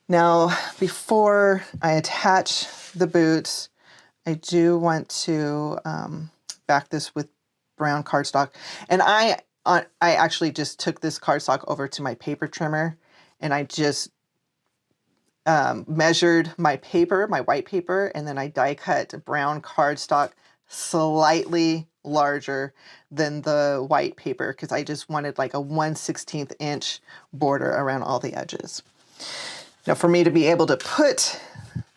Now, before I attach the boots, I do want to back this with brown cardstock. And I actually just took this cardstock over to my paper trimmer, and I just measured my paper, my white paper, and then I die cut brown cardstock slightly larger than the white paper because I just wanted like a 1/16 inch border around all the edges. Now for me to be able to put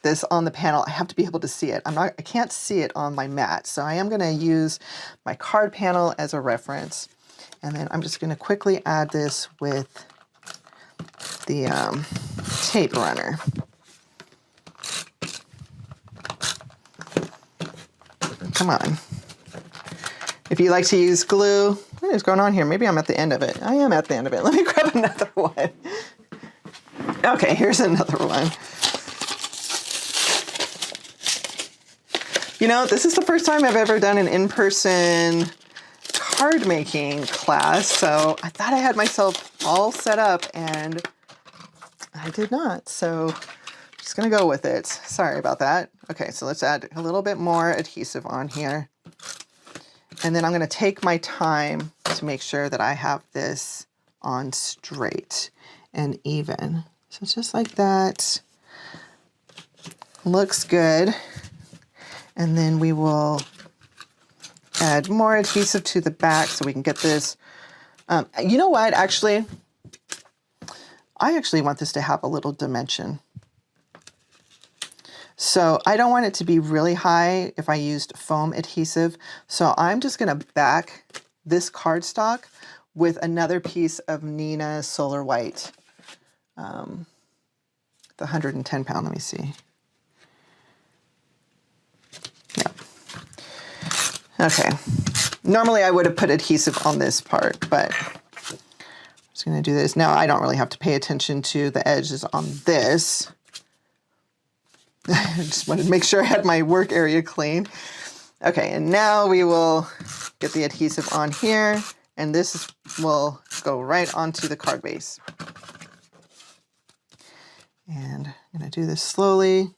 this on the panel, I have to be able to see it. I can't see it on my mat. So I am going to use my card panel as a reference. And then I'm just going to quickly add this with the tape runner. Come on. If you like to use glue, what is going on here? Maybe I'm at the end of it. I am at the end of it. Let me grab another one. Okay, here's another one. You know, this is the first time I've ever done an in-person card making class, so I thought I had myself all set up and I did not. So I'm just gonna go with it. Sorry about that. Okay, so let's add a little bit more adhesive on here. And then I'm gonna take my time to make sure that I have this on straight and even. So just like that. Looks good. And then we will add more adhesive to the back so we can get this. You know what, actually, I actually want this to have a little dimension. So I don't want it to be really high if I used foam adhesive. So I'm just gonna back this cardstock with another piece of Neenah Solar White. The 110 pound, let me see. Yeah. Okay. Normally I would have put adhesive on this part, but I'm just gonna do this. Now I don't really have to pay attention to the edges on this. I just wanted to make sure I had my work area clean. Okay, and now we will get the adhesive on here, and this will go right onto the card base. And I'm gonna do this slowly.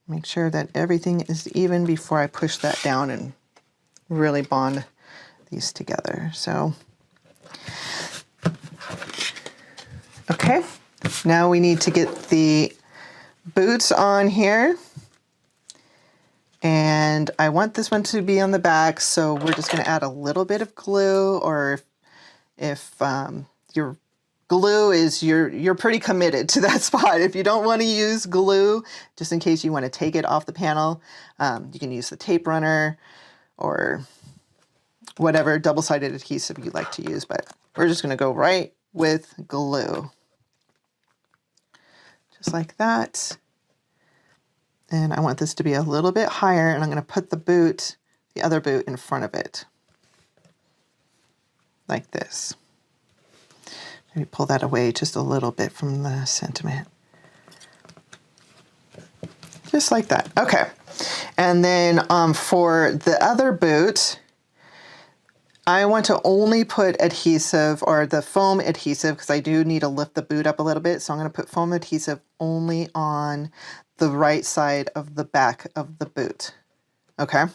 Make sure that everything is even before I push that down and really bond these together. So, okay, now we need to get the boots on here. And I want this one to be on the back, so we're just gonna add a little bit of glue, or if your glue is, you're pretty committed to that spot. If you don't want to use glue, just in case you want to take it off the panel, you can use the tape runner or whatever double-sided adhesive you like to use, but we're just going to go right with glue. Just like that. And I want this to be a little bit higher, and I'm going to put the other boot in front of it. Like this. Maybe pull that away just a little bit from the sentiment. Just like that. Okay. And then for the other boot, I want to only put adhesive, or the foam adhesive, because I do need to lift the boot up a little bit. So I'm going to put foam adhesive only on the right side of the back of the boot. Okay.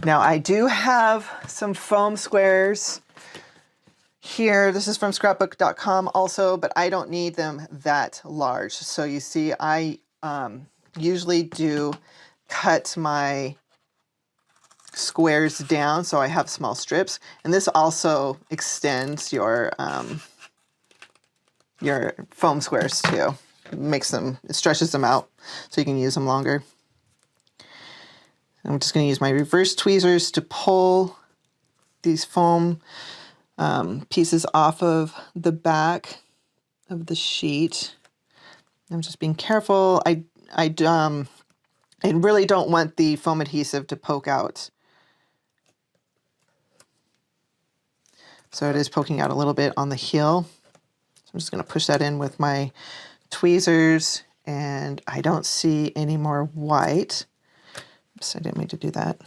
Now I do have some foam squares here. This is from Scrapbook.com also, but I don't need them that large. So you see, I usually do cut my squares down so I have small strips, and this also extends your foam squares too. It stretches them out so you can use them longer. I'm just going to use my reverse tweezers to pull these foam pieces off of the back of the sheet. I'm just being careful. I really don't want the foam adhesive to poke out. So it is poking out a little bit on the heel. So I'm just going to push that in with my tweezers, and I don't see any more white. Oops, I didn't mean to do that.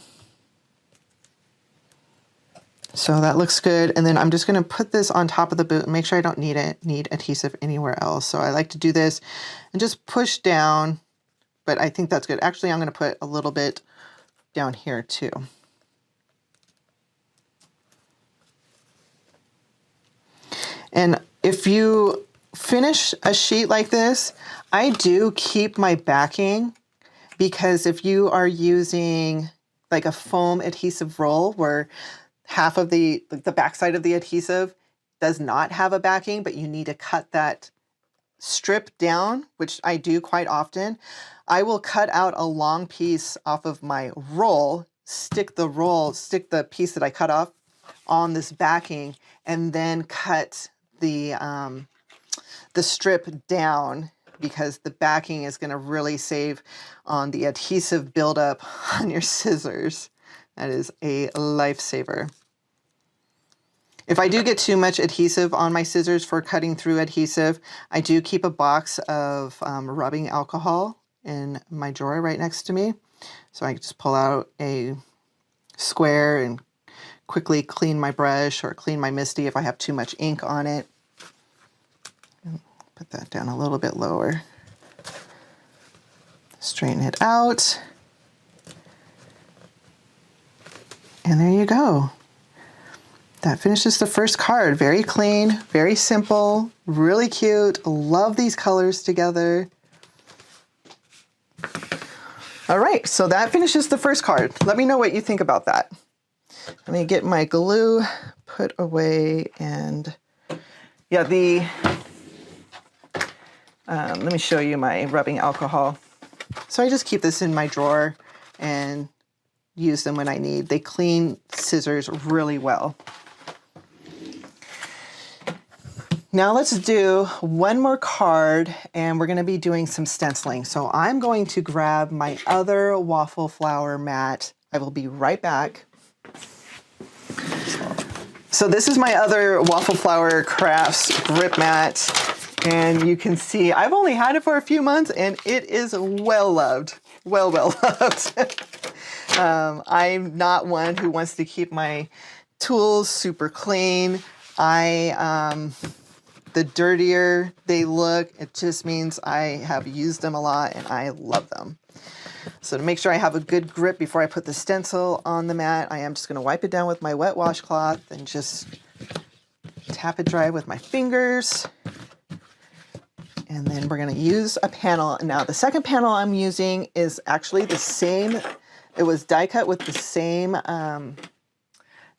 So that looks good. And then I'm just going to put this on top of the boot and make sure I don't need adhesive anywhere else. So I like to do this and just push down, but I think that's good. Actually, I'm going to put a little bit down here too. And if you finish a sheet like this, I do keep my backing, because if you are using like a foam adhesive roll where half of the backside of the adhesive does not have a backing, but you need to cut that strip down, which I do quite often. I will cut out a long piece off of my roll, stick the piece that I cut off on this backing, and then cut the strip down, because the backing is going to really save on the adhesive buildup on your scissors. That is a lifesaver. If I do get too much adhesive on my scissors for cutting through adhesive, I do keep a box of rubbing alcohol in my drawer right next to me. So I can just pull out a square and quickly clean my brush or clean my MISTI if I have too much ink on it. Put that down a little bit lower. Straighten it out. And there you go. That finishes the first card. Very clean, very simple, really cute. Love these colors together. All right, so that finishes the first card. Let me know what you think about that. Let me get my glue put away, and yeah, let me show you my rubbing alcohol. So I just keep this in my drawer and use them when I need. They clean scissors really well. Now let's do one more card, and we're going to be doing some stenciling. So I'm going to grab my other waffle flower mat. I will be right back. So this is my other Waffle Flower Crafts grip mat, and you can see I've only had it for a few months, and it is well loved, well loved. I'm not one who wants to keep my tools super clean. The dirtier they look, it just means I have used them a lot and I love them. So to make sure I have a good grip before I put the stencil on the mat, I am just going to wipe it down with my wet washcloth and just tap it dry with my fingers. And then we're going to use a panel. Now the second panel I'm using is actually the same. It was die cut with the same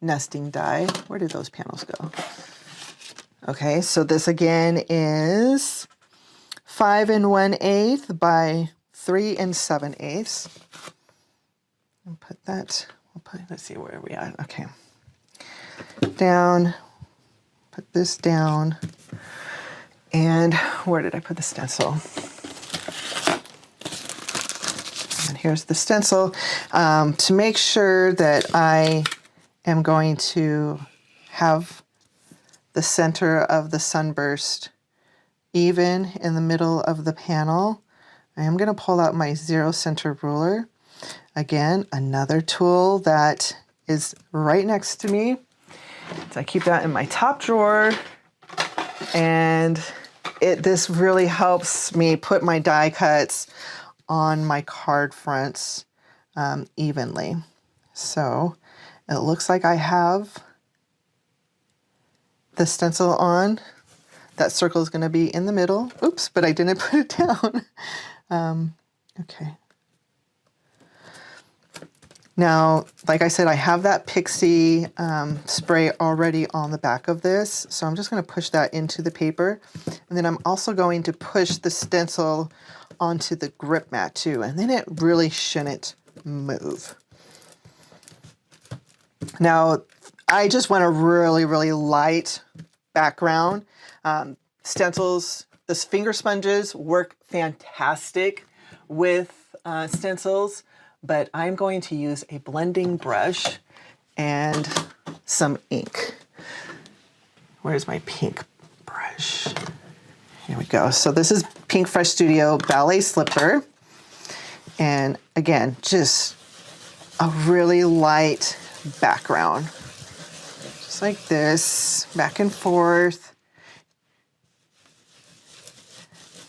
nesting die. Where did those panels go? Okay, so this again is 5 1/8 by 3 7/8. And put that, let's see where we are. Okay. Down, put this down. And where did I put the stencil? And here's the stencil. To make sure that I am going to have the center of the sunburst even in the middle of the panel, I am going to pull out my 0 center ruler. Again, another tool that is right next to me. So I keep that in my top drawer, and this really helps me put my die cuts on my card fronts evenly. So it looks like I have the stencil on. That circle is going to be in the middle. Oops, but I didn't put it down. Okay. Now, like I said, I have that Pixie spray already on the back of this. So I'm just going to push that into the paper. And then I'm also going to push the stencil onto the grip mat too. And then it really shouldn't move. Now, I just want a really, really light background. Stencils, the finger sponges work fantastic with stencils, but I'm going to use a blending brush and some ink. Where's my pink brush? Here we go. So this is Pink Fresh Studio Ballet Slipper. And again, just a really light background. Just like this, back and forth.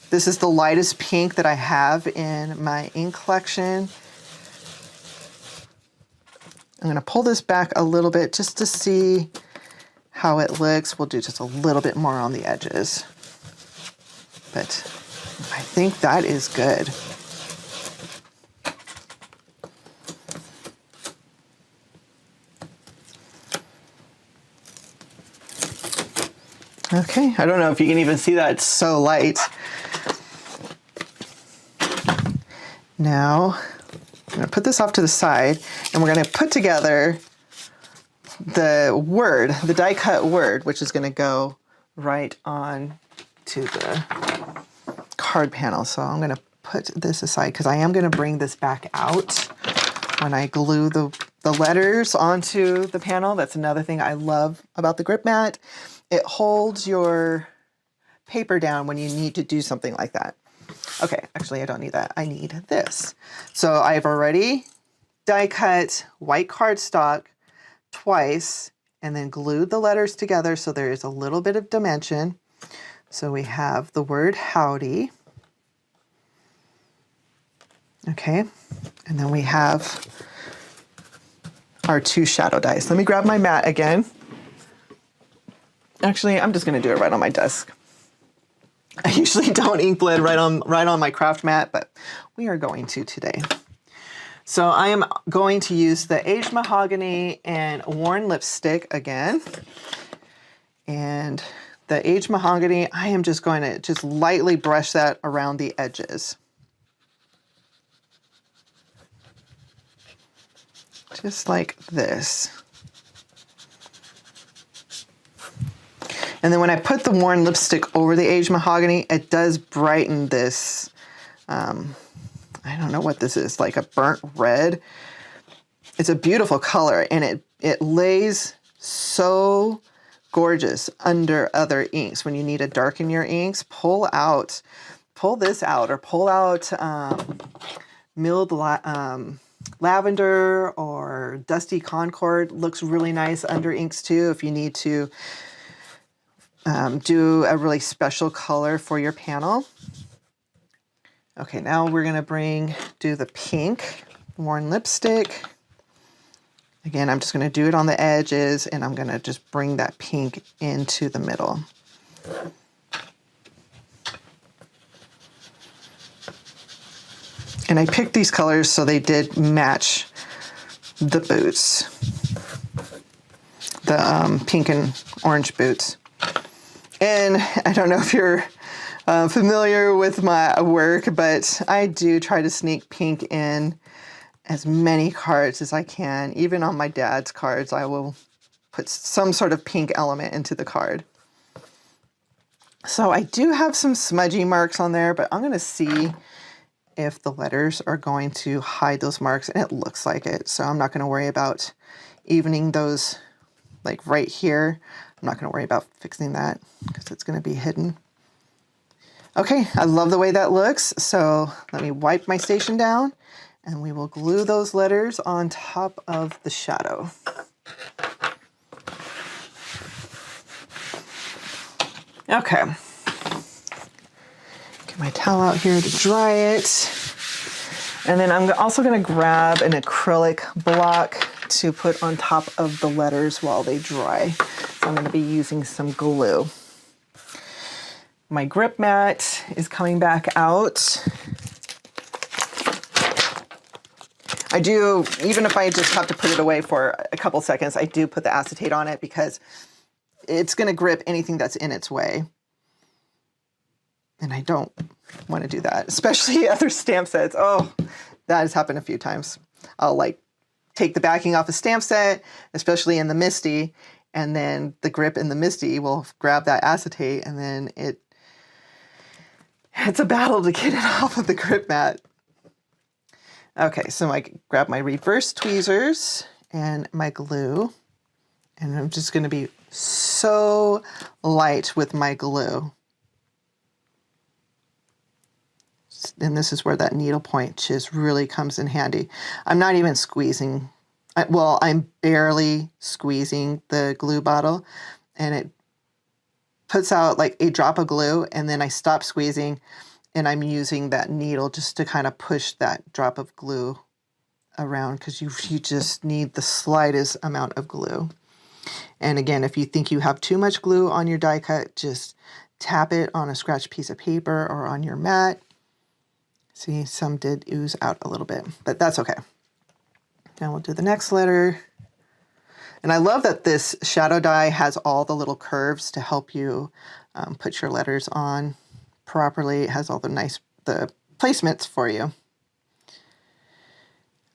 This is the lightest pink that I have in my ink collection. I'm going to pull this back a little bit just to see how it looks. We'll do just a little bit more on the edges. But I think that is good. Okay, I don't know if you can even see that, it's so light. Now, I'm gonna put this off to the side and we're gonna put together the word, the die cut word, which is gonna go right on to the card panel. So I'm gonna put this aside because I am gonna bring this back out when I glue the letters onto the panel. That's another thing I love about the grip mat. It holds your paper down when you need to do something like that. Okay, actually I don't need that. I need this. So I've already die cut white cardstock twice and then glued the letters together so there is a little bit of dimension. So we have the word howdy. Okay, and then we have our 2 shadow dies. Let me grab my mat again. Actually, I'm just gonna do it right on my desk. I usually don't ink blend right on my craft mat, but we are going to today. So I am going to use the aged mahogany and worn lipstick again. And the aged mahogany, I am just going to just lightly brush that around the edges. Just like this. And then when I put the worn lipstick over the aged mahogany, it does brighten this, I don't know what this is, like a burnt red. It's a beautiful color and it lays so gorgeous under other inks. When you need to darken your inks, pull this out or pull out milled lavender or dusty Concord. Looks really nice under inks too if you need to do a really special color for your panel. Okay, now we're gonna do the pink worn lipstick. Again, I'm just gonna do it on the edges and I'm gonna just bring that pink into the middle. And I picked these colors so they did match the boots, the pink and orange boots. And I don't know if you're familiar with my work, but I do try to sneak pink in as many cards as I can. Even on my dad's cards, I will put some sort of pink element into the card. So I do have some smudgy marks on there, but I'm gonna see if the letters are going to hide those marks, and it looks like it. So I'm not gonna worry about evening those like right here. I'm not gonna worry about fixing that because it's gonna be hidden. Okay, I love the way that looks. So let me wipe my station down and we will glue those letters on top of the shadow. Okay. Get my towel out here to dry it. And then I'm also gonna grab an acrylic block to put on top of the letters while they dry. So I'm gonna be using some glue. My grip mat is coming back out. I do, even if I just have to put it away for a couple seconds, I do put the acetate on it because it's gonna grip anything that's in its way. And I don't wanna do that, especially other stamp sets. Oh, that has happened a few times. I'll like take the backing off a stamp set, especially in the Misty, and then the grip in the Misty will grab that acetate and then it's a battle to get it off of the grip mat. Okay, so I grab my reverse tweezers and my glue, and I'm just gonna be so light with my glue. And this is where that needle point just really comes in handy. I'm not even squeezing, well, I'm barely squeezing the glue bottle, and it puts out like a drop of glue, and then I stop squeezing and I'm using that needle just to kind of push that drop of glue around because you just need the slightest amount of glue. And again, if you think you have too much glue on your die cut, just tap it on a scratch piece of paper or on your mat. See, some did ooze out a little bit, but that's okay. Now we'll do the next letter. And I love that this shadow die has all the little curves to help you put your letters on properly. It has all the placements for you.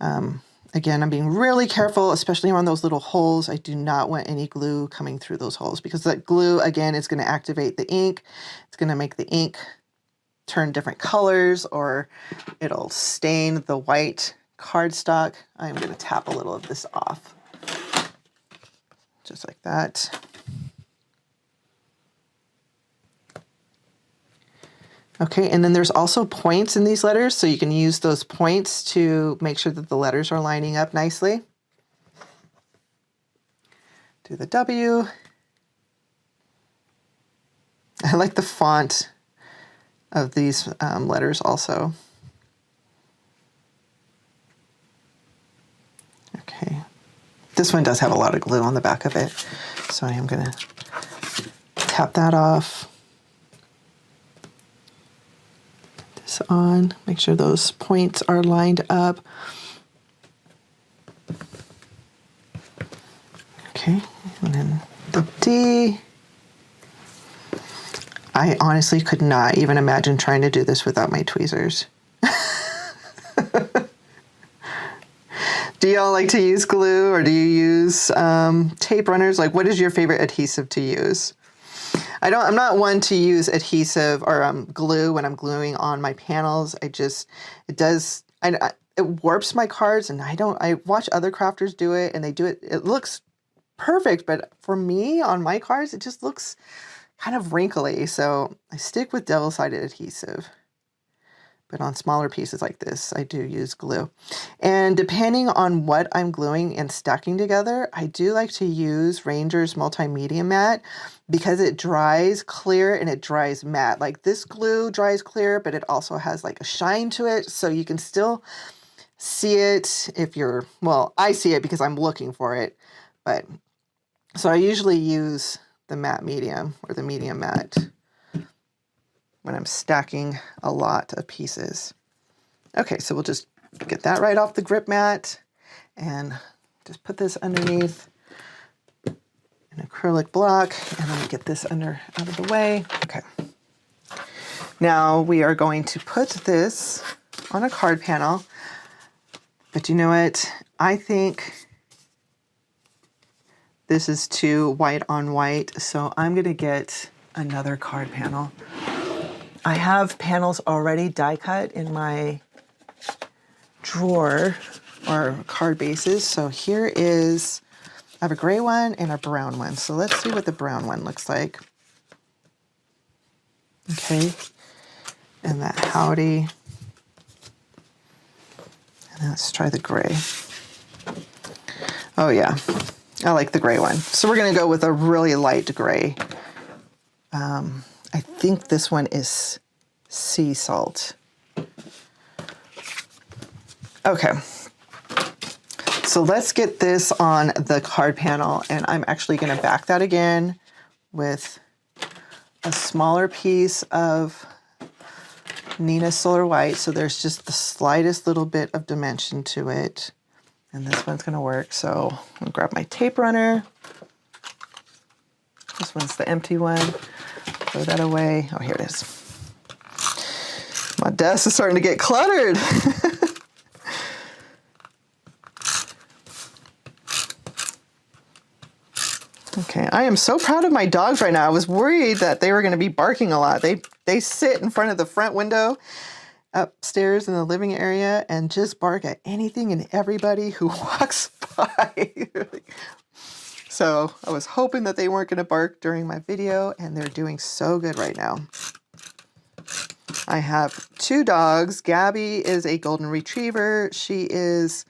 Again, I'm being really careful, especially around those little holes. I do not want any glue coming through those holes because that glue, again, is going to activate the ink. It's going to make the ink turn different colors, or it'll stain the white cardstock. I'm going to tap a little of this off, just like that. Okay, and then there's also points in these letters, so you can use those points to make sure that the letters are lining up nicely. Do the W. I like the font of these letters also. Okay, this one does have a lot of glue on the back of it, so I am going to tap that off. On, make sure those points are lined up. Okay, and then the D. I honestly could not even imagine trying to do this without my tweezers. Do y'all like to use glue, or do you use tape runners? Like, what is your favorite adhesive to use? I'm not one to use adhesive or glue when I'm gluing on my panels. It warps my cards, and I watch other crafters do it, and it looks perfect, but for me on my cards, it just looks kind of wrinkly. So I stick with double-sided adhesive. But on smaller pieces like this, I do use glue. And depending on what I'm gluing and stacking together, I do like to use Ranger's Multimedia Matte because it dries clear and it dries matte. Like this glue dries clear, but it also has like a shine to it. So you can still see it I see it because I'm looking for it. But so I usually use the matte medium or the medium matte when I'm stacking a lot of pieces. Okay, so we'll just get that right off the grip mat and just put this underneath an acrylic block, and then get this out of the way. Okay. Now we are going to put this on a card panel, but you know what? I think this is too white on white, so I'm gonna get another card panel. I have panels already die cut in my drawer or card bases. So here is, I have a gray one and a brown one. So let's see what the brown one looks like. Okay, and that howdy. And let's try the gray. Oh yeah, I like the gray one. So we're gonna go with a really light gray. I think this one is sea salt. Okay, so let's get this on the card panel, and I'm actually going to back that again with a smaller piece of Neenah Solar White, so there's just the slightest little bit of dimension to it, and this one's going to work. So I'm going to grab my tape runner. This one's the empty one. Throw that away. Oh, here it is. My desk is starting to get cluttered. Okay, I am so proud of my dogs right now. I was worried that they were going to be barking a lot. They sit in front of the front window upstairs in the living area and just bark at anything and everybody who walks by. So I was hoping that they weren't going to bark during my video, and they're doing so good right now. I have two dogs. Gabby is a golden retriever. She is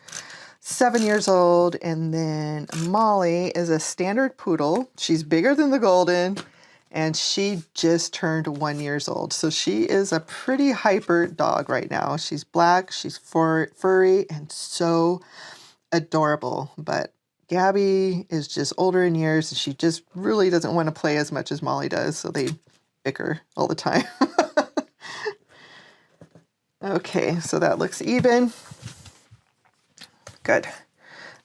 7 years old. And then Molly is a standard poodle. She's bigger than the golden, and she just turned 1 year old. So she is a pretty hyper dog right now. She's black, she's furry, and so adorable. But Gabby is just older in years, and she just really doesn't want to play as much as Molly does, so they bicker all the time. Okay, so that looks even. Good.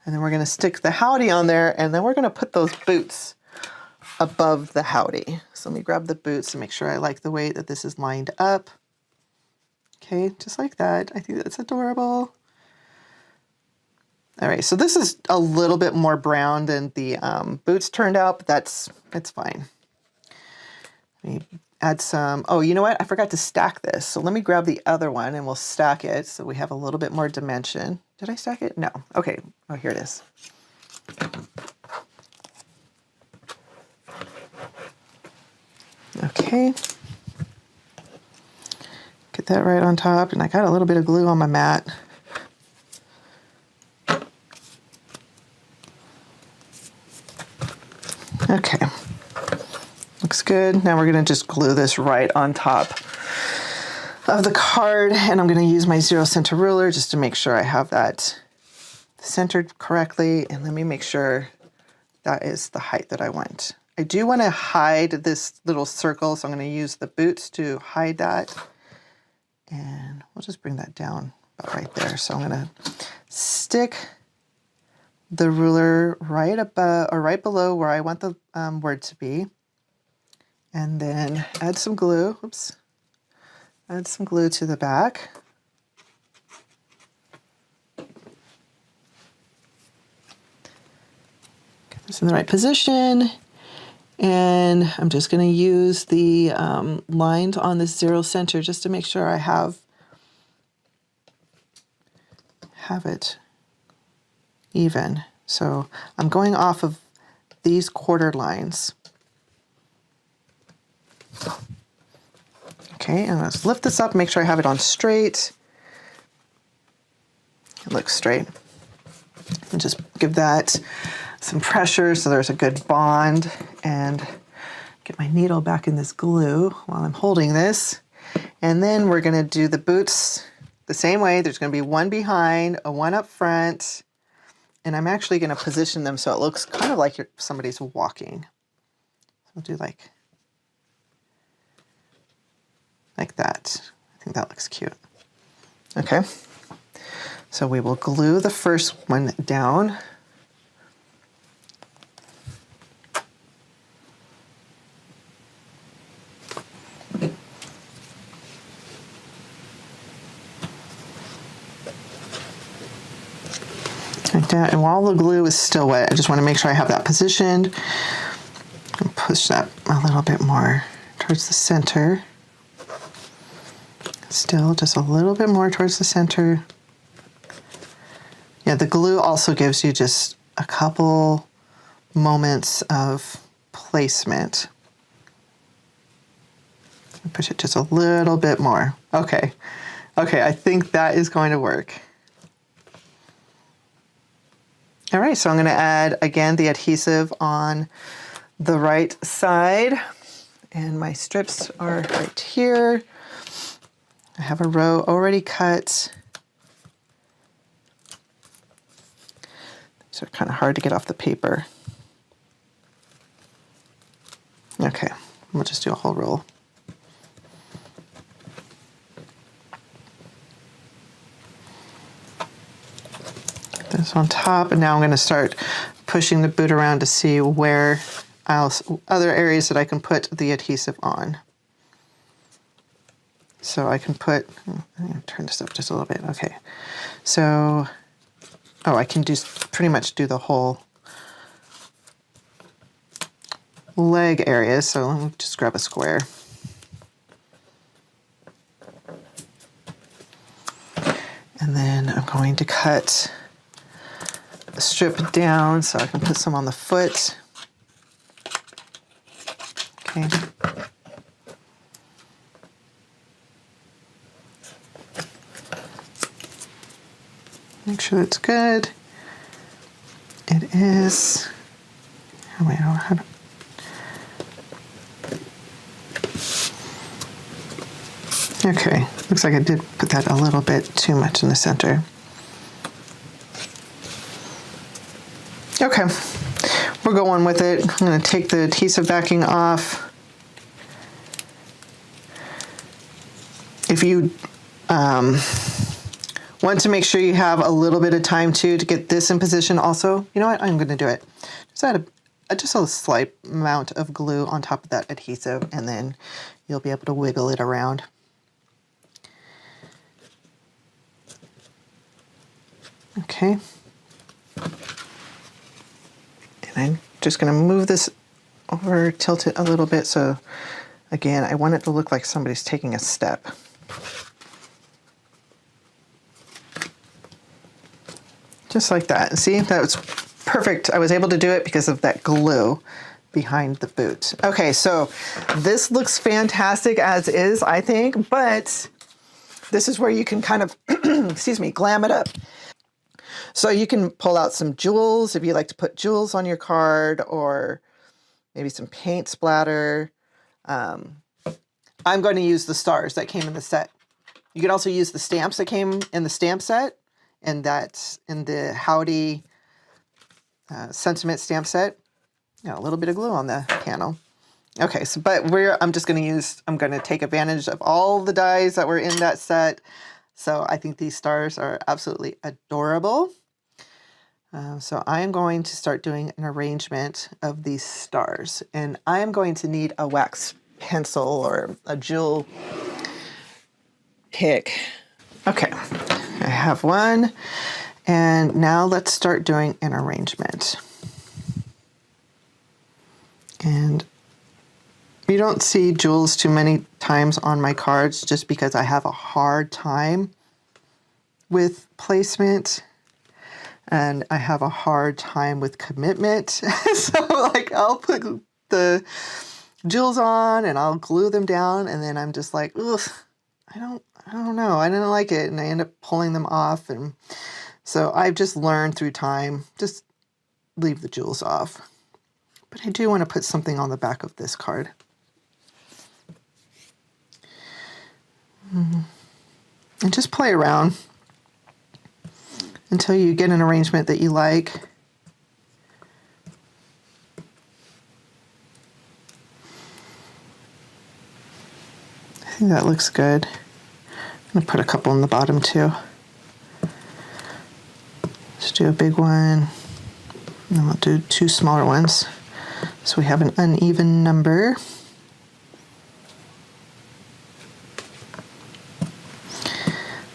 And then we're going to stick the howdy on there, and then we're going to put those boots above the howdy. So let me grab the boots to make sure I like the way that this is lined up. Okay, just like that. I think that's adorable. All right, so this is a little bit more brown than the boots turned out, but that's fine. Let me add some, oh, you know what? I forgot to stack this. So let me grab the other one and we'll stack it so we have a little bit more dimension. Did I stack it? No. Okay. Oh, here it is. Okay. Get that right on top. And I got a little bit of glue on my mat. Okay. Looks good. Now we're going to just glue this right on top of the card, and I'm going to use my 0 center ruler just to make sure I have that centered correctly, and let me make sure that is the height that I want. I do want to hide this little circle, so I'm going to use the boots to hide that, and we'll just bring that down about right there. So I'm going to stick the ruler right above or right below where I want the word to be. And then add some glue, add some glue to the back. Get this in the right position. And I'm just going to use the lines on this 0 center just to make sure I have it even. So I'm going off of these quarter lines. Okay, and let's lift this up, make sure I have it on straight. It looks straight. And just give that some pressure so there's a good bond, and get my needle back in this glue while I'm holding this. And then we're gonna do the boots the same way. There's gonna be one behind, one up front, and I'm actually gonna position them so it looks kind of like somebody's walking. We'll do like that. I think that looks cute. Okay, so we will glue the first one down. Like that, and while the glue is still wet, I just want to make sure I have that positioned. And push that a little bit more towards the center. Still just a little bit more towards the center. Yeah, the glue also gives you just a couple moments of placement. Push it just a little bit more. Okay, I think that is going to work. All right, so I'm going to add, again, the adhesive on the right side. And my strips are right here. I have a row already cut. These are kind of hard to get off the paper. Okay, we'll just do a whole roll. This on top, and now I'm going to start pushing the boot around to see where other areas that I can put the adhesive on. So I can put, I'm going to turn this up just a little bit. Okay, so, I can just pretty much do the whole leg area. So let me just grab a square. And then I'm going to cut the strip down so I can put some on the foot. Okay. Make sure it's good. It is. Oh, wait, I don't have it. Okay, looks like I did put that a little bit too much in the center. Okay, we're going with it. I'm going to take the adhesive backing off. If you Want to make sure you have a little bit of time too to get this in position also. You know what? I'm going to do it. Just add just a slight amount of glue on top of that adhesive, and then you'll be able to wiggle it around. Okay. And I'm just going to move this over, tilt it a little bit. So again, I want it to look like somebody's taking a step. Just like that. See, that was perfect. I was able to do it because of that glue behind the boot. Okay, so this looks fantastic as is, I think, but this is where you can kind of, excuse me, glam it up. So you can pull out some jewels if you like to put jewels on your card, or maybe some paint splatter. I'm going to use the stars that came in the set. You can also use the stamps that came in the stamp set, and that's in the Howdy sentiment stamp set. A little bit of glue on the panel. Okay, so I'm going to take advantage of all the dies that were in that set. So I think these stars are absolutely adorable. So I am going to start doing an arrangement of these stars, and I am going to need a wax pencil or a jewel pick. Okay, I have one, and now let's start doing an arrangement. And you don't see jewels too many times on my cards just because I have a hard time with placement. And I have a hard time with commitment. So like I'll put the jewels on and I'll glue them down, and then I'm just like, ugh, I don't know. I didn't like it, and I end up pulling them off. And so I've just learned through time, just leave the jewels off. But I do want to put something on the back of this card. And just play around until you get an arrangement that you like. I think that looks good. I'm going to put a couple in the bottom too. Let's do a big one, and then we'll do two smaller ones. So we have an uneven number.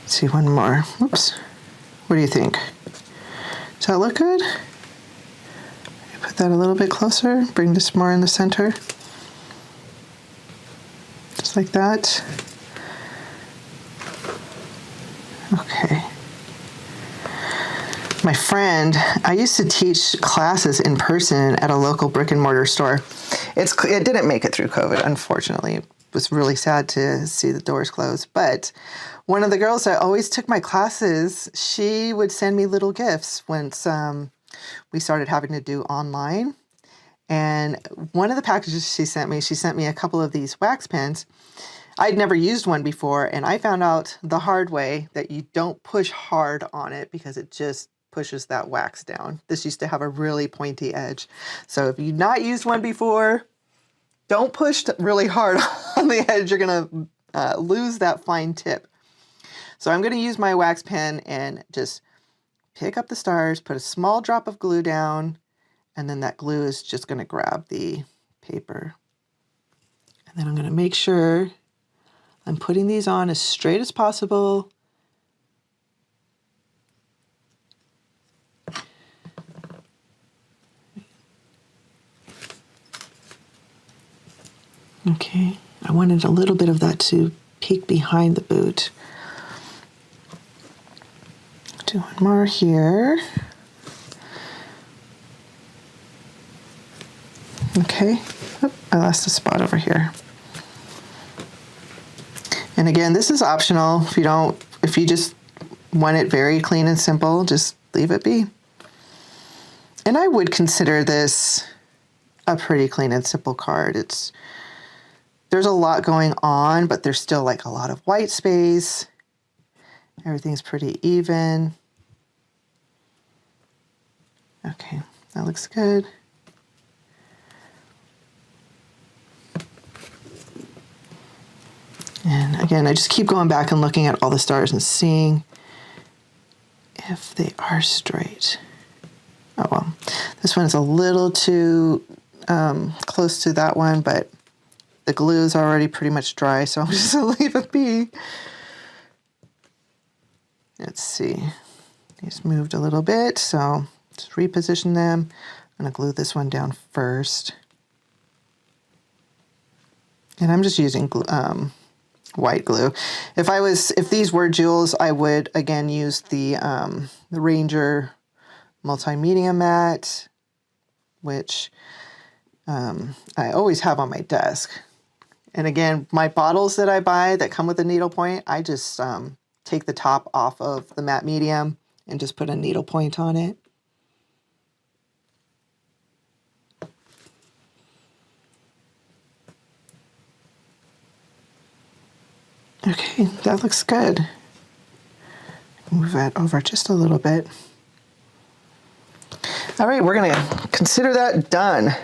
Let's see, one more. Oops. What do you think? Does that look good? Put that a little bit closer. Bring this more in the center. Just like that. Okay. My friend, I used to teach classes in person at a local brick and mortar store. It didn't make it through COVID, unfortunately. It was really sad to see the doors close. But one of the girls that always took my classes, she would send me little gifts once we started having to do online. And one of the packages she sent me a couple of these wax pens. I'd never used one before, and I found out the hard way that you don't push hard on it because it just pushes that wax down. This used to have a really pointy edge. So if you've not used one before, don't push really hard on the edge. You're going to lose that fine tip. So I'm going to use my wax pen and just pick up the stars, put a small drop of glue down, and then that glue is just going to grab the paper. And then I'm going to make sure I'm putting these on as straight as possible. Okay, I wanted a little bit of that to peek behind the boot. Do one more here. Okay, oh, I lost a spot over here. And again, this is optional. If you just want it very clean and simple, just leave it be. And I would consider this a pretty clean and simple card. There's a lot going on, but there's still like a lot of white space. Everything's pretty even. Okay, that looks good. And again, I just keep going back and looking at all the stars and seeing if they are straight. Oh well, this one's a little too close to that one, but the glue is already pretty much dry, so I'm just gonna leave it be. Let's see, these moved a little bit, so just reposition them. I'm gonna glue this one down first. And I'm just using white glue. If these were jewels, I would again use the Ranger multimedia mat, which I always have on my desk. And again, my bottles that I buy that come with a needle point, I just take the top off of the matte medium and just put a needle point on it. Okay, that looks good. Move that over just a little bit. All right, we're gonna consider that done.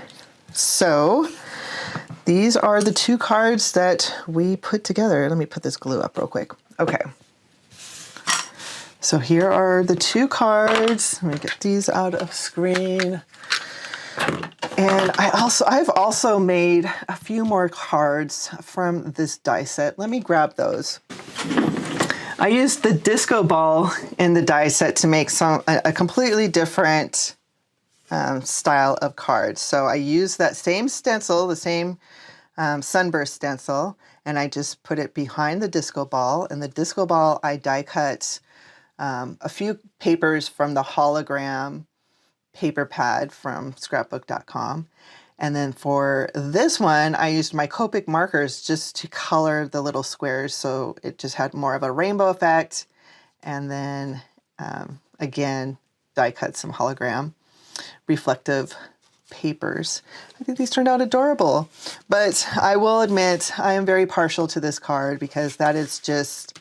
So these are the 2 cards that we put together. Let me put this glue up real quick. Okay. So here are the 2 cards. Let me get these out of screen. And I've also made a few more cards from this die set. Let me grab those. I used the disco ball in the die set to make a completely different style of cards. So I used that same stencil, the same sunburst stencil, and I just put it behind the disco ball. And the disco ball, I die cut a few papers from the hologram paper pad from Scrapbook.com. And then for this one, I used my Copic markers just to color the little squares, so it just had more of a rainbow effect. And then again, die cut some hologram reflective papers. I think these turned out adorable. But I will admit, I am very partial to this card because that is just,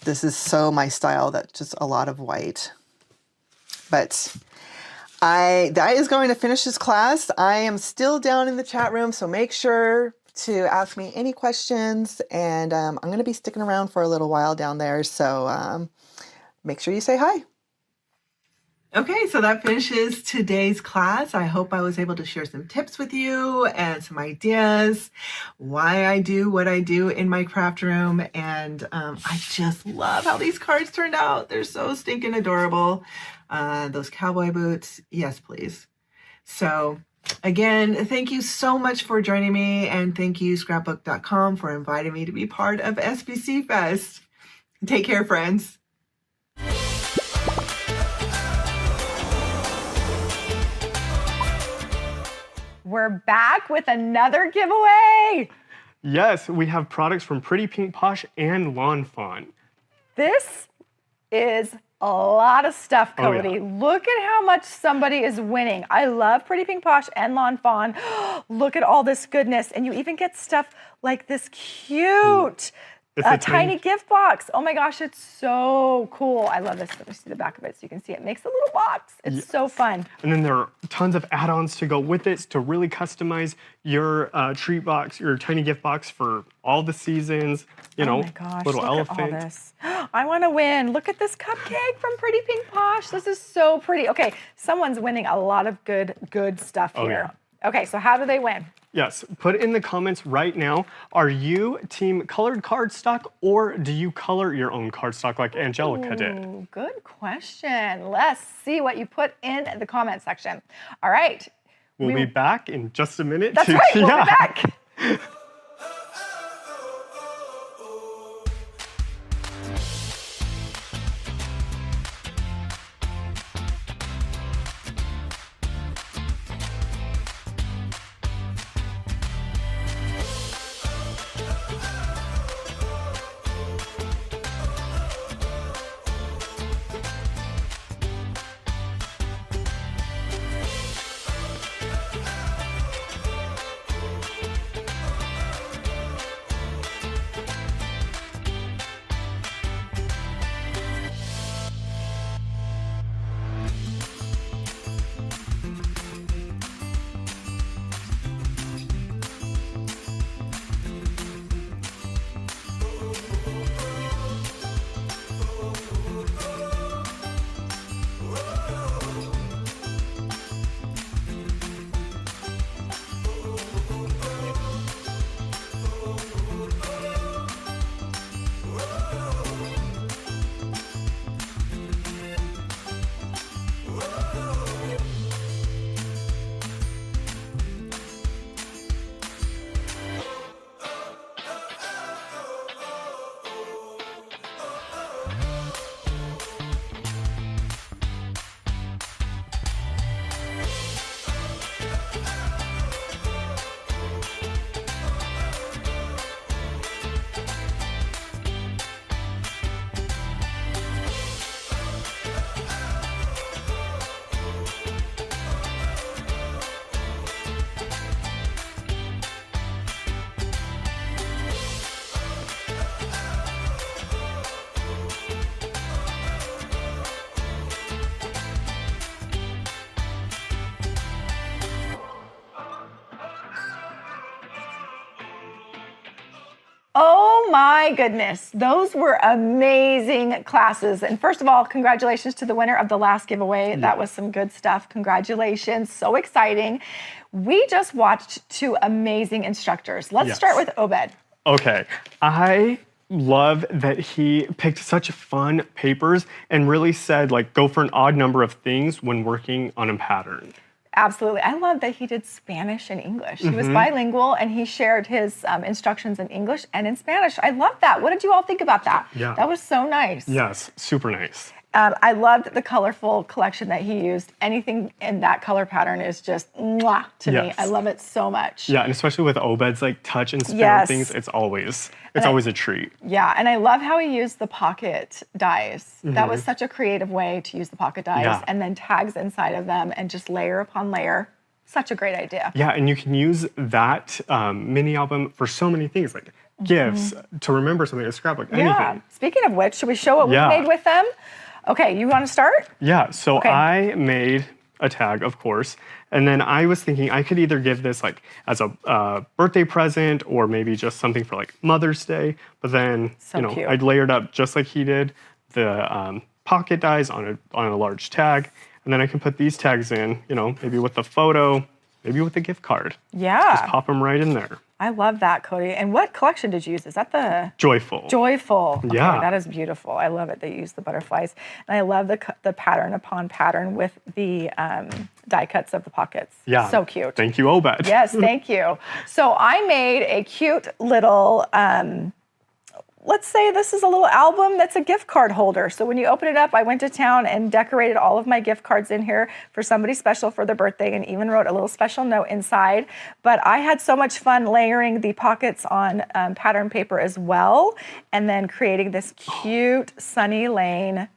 this is so my style, that's just a lot of white. But that is going to finish this class. I am still down in the chat room, so make sure to ask me any questions, and I'm going to be sticking around for a little while down there, so make sure you say hi. Okay, so that finishes today's class. I hope I was able to share some tips with you and some ideas, why I do what I do in my craft room. And I just love how these cards turned out. They're so stinking adorable. Those cowboy boots, yes, please. So again, thank you so much for joining me. And thank you, Scrapbook.com, for inviting me to be part of SBC Fest. Take care, friends. We're back with another giveaway. Yes, we have products from Pretty Pink Posh and Lawn Fawn. This is a lot of stuff, Cody. Oh, yeah. Look at how much somebody is winning. I love Pretty Pink Posh and Lawn Fawn. Look at all this goodness. And you even get stuff like this cute tiny gift box. Oh my gosh, it's so cool. I love this. Let me see the back of it so you can see it. It makes a little box. It's so fun. And then there are tons of add-ons to go with it to really customize your treat box, your tiny gift box for all the seasons. You know, oh my gosh, little look elephant. at all this. I want to win. Look at this cupcake from Pretty Pink Posh. This is so pretty. Okay, someone's winning a lot of good stuff here. Yeah. Okay, so how do they win? Yes, put in the comments right now, are you team colored cardstock or do you color your own cardstock like Angelica did? Good question. Let's see what you put in the comment section. All right. We'll be back in just a minute. That's right, we'll be back. my goodness, those were amazing classes. And first of all, congratulations to the winner of the last giveaway. That was some good stuff. Congratulations, so exciting. We just watched 2 amazing instructors. Let's start with Obed. Okay, I love that he picked such fun papers and really said, like, go for an odd number of things when working on a pattern. Absolutely. I love that he did Spanish and English. He was bilingual and he shared his instructions in English and in Spanish. I love that. What did you all think about that? Yeah. That was so nice. Yes, super nice. I loved the colorful collection that he used. Anything in that color pattern is just mwah to me. I love it so much. Yeah, and especially with Obed's like touch and spin on things, it's always a treat. Yeah, and I love how he used the pocket dies. That was such a creative way to use the pocket dies and then tags inside of them and just layer upon layer. Such a great idea. Yeah, and you can use that mini album for so many things, like gifts, to remember something, a scrapbook, anything. Yeah. Speaking of which, should we show what we made with them? Okay, you want to start? Yeah, so I made a tag, of course, and then I was thinking I could either give this like as a birthday present or maybe just something for like Mother's Day, but then cute. I'd layered up just like he did the pocket dies on a large tag, and then I can put these tags in, maybe with the photo, maybe with the gift card. Yeah. Just pop them right in there. I love that, Cody. And what collection did you use? Is that the Joyful? Joyful. Okay, Yeah. that is beautiful. I love it. They use the butterflies. And I love the pattern upon pattern with the die cuts of the pockets. Yeah. So cute. Thank you, Obed. Yes, thank you. So I made a cute little, let's say this is a little album that's a gift card holder. So when you open it up, I went to town and decorated all of my gift cards in here for somebody special for their birthday and even wrote a little special note inside. But I had so much fun layering the pockets on pattern paper as well, and then creating this cute Sunny Lane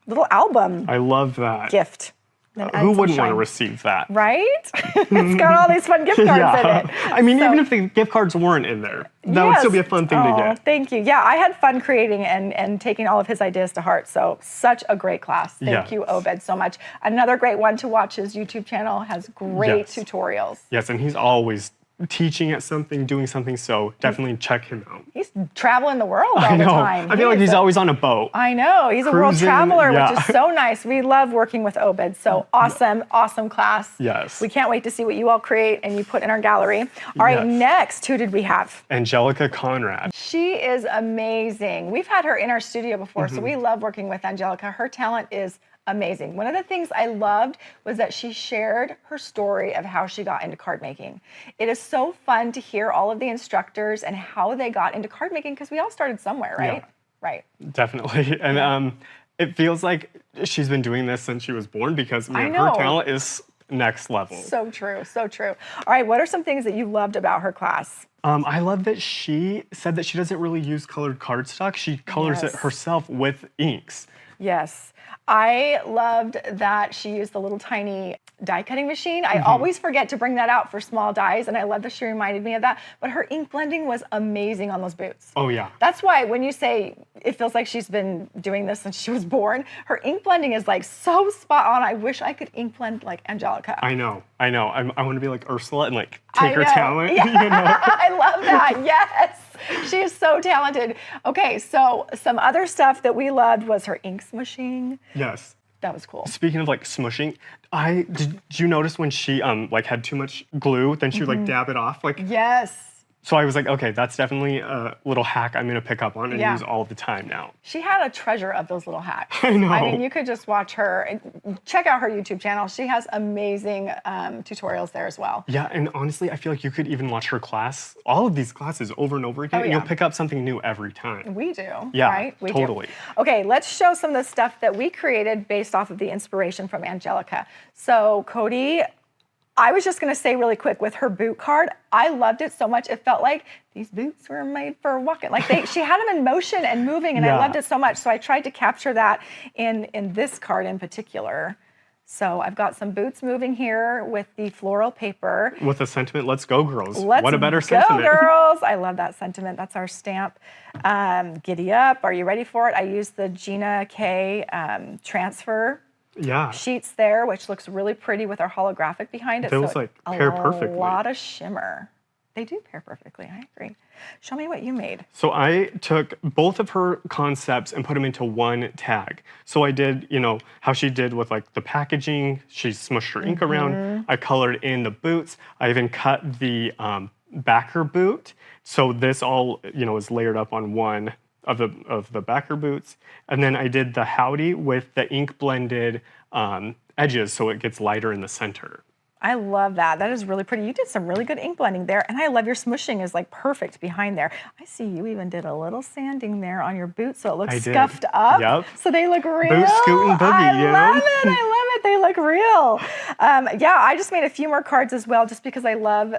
little album I love that. gift. Who wouldn't want to receive that? Right? It's got all these fun gift cards in it. I mean, even if the gift cards weren't in there, that would still be a fun thing to get. Thank you. Yeah, I had fun creating and taking all of his ideas to heart. So such a great class. Thank you, Obed, so much. Another great one to watch. His YouTube channel has great tutorials. Yes, and he's always teaching at something, doing something, so definitely check him out. He's traveling the world all the time. I feel like he's always on a boat. I know. He's a world traveler, which is so nice. We love working with Obed. So awesome, awesome class. Yes. We can't wait to see what you all create and you put in our gallery. All right, next, who did we have? Angelica Conrad. She is amazing. We've had her in our studio before, so we love working with Angelica. Her talent is amazing. One of the things I loved was that she shared her story of how she got into card making. It is so fun to hear all of the instructors and how they got into card making, because we all started somewhere, right? Yeah. Right. Definitely. And it feels like she's been doing this since she was born, because her talent is next level. So true, so true. All right, what are some things that you loved about her class? I love that she said that she doesn't really use colored cardstock. She colors it herself with inks. Yes. I loved that she used the little tiny die cutting machine. I always forget to bring that out for small dies, and I love that she reminded me of that. But her ink blending was amazing on those boots. Oh, yeah. That's why when you say it feels like she's been doing this since she was born, her ink blending is like so spot on. I wish I could ink blend like Angelica. I know. I want to be like Ursula and like take her talent. Yeah. I love that. Yes. She is so talented. Okay, so some other stuff that we loved was her ink smushing. Yes. That was cool. Speaking of like smushing, did you notice when she like had too much glue, then she would like dab it off? Like yes. So I was like, okay, that's definitely a little hack I'm gonna pick up on and use all the time now. She had a treasure of those little hacks. I know. I mean, you could just watch her and check out her YouTube channel. She has amazing tutorials there as well. Yeah, and honestly, I feel like you could even watch her class, all of these classes over and over again, and you'll pick up something new every time. We do, yeah, right? We totally. do. Okay, let's show some of the stuff that we created based off of the inspiration from Angelica. So, Cody, I was just gonna say really quick with her boot card, I loved it so much. It felt like these boots were made for walking. Like she had them in motion and moving, and I loved it so much. So I tried to capture that in this card in particular. So I've got some boots moving here with the floral paper. With the sentiment, let's go girls. What a better sentiment. Let's go girls. I love that sentiment. That's our stamp. Giddy up. Are you ready for it? I used the Gina K transfer sheets there, which looks really pretty with our holographic behind it. Feels like pair perfectly. A lot of shimmer. They do pair perfectly, I agree. Show me what you made. So I took both of her concepts and put them into one tag. So I did, how she did with like the packaging. She smushed her ink around. I colored in the boots. I even cut the backer boot. So this all, is layered up on one of the backer boots. And then I did the howdy with the ink blended edges so it gets lighter in the center. I love that. That is really pretty. You did some really good ink blending there, and I love your smushing is like perfect behind there. I see you even did a little sanding there on your boots so it looks scuffed up. Yep. So they look real. Boot scootin' boogie, I love it. They look real. Yeah, I just made a few more cards as well just because I love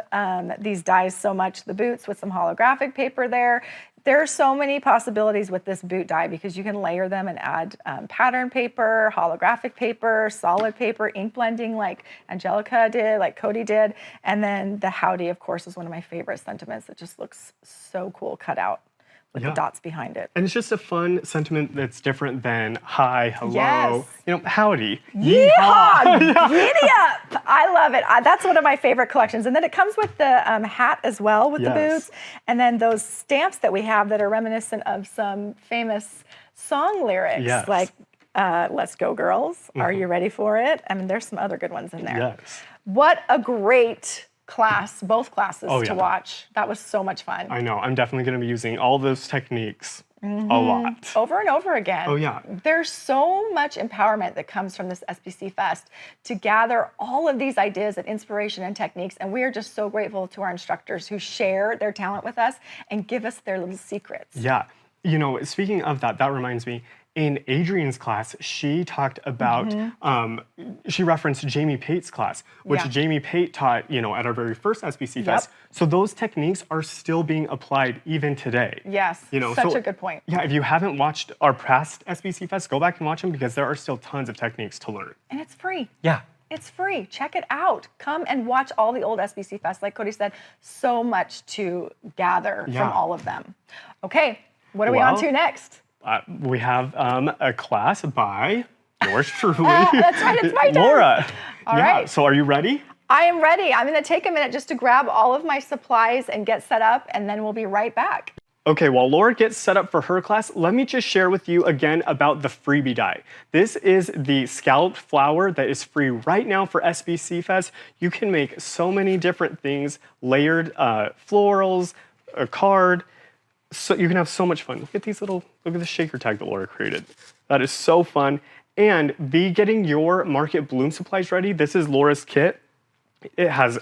these dies so much. The boots with some holographic paper there. There are so many possibilities with this boot die because you can layer them and add pattern paper, holographic paper, solid paper, ink blending like Angelica did, like Cody did. And then the howdy, of course, is one of my favorite sentiments. It just looks so cool cut out with the dots behind it. And it's just a fun sentiment that's different than hi, hello, Yes. Howdy. Yeehaw! Giddy up! I love it. That's one of my favorite collections. And then it comes with the hat as well with the boots. And then those stamps that we have that are reminiscent of some famous song lyrics like Let's Go Girls, Are You Ready for It? I mean, there's some other good ones in there. Yes. What a great class, both classes to watch. That was so much fun. I know. I'm definitely going to be using all those techniques a lot. Over and over again. Oh, yeah. There's so much empowerment that comes from this SBC Fest to gather all of these ideas and inspiration and techniques. And we are just so grateful to our instructors who share their talent with us and give us their little secrets. Yeah. Speaking of that, that reminds me, in Adrienne's class, she talked about, she referenced Jamie Pate's class, which Jamie Pate taught, at our very first SBC Fest. So those techniques are still being applied even today. Yes, such a good point. Yeah, if you haven't watched our past SBC Fest, go back and watch them because there are still tons of techniques to learn. And it's free. Yeah. It's free. Check it out. Come and watch all the old SBC Fest. Like Cody said, so much to gather from all of them. Okay, what are we on to next? We have a class by yours truly. That's right, it's my turn. Laura. All right. So are you ready? I am ready. I'm going to take a minute just to grab all of my supplies and get set up, and then we'll be right back. Okay, while Laura gets set up for her class, let me just share with you again about the freebie die. This is the scalloped flower that is free right now for SBC Fest. You can make so many different things, layered florals, a card. So you can have so much fun. Look at the shaker tag that Laura created. That is so fun. And be getting your Market Bloom supplies ready. This is Laura's kit. It has,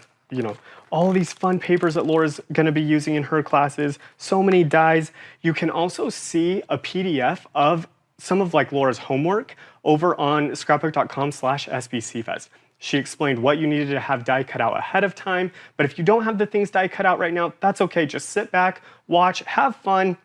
all these fun papers that Laura's gonna be using in her classes, so many dies. You can also see a PDF of some of Laura's homework over on Scrapbook.com/SBCFest. She explained what you needed to have die cut out ahead of time, but if you don't have the things die cut out right now, that's okay. Just sit back, watch, have fun,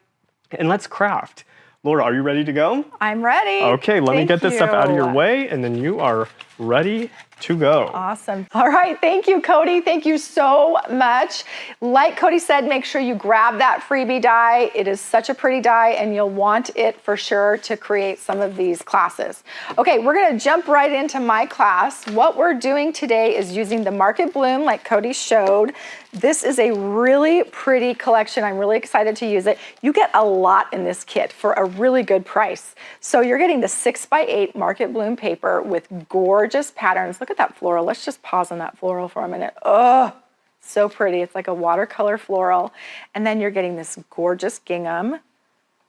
and let's craft. Laura, are you ready to go? I'm ready. Okay, let me get this stuff out of your way, and then you are ready to go. Awesome. All right, thank you, Cody. Thank you so much. Like Cody said, make sure you grab that freebie die. It is such a pretty die, and you'll want it for sure to create some of these classes. Okay, we're gonna jump right into my class. What we're doing today is using the Market Bloom like Cody showed. This is a really pretty collection. I'm really excited to use it. You get a lot in this kit for a really good price. So you're getting the 6x8 Market Bloom paper with gorgeous patterns. Look at that floral. Let's just pause on that floral for a minute. Oh, so pretty. It's like a watercolor floral. And then you're getting this gorgeous gingham,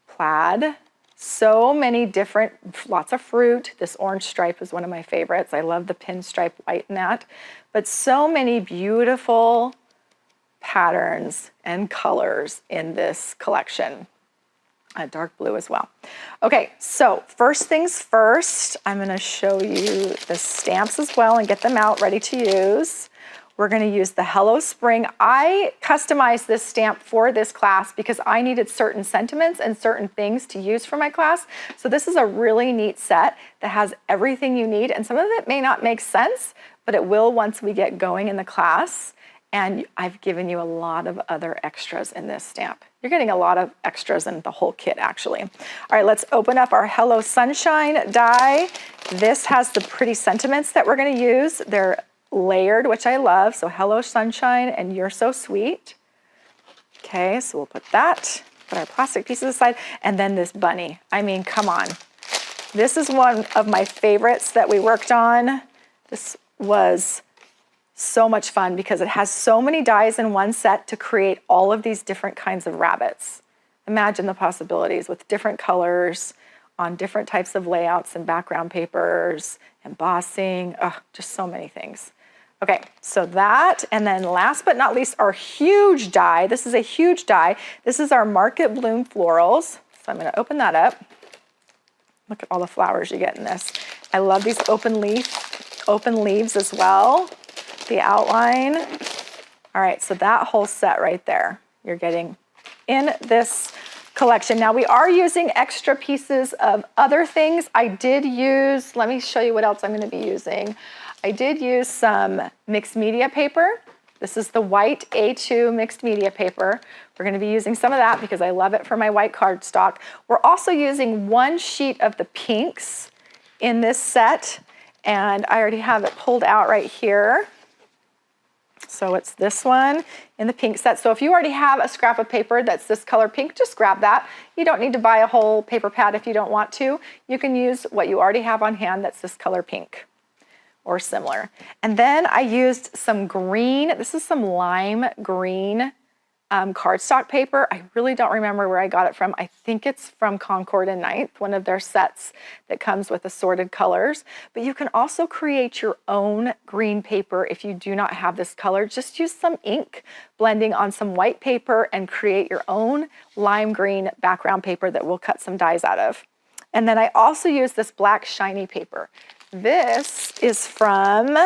plaid, so many different, lots of fruit. This orange stripe is one of my favorites. I love the pinstripe white in that. But so many beautiful patterns and colors in this collection. Dark blue as well. Okay, so first things first, I'm gonna show you the stamps as well and get them out ready to use. We're gonna use the Hello Spring. I customized this stamp for this class because I needed certain sentiments and certain things to use for my class. So this is a really neat set that has everything you need, and some of it may not make sense, but it will once we get going in the class. And I've given you a lot of other extras in this stamp. You're getting a lot of extras in the whole kit, actually. All right, let's open up our Hello Sunshine die. This has the pretty sentiments that we're gonna use. They're layered, which I love. So Hello Sunshine and You're So Sweet. Okay, so we'll put that, put our plastic pieces aside, and then this bunny. I mean, come on. This is one of my favorites that we worked on. This was so much fun because it has so many dies in one set to create all of these different kinds of rabbits. Imagine the possibilities with different colors on different types of layouts and background papers, embossing, just so many things. Okay, so that, and then last but not least, our huge die. This is a huge die. This is our Market Bloom florals. So I'm gonna open that up. Look at all the flowers you get in this. I love these open leaves as well. The outline. All right, so that whole set right there, you're getting in this collection. Now we are using extra pieces of other things. I did use, let me show you what else I'm gonna be using. I did use some mixed media paper. This is the white A2 mixed media paper. We're gonna be using some of that because I love it for my white cardstock. We're also using one sheet of the pinks in this set, and I already have it pulled out right here. So it's this one in the pink set. So if you already have a scrap of paper that's this color pink, just grab that. You don't need to buy a whole paper pad if you don't want to. You can use what you already have on hand that's this color pink or similar. And then I used some green, this is some lime green cardstock paper. I really don't remember where I got it from. I think it's from Concord and Ninth, one of their sets that comes with assorted colors. But you can also create your own green paper if you do not have this color. Just use some ink blending on some white paper and create your own lime green background paper that we'll cut some dies out of. And then I also use this black shiny paper. This is from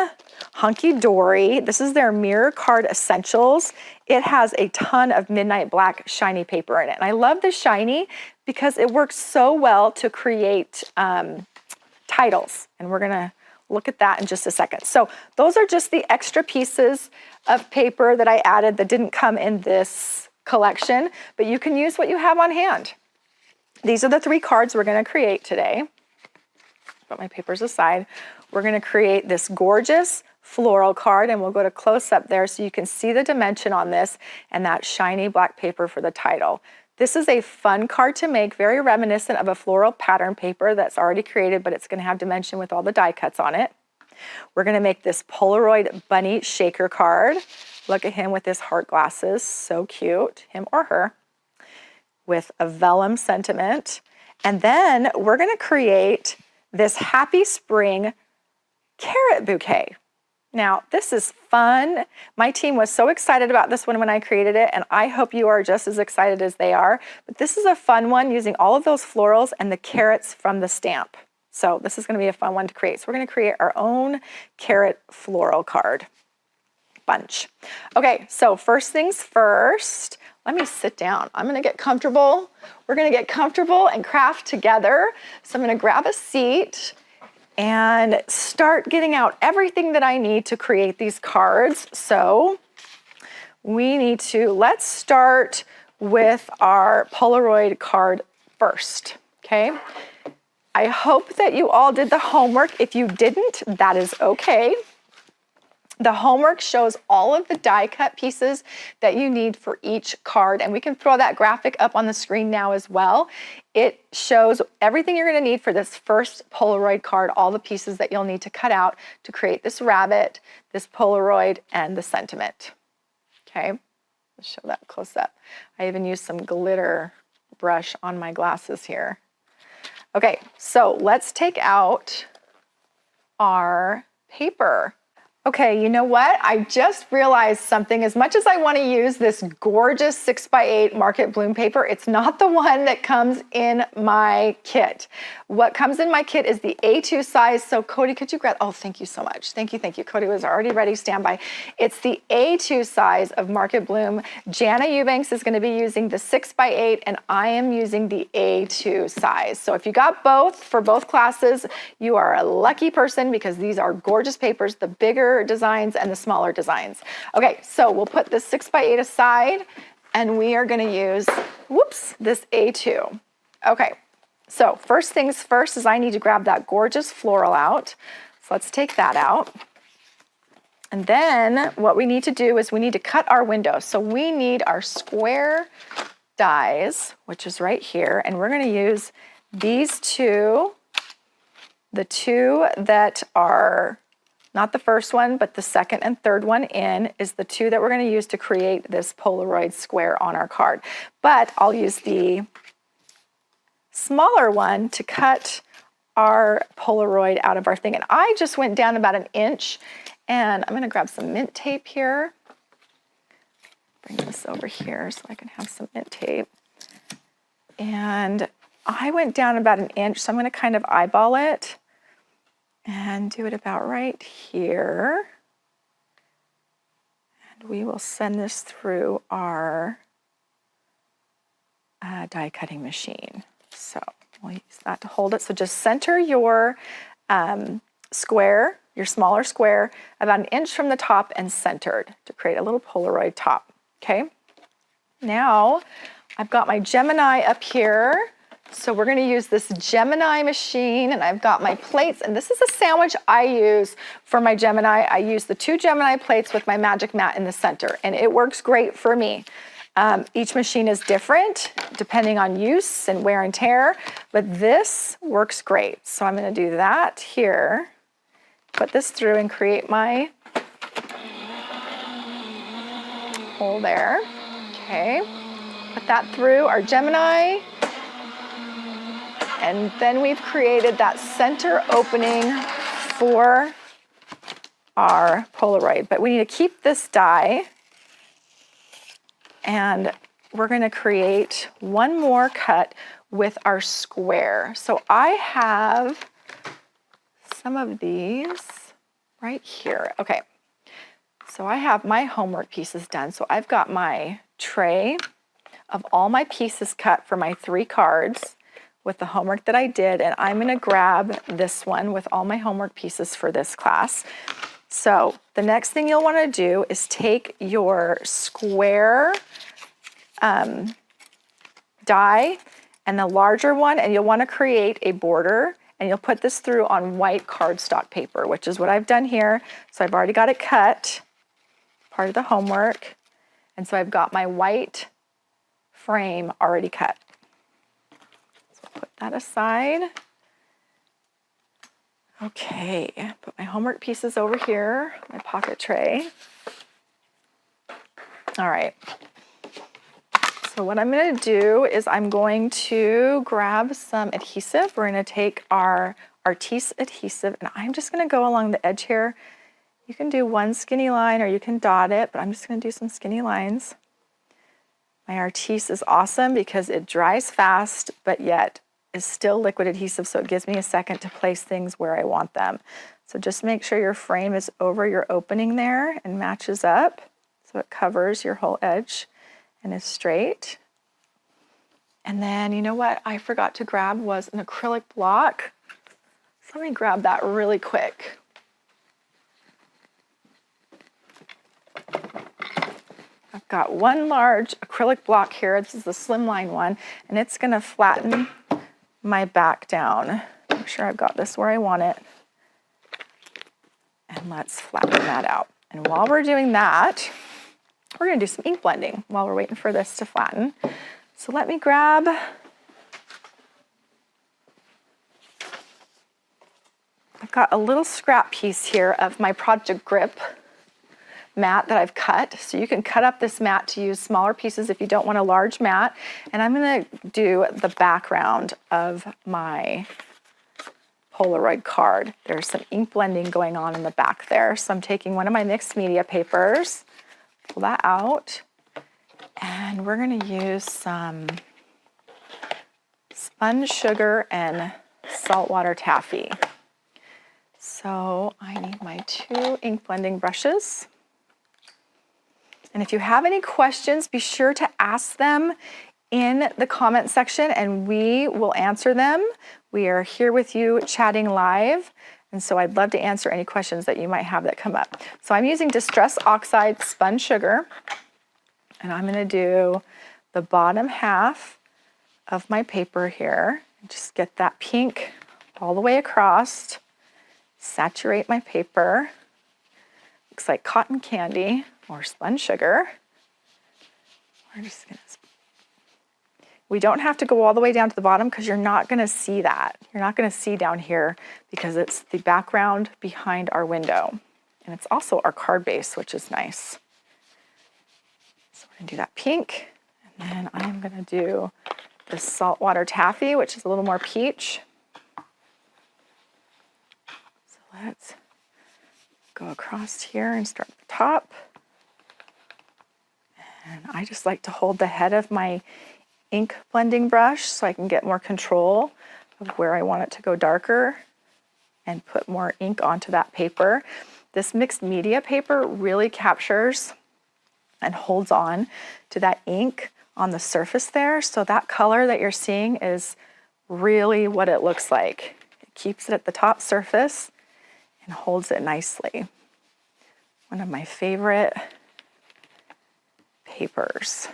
Hunky Dory. This is their Mirror Card Essentials. It has a ton of midnight black shiny paper in it. And I love the shiny because it works so well to create titles. And we're gonna look at that in just a second. So those are just the extra pieces of paper that I added that didn't come in this collection, but you can use what you have on hand. These are the 3 cards we're gonna create today. Put my papers aside. We're gonna create this gorgeous floral card, and we'll go to close up there so you can see the dimension on this and that shiny black paper for the title. This is a fun card to make, very reminiscent of a floral pattern paper that's already created, but it's gonna have dimension with all the die cuts on it. We're gonna make this Polaroid bunny shaker card. Look at him with his heart glasses, so cute, him or her, with a vellum sentiment. And then we're gonna create this Happy Spring carrot bouquet. Now, this is fun. My team was so excited about this one when I created it, and I hope you are just as excited as they are. But this is a fun one using all of those florals and the carrots from the stamp. So this is gonna be a fun one to create. So we're gonna create our own carrot floral card bunch. Okay, so first things first, let me sit down. I'm gonna get comfortable. We're gonna get comfortable and craft together. So I'm gonna grab a seat and start getting out everything that I need to create these cards. So let's start with our Polaroid card first, okay? I hope that you all did the homework. If you didn't, that is okay. The homework shows all of the die cut pieces that you need for each card, and we can throw that graphic up on the screen now as well. It shows everything you're gonna need for this first Polaroid card, all the pieces that you'll need to cut out to create this rabbit, this Polaroid, and the sentiment. Okay, let's show that close up. I even used some glitter brush on my glasses here. Okay, so let's take out our paper. Okay, you know what? I just realized something. As much as I want to use this gorgeous 6x8 Market Bloom paper, it's not the one that comes in my kit. What comes in my kit is the A2 size. So Cody, could you grab, oh, thank you so much. Thank you, thank you. Cody was already ready, standby. It's the A2 size of Market Bloom. Jana Eubanks is gonna be using the 6x8 and I am using the A2 size. So if you got both for both classes, you are a lucky person because these are gorgeous papers, the bigger designs and the smaller designs. Okay, so we'll put this 6x8 aside and we are gonna use, this A2. Okay, so first things first is I need to grab that gorgeous floral out. So let's take that out. And then what we need to do is we need to cut our window. So we need our square dies, which is right here, and we're going to use these two, the two that are not the first one, but the second and third one in is the two that we're going to use to create this Polaroid square on our card. But I'll use the smaller one to cut our Polaroid out of our thing. And I just went down about 1 inch, and I'm going to grab some mint tape here. Bring this over here so I can have some mint tape. And I went down about 1 inch, so I'm going to kind of eyeball it and do it about right here. And we will send this through our die cutting machine. So we'll use that to hold it. So just center your square, your smaller square, about 1 inch from the top and centered to create a little Polaroid top. Okay, now I've got my Gemini up here. So we're going to use this Gemini machine, and I've got my plates, and this is a sandwich I use for my Gemini. I use the 2 Gemini plates with my magic mat in the center, and it works great for me. Each machine is different depending on use and wear and tear, but this works great. So I'm going to do that here, put this through and create my hole there. Okay, put that through our Gemini. And then we've created that center opening for our Polaroid. But we need to keep this die, and we're going to create one more cut with our square. So I have some of these right here. Okay, so I have my homework pieces done. So I've got my tray of all my pieces cut for my 3 cards with the homework that I did, and I'm going to grab this one with all my homework pieces for this class. So the next thing you'll want to do is take your square die and the larger one, and you'll want to create a border, and you'll put this through on white cardstock paper, which is what I've done here. So I've already got it cut, part of the homework, and so I've got my white frame already cut. Put that aside. Okay, put my homework pieces over here, my pocket tray. All right. So what I'm going to do is I'm going to grab some adhesive. We're going to take our Artiste adhesive, and I'm just going to go along the edge here. You can do one skinny line or you can dot it, but I'm just going to do some skinny lines. My Artiste is awesome because it dries fast, but yet is still liquid adhesive, so it gives me a second to place things where I want them. So just make sure your frame is over your opening there and matches up so it covers your whole edge and is straight. And then, you know what I forgot to grab was an acrylic block. So let me grab that really quick. I've got one large acrylic block here. This is the slimline one, and it's going to flatten my back down. Make sure I've got this where I want it. And let's flatten that out. And while we're doing that, we're going to do some ink blending while we're waiting for this to flatten. So let me grab I've got a little scrap piece here of my Project Grip mat that I've cut. So you can cut up this mat to use smaller pieces if you don't want a large mat. And I'm going to do the background of my Polaroid card. There's some ink blending going on in the back there. So I'm taking one of my mixed media papers, pull that out, and we're going to use some spun sugar and saltwater taffy. So I need my 2 ink blending brushes. And if you have any questions, be sure to ask them in the comment section and we will answer them. We are here with you chatting live, and so I'd love to answer any questions that you might have that come up. So I'm using Distress Oxide spun sugar, and I'm going to do the bottom half of my paper here. Just get that pink all the way across, saturate my paper. looks like cotton candy or spun sugar. We're just gonna, we don't have to go all the way down to the bottom because you're not gonna see that. You're not gonna see down here because it's the background behind our window. And it's also our card base, which is nice. So we're gonna do that pink. And then I'm gonna do this saltwater taffy, which is a little more peach. So let's go across here and start at the top. And I just like to hold the head of my ink blending brush so I can get more control of where I want it to go darker and put more ink onto that paper. This mixed media paper really captures and holds on to that ink on the surface there. So that color that you're seeing is really what it looks like. It keeps it at the top surface and holds it nicely. One of my favorite papers.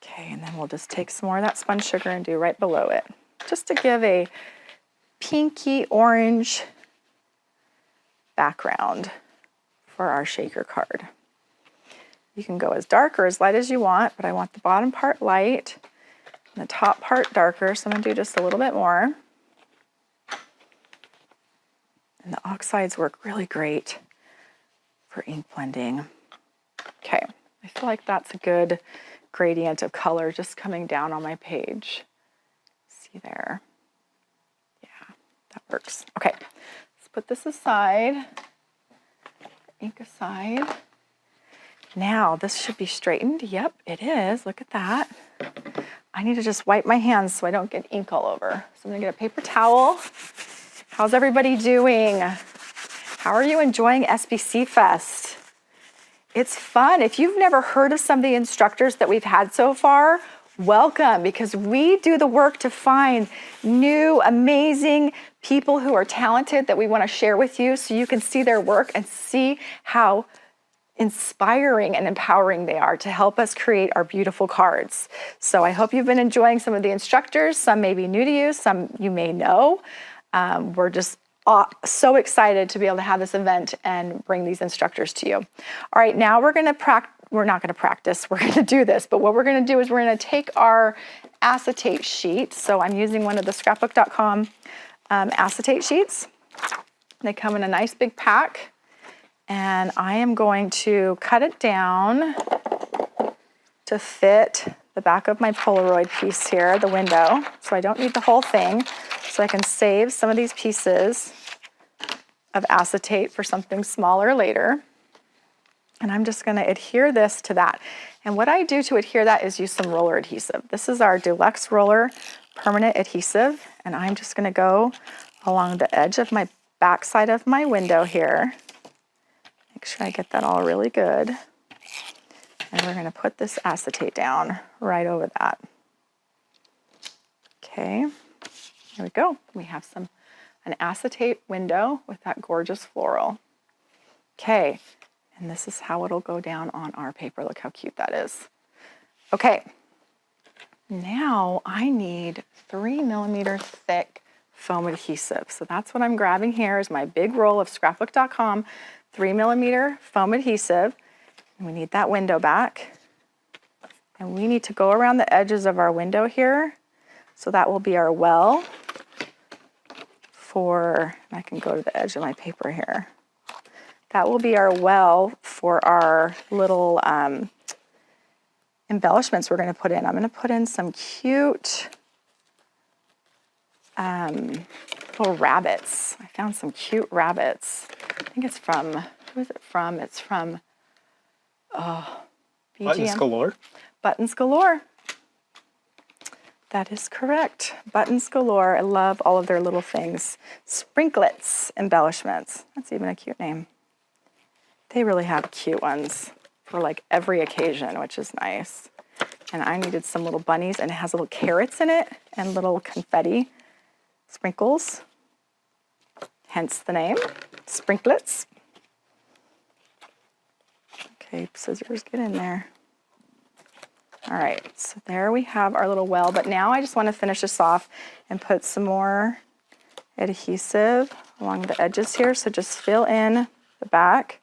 Okay, and then we'll just take some more of that spun sugar and do right below it, just to give a pinky orange background for our shaker card. You can go as dark or as light as you want, but I want the bottom part light and the top part darker, so I'm gonna do just a little bit more. And the oxides work really great for ink blending. Okay, I feel like that's a good gradient of color just coming down on my page. See there? Yeah, that works. Okay, let's put this aside, ink aside. Now this should be straightened. Yep, it is. Look at that. I need to just wipe my hands so I don't get ink all over. So I'm gonna get a paper towel. How's everybody doing? How are you enjoying SBC Fest? It's fun. If you've never heard of some of the instructors that we've had so far, welcome, because we do the work to find new, amazing people who are talented that we want to share with you so you can see their work and see how inspiring and empowering they are to help us create our beautiful cards. So I hope you've been enjoying some of the instructors. Some may be new to you, some you may know. We're just so excited to be able to have this event and bring these instructors to you. All right, now we're not going to practice, we're going to do this, but what we're going to do is we're going to take our acetate sheet. So I'm using one of the Scrapbook.com acetate sheets. They come in a nice big pack, and I am going to cut it down to fit the back of my Polaroid piece here, the window. So I don't need the whole thing, so I can save some of these pieces of acetate for something smaller later. And I'm just gonna adhere this to that. And what I do to adhere that is use some roller adhesive. This is our Deluxe Roller Permanent Adhesive, and I'm just gonna go along the edge of my back side of my window here. Make sure I get that all really good. And we're gonna put this acetate down right over that. Okay, here we go. We have an acetate window with that gorgeous floral. Okay, and this is how it'll go down on our paper. Look how cute that is. Okay, now I need 3mm thick foam adhesive. So that's what I'm grabbing here is my big roll of Scrapbook.com 3mm foam adhesive. And we need that window back. And we need to go around the edges of our window here. So that will be our well for, I can go to the edge of my paper here. That will be our well for our little embellishments we're going to put in. I'm going to put in some cute little rabbits. I found some cute rabbits. I think it's from, who is it from? It's from BGM. Buttons Galore. Buttons Galore. That is correct. Buttons Galore. I love all of their little things. Sprinklets embellishments. That's even a cute name. They really have cute ones for like every occasion, which is nice. And I needed some little bunnies, and it has little carrots in it and little confetti sprinkles. Hence the name, Sprinklets. Okay, scissors, get in there. All right, so there we have our little well, but now I just want to finish this off and put some more adhesive along the edges here. So just fill in the back.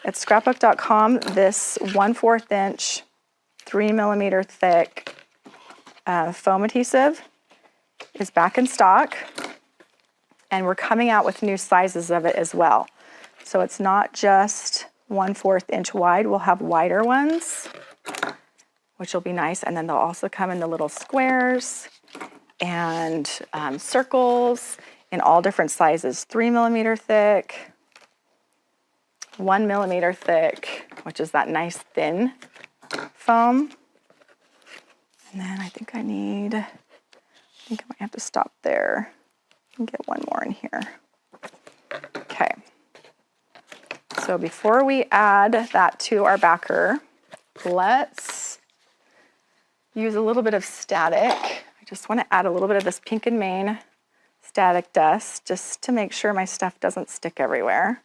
At Scrapbook.com, this 1/4 inch, 3mm thick foam adhesive is back in stock. And we're coming out with new sizes of it as well. So it's not just 1/4 inch wide. We'll have wider ones, which will be nice. And then they'll also come in the little squares and circles in all different sizes. 3mm thick, 1mm thick, which is that nice thin foam. And then I think I might have to stop there and get one more in here. Okay. So before we add that to our backer, let's use a little bit of static. I just want to add a little bit of this Pink and Main static dust just to make sure my stuff doesn't stick everywhere.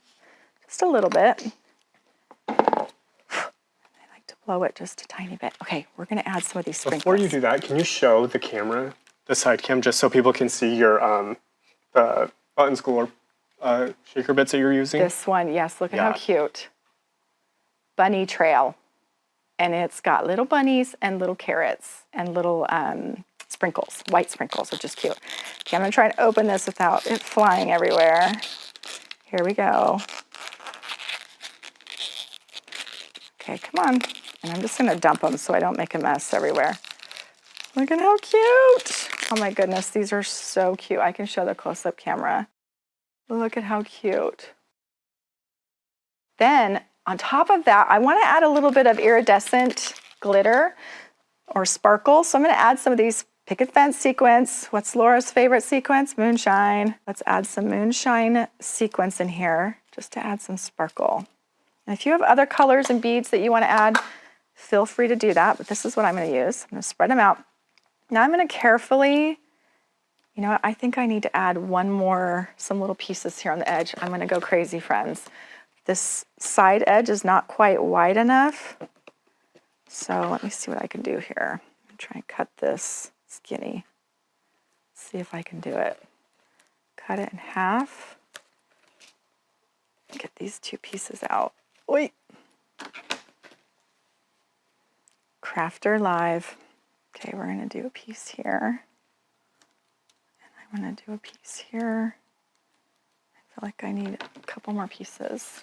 Just a little bit. I like to blow it just a tiny bit. Okay, we're going to add some of these sprinkles. Before you do that, can you show the camera, the side cam, just so people can see your the button school shaker bits that you're using? This one, yes, look at how cute. Bunny trail. And it's got little bunnies and little carrots and little sprinkles, white sprinkles, which is cute. Okay, I'm gonna try and open this without it flying everywhere. Here we go. Okay, come on. And I'm just gonna dump them so I don't make a mess everywhere. Look at how cute. Oh my goodness, these are so cute. I can show the close-up camera. Look at how cute. Then on top of that, I want to add a little bit of iridescent glitter or sparkle. So I'm going to add some of these picket fence sequins. What's Laura's favorite sequence? Moonshine. Let's add some moonshine sequins in here just to add some sparkle. And if you have other colors and beads that you want to add, feel free to do that. But this is what I'm going to use. I'm going to spread them out. Now I'm going to carefully, you know what, I think I need to add some little pieces here on the edge. I'm going to go crazy, friends. This side edge is not quite wide enough. So let me see what I can do here. I'm going to try and cut this skinny. See if I can do it. Cut it in half. Get these two pieces out. Wait. Crafter Live. Okay, we're going to do a piece here. And I'm going to do a piece here. I feel like I need a couple more pieces.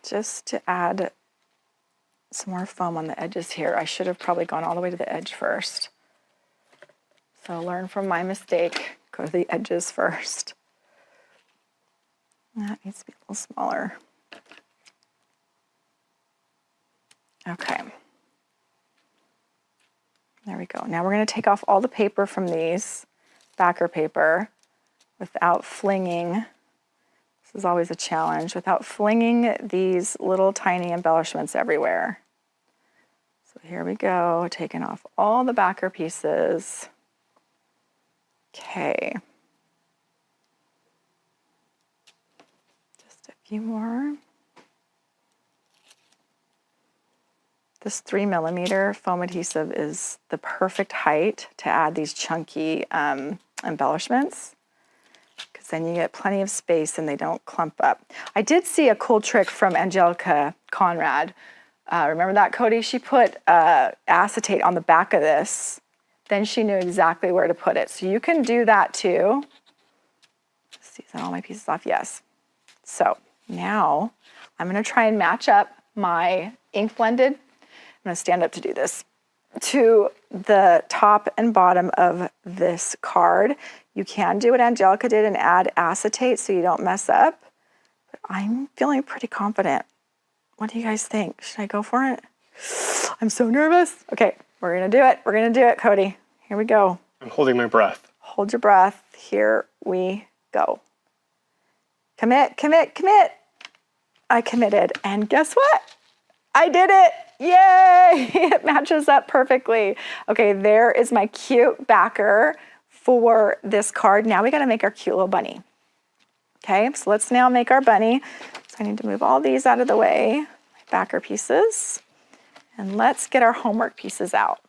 Just to add some more foam on the edges here. I should have probably gone all the way to the edge first. So learn from my mistake. Go to the edges first. That needs to be a little smaller. Okay. There we go. Now we're going to take off all the paper from these, backer paper, without flinging. This is always a challenge, without flinging these little tiny embellishments everywhere. So here we go, taking off all the backer pieces. Okay. Just a few more. This 3mm foam adhesive is the perfect height to add these chunky embellishments, because then you get plenty of space and they don't clump up. I did see a cool trick from Angelica Conrad. Remember that, Cody? She put acetate on the back of this. Then she knew exactly where to put it. So you can do that too. Let's see, is that all my pieces off? Yes. So now I'm going to try and match up my ink blended. I'm going to stand up to do this, to the top and bottom of this card. You can do what Angelica did and add acetate so you don't mess up. But I'm feeling pretty confident. What do you guys think? Should I go for it? I'm so nervous. Okay, we're going to do it. We're going to do it, Cody. Here we go. I'm holding my breath. Hold your breath. Here we go. Commit, commit, commit. I committed. And guess what? I did it. Yay! It matches up perfectly. Okay, there is my cute backer for this card. Now we got to make our cute little bunny. Okay, so let's now make our bunny. So I need to move all these out of the way, my backer pieces. And let's get our homework pieces out.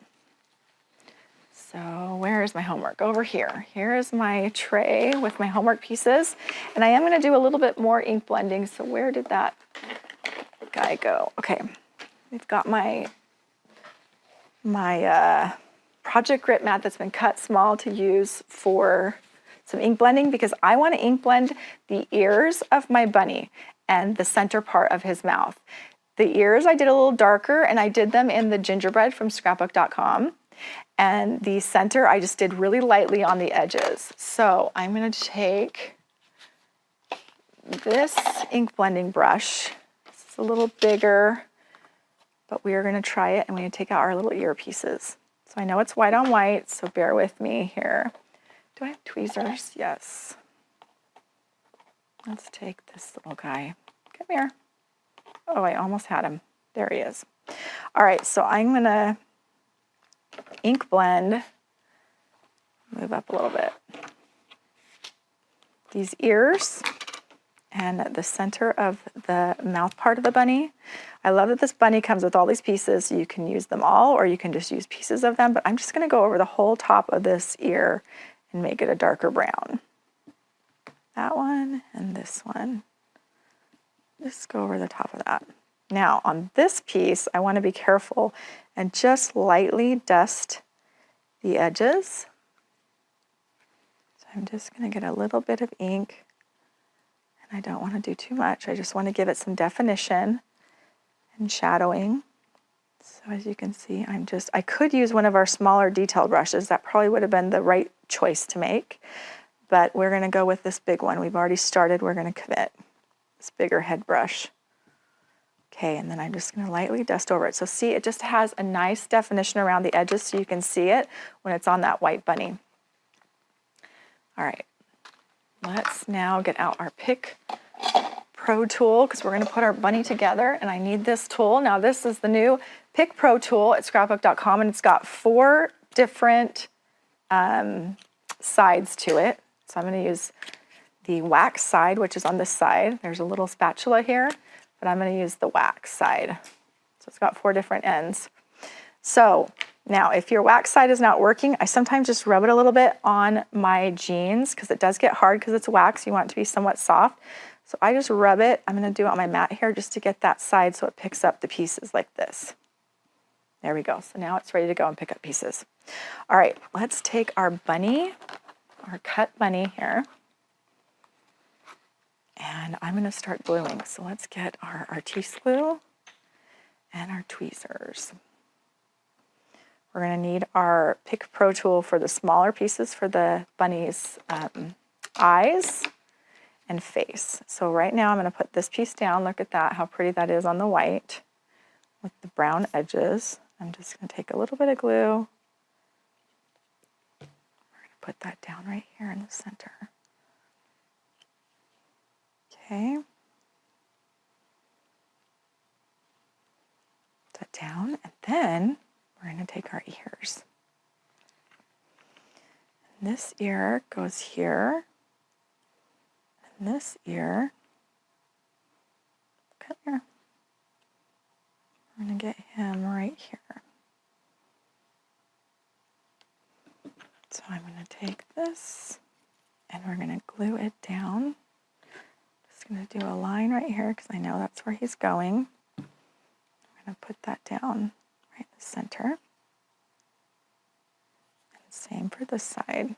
So where is my homework? Over here. Here is my tray with my homework pieces. And I am going to do a little bit more ink blending. So where did that guy go? Okay, we've got my project grit mat that's been cut small to use for some ink blending because I want to ink blend the ears of my bunny and the center part of his mouth. The ears I did a little darker, and I did them in the gingerbread from Scrapbook.com. And the center I just did really lightly on the edges. So I'm going to take this ink blending brush. This is a little bigger, but we are going to try it, and we're going to take out our little ear pieces. So I know it's white on white, so bear with me here. Do I have tweezers? Yes. Let's take this little guy. Come here. Oh, I almost had him. There he is. All right, so I'm going to ink blend, move up a little bit, these ears and the center of the mouth part of the bunny. I love that this bunny comes with all these pieces. You can use them all or you can just use pieces of them, but I'm just going to go over the whole top of this ear and make it a darker brown. That one and this one. Just go over the top of that. Now on this piece, I want to be careful and just lightly dust the edges. So I'm just going to get a little bit of ink, and I don't want to do too much. I just want to give it some definition and shadowing. So as you can see, I could use one of our smaller detail brushes. That probably would have been the right choice to make, but we're going to go with this big one. We've already started. We're going to commit this bigger head brush. Okay, and then I'm just going to lightly dust over it. So see, it just has a nice definition around the edges so you can see it when it's on that white bunny. All right, let's now get out our Pick Pro tool because we're going to put our bunny together, and I need this tool. Now this is the new Pick Pro tool at Scrapbook.com, and it's got 4 different sides to it. So I'm going to use the wax side, which is on this side. There's a little spatula here, but I'm going to use the wax side. So it's got 4 different ends. So now if your wax side is not working, I sometimes just rub it a little bit on my jeans because it does get hard because it's wax. You want it to be somewhat soft. So I just rub it. I'm going to do it on my mat here just to get that side so it picks up the pieces like this. There we go. So now it's ready to go and pick up pieces. All right, let's take our bunny, our cut bunny here. And I'm going to start gluing. So let's get our artiste glue and our tweezers. We're going to need our Pick Pro tool for the smaller pieces for the bunny's eyes and face. So right now I'm going to put this piece down. Look at that, how pretty that is on the white with the brown edges. I'm just going to take a little bit of glue. We're going to put that down right here in the center. Okay. Put that down, and then we're going to take our ears. And this ear goes here, and this ear, come here. We're going to get him right here. So I'm going to take this, and we're going to glue it down. Going to do a line right here because I know that's where he's going. I'm going to put that down right in the center. And same for this side.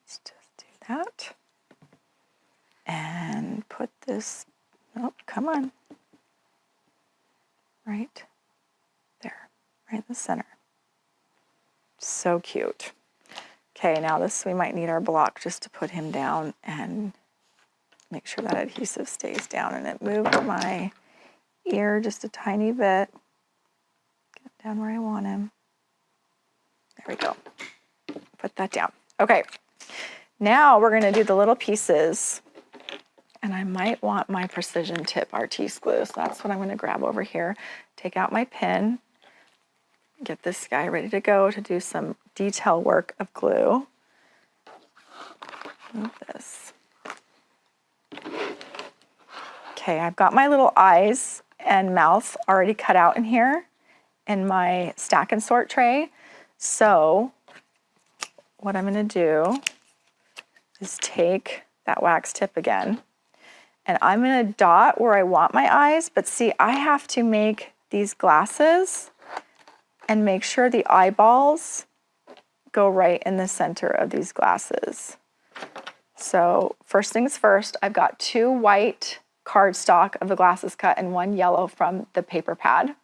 Let's just do that. And put this, oh, come on. Right there, right in the center. So cute. Okay, now this, we might need our block just to put him down and make sure that adhesive stays down, and it moved my ear just a tiny bit. Get down where I want him. There we go. Put that down. Okay, now we're going to do the little pieces, and I might want my precision tip artiste glue, so that's what I'm going to grab over here. Take out my pin, get this guy ready to go to do some detail work of glue. Move this. Okay, I've got my little eyes and mouth already cut out in here in my stack and sort tray. So what I'm going to do is take that wax tip again, and I'm going to dot where I want my eyes, but see, I have to make these glasses and make sure the eyeballs go right in the center of these glasses. So first things first, I've got 2 white cardstock of the glasses cut and 1 yellow from the paper pad.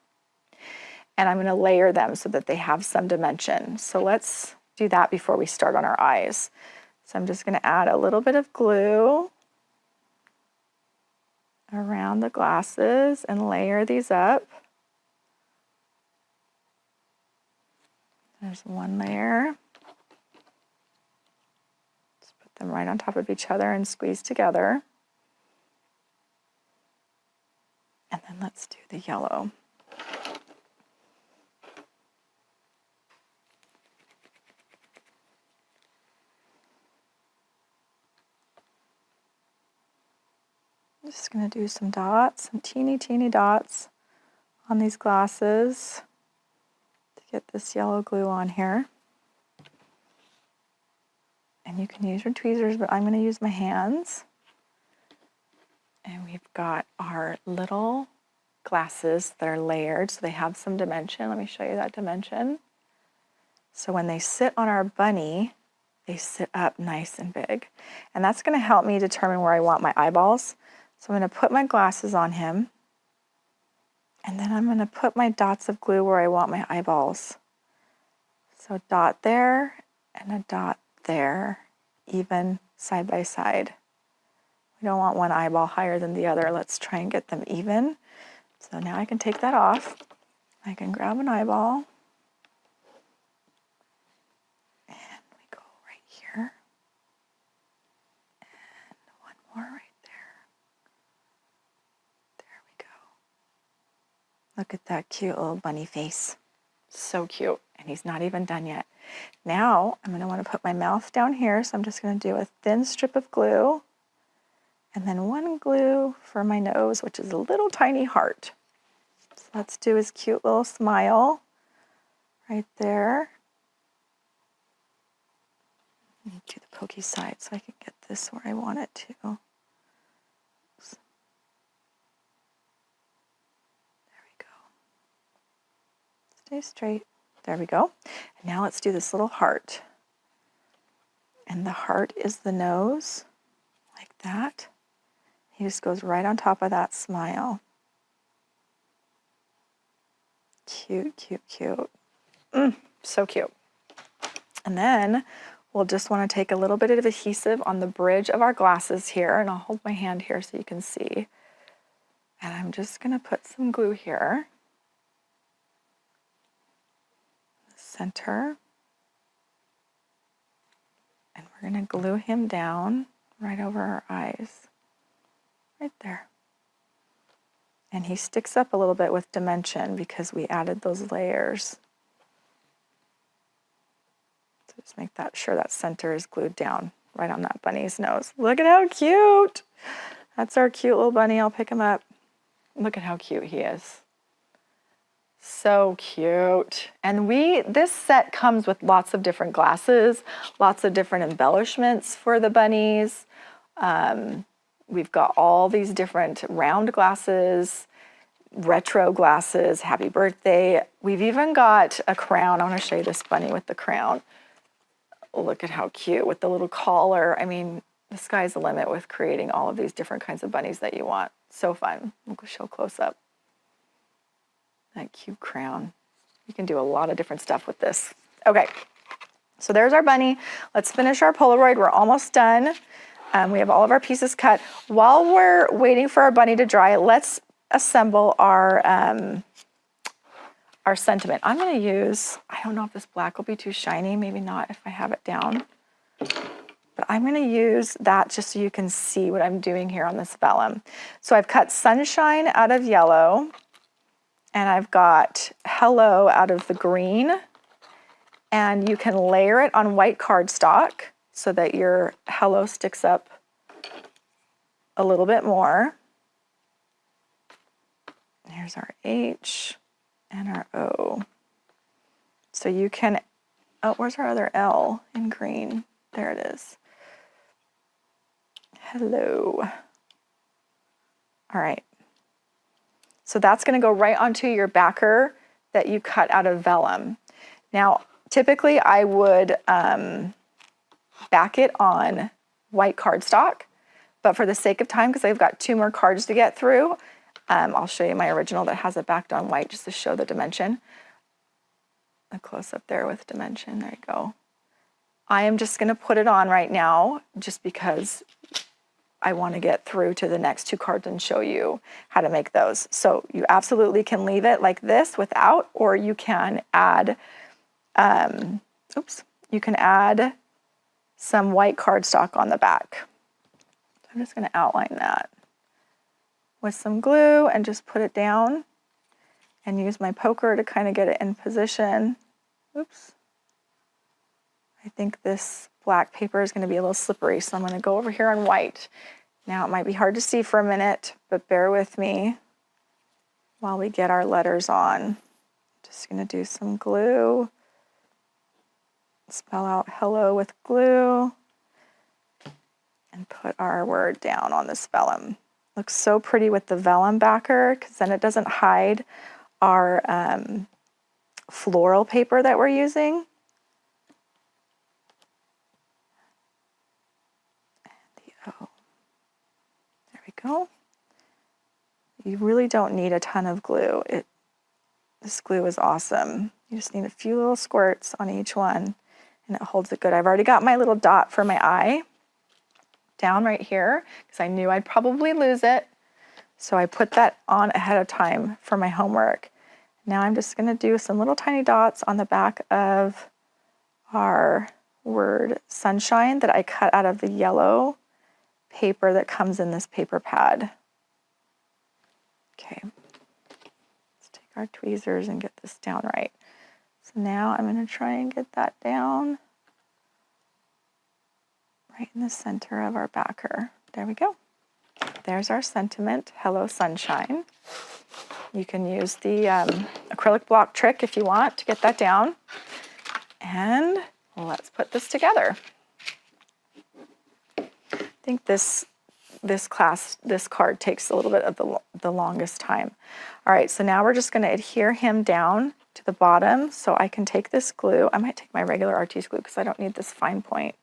And I'm going to layer them so that they have some dimension. So let's do that before we start on our eyes. So I'm just going to add a little bit of glue around the glasses and layer these up. There's 1 layer. Just put them right on top of each other and squeeze together. And then let's do the yellow. I'm just going to do some dots, some teeny, teeny dots on these glasses to get this yellow glue on here. And you can use your tweezers, but I'm going to use my hands. And we've got our little glasses that are layered, so they have some dimension. Let me show you that dimension. So when they sit on our bunny, they sit up nice and big. And that's going to help me determine where I want my eyeballs. So I'm going to put my glasses on him, and then I'm going to put my dots of glue where I want my eyeballs. So dot there and a dot there, even side by side. We don't want one eyeball higher than the other. Let's try and get them even. So now I can take that off. I can grab an eyeball. And we go right here. And 1 more right there. There we go. Look at that cute little bunny face. So cute. And he's not even done yet. Now I'm going to want to put my mouth down here. So I'm just going to do a thin strip of glue. And then 1 glue for my nose, which is a little tiny heart. So let's do his cute little smile right there. Let me do the pokey side so I can get this where I want it to. Oops. There we go. Stay straight. There we go. And now let's do this little heart. And the heart is the nose, like that. He just goes right on top of that smile. Cute, cute, cute. So cute. And then we'll just want to take a little bit of adhesive on the bridge of our glasses here, and I'll hold my hand here so you can see. And I'm just going to put some glue here. The center. And we're going to glue him down right over our eyes. Right there. And he sticks up a little bit with dimension because we added those layers. So just make sure that center is glued down right on that bunny's nose. Look at how cute. That's our cute little bunny. I'll pick him up. Look at how cute he is. So cute. And this set comes with lots of different glasses, lots of different embellishments for the bunnies. We've got all these different round glasses, retro glasses, happy birthday. We've even got a crown. I want to show you this bunny with the crown. Look at how cute with the little collar. I mean, the sky's the limit with creating all of these different kinds of bunnies that you want. So fun. We'll show close up. That cute crown. You can do a lot of different stuff with this. Okay, so there's our bunny. Let's finish our Polaroid. We're almost done. We have all of our pieces cut. While we're waiting for our bunny to dry, let's assemble our sentiment. I'm going to use, I don't know if this black will be too shiny, maybe not if I have it down. But I'm going to use that just so you can see what I'm doing here on this vellum. So I've cut sunshine out of yellow, and I've got hello out of the green. And you can layer it on white cardstock so that your hello sticks up a little bit more. Here's our H and our O. So you can Oh, where's our other L in green? There it is. Hello. All right. So that's going to go right onto your backer that you cut out of vellum. Now, typically I would back it on white cardstock, but for the sake of time, because I've got 2 more cards to get through, I'll show you my original that has it backed on white just to show the dimension. A close up there with dimension, there you go. I am just gonna put it on right now just because I want to get through to the next 2 cards and show you how to make those. So you absolutely can leave it like this without, or you can add, you can add some white cardstock on the back. I'm just going to outline that with some glue and just put it down and use my poker to kind of get it in position. Oops. I think this black paper is going to be a little slippery, so I'm going to go over here on white. Now it might be hard to see for a minute, but bear with me while we get our letters on. Just going to do some glue. Spell out hello with glue and put our word down on this vellum. Looks so pretty with the vellum backer because then it doesn't hide our floral paper that we're using. And the O. There we go. You really don't need a ton of glue. This glue is awesome. You just need a few little squirts on each one and it holds it good. I've already got my little dot for my eye down right here because I knew I'd probably lose it. So I put that on ahead of time for my homework. Now I'm just gonna do some little tiny dots on the back of our word sunshine that I cut out of the yellow paper that comes in this paper pad. Okay, let's take our tweezers and get this down right. So now I'm going to try and get that down right in the center of our backer. There we go. There's our sentiment, hello sunshine. You can use the acrylic block trick if you want to get that down. And let's put this together. I think this card takes a little bit of the longest time. All right, so now we're just going to adhere him down to the bottom so I can take this glue. I might take my regular Artis glue because I don't need this fine point.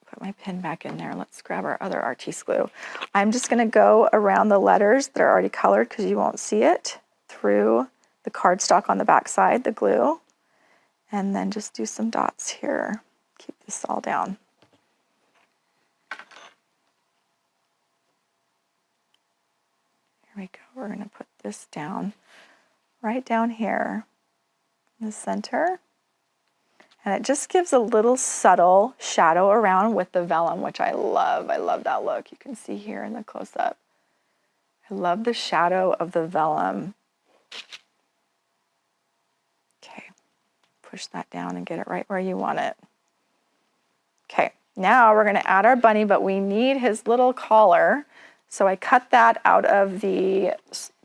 Put my pin back in there. Let's grab our other Artis glue. I'm just going to go around the letters that are already colored because you won't see it through the cardstock on the back side, the glue, and then just do some dots here. Keep this all down. Here we go. We're going to put this down right down here in the center. And it just gives a little subtle shadow around with the vellum, which I love. I love that look. You can see here in the close-up. I love the shadow of the vellum. Okay, push that down and get it right where you want it. Okay, now we're going to add our bunny, but we need his little collar. So I cut that out of the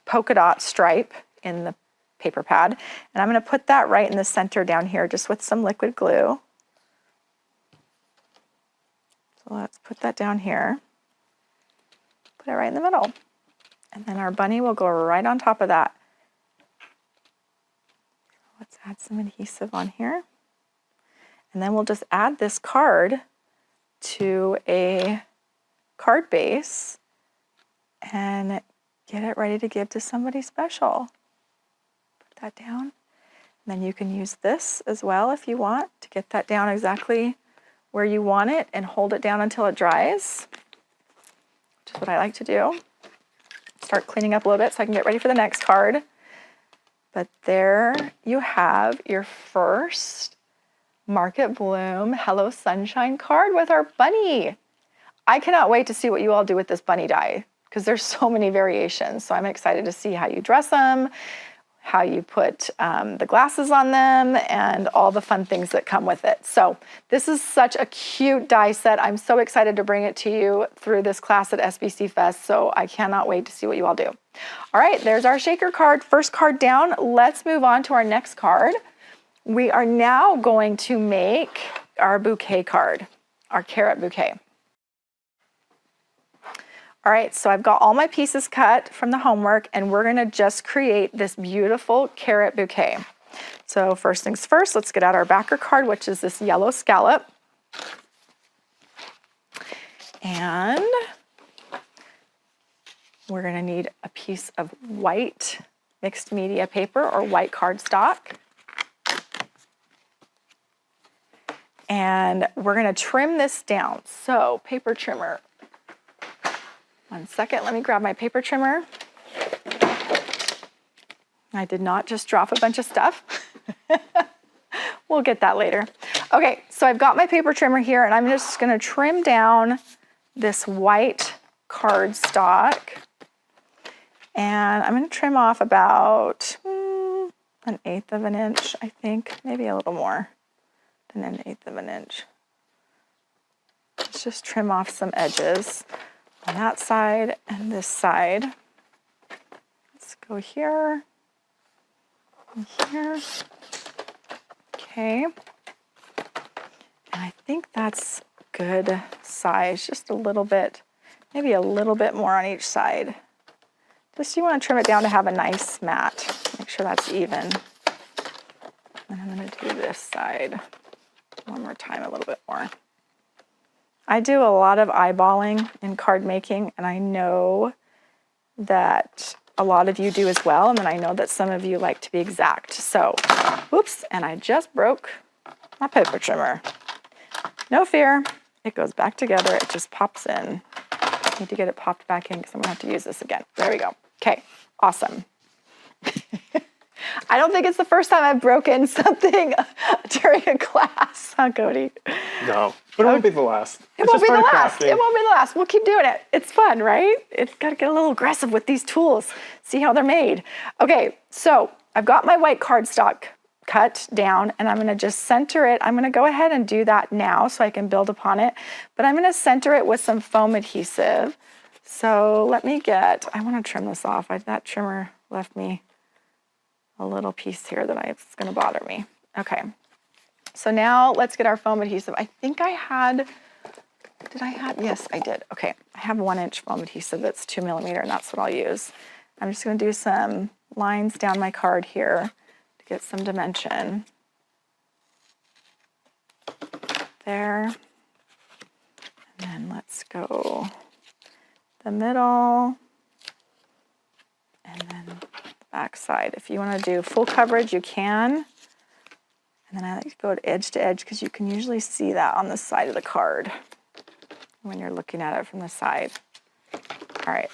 polka dot stripe in the paper pad, and I'm going to put that right in the center down here just with some liquid glue. So let's put that down here. Put it right in the middle. And then our bunny will go right on top of that. Let's add some adhesive on here. And then we'll just add this card to a card base and get it ready to give to somebody special. Put that down. And then you can use this as well if you want to get that down exactly where you want it and hold it down until it dries, which is what I like to do. Start cleaning up a little bit so I can get ready for the next card. But there you have your first Market Bloom Hello Sunshine card with our bunny. I cannot wait to see what you all do with this bunny die because there's so many variations. So I'm excited to see how you dress them, how you put the glasses on them, and all the fun things that come with it. So this is such a cute die set. I'm so excited to bring it to you through this class at SBC Fest. So I cannot wait to see what you all do. All right, there's our shaker card. First card down. Let's move on to our next card, we are now going to make our bouquet card, our carrot bouquet. All right, so I've got all my pieces cut from the homework, and we're gonna just create this beautiful carrot bouquet. So first things first, let's get out our backer card, which is this yellow scallop. And we're gonna need a piece of white mixed media paper or white cardstock. And we're gonna trim this down. So paper trimmer. 1 second, let me grab my paper trimmer. I did not just drop a bunch of stuff. We'll get that later. Okay, so I've got my paper trimmer here, and I'm just gonna trim down this white cardstock. And I'm gonna trim off about 1/8 of an inch, I think, maybe a little more than 1/8 of an inch. Let's just trim off some edges on that side and this side. Let's go here and here. Okay. And I think that's good size, just a little bit, maybe a little bit more on each side. Just you want to trim it down to have a nice mat. Make sure that's even. And I'm going to do this side one more time, a little bit more. I do a lot of eyeballing in card making, and I know that a lot of you do as well, and then I know that some of you like to be exact. So, whoops, and I just broke my paper trimmer. No fear, it goes back together, it just pops in. I need to get it popped back in because I'm gonna have to use this again. There we go. Okay, awesome. I don't think it's the first time I've broken something during a class, huh, Cody? No, but it won't be the last. It won't be the last. It won't be the last. We'll keep doing it. It's fun, right? It's got to get a little aggressive with these tools. See how they're made. Okay, so I've got my white cardstock cut down, and I'm going to just center it. I'm going to go ahead and do that now so I can build upon it. But I'm going to center it with some foam adhesive. So let me I want to trim this off. That trimmer left me a little piece here that it's going to bother me. Okay. So now let's get our foam adhesive. I think I had, yes, I did. Okay, I have 1 inch foam adhesive that's 2 millimeter, and that's what I'll use. I'm just gonna do some lines down my card here to get some dimension. There. And then let's go the middle, and then the back side. If you wanna do full coverage, you can. And then I like to go to edge because you can usually see that on the side of the card when you're looking at it from the side. All right,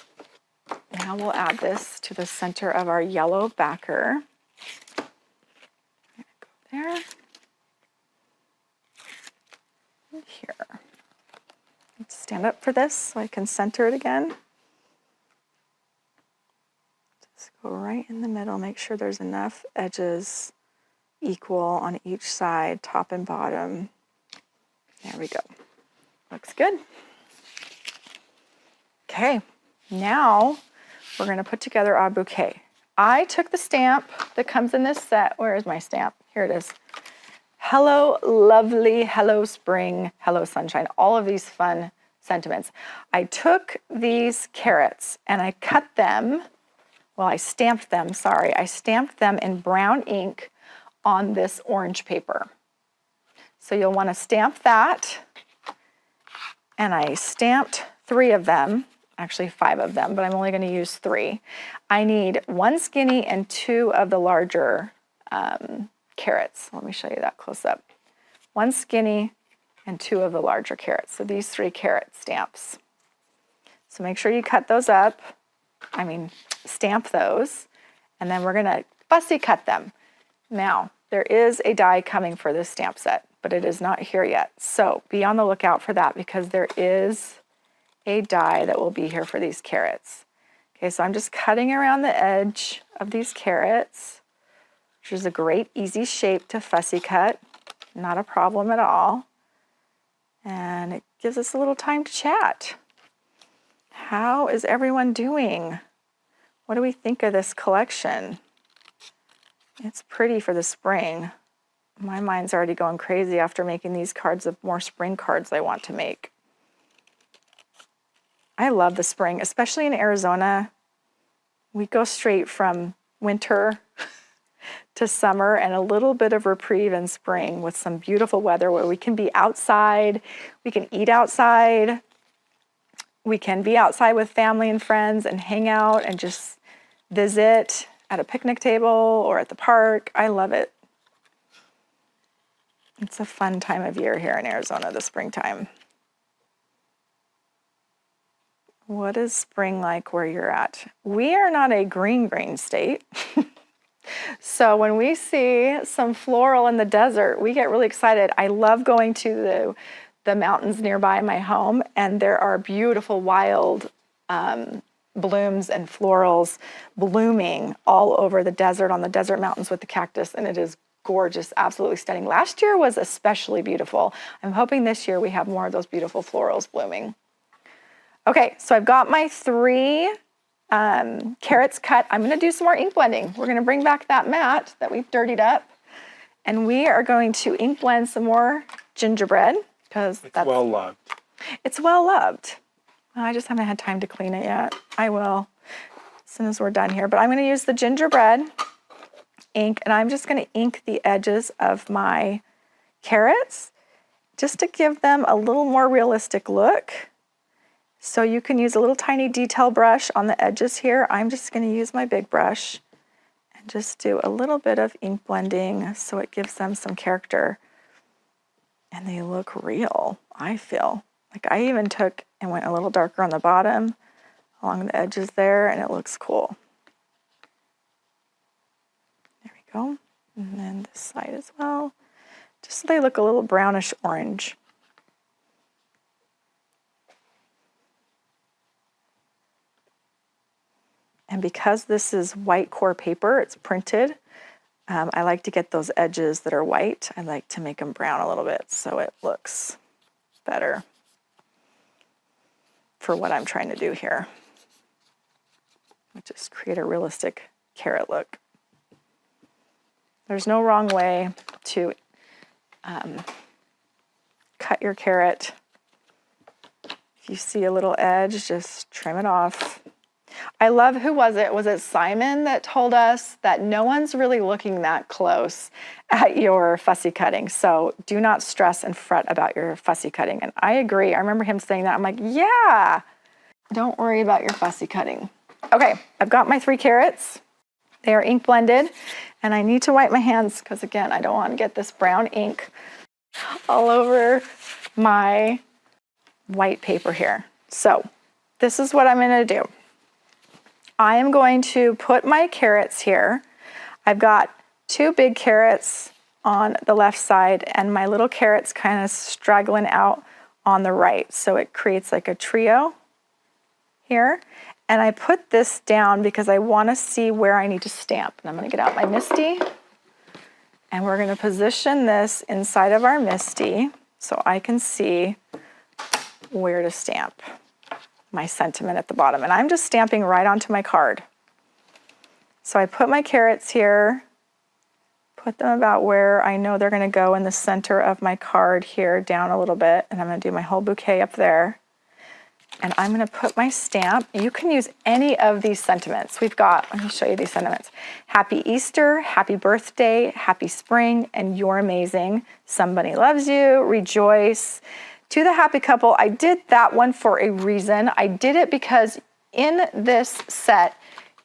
now we'll add this to the center of our yellow backer. Go there, and here. Let's stand up for this so I can center it again. Just go right in the middle, make sure there's enough edges equal on each side, top and bottom. There we go. Looks good. Okay, now we're going to put together our bouquet. I took the stamp that comes in this set. Where is my stamp? Here it is. Hello, lovely, hello, spring, hello, sunshine. All of these fun sentiments. I took these carrots and I cut them, I stamped them, I stamped them in brown ink on this orange paper. So you'll want to stamp that, and I stamped 3 of them, actually 5 of them, but I'm only going to use 3. I need 1 skinny and 2 of the larger carrots. Let me show you that close up. 1 skinny and 2 of the larger carrots. So these 3 carrot stamps. So make sure you cut those up, stamp those, and then we're going to fussy cut them. Now, there is a die coming for this stamp set, but it is not here yet. So be on the lookout for that because there is a die that will be here for these carrots. Okay, so I'm just cutting around the edge of these carrots, which is a great, easy shape to fussy cut. Not a problem at all. And it gives us a little time to chat. How is everyone doing? What do we think of this collection? It's pretty for the spring. My mind's already going crazy after making these cards of more spring cards I want to make. I love the spring, especially in Arizona. We go straight from winter to summer and a little bit of reprieve in spring with some beautiful weather where we can be outside, we can eat outside, we can be outside with family and friends and hang out and just visit at a picnic table or at the park. I love it. It's a fun time of year here in Arizona, the springtime. What is spring like where you're at? We are not a green state. So when we see some floral in the desert, we get really excited. I love going to the mountains nearby my home, and there are beautiful wild blooms and florals blooming all over the desert, on the desert mountains with the cactus, and it is gorgeous, absolutely stunning. Last year was especially beautiful. I'm hoping this year we have more of those beautiful florals blooming. Okay, so I've got my 3 carrots cut. I'm gonna do some more ink blending. We're gonna bring back that mat that we've dirtied up, and we are going to ink blend some more gingerbread because that's well loved. It's well loved. I just haven't had time to clean it yet. I will as soon as we're done here. But I'm gonna use the gingerbread ink, and I'm just gonna ink the edges of my carrots just to give them a little more realistic look. So you can use a little tiny detail brush on the edges here. I'm just going to use my big brush and just do a little bit of ink blending so it gives them some character. And they look real, I feel. Like I even took and went a little darker on the bottom along the edges there, and it looks cool. There we go. And then this side as well, just so they look a little brownish orange. And because this is white core paper, it's printed, I like to get those edges that are white. I like to make them brown a little bit so it looks better for what I'm trying to do here, which is create a realistic carrot look. There's no wrong way to cut your carrot. If you see a little edge, just trim it off. I love, who was it? Was it Simon that told us that no one's really looking that close at your fussy cutting? So do not stress and fret about your fussy cutting. And I agree. I remember him saying that. I'm like, yeah, don't worry about your fussy cutting. Okay, I've got my 3 carrots. They are ink blended. And I need to wipe my hands because, again, I don't want to get this brown ink all over my white paper here. So this is what I'm going to do. I am going to put my carrots here. I've got 2 big carrots on the left side and my little carrots kind of straggling out on the right. So it creates like a trio here. And I put this down because I want to see where I need to stamp. And I'm going to get out my MISTI and we're going to position this inside of our MISTI so I can see where to stamp my sentiment at the bottom. And I'm just stamping right onto my card. So I put my carrots here, put them about where I know they're going to go in the center of my card here, down a little bit, and I'm going to do my whole bouquet up there. And I'm going to put my stamp. You can use any of these sentiments. We've got, let me show you these sentiments. Happy Easter, happy birthday, happy spring, and you're amazing. Somebody loves you, rejoice. To the happy couple, I did that one for a reason. I did it because in this set,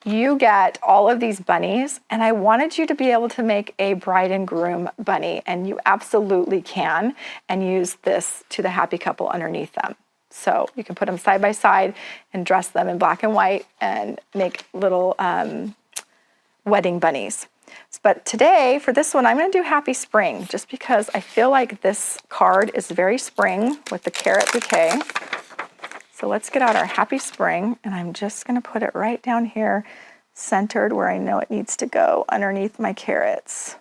you get all of these bunnies, and I wanted you to be able to make a bride and groom bunny, and you absolutely can, and use this to the happy couple underneath them. So you can put them side by side and dress them in black and white and make little wedding bunnies. But today, for this one, I'm going to do Happy Spring, just because I feel like this card is very spring with the carrot bouquet. So let's get out our Happy Spring, and I'm just going to put it right down here, centered where I know it needs to go, underneath my carrots.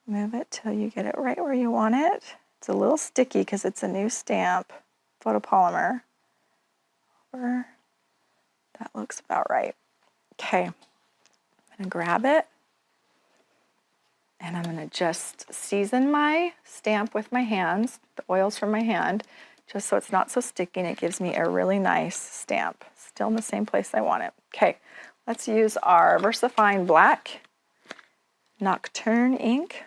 Move it till you get it right where you want it. It's a little sticky because it's a new stamp, photopolymer. That looks about right. Okay, I'm I'm gonna grab it, and I'm gonna just season my stamp with my hands, the oils from my hand, just so it's not so sticky and it gives me a really nice stamp. Still in the same place I want it. Okay, let's use our VersaFine Black Nocturne ink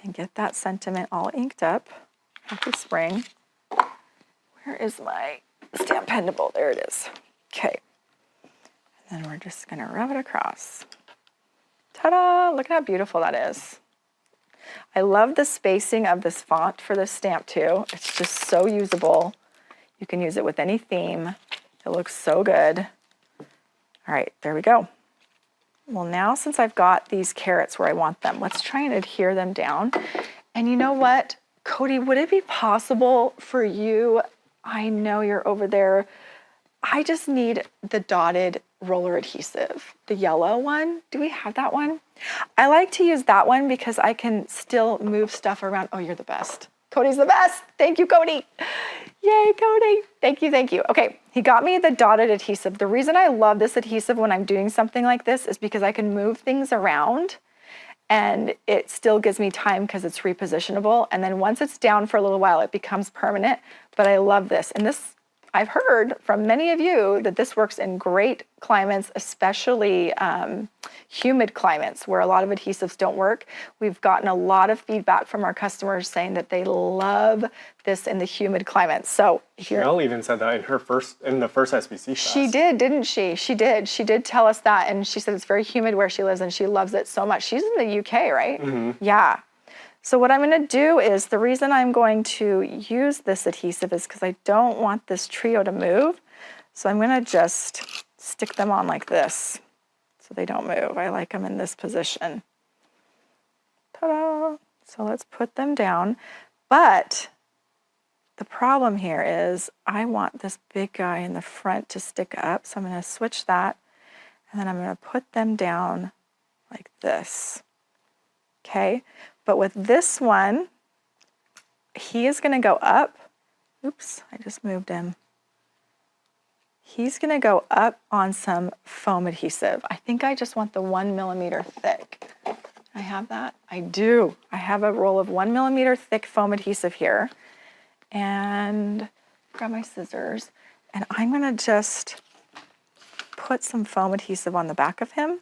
and get that sentiment all inked up. Happy spring. Where is my stamp pendable? There it is. Okay, and then we're just gonna rub it across. Ta-da! Look at how beautiful that is. I love the spacing of this font for this stamp too. It's just so usable. You can use it with any theme. It looks so good. All right, there we go. Well, now since I've got these carrots where I want them, let's try and adhere them down. And you know what, Cody, would it be possible for you, I know you're over there, I just need the dotted roller adhesive, the yellow one. Do we have that one? I like to use that one because I can still move stuff around. Oh, you're the best. Cody's the best. Thank you, Cody. Yay, Cody. Thank you, thank you. Okay, he got me the dotted adhesive. The reason I love this adhesive when I'm doing something like this is because I can move things around and it still gives me time because it's repositionable. And then once it's down for a little while, it becomes permanent. But I love this. And this, I've heard from many of you that this works in great climates, especially humid climates where a lot of adhesives don't work. We've gotten a lot of feedback from our customers saying that they love this in the humid climates. So if you're, Mel even said that in the first SBC Fest. She did, didn't she? She did. She did tell us that, and she said it's very humid where she lives, and she loves it so much. She's in the UK, right? Mm-hmm. Yeah. So what I'm going to do is, the reason I'm going to use this adhesive is because I don't want this trio to move. So I'm going to just stick them on like this so they don't move. I like them in this position. Ta-da! So let's put them down. But the problem here is I want this big guy in the front to stick up. So I'm going to switch that, and then I'm going to put them down like this. Okay? But with this one, he is going to go up. Oops, I just moved him. He's going to go up on some foam adhesive. I think I just want the 1 millimeter thick. I have that? I do. I have a roll of 1 millimeter thick foam adhesive here. And grab my scissors. And I'm going to just put some foam adhesive on the back of him,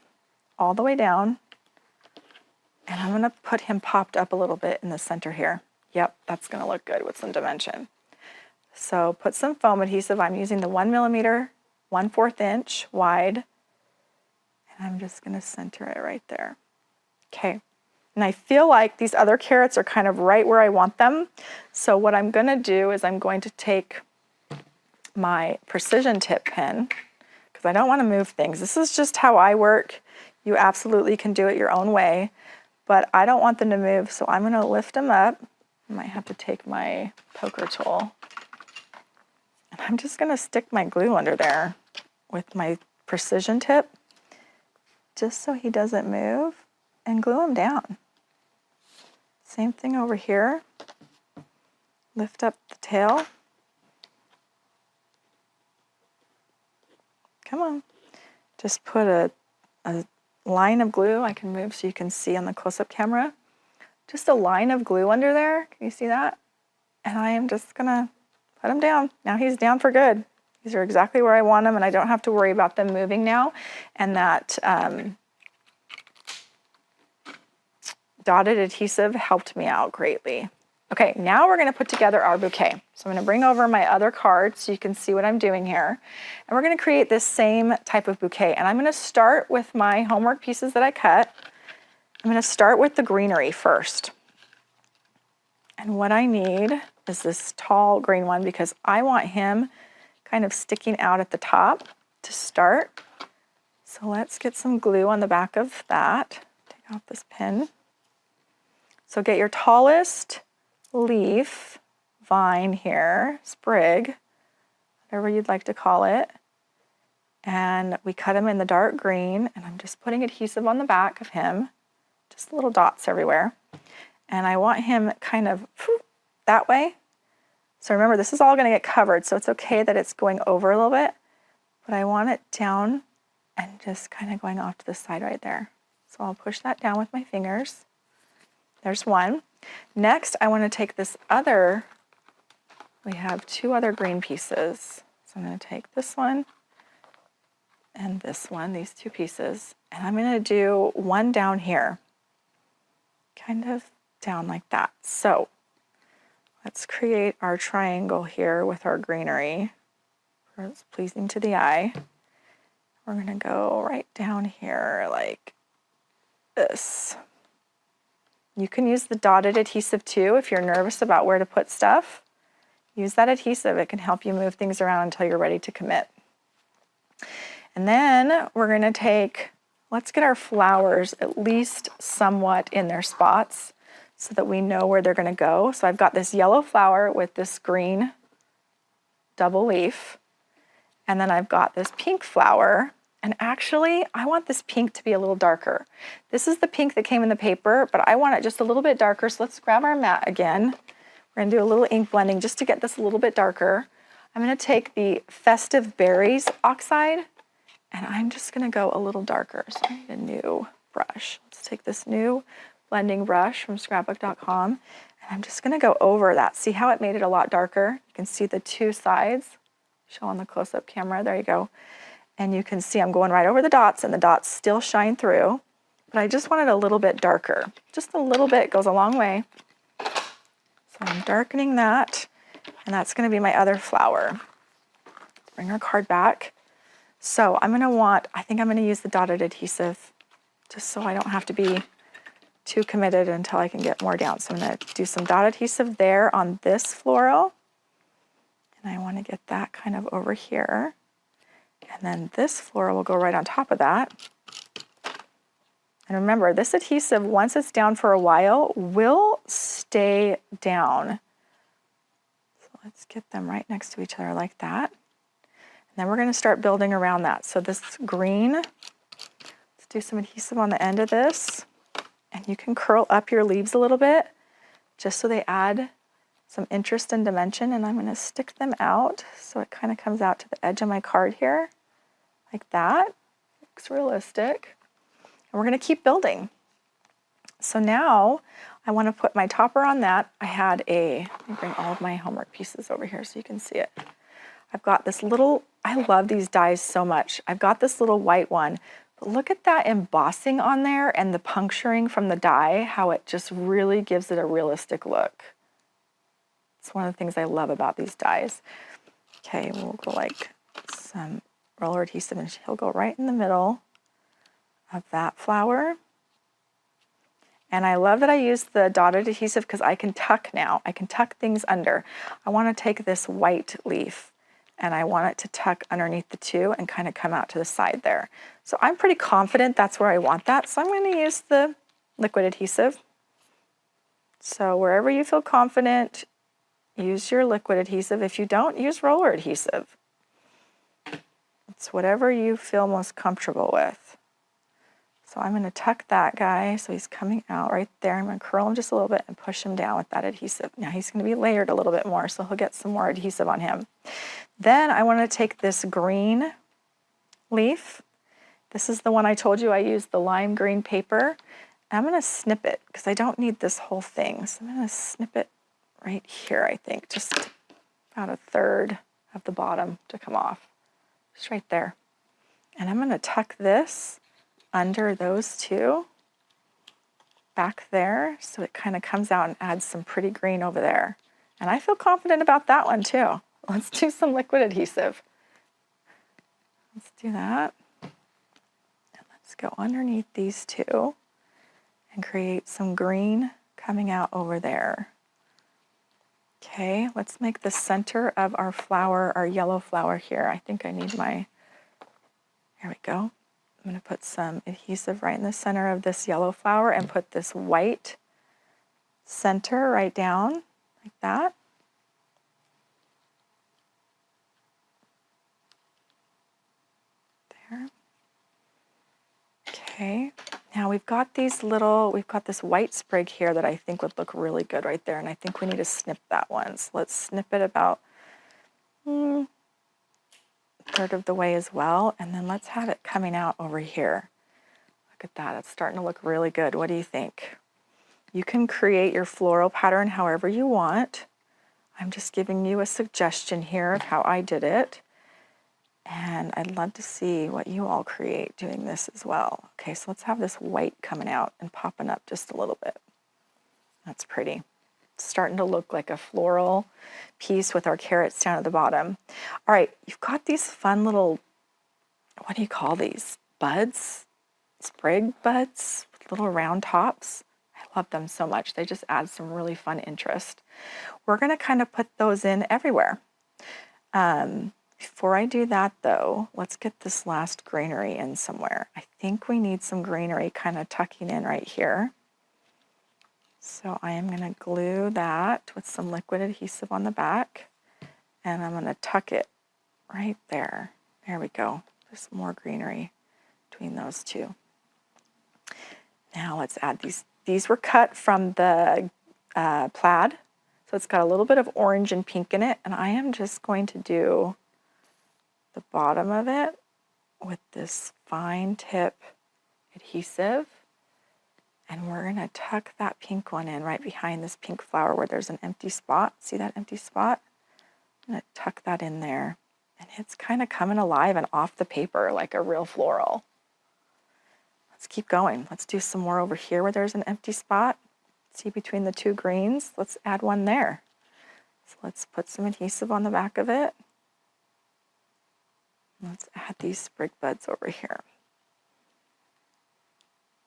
all the way down. And I'm going to put him popped up a little bit in the center here. Yep, that's going to look good with some dimension. So put some foam adhesive. I'm using the 1 millimeter, 1/4 inch wide. And I'm just going to center it right there. Okay. And I feel like these other carrots are kind of right where I want them. So what I'm going to do is I'm going to take my precision tip pen, because I don't want to move things. This is just how I work. You absolutely can do it your own way. But I don't want them to move, so I'm going to lift them up. I might have to take my poker tool. And I'm just going to stick my glue under there with my precision tip, just so he doesn't move, and glue him down. Same thing over here. Lift up the tail. Come on. Just put a line of glue. I can move so you can see on the close-up camera. Just a line of glue under there. Can you see that? And I am just gonna put him down. Now he's down for good. These are exactly where I want them, and I don't have to worry about them moving now. And that dotted adhesive helped me out greatly. Okay, now we're gonna put together our bouquet. So I'm gonna bring over my other card so you can see what I'm doing here. And we're gonna create this same type of bouquet. And I'm gonna start with my homework pieces that I cut. I'm gonna start with the greenery first. And what I need is this tall green one, because I want him kind of sticking out at the top to start. So let's get some glue on the back of that. Take off this pin. So get your tallest leaf, vine here, sprig, whatever you'd like to call it. And we cut him in the dark green, and I'm just putting adhesive on the back of him, just little dots everywhere. And I want him kind of that way. So remember, this is all going to get covered, so it's okay that it's going over a little bit, but I want it down and just kind of going off to the side right there. So I'll push that down with my fingers. There's one. Next, I want to take this other, we have 2 other green pieces. So I'm going to take this one and this one, these 2 pieces, and I'm going to do one down here, kind of down like that. So let's create our triangle here with our greenery. It's pleasing to the eye. We're going to go right down here like this. You can use the dotted adhesive too if you're nervous about where to put stuff. Use that adhesive. It can help you move things around until you're ready to commit. And then we're going to take, let's get our flowers at least somewhat in their spots so that we know where they're going to go. So I've got this yellow flower with this green double leaf. And then I've got this pink flower. And actually, I want this pink to be a little darker. This is the pink that came in the paper, but I want it just a little bit darker. So let's grab our mat again. We're going to do a little ink blending just to get this a little bit darker. I'm going to take the Festive Berries oxide, and I'm just going to go a little darker. So I need a new brush. Let's take this new blending brush from Scrapbook.com, and I'm just going to go over that. See how it made it a lot darker? You can see the 2 sides. Show on the close-up camera. There you go. And you can see I'm going right over the dots, and the dots still shine through, but I just want it a little bit darker. Just a little bit goes a long way. So I'm darkening that, and that's going to be my other flower. Let's bring our card back. So I'm going to I think I'm going to use the dotted adhesive just so I don't have to be too committed until I can get more down. So I'm going to do some dot adhesive there on this floral, and I want to get that kind of over here. And then this floral will go right on top of that. And remember, this adhesive, once it's down for a while, will stay down. So let's get them right next to each other like that. And then we're going to start building around that. So this green, let's do some adhesive on the end of this. And you can curl up your leaves a little bit just so they add some interest and dimension. And I'm going to stick them out so it kind of comes out to the edge of my card here, like that. Looks realistic. And we're going to keep building. So now I want to put my topper on that. Let me bring all of my homework pieces over here so you can see it. I've got this little, I love these dies so much. I've got this little white one, but look at that embossing on there and the puncturing from the die, how it just really gives it a realistic look. It's one of the things I love about these dies. Okay, we'll go like some roller adhesive, and he'll go right in the middle of that flower. And I love that I use the dotted adhesive because I can tuck now. I can tuck things under. I want to take this white leaf and I want it to tuck underneath the 2 and kind of come out to the side there. So I'm pretty confident that's where I want that. So I'm going to use the liquid adhesive. So wherever you feel confident, use your liquid adhesive. If you don't, use roller adhesive. It's whatever you feel most comfortable with. So I'm going to tuck that guy so he's coming out right there. I'm going to curl him just a little bit and push him down with that adhesive. Now he's going to be layered a little bit more, so he'll get some more adhesive on him. Then I want to take this green leaf. This is the one I told you I used the lime green paper. And I'm going to snip it because I don't need this whole thing. So I'm going to snip it right here, I think, just about a third of the bottom to come off. Just right there. And I'm going to tuck this under those 2 back there so it kind of comes out and adds some pretty green over there. And I feel confident about that one too. Let's do some liquid adhesive. Let's do that. And let's go underneath these 2 and create some green coming out over there. Okay, let's make the center of our flower, our yellow flower here. I think I need here we go. I'm going to put some adhesive right in the center of this yellow flower and put this white center right down like that. There. Okay, now we've got this white sprig here that I think would look really good right there, and I think we need to snip that one. So let's snip it about third of the way as well. And then let's have it coming out over here. Look at that. It's starting to look really good. What do you think? You can create your floral pattern however you want. I'm just giving you a suggestion here of how I did it. And I'd love to see what you all create doing this as well. Okay, so let's have this white coming out and popping up just a little bit. That's pretty. It's starting to look like a floral piece with our carrots down at the bottom. All right, you've got these fun little, what do you call these? Buds? Sprig buds with little round tops. I love them so much. They just add some really fun interest. We're going to kind of put those in everywhere. Before I do that though, let's get this last greenery in somewhere. I think we need some greenery kind of tucking in right here. So I am going to glue that with some liquid adhesive on the back, and I'm going to tuck it right there. There we go. There's more greenery between those two. Now let's add these. These were cut from the plaid, so it's got a little bit of orange and pink in it, and I am just going to do the bottom of it with this fine tip adhesive. And we're going to tuck that pink one in right behind this pink flower where there's an empty spot. See that empty spot? I'm going to tuck that in there. And it's kind of coming alive and off the paper like a real floral. Let's keep going. Let's do some more over here where there's an empty spot. See between the two greens? Let's add one there. So let's put some adhesive on the back of it. Let's add these sprig buds over here.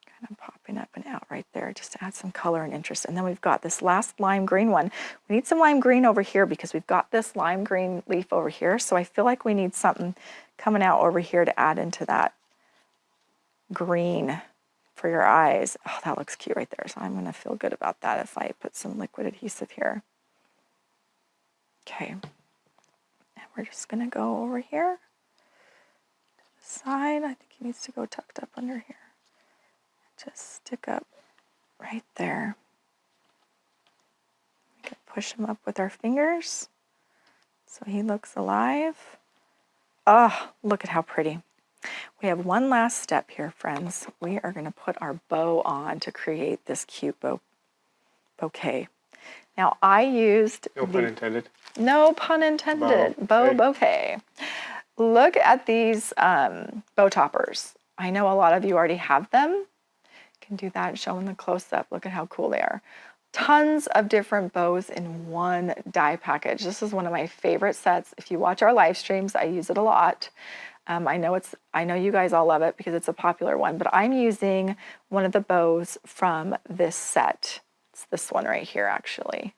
Kind of popping up and out right there just to add some color and interest. And then we've got this last lime green one. We need some lime green over here because we've got this lime green leaf over here. So I feel like we need something coming out over here to add into that green for your eyes. Oh, that looks cute right there. So I'm going to feel good about that if I put some liquid adhesive here. Okay. And we're just going to go over here to the side. I think he needs to go tucked up under here. Just stick up right there. We can push him up with our fingers so he looks alive. Oh, look at how pretty. We have one last step here, friends. We are going to put our bow on to create this cute bouquet. Now, I used... No pun intended. No pun intended. Bow bouquet. Look at these bow toppers. I know a lot of you already have them. Can do that and show them the close-up. Look at how cool they are. Tons of different bows in one die package. This is one of my favorite sets. If you watch our live streams, I use it a lot. I know you guys all love it because it's a popular one, but I'm using one of the bows from this set. It's this one right here actually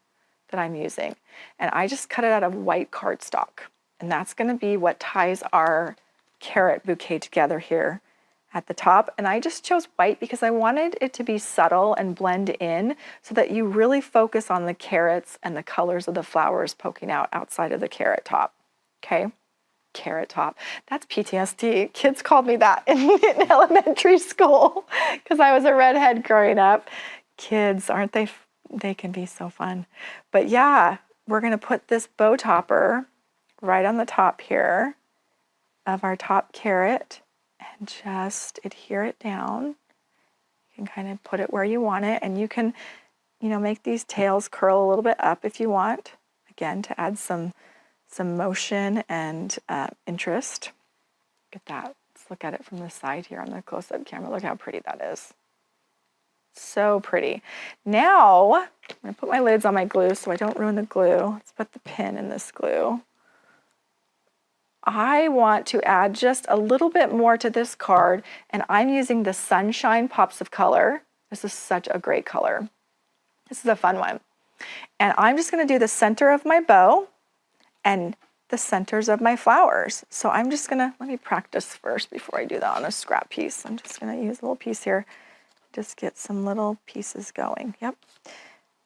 that I'm using. And I just cut it out of white cardstock. And that's going to be what ties our carrot bouquet together here at the top. And I just chose white because I wanted it to be subtle and blend in so that you really focus on the carrots and the colors of the flowers poking out outside of the carrot top. Okay? Carrot top. That's PTSD. Kids called me that in elementary school because I was a redhead growing up. Kids, aren't they? They can be so fun. But yeah, we're going to put this bow topper right on the top here of our top carrot and just adhere it down. You can kind of put it where you want it, and you can, make these tails curl a little bit up if you want, again, to add some motion and interest. Look at that. Let's look at it from the side here on the close-up camera. Look how pretty that is. So pretty. Now, I'm going to put my lids on my glue so I don't ruin the glue. Let's put the pin in this glue. I want to add just a little bit more to this card, and I'm using the Sunshine Pops of Color. This is such a great color. This is a fun one. And I'm just going to do the center of my bow and the centers of my flowers. So I'm just going to, let me practice first before I do that on a scrap piece. I'm just going to use a little piece here. Just get some little pieces going. Yep.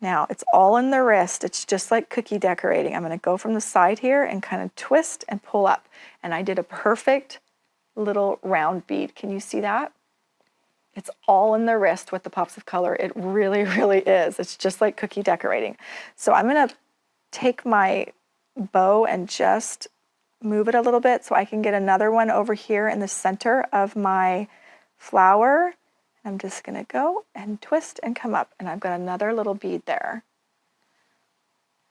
Now, it's all in the wrist. It's just like cookie decorating. I'm going to go from the side here and kind of twist and pull up. And I did a perfect little round bead. Can you see that? It's all in the wrist with the pops of color. It really, really is. It's just like cookie decorating. So I'm going to take my bow and just move it a little bit so I can get another one over here in the center of my flower. I'm just going to go and twist and come up, and I've got another little bead there.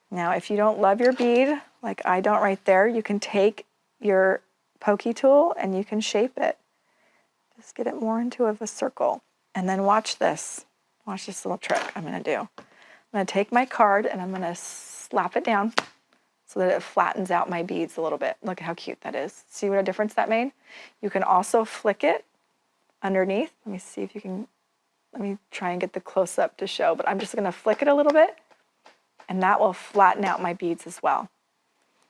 Now, if you don't love your bead, like I don't right there, you can take your pokey tool and you can shape it. Just get it more into a circle. And then watch this. Watch this little trick I'm going to do. I'm going to take my card and I'm going to slap it down so that it flattens out my beads a little bit. Look at how cute that is. See what a difference that made? You can also flick it underneath. Let me see if you can, let me try and get the close up to show, but I'm just going to flick it a little bit and that will flatten out my beads as well.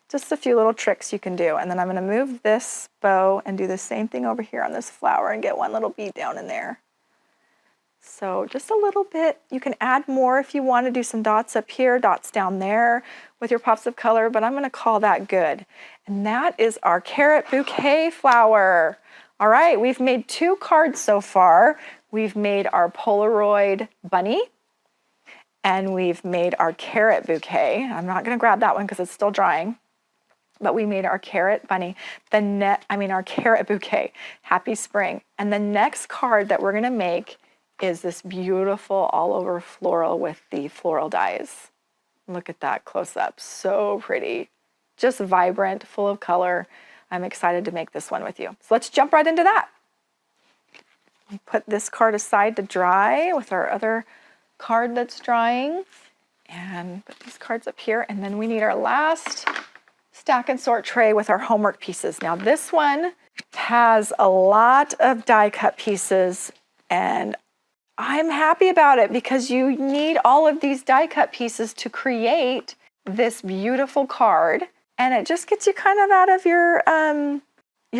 Just a few little tricks you can do. And then I'm going to move this bow and do the same thing over here on this flower and get one little bead down in there. So just a little bit. You can add more if you want to do some dots up here, dots down there with your pops of color, but I'm going to call that good. And that is our carrot bouquet flower. All right, we've made 2 cards so far. We've made our Polaroid bunny and we've made our carrot bouquet. I'm not going to grab that one because it's still drying. But we made our carrot bunny, our carrot bouquet. Happy spring. And the next card that we're going to make is this beautiful all over floral with the floral dies. Look at that close up. So pretty. Just vibrant, full of color. I'm excited to make this one with you. So let's jump right into that. We put this card aside to dry with our other card that's drying. And put these cards up here. And then we need our last stack and sort tray with our homework pieces. Now this one has a lot of die cut pieces and I'm happy about it because you need all of these die cut pieces to create this beautiful card, and it just gets you kind of out of your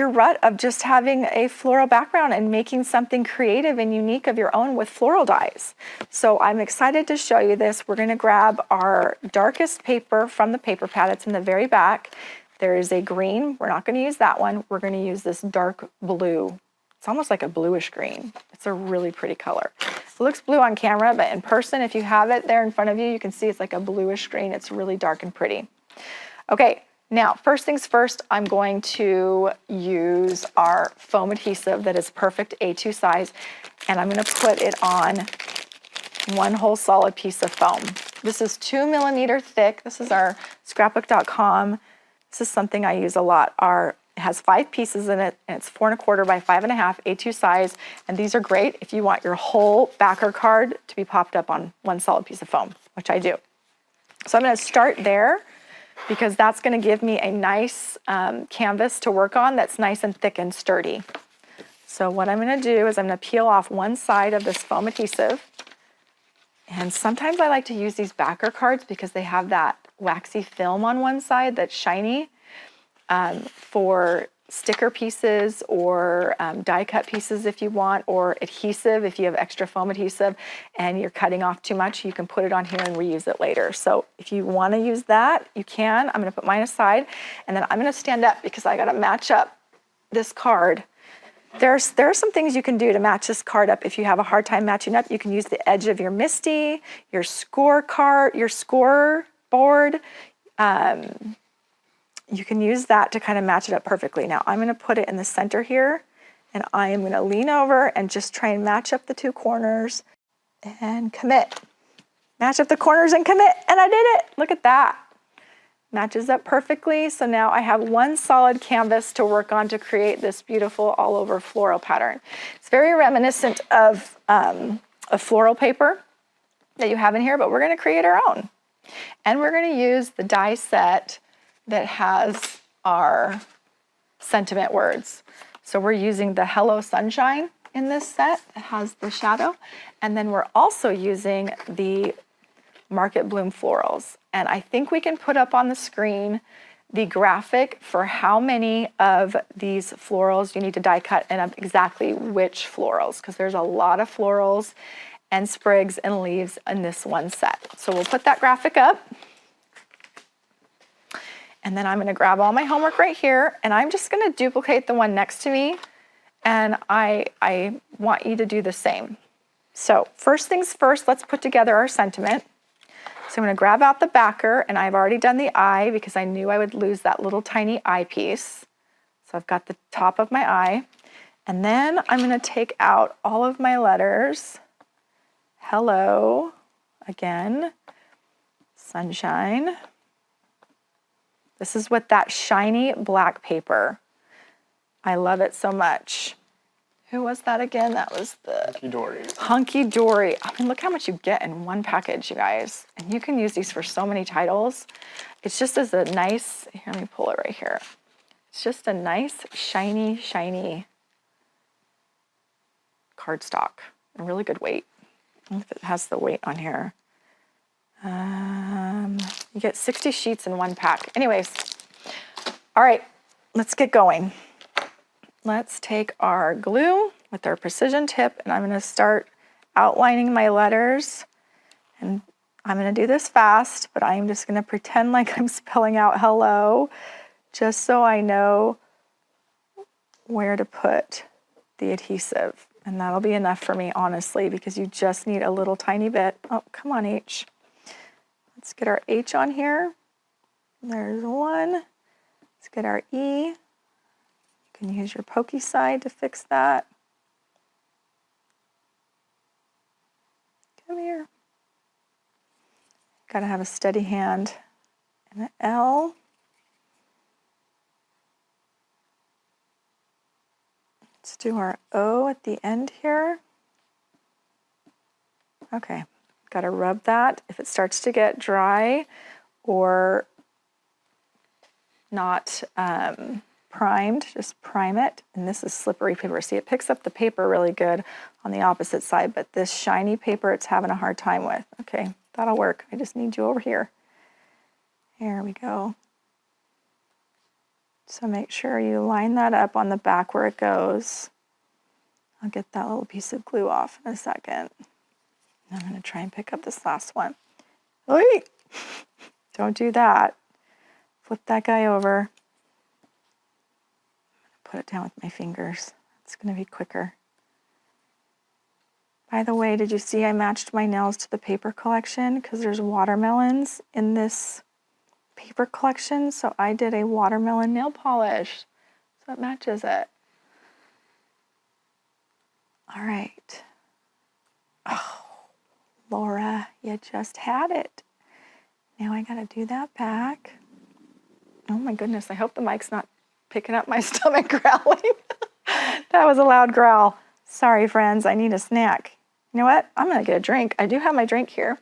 rut of just having a floral background and making something creative and unique of your own with floral dies. So I'm excited to show you this. We're going to grab our darkest paper from the paper pad. It's in the very back. There is a green. We're not going to use that one. We're going to use this dark blue. It's almost like a bluish green. It's a really pretty color. It looks blue on camera, but in person, if you have it there in front of you, you can see it's like a bluish green. It's really dark and pretty. Okay, now first things first, I'm going to use our foam adhesive that is perfect A2 size, and I'm going to put it on one whole solid piece of foam. This is 2 millimeter thick. This is our Scrapbook.com. This is something I use a lot. It has 5 pieces in it, and it's 4 1/4 by 5 1/2 A2 size. And these are great if you want your whole backer card to be popped up on one solid piece of foam, which I do. So I'm going to start there because that's going to give me a nice canvas to work on that's nice and thick and sturdy. So what I'm going to do is I'm going to peel off one side of this foam adhesive. And sometimes I like to use these backer cards because they have that waxy film on one side that's shiny. For sticker pieces or die cut pieces if you want, or adhesive if you have extra foam adhesive and you're cutting off too much, you can put it on here and reuse it later. So if you want to use that, you can. I'm going to put mine aside, and then I'm going to stand up because I got to match up this card. There are some things you can do to match this card up. If you have a hard time matching up, you can use the edge of your Misty, your scoreboard. You can use that to kind of match it up perfectly. Now I'm going to put it in the center here, and I am going to lean over and just try and match up the 2 corners and commit. Match up the corners and commit, and I did it. Look at that. Matches up perfectly. So now I have one solid canvas to work on to create this beautiful all over floral pattern. It's very reminiscent of a floral paper that you have in here, but we're going to create our own. And we're going to use the die set that has our sentiment words. So we're using the Hello Sunshine in this set that has the shadow. And then we're also using the Market Bloom Florals. And I think we can put up on the screen the graphic for how many of these florals you need to die cut and of exactly which florals, because there's a lot of florals and sprigs and leaves in this one set. So we'll put that graphic up. And then I'm going to grab all my homework right here, and I'm just going to duplicate the one next to me, and I want you to do the same. So first things first, let's put together our sentiment. So I'm gonna grab out the backer, and I've already done the eye because I knew I would lose that little tiny eye piece. So I've got the top of my eye. And then I'm gonna take out all of my letters. Hello, again, sunshine. This is with that shiny black paper. I love it so much. Who was that again? That was the Hunky Dory. Hunky Dory. I mean, look how much you get in one package, you guys. And you can use these for so many titles. It's just as a nice, here, let me pull it right here. It's just a nice, shiny, shiny cardstock. A really good weight. I don't know if it has the weight on here. You get 60 sheets in one pack. Anyways, all right, let's get going. Let's take our glue with our precision tip, and I'm gonna start outlining my letters. And I'm gonna do this fast, but I'm just gonna pretend like I'm spelling out hello, just so I know where to put the adhesive. And that'll be enough for me, honestly, because you just need a little tiny bit. Oh, come on, H. Let's get our H on here. There's one. Let's get our E. You can use your pokey side to fix that. Come here. Gotta have a steady hand. And an L. Let's do our O at the end here. Okay, gotta rub that. If it starts to get dry or not primed, just prime it. And this is slippery paper. See, it picks up the paper really good on the opposite side, but this shiny paper it's having a hard time with. Okay, that'll work. I just need you over here. There we go. So make sure you line that up on the back where it goes. I'll get that little piece of glue off in a second. I'm going to try and pick up this last one. Wait! Don't do that. Flip that guy over. Put it down with my fingers. It's going to be quicker. By the way, did you see I matched my nails to the paper collection? Because there's watermelons in this paper collection, so I did a watermelon nail polish, so it matches it. All right. Oh, Laura, you just had it. Now I gotta do that back. Oh my goodness, I hope the mic's not picking up my stomach growling. That was a loud growl. Sorry, friends, I need a snack. You know what? I'm gonna get a drink. I do have my drink here.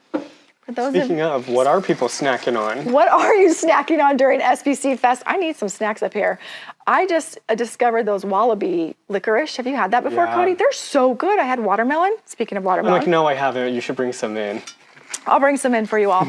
For those Speaking of, what are people snacking on? What are you snacking on during SBC Fest? I need some snacks up here. I just discovered those Wallaby licorice. Have you had that before, Yeah. Cody? They're so good. I had watermelon. Speaking of I'm watermelon. like, no, I haven't. You should bring some in. I'll bring some in for you all.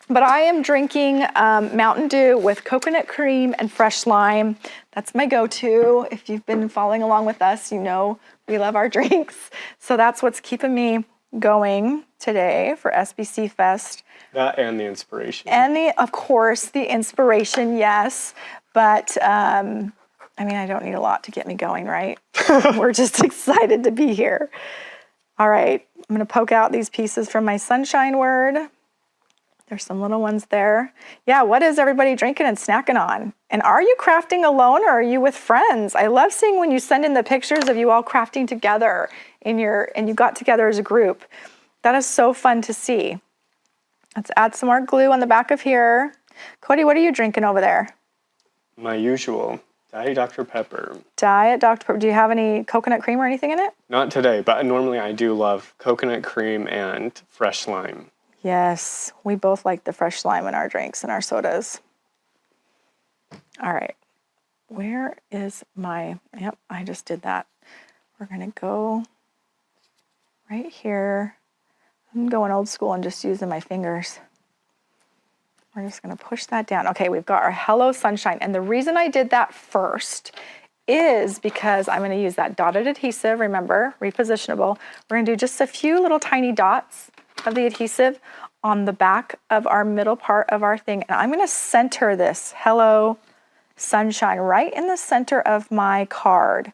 But I am drinking Mountain Dew with coconut cream and fresh lime. That's my go-to. If you've been following along with us, you know we love our drinks. So that's what's keeping me going today for SBC Fest. That and the inspiration. And of course, the inspiration, yes. But I mean, I don't need a lot to get me going, right? We're just excited to be here. All right, I'm gonna poke out these pieces from my sunshine word. There's some little ones there. Yeah, what is everybody drinking and snacking on? And are you crafting alone or are you with friends? I love seeing when you send in the pictures of you all crafting together and you got together as a group. That is so fun to see. Let's add some more glue on the back of here. Cody, what are you drinking over there? My usual Diet Dr. Pepper. Diet Dr. Pepper. Do you have any coconut cream or anything in it? Not today, but normally I do love coconut cream and fresh lime. Yes, we both like the fresh lime in our drinks and our sodas. All right, where is my, yep, I just did that. We're gonna go right here. I'm going old school and just using my fingers. We're just gonna push that down. Okay, we've got our Hello Sunshine. And the reason I did that first is because I'm gonna use that dotted adhesive, remember, repositionable. We're gonna do just a few little tiny dots of the adhesive on the back of our middle part of our thing. And I'm gonna center this Hello Sunshine right in the center of my card.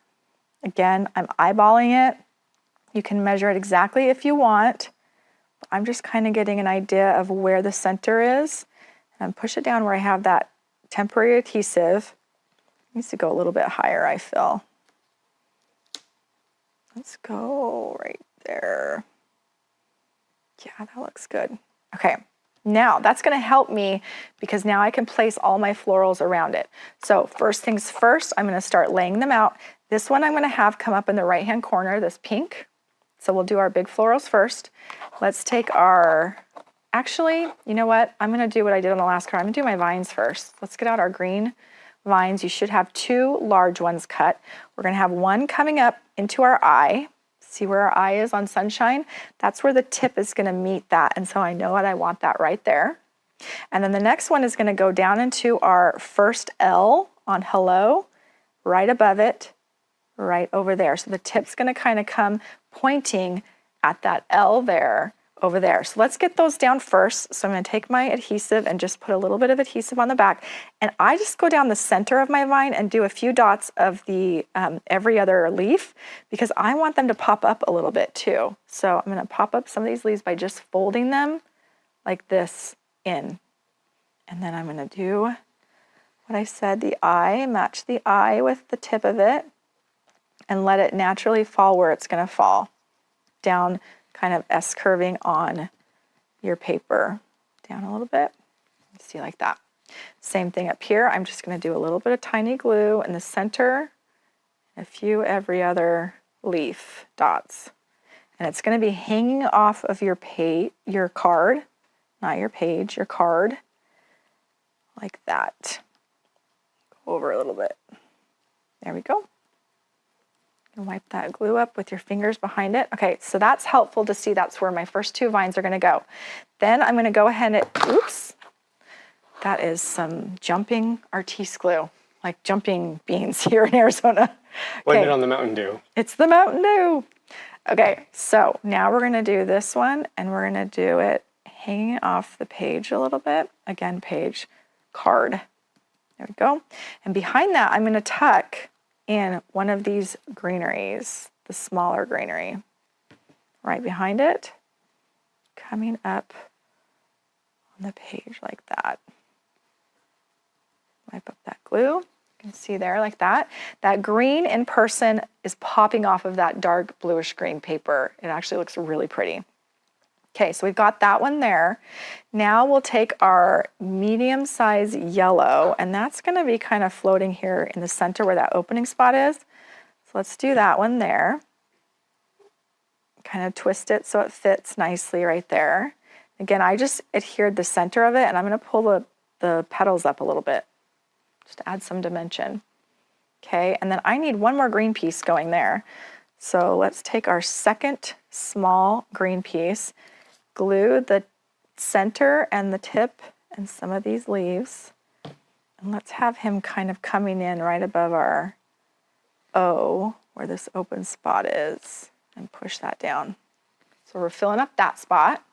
Again, I'm eyeballing it. You can measure it exactly if you want, I'm just kind of getting an idea of where the center is. And push it down where I have that temporary adhesive. It needs to go a little bit higher, I feel. Let's go right there. Yeah, that looks good. Okay, now that's gonna help me because now I can place all my florals around it. So first things first, I'm gonna start laying them out. This one I'm gonna have come up in the right-hand corner, this pink. So we'll do our big florals first. Let's take our, actually, you know what? I'm gonna do what I did on the last card. I'm gonna do my vines first. Let's get out our green vines. You should have 2 large ones cut. We're gonna have one coming up into our eye. See where our eye is on sunshine? That's where the tip is gonna meet that. And so I know that I want that right there. And then the next one is gonna go down into our first L on hello, right above it, right over there. So the tip's gonna kind of come pointing at that L there, over there. So let's get those down first. So I'm gonna take my adhesive and just put a little bit of adhesive on the back. And I just go down the center of my vine and do a few dots of the every other leaf because I want them to pop up a little bit too. So I'm gonna pop up some of these leaves by just folding them like this in. And then I'm gonna do what I said, the eye, match the eye with the tip of it and let it naturally fall where it's gonna fall, down kind of S-curving on your paper. Down a little bit, see like that. Same thing up here, I'm just gonna do a little bit of tiny glue in the center, a few every other leaf dots. And it's gonna be hanging off of your card, not your page, your card, like that. Go over a little bit. There we go. And wipe that glue up with your fingers behind it. Okay, so that's helpful to see that's where my first 2 vines are gonna go. Then I'm gonna go ahead and, oops, that is some jumping artiste glue, like jumping beans here in Arizona. Blame it on the Mountain Dew. It's the Mountain Dew. Okay, so now we're gonna do this one and we're gonna do it hanging off the page a little bit. Again, page, card. There we go. And behind that, I'm gonna tuck in one of these greeneries, the smaller greenery. Right behind it, coming up on the page like that. Wipe up that glue. You can see there like that. That green in person is popping off of that dark bluish green paper. It actually looks really pretty. Okay, so we've got that one there. Now we'll take our medium size yellow, and that's gonna be kind of floating here in the center where that opening spot is. So let's do that one there. Kind of twist it so it fits nicely right there. Again, I just adhered the center of it, and I'm gonna pull the petals up a little bit, just to add some dimension. Okay, and then I need one more green piece going there. So let's take our second small green piece, glue the center and the tip and some of these leaves. And let's have him kind of coming in right above our O, where this open spot is, and push that down. So we're filling up that spot.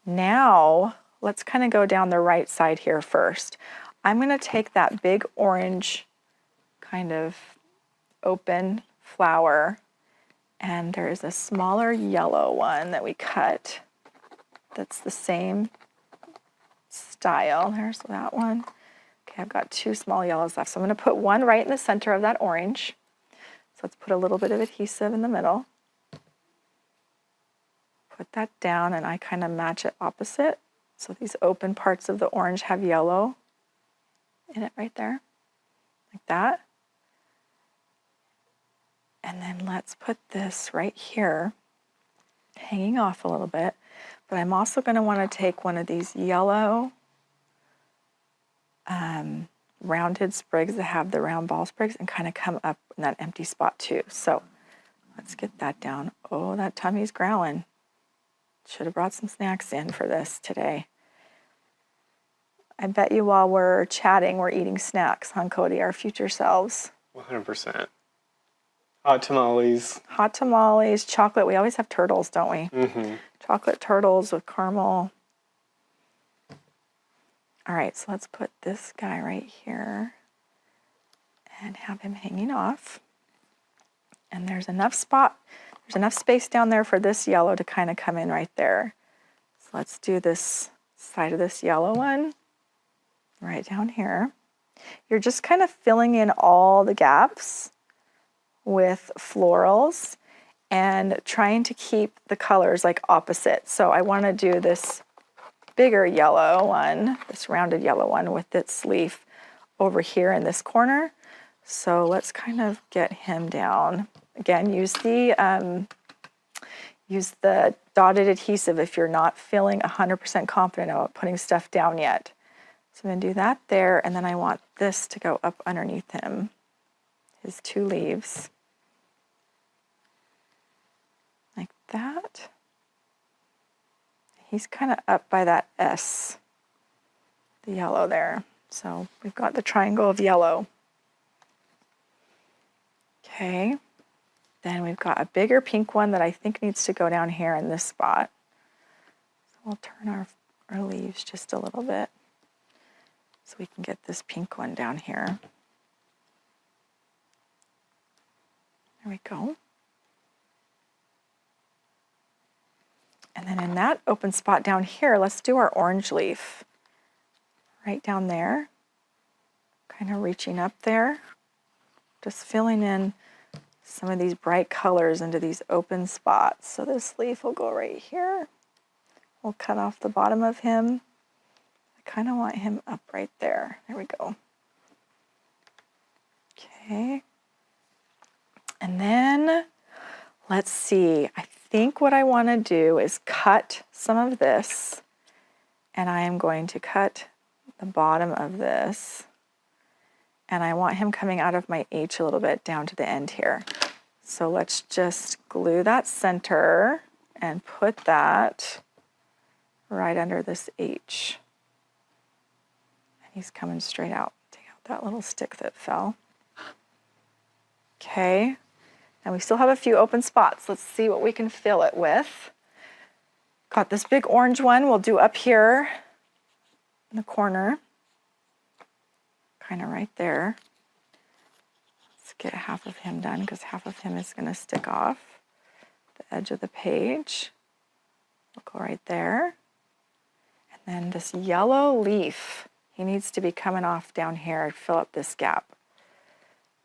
Now, let's kind of go down the right side here first. I'm gonna take that big orange kind of open flower, and there's a smaller yellow one that we cut that's the same style. There's that one. Okay, I've got 2 small yellows left. So I'm gonna put one right in the center of that orange. So let's put a little bit of adhesive in the middle. Put that down and I kind of match it opposite. So these open parts of the orange have yellow in it right there, like that. And then let's put this right here, hanging off a little bit. But I'm also going to want to take one of these yellow rounded sprigs that have the round ball sprigs and kind of come up in that empty spot too. So let's get that down. Oh, that tummy's growling. Should have brought some snacks in for this today. I bet you while we're chatting, we're eating snacks, huh, Cody, our future selves? 100%. Hot tamales. Hot tamales, chocolate. We always have turtles, don't we? Mm-hmm. Chocolate turtles with caramel. All right, so let's put this guy right here and have him hanging off. And there's enough space down there for this yellow to kind of come in right there. So let's do this side of this yellow one right down here. You're just kind of filling in all the gaps with florals and trying to keep the colors like opposite. So I want to do this bigger yellow one, this rounded yellow one with its leaf over here in this corner. So let's kind of get him down. Again, use the dotted adhesive if you're not feeling 100% confident about putting stuff down yet. So I'm going to do that there, and then I want this to go up underneath him, his two leaves, like that. He's kind of up by that S, the yellow there. So we've got the triangle of yellow. Okay, then we've got a bigger pink one that I think needs to go down here in this spot. So we'll turn our leaves just a little bit so we can get this pink one down here. There we go. And then in that open spot down here, let's do our orange leaf. Right down there, kind of reaching up there, just filling in some of these bright colors into these open spots. So this leaf will go right here. We'll cut off the bottom of him. I kind of want him up right there. There we go. Okay. And then let's see. I think what I want to do is cut some of this, and I am going to cut the bottom of this, and I want him coming out of my H a little bit down to the end here. So let's just glue that center and put that right under this H. And he's coming straight out. Take out that little stick that fell. Okay, and we still have a few open spots. Let's see what we can fill it with. Got this big orange one we'll do up here in the corner, kind of right there. Let's get half of him done because half of him is going to stick off the edge of the page. We'll go right there. And then this yellow leaf, he needs to be coming off down here and fill up this gap.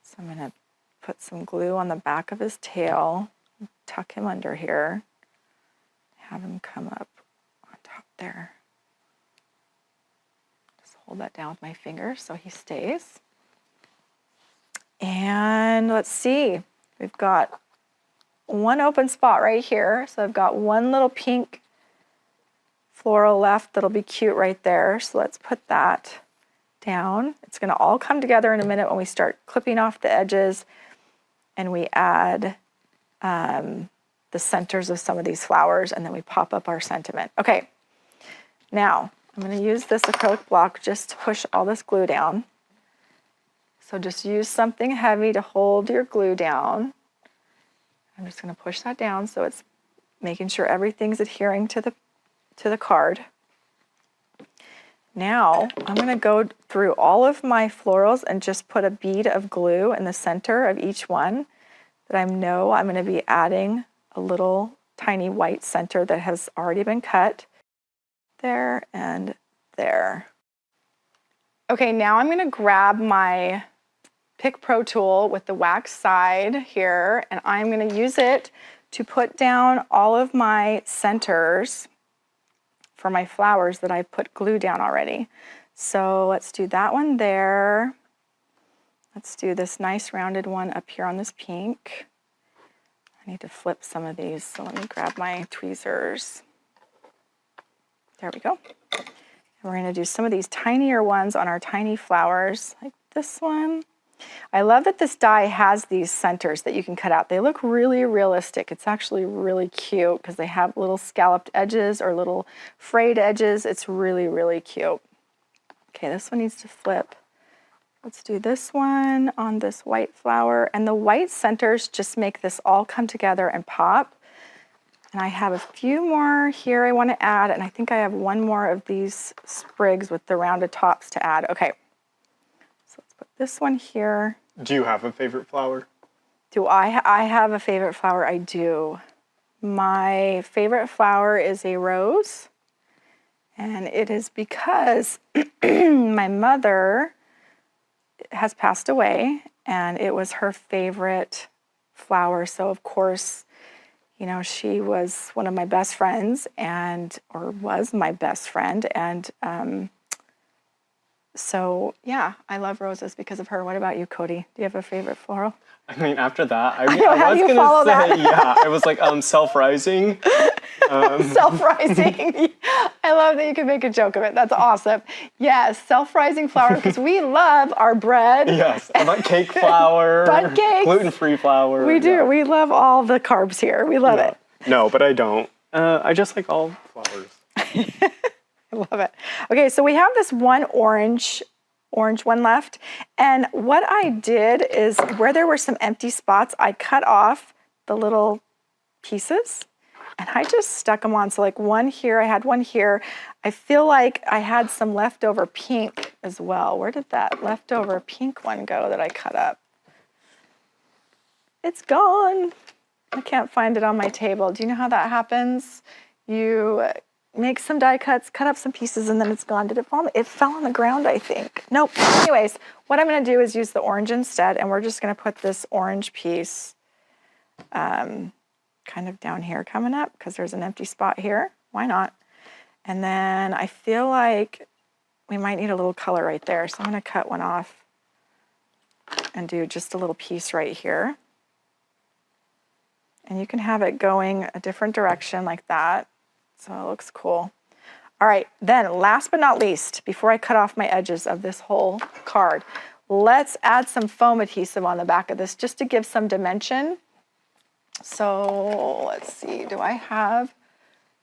So I'm going to put some glue on the back of his tail, tuck him under here, have him come up on top there. Just hold that down with my fingers so he stays. And let's see, we've got one open spot right here. So I've got one little pink floral left that'll be cute right there. So let's put that down. It's going to all come together in a minute when we start clipping off the edges and we add the centers of some of these flowers, and then we pop up our sentiment. Okay, now I'm going to use this acrylic block just to push all this glue down. So just use something heavy to hold your glue down. I'm just going to push that down so it's making sure everything's adhering to the card. Now I'm going to go through all of my florals and just put a bead of glue in the center of each one that I know I'm going to be adding a little tiny white center that has already been cut there and there. Okay, now I'm going to grab my Pick Pro tool with the wax side here, and I'm going to use it to put down all of my centers for my flowers that I've put glue down already. So let's do that one there. Let's do this nice rounded one up here on this pink. I need to flip some of these, so let me grab my tweezers. There we go. And we're going to do some of these tinier ones on our tiny flowers, like this one. I love that this die has these centers that you can cut out. They look really realistic. It's actually really cute because they have little scalloped edges or little frayed edges. It's really, really cute. Okay, this one needs to flip. Let's do this one on this white flower. And the white centers just make this all come together and pop. And I have a few more here I want to add, and I think I have one more of these sprigs with the rounded tops to add. Okay. Put this one here. Do you have a favorite flower? Do I have a favorite flower? I do. My favorite flower is a rose. And it is because my mother has passed away, and it was her favorite flower. So, of course, you know, she was one of my best friends or was my best friend. And so, yeah, I love roses because of her. What about you, Cody? Do you have a favorite floral? I mean, after that, I How was do you gonna follow say, that? yeah, I was like, self-rising. Self-rising. I love that you can make a joke of it. That's awesome. Yes, self-rising flour, because we love our bread. Yes, I like cake flour, Bun cakes. gluten-free flour. We do. Yeah. We love all the carbs here. We love it. No, but I don't. I just like all flowers. I love it. Okay, so we have this one orange one left. And what I did is where there were some empty spots, I cut off the little pieces and I just stuck them on. So like one here, I had one here. I feel like I had some leftover pink as well. Where did that leftover pink one go that I cut up? It's gone. I can't find it on my table. Do you know how that happens? You make some die cuts, cut up some pieces, and then it's gone. Did it fall? It fell on the ground, I think. Nope. Anyways, what I'm going to do is use the orange instead, and we're just going to put this orange piece kind of down here coming up because there's an empty spot here. Why not? And then I feel like we might need a little color right there, so I'm going to cut one off and do just a little piece right here. And you can have it going a different direction like that. So it looks cool. All right, then last but not least, before I cut off my edges of this whole card, let's add some foam adhesive on the back of this just to give some dimension. So let's see, do I have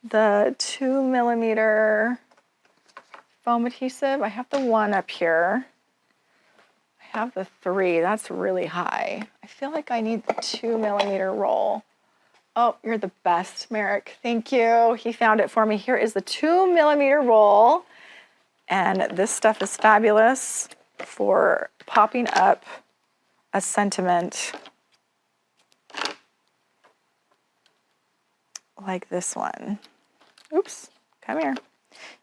the 2mm foam adhesive? I have the 1 up here. I have the 3, that's really high. I feel like I need the 2mm roll. Oh, you're the best, Merrick. Thank you. He found it for me. Here is the 2mm roll. And this stuff is fabulous for popping up a sentiment like this one. Oops, come here.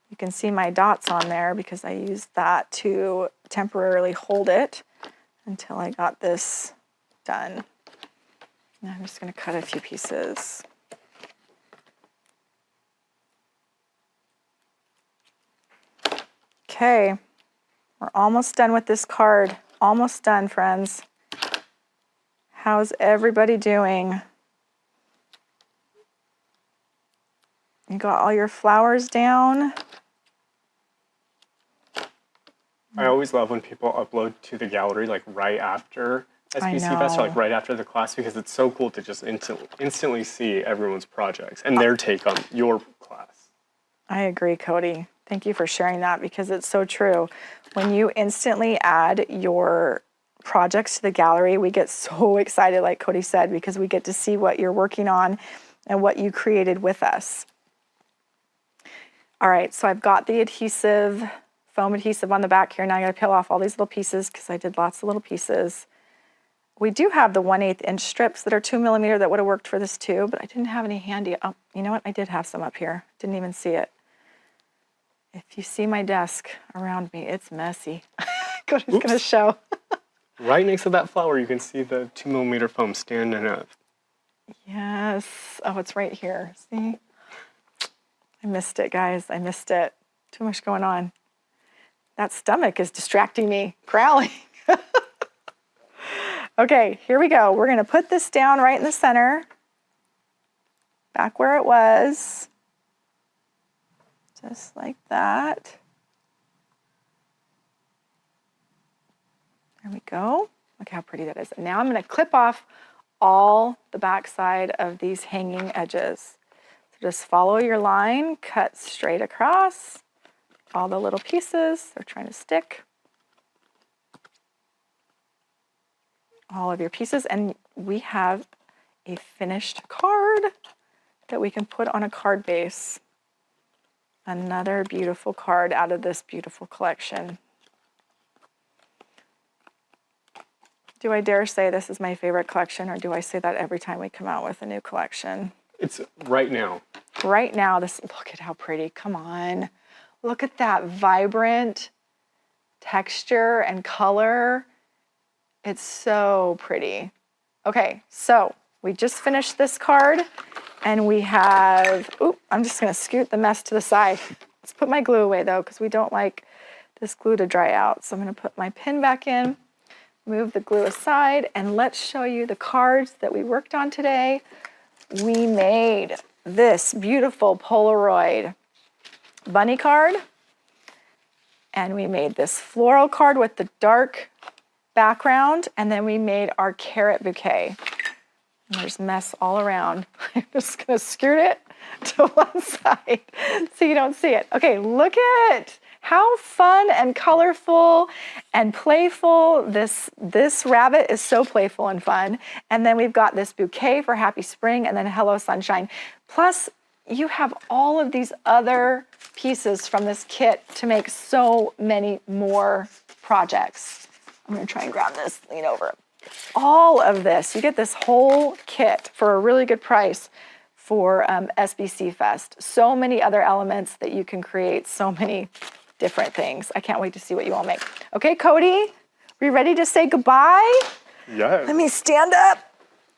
You can see my dots on there because I used that to temporarily hold it until I got this done. And I'm just going to cut a few pieces. Okay, we're almost done with this card. Almost done, friends. How's everybody doing? You got all your flowers down? I always love when people upload to the gallery like right after SBC Fest, or like right after the class, because it's so cool to just instantly see everyone's projects and their take on your class. I agree, Cody. Thank you for sharing that because it's so true. When you instantly add your projects to the gallery, we get so excited, like Cody said, because we get to see what you're working on and what you created with us. All right, so I've got the adhesive, foam adhesive on the back here. Now I got to peel off all these little pieces because I did lots of little pieces. We do have the 1/8 inch strips that are 2mm that would have worked for this too, but I didn't have any handy. Oh, you know what? I did have some up here. Didn't even see it. If you see my desk around me, it's messy. Cody's going to show. Right next to that flower, you can see the 2mm foam standing up. Yes. Oh, it's right here. See? I missed it, guys. I missed it. Too much going on. That stomach is distracting me, growling. Okay, here we go. We're going to put this down right in the center, back where it was, just like that. There we go. Look how pretty that is. And now I'm going to clip off all the back side of these hanging edges. So just follow your line, cut straight across all the little pieces. They're trying to stick. All of your pieces, and we have a finished card that we can put on a card base. Another beautiful card out of this beautiful collection. Do I dare say this is my favorite collection, or do I say that every time we come out with a new collection? It's right now. Right now, this, look at how pretty. Come on. Look at that vibrant texture and color. It's so pretty. Okay, so we just finished this card and we have, I'm just gonna scoot the mess to the side. Let's put my glue away though, because we don't like this glue to dry out. So I'm gonna put my pin back in, move the glue aside, and let's show you the cards that we worked on today. We made this beautiful Polaroid bunny card, and we made this floral card with the dark background, and then we made our carrot bouquet. And there's mess all around. I'm just gonna scoot it to one side so you don't see it. Okay, look at how fun and colorful and playful this rabbit is. So playful and fun. And then we've got this bouquet for Happy Spring and then Hello Sunshine. Plus, you have all of these other pieces from this kit to make so many more projects. I'm gonna try and grab this, lean over. All of this, you get this whole kit for a really good price for SBC Fest. So many other elements that you can create, so many different things. I can't wait to see what you all make. Okay, Cody, are you ready to say goodbye? Yes. Let me stand up.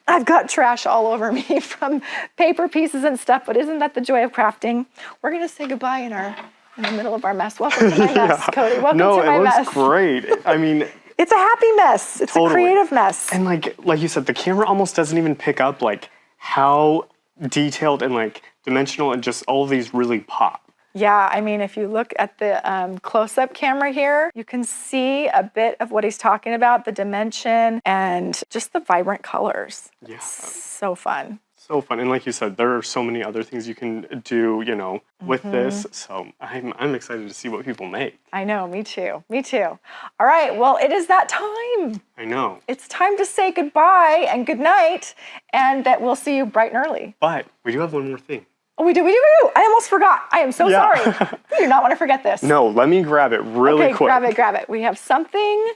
I've got trash all over me from paper pieces and stuff, but isn't that the joy of crafting? We're gonna say goodbye in the middle of our mess. Welcome to my mess, Cody. Welcome to my mess. No, it looks great. I mean, it's a happy mess. It's totally. A creative mess. And like you said, the camera almost doesn't even pick up like how detailed and like dimensional and just all of these really pop. Yeah, I mean, if you look at the close-up camera here, you can see a bit of what he's talking about, the dimension and just the vibrant colors. Yeah. It's so fun. So fun. And like you said, there are so many other things you can do, you know, with this. So I'm excited to see what people make. I know, me too. Me too. All right, well, it is that time. I know. It's time to say goodbye and good night, and that we'll see you bright and early. But we do have one more thing. Oh, we do. I almost forgot. I am so sorry. You do not want to forget this. No, let me grab it really quick. Okay, grab it. We have something.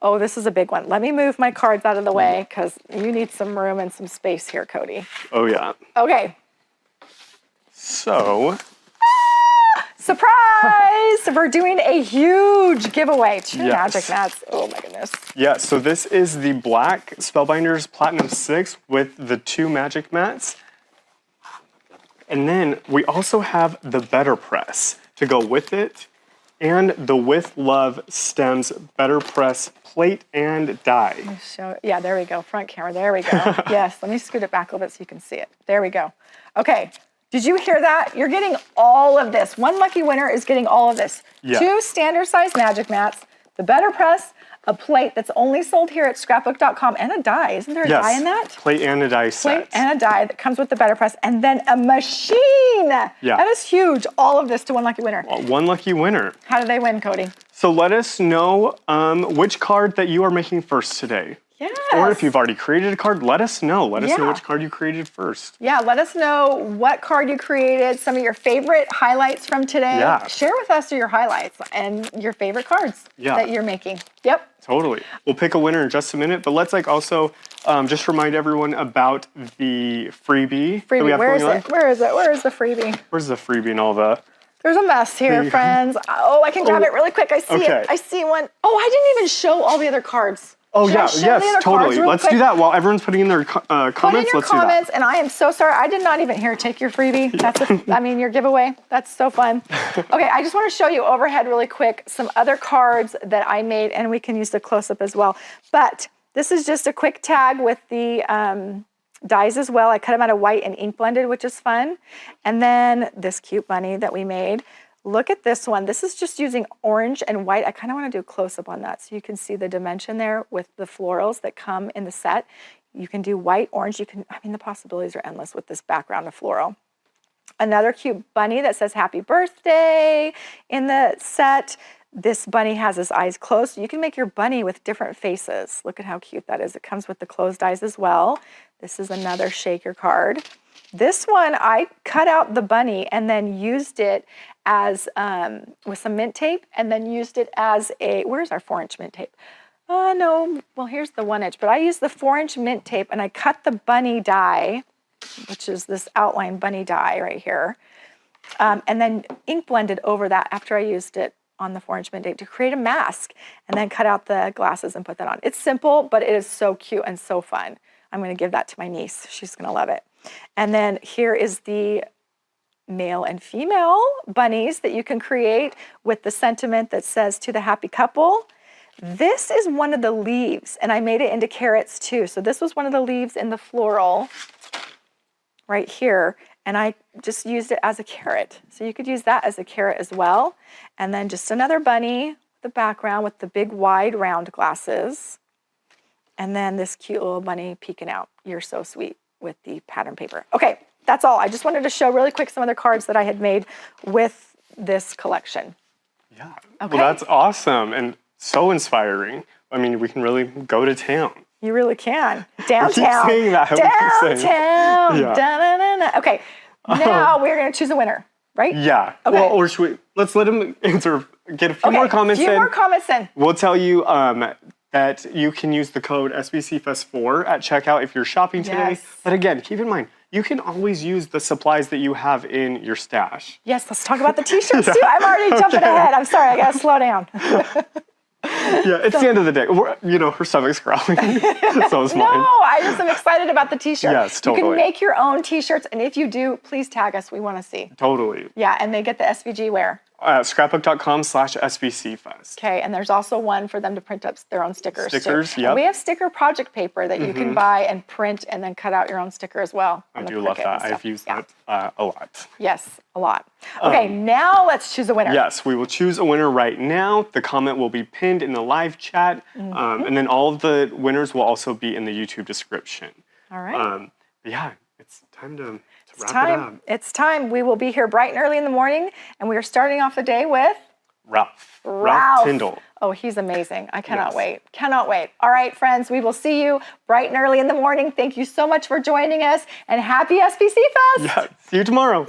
Oh, this is a big one. Let me move my cards out of the way because you need some room and some space here, Cody. Oh, yeah. Okay. So. Surprise! We're doing a huge giveaway. Two magic mats. Oh, my goodness. Yeah, so this is the black Spellbinders Platinum 6 with the 2 magic mats. And then we also have the Better Press to go with it, and the With Love Stems Better Press plate and die. Yeah, there we go. Front camera. There we go. Yes, let me scoot it back a little bit so you can see it. There we go. Okay. Did you hear that? You're getting all of this. One lucky winner is getting all of this. Yeah. 2 standard size magic mats, the Better Press, a plate that's only sold here at Scrapbook.com, and a die. Isn't there a die in that? Plate and a die set. Plate and a die that comes with the Better Press, and then a machine. Yeah. That is huge. All of this to one lucky winner. One lucky winner. How do they win, Cody? So let us know which card that you are making first today. Yes. Or if you've already created a card, let us know. Let us know which card you created first. Yeah, let us know what card you created, some of your favorite highlights from today. Yeah. Share with us your highlights and your favorite cards that you're making. Yep. Totally. We'll pick a winner in just a minute, but let's also just remind everyone about the freebie. That we have Where is going it? on. Where is it? Where is the freebie? Where's the freebie and all that? There's a mess here, friends. Oh, I can grab it really quick. I see it. I see one. Oh, I didn't even show all the other cards. Oh, Should I show the other totally. cards real Let's quick? do that while everyone's putting in their comments. Put in your Let's comments, do that. and I am so sorry. I did not even take your freebie. That's your giveaway. That's so fun. Okay, I just want to show you overhead really quick some other cards that I made, and we can use the close-up as well. But this is just a quick tag with the dies as well. I cut them out of white and ink blended, which is fun. And then this cute bunny that we made. Look at this one. This is just using orange and white. I kind of want to do a close-up on that so you can see the dimension there with the florals that come in the set. You can do white, orange. The possibilities are endless with this background of floral. Another cute bunny that says happy birthday in the set. This bunny has his eyes closed. So you can make your bunny with different faces. Look at how cute that is. It comes with the closed eyes as well. This is another shaker card. This one, I cut out the bunny and then used it as, with some mint tape, and then used it as where's our 4-inch mint tape? No, well, here's the 1-inch, but I used the 4-inch mint tape and I cut the bunny die, which is this outline bunny die right here. and then ink blended over that after I used it on the 4-inch Mandate to create a mask, and then cut out the glasses and put that on. It's simple, but it is so cute and so fun. I'm going to give that to my niece. She's going to love it. And then here is the male and female bunnies that you can create with the sentiment that says to the happy couple. This is one of the leaves, and I made it into carrots too. So this was one of the leaves in the floral right here, and I just used it as a carrot. So you could use that as a carrot as well. And then just another bunny, the background with the big wide round glasses. And then this cute little bunny peeking out. You're so sweet with the pattern paper. Okay, that's all. I just wanted to show really quick some of the cards that I had made with this collection. Yeah, Okay. well, that's awesome and so inspiring. I mean, we can really go to town. You really can. Downtown. keep saying that. We keep saying Downtown. Yeah. Da-na-na-na. Okay, now we're going to choose a winner, right? Yeah. Okay. Well, or should we, let's let him answer, get a few Okay, more comments a few in. more comments in. We'll tell you that you can use the code SBCFest4 at checkout if you're shopping today. Yes. But again, keep in mind, you can always use the supplies that you have in your stash. Yes, let's talk about the t-shirts too. I'm already jumping ahead. I'm sorry, I gotta slow down. Yeah, it's the end of the day. You know, her stomach's growling. So is No, mine. I just am excited about the t-shirt. Yes, You can totally. make your own t-shirts, and if you do, please tag us. We want to see. Totally. Yeah, and they get the SVG wear. Scrapbook.com/SBCFest. Okay, and there's also one for them to print up their own stickers. too. Stickers, And yep. we have sticker project paper that you can buy and print and then cut out your own sticker as well. I on the do love Cricut that. and stuff. I've used Yeah. that a lot. Yes, a lot. Okay, now let's choose a winner. Yes, we will choose a winner right now. The comment will be pinned in the live chat, and then all of the winners will also be in the YouTube description. All right. But yeah, it's time to wrap it Time. up. It's time. We will be here bright and early in the morning, and we are starting off the day with Ralph Ralph Tyndall. Oh, he's amazing. I cannot Yes. wait. Cannot wait. All right, friends, we will see you bright and early in the morning. Thank you so much for joining us, and happy SBC Fest. Yeah, see you tomorrow.